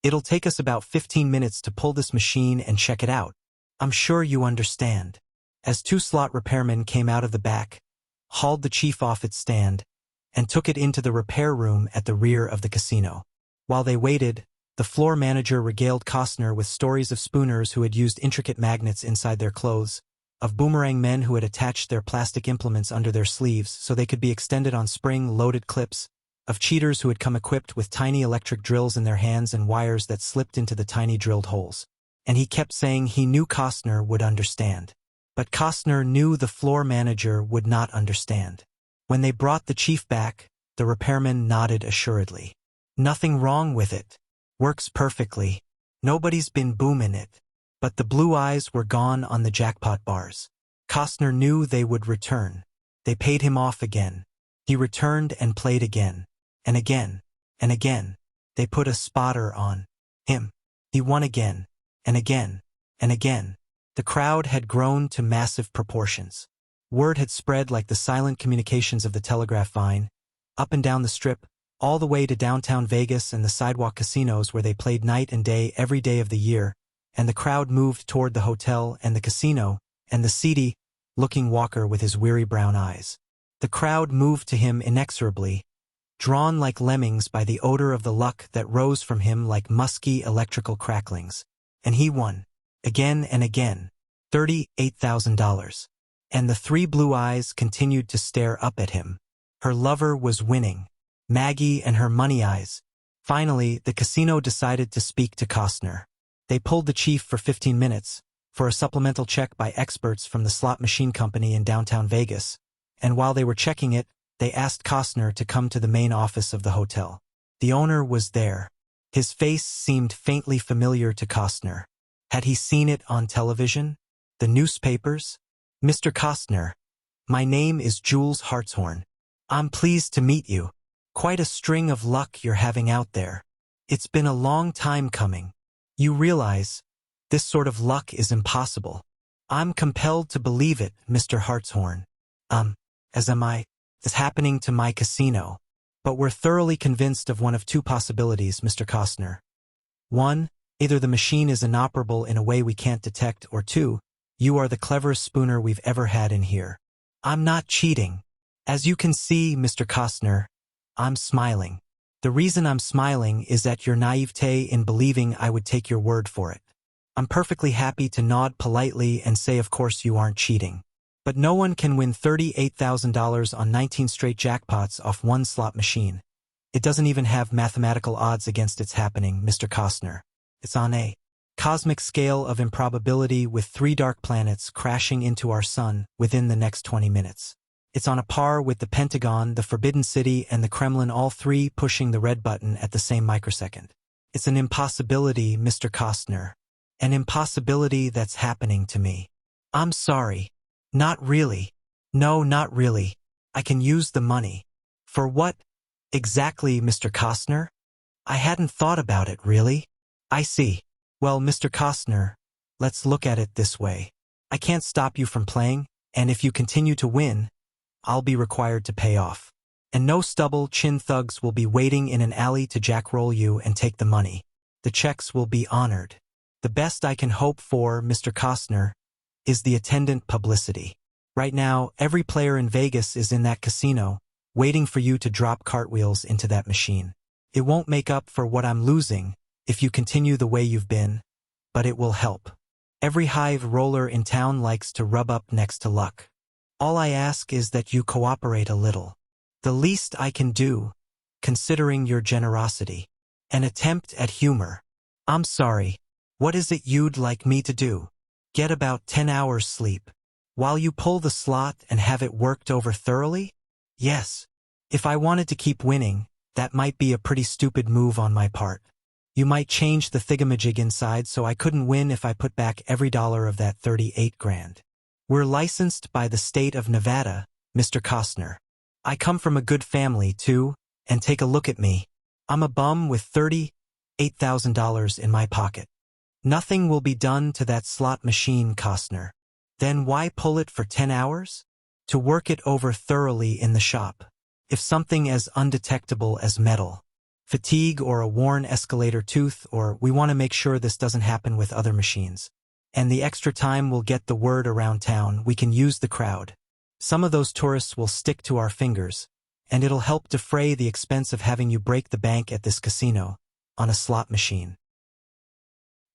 it'll take us about 15 minutes to pull this machine and check it out. I'm sure you understand. As 2 slot repairmen came out of the back, hauled the chief off its stand, and took it into the repair room at the rear of the casino. While they waited, the floor manager regaled Costner with stories of spooners who had used intricate magnets inside their clothes, of boomerang men who had attached their plastic implements under their sleeves so they could be extended on spring-loaded clips, of cheaters who had come equipped with tiny electric drills in their hands and wires that slipped into the tiny drilled holes. And he kept saying he knew Costner would understand. But Costner knew the floor manager would not understand. When they brought the chief back, the repairman nodded assuredly. Nothing wrong with it. Works perfectly. Nobody's been booming it. But the blue eyes were gone on the jackpot bars. Costner knew they would return. They paid him off again. He returned and played again. And again. And again. They put a spotter on him. He won again. And again. And again. The crowd had grown to massive proportions. Word had spread like the silent communications of the telegraph vine, up and down the strip, all the way to downtown Vegas and the sidewalk casinos where they played night and day every day of the year, and the crowd moved toward the hotel and the casino, and the seedy, looking walker with his weary brown eyes. The crowd moved to him inexorably, drawn like lemmings by the odor of the luck that rose from him like musky electrical cracklings. And he won. Again and again. $38,000. And the 3 blue eyes continued to stare up at him. Her lover was winning. Maggie and her money eyes. Finally, the casino decided to speak to Costner. They pulled the chief for 15 minutes, for a supplemental check by experts from the slot machine company in downtown Vegas, and while they were checking it, they asked Costner to come to the main office of the hotel. The owner was there. His face seemed faintly familiar to Costner. Had he seen it on television? The newspapers? Mr. Costner, my name is Jules Hartshorn. I'm pleased to meet you. Quite a string of luck you're having out there. It's been a long time coming. You realize, this sort of luck is impossible. I'm compelled to believe it, Mr. Hartshorn. As am I. is happening to my casino. But we're thoroughly convinced of one of two possibilities, Mr. Costner. One, either the machine is inoperable in a way we can't detect, or two, you are the cleverest spooner we've ever had in here. I'm not cheating. As you can see, Mr. Costner, I'm smiling. The reason I'm smiling is at your naivete in believing I would take your word for it. I'm perfectly happy to nod politely and say of course you aren't cheating. But no one can win $38,000 on 19 straight jackpots off one slot machine. It doesn't even have mathematical odds against its happening, Mr. Costner. It's on a cosmic scale of improbability, with 3 dark planets crashing into our sun within the next 20 minutes. It's on a par with the Pentagon, the Forbidden City, and the Kremlin, all 3 pushing the red button at the same microsecond. It's an impossibility, Mr. Costner. An impossibility that's happening to me. I'm sorry. Not really. No, not really. I can use the money. For what exactly, Mr. Costner? I hadn't thought about it, really. I see. Well, Mr. Costner, let's look at it this way. I can't stop you from playing, and if you continue to win, I'll be required to pay off. And no stubble-chin thugs will be waiting in an alley to jackroll you and take the money. The checks will be honored. The best I can hope for, Mr. Costner, is the attendant publicity. Right now, every player in Vegas is in that casino, waiting for you to drop cartwheels into that machine. It won't make up for what I'm losing if you continue the way you've been, but it will help. Every hive roller in town likes to rub up next to luck. All I ask is that you cooperate a little. The least I can do, considering your generosity. An attempt at humor. I'm sorry. What is it you'd like me to do? Get about 10 hours sleep, while you pull the slot and have it worked over thoroughly? Yes. If I wanted to keep winning, that might be a pretty stupid move on my part. You might change the thingamajig inside so I couldn't win if I put back every dollar of that 38 grand. We're licensed by the state of Nevada, Mr. Costner. I come from a good family, too, and take a look at me. I'm a bum with $38,000 in my pocket. Nothing will be done to that slot machine, Costner. Then why pull it for 10 hours? To work it over thoroughly in the shop. If something as undetectable as metal, fatigue, or a worn escalator tooth, or we want to make sure this doesn't happen with other machines. And the extra time will get the word around town, we can use the crowd. Some of those tourists will stick to our fingers, and it'll help defray the expense of having you break the bank at this casino, on a slot machine.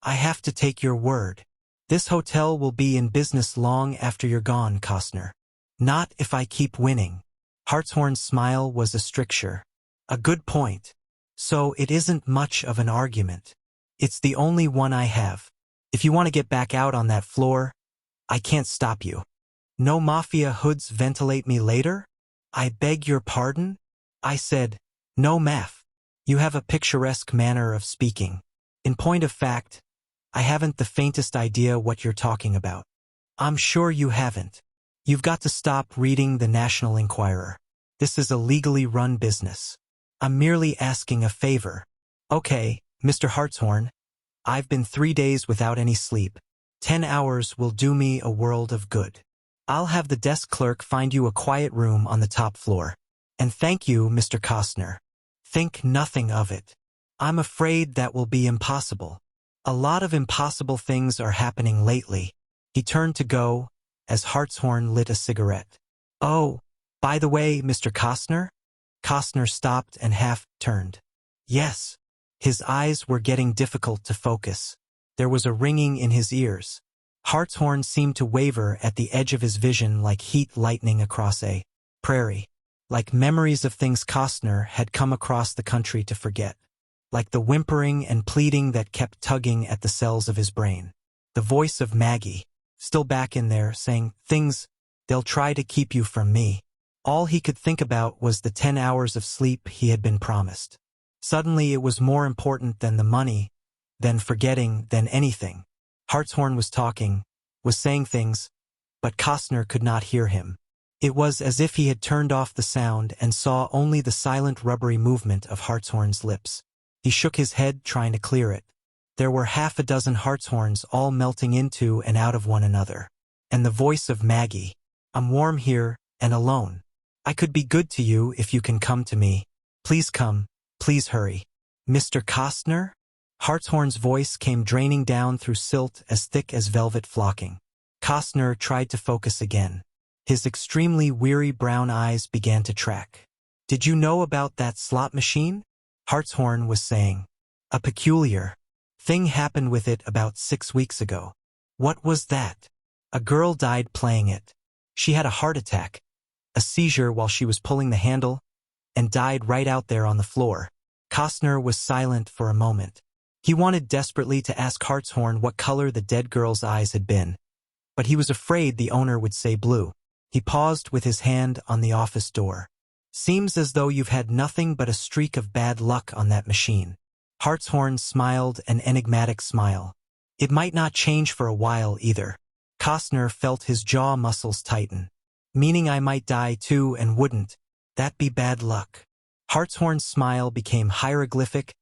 I have to take your word. This hotel will be in business long after you're gone, Costner. Not if I keep winning. Hartshorn's smile was a stricture. A good point. So it isn't much of an argument. It's the only one I have. If you want to get back out on that floor, I can't stop you. No mafia hoods ventilate me later? I beg your pardon? I said, no math. You have a picturesque manner of speaking. In point of fact, I haven't the faintest idea what you're talking about. I'm sure you haven't. You've got to stop reading the National Enquirer. This is a legally run business. I'm merely asking a favor. Okay, Mr. Hartshorn, I've been 3 days without any sleep. 10 hours will do me a world of good. I'll have the desk clerk find you a quiet room on the top floor. And thank you, Mr. Costner. Think nothing of it. I'm afraid that will be impossible. A lot of impossible things are happening lately. He turned to go, as Hartshorn lit a cigarette. Oh, by the way, Mr. Costner? Costner stopped and half-turned. Yes. His eyes were getting difficult to focus. There was a ringing in his ears. Hartshorn seemed to waver at the edge of his vision like heat lightning across a prairie. Like memories of things Costner had come across the country to forget. Like the whimpering and pleading that kept tugging at the cells of his brain. The voice of Maggie, still back in there, saying, things, they'll try to keep you from me. All he could think about was the 10 hours of sleep he had been promised. Suddenly it was more important than the money, than forgetting, than anything. Hartshorn was talking, was saying things, but Costner could not hear him. It was as if he had turned off the sound and saw only the silent rubbery movement of Hartshorn's lips. He shook his head, trying to clear it. There were half a dozen Hartshorns all melting into and out of one another. And the voice of Maggie. I'm warm here, and alone. I could be good to you if you can come to me. Please come. Please hurry. Mr. Costner? Hartshorn's voice came draining down through silt as thick as velvet flocking. Costner tried to focus again. His extremely weary brown eyes began to track. Did you know about that slot machine? Hartshorn was saying. A peculiar thing happened with it about 6 weeks ago. What was that? A girl died playing it. She had a heart attack, a seizure while she was pulling the handle, and died right out there on the floor. Costner was silent for a moment. He wanted desperately to ask Hartshorn what color the dead girl's eyes had been, but he was afraid the owner would say blue. He paused with his hand on the office door. Seems as though you've had nothing but a streak of bad luck on that machine. Hartshorn smiled an enigmatic smile. It might not change for a while either. Costner felt his jaw muscles tighten. Meaning I might die too and wouldn't that be bad luck? Hartshorn's smile became hieroglyphic,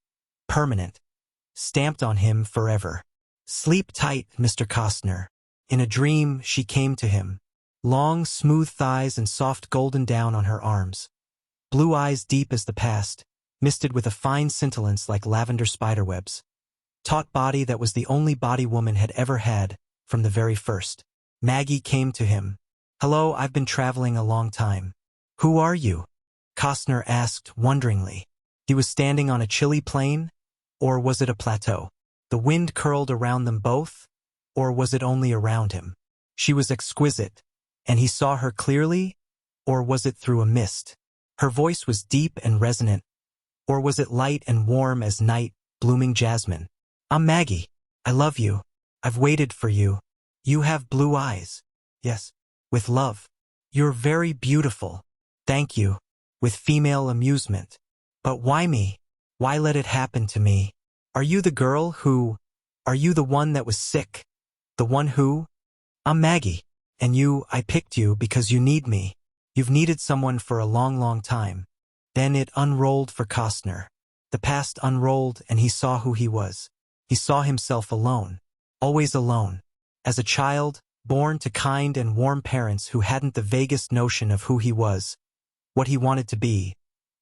permanent, stamped on him forever. Sleep tight, Mr. Costner. In a dream, she came to him. Long, smooth thighs and soft golden down on her arms. Blue eyes deep as the past, misted with a fine scintillance like lavender spiderwebs. Taut body that was the only body woman had ever had from the very first. Maggie came to him. Hello, I've been traveling a long time. Who are you? Costner asked wonderingly. He was standing on a chilly plain, or was it a plateau? The wind curled around them both, or was it only around him? She was exquisite, and he saw her clearly, or was it through a mist? Her voice was deep and resonant, or was it light and warm as night, blooming jasmine? I'm Maggie. I love you. I've waited for you. You have blue eyes. Yes. With love. You're very beautiful. Thank you. With female amusement. But why me? Why let it happen to me? Are you the girl who... Are you the one that was sick? The one who... I'm Maggie. And you, I picked you because you need me. You've needed someone for a long, long time. Then it unrolled for Costner. The past unrolled and he saw who he was. He saw himself alone. Always alone. As a child, born to kind and warm parents who hadn't the vaguest notion of who he was, what he wanted to be,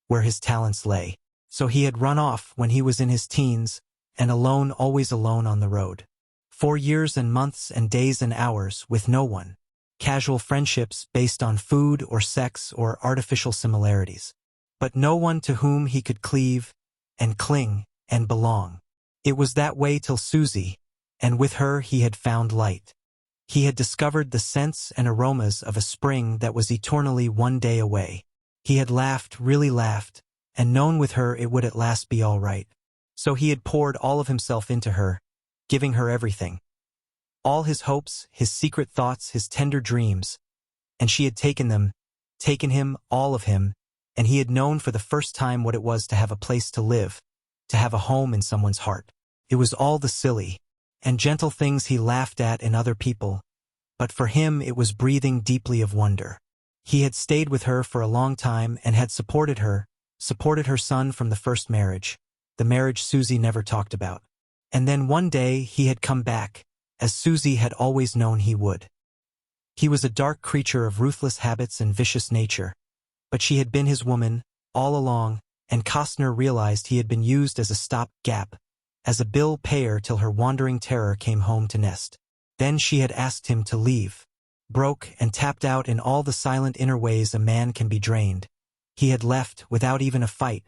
where his talents lay. So he had run off when he was in his teens, and alone, always alone on the road. 4 years and months and days and hours with no one. Casual friendships based on food or sex or artificial similarities. But no one to whom he could cleave and cling and belong. It was that way till Susie, and with her he had found light. He had discovered the scents and aromas of a spring that was eternally one day away. He had laughed, really laughed, and known with her it would at last be all right. So he had poured all of himself into her, giving her everything. All his hopes, his secret thoughts, his tender dreams. And she had taken them, taken him, all of him, and he had known for the first time what it was to have a place to live, to have a home in someone's heart. It was all the silly and gentle things he laughed at in other people, but for him it was breathing deeply of wonder. He had stayed with her for a long time and had supported her son from the first marriage, the marriage Susie never talked about. And then one day he had come back, as Susie had always known he would. He was a dark creature of ruthless habits and vicious nature, but she had been his woman, all along, and Costner realized he had been used as a stop-gap, as a bill payer till her wandering terror came home to nest. Then she had asked him to leave. Broke and tapped out in all the silent inner ways a man can be drained. He had left without even a fight,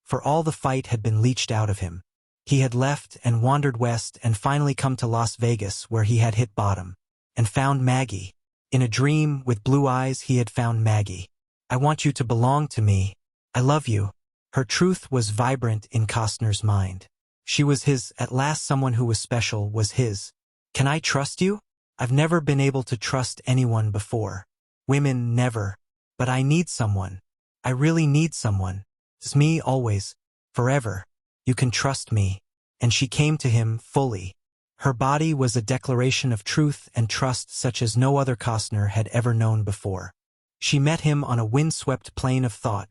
for all the fight had been leached out of him. He had left and wandered west and finally come to Las Vegas where he had hit bottom, and found Maggie. In a dream with blue eyes he had found Maggie. I want you to belong to me. I love you. Her truth was vibrant in Costner's mind. She was his, at last someone who was special was his. Can I trust you? I've never been able to trust anyone before. Women never. But I need someone. I really need someone. It's me always. Forever. You can trust me. And she came to him fully. Her body was a declaration of truth and trust such as no other Costner had ever known before. She met him on a windswept plain of thought,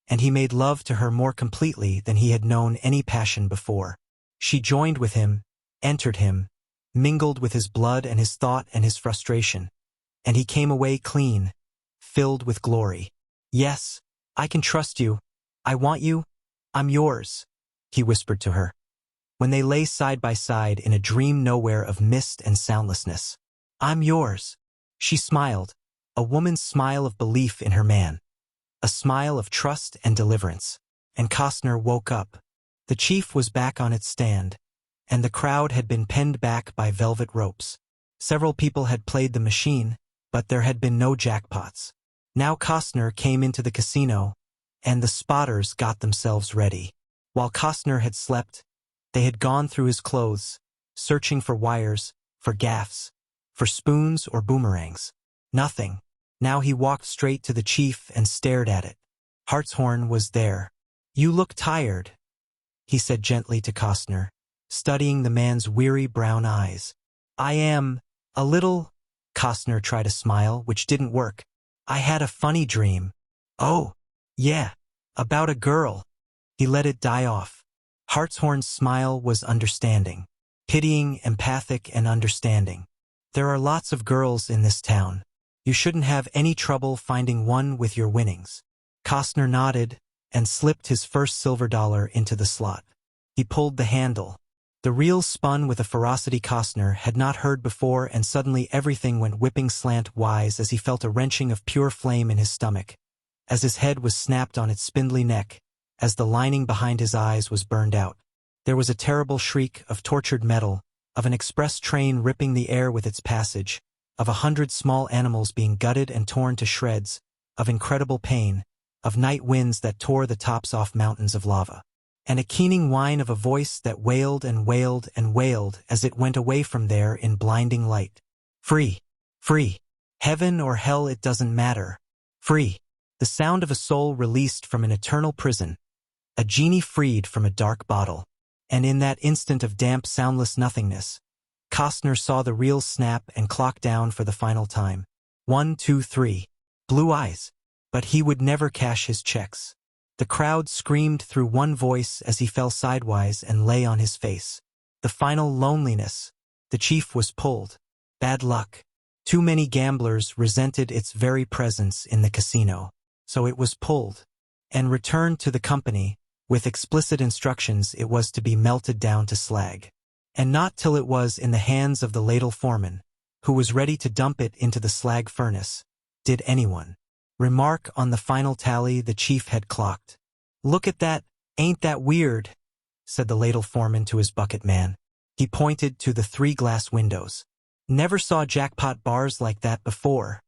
and he made love to her more completely than he had known any passion before. She joined with him, entered him, mingled with his blood and his thought and his frustration, and he came away clean, filled with glory. Yes, I can trust you. I want you. I'm yours, he whispered to her. When they lay side by side in a dream nowhere of mist and soundlessness. I'm yours. She smiled, a woman's smile of belief in her man. A smile of trust and deliverance. And Costner woke up. The chief was back on its stand, and the crowd had been penned back by velvet ropes. Several people had played the machine, but there had been no jackpots. Now Costner came into the casino, and the spotters got themselves ready. While Costner had slept, they had gone through his clothes, searching for wires, for gaffs, for spoons or boomerangs. Nothing. Now he walked straight to the chief and stared at it. Hartshorn was there. You look tired, he said gently to Costner, studying the man's weary brown eyes. I am, a little. Costner tried a smile, which didn't work. I had a funny dream. Oh, yeah, about a girl. He let it die off. Hartshorn's smile was understanding, pitying, empathic, and understanding. There are lots of girls in this town. You shouldn't have any trouble finding one with your winnings. Costner nodded and slipped his first silver dollar into the slot. He pulled the handle. The reel spun with a ferocity Costner had not heard before, and suddenly everything went whipping slant-wise as he felt a wrenching of pure flame in his stomach, as his head was snapped on its spindly neck, as the lining behind his eyes was burned out. There was a terrible shriek of tortured metal, of an express train ripping the air with its passage, of 100 small animals being gutted and torn to shreds, of incredible pain, of night winds that tore the tops off mountains of lava, and a keening whine of a voice that wailed and wailed and wailed as it went away from there in blinding light. Free! Free! Heaven or hell, it doesn't matter. Free! The sound of a soul released from an eternal prison, a genie freed from a dark bottle. And in that instant of damp, soundless nothingness, Costner saw the reel snap and clock down for the final time. 1, 2, 3. Blue eyes. But he would never cash his checks. The crowd screamed through one voice as he fell sidewise and lay on his face. The final loneliness. The chief was pulled. Bad luck. Too many gamblers resented its very presence in the casino, so it was pulled and returned to the company. With explicit instructions, it was to be melted down to slag. And not till it was in the hands of the ladle foreman, who was ready to dump it into the slag furnace, did anyone remark on the final tally the chief had clocked. Look at that, ain't that weird? Said the ladle foreman to his bucket man. He pointed to the 3 glass windows. Never saw jackpot bars like that before,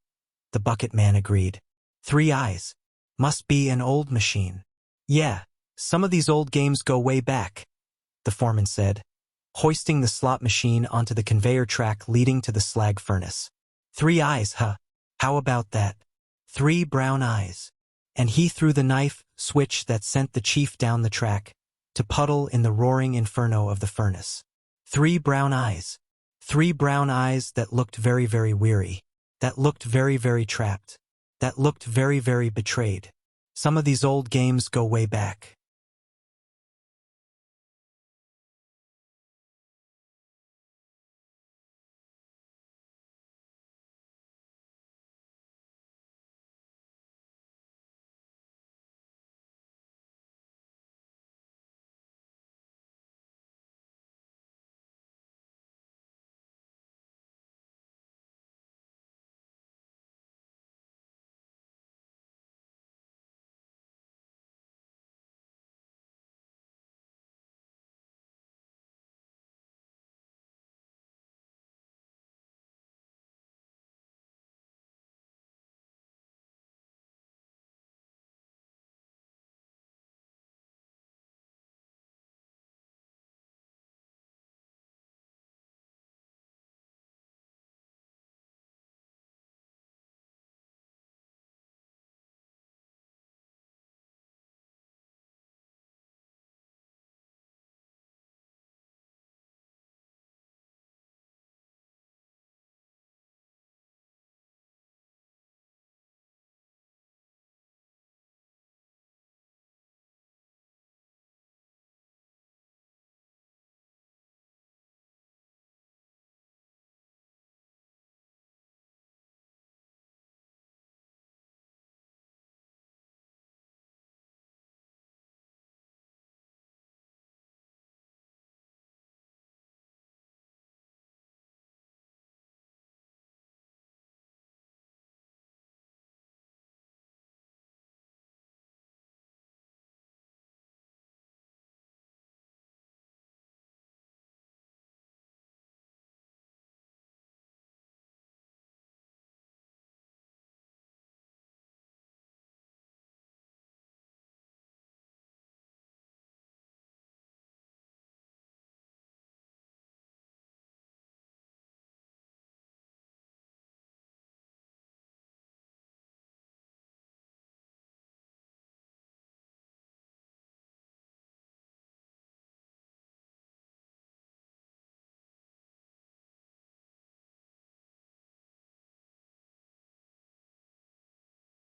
the bucket man agreed. 3 eyes. Must be an old machine. Yeah. Some of these old games go way back, the foreman said, hoisting the slot machine onto the conveyor track leading to the slag furnace. 3 eyes, huh? How about that? 3 brown eyes. And he threw the knife switch that sent the chief down the track, to puddle in the roaring inferno of the furnace. 3 brown eyes. 3 brown eyes that looked very, very weary, that looked very, very trapped, that looked very, very betrayed. Some of these old games go way back.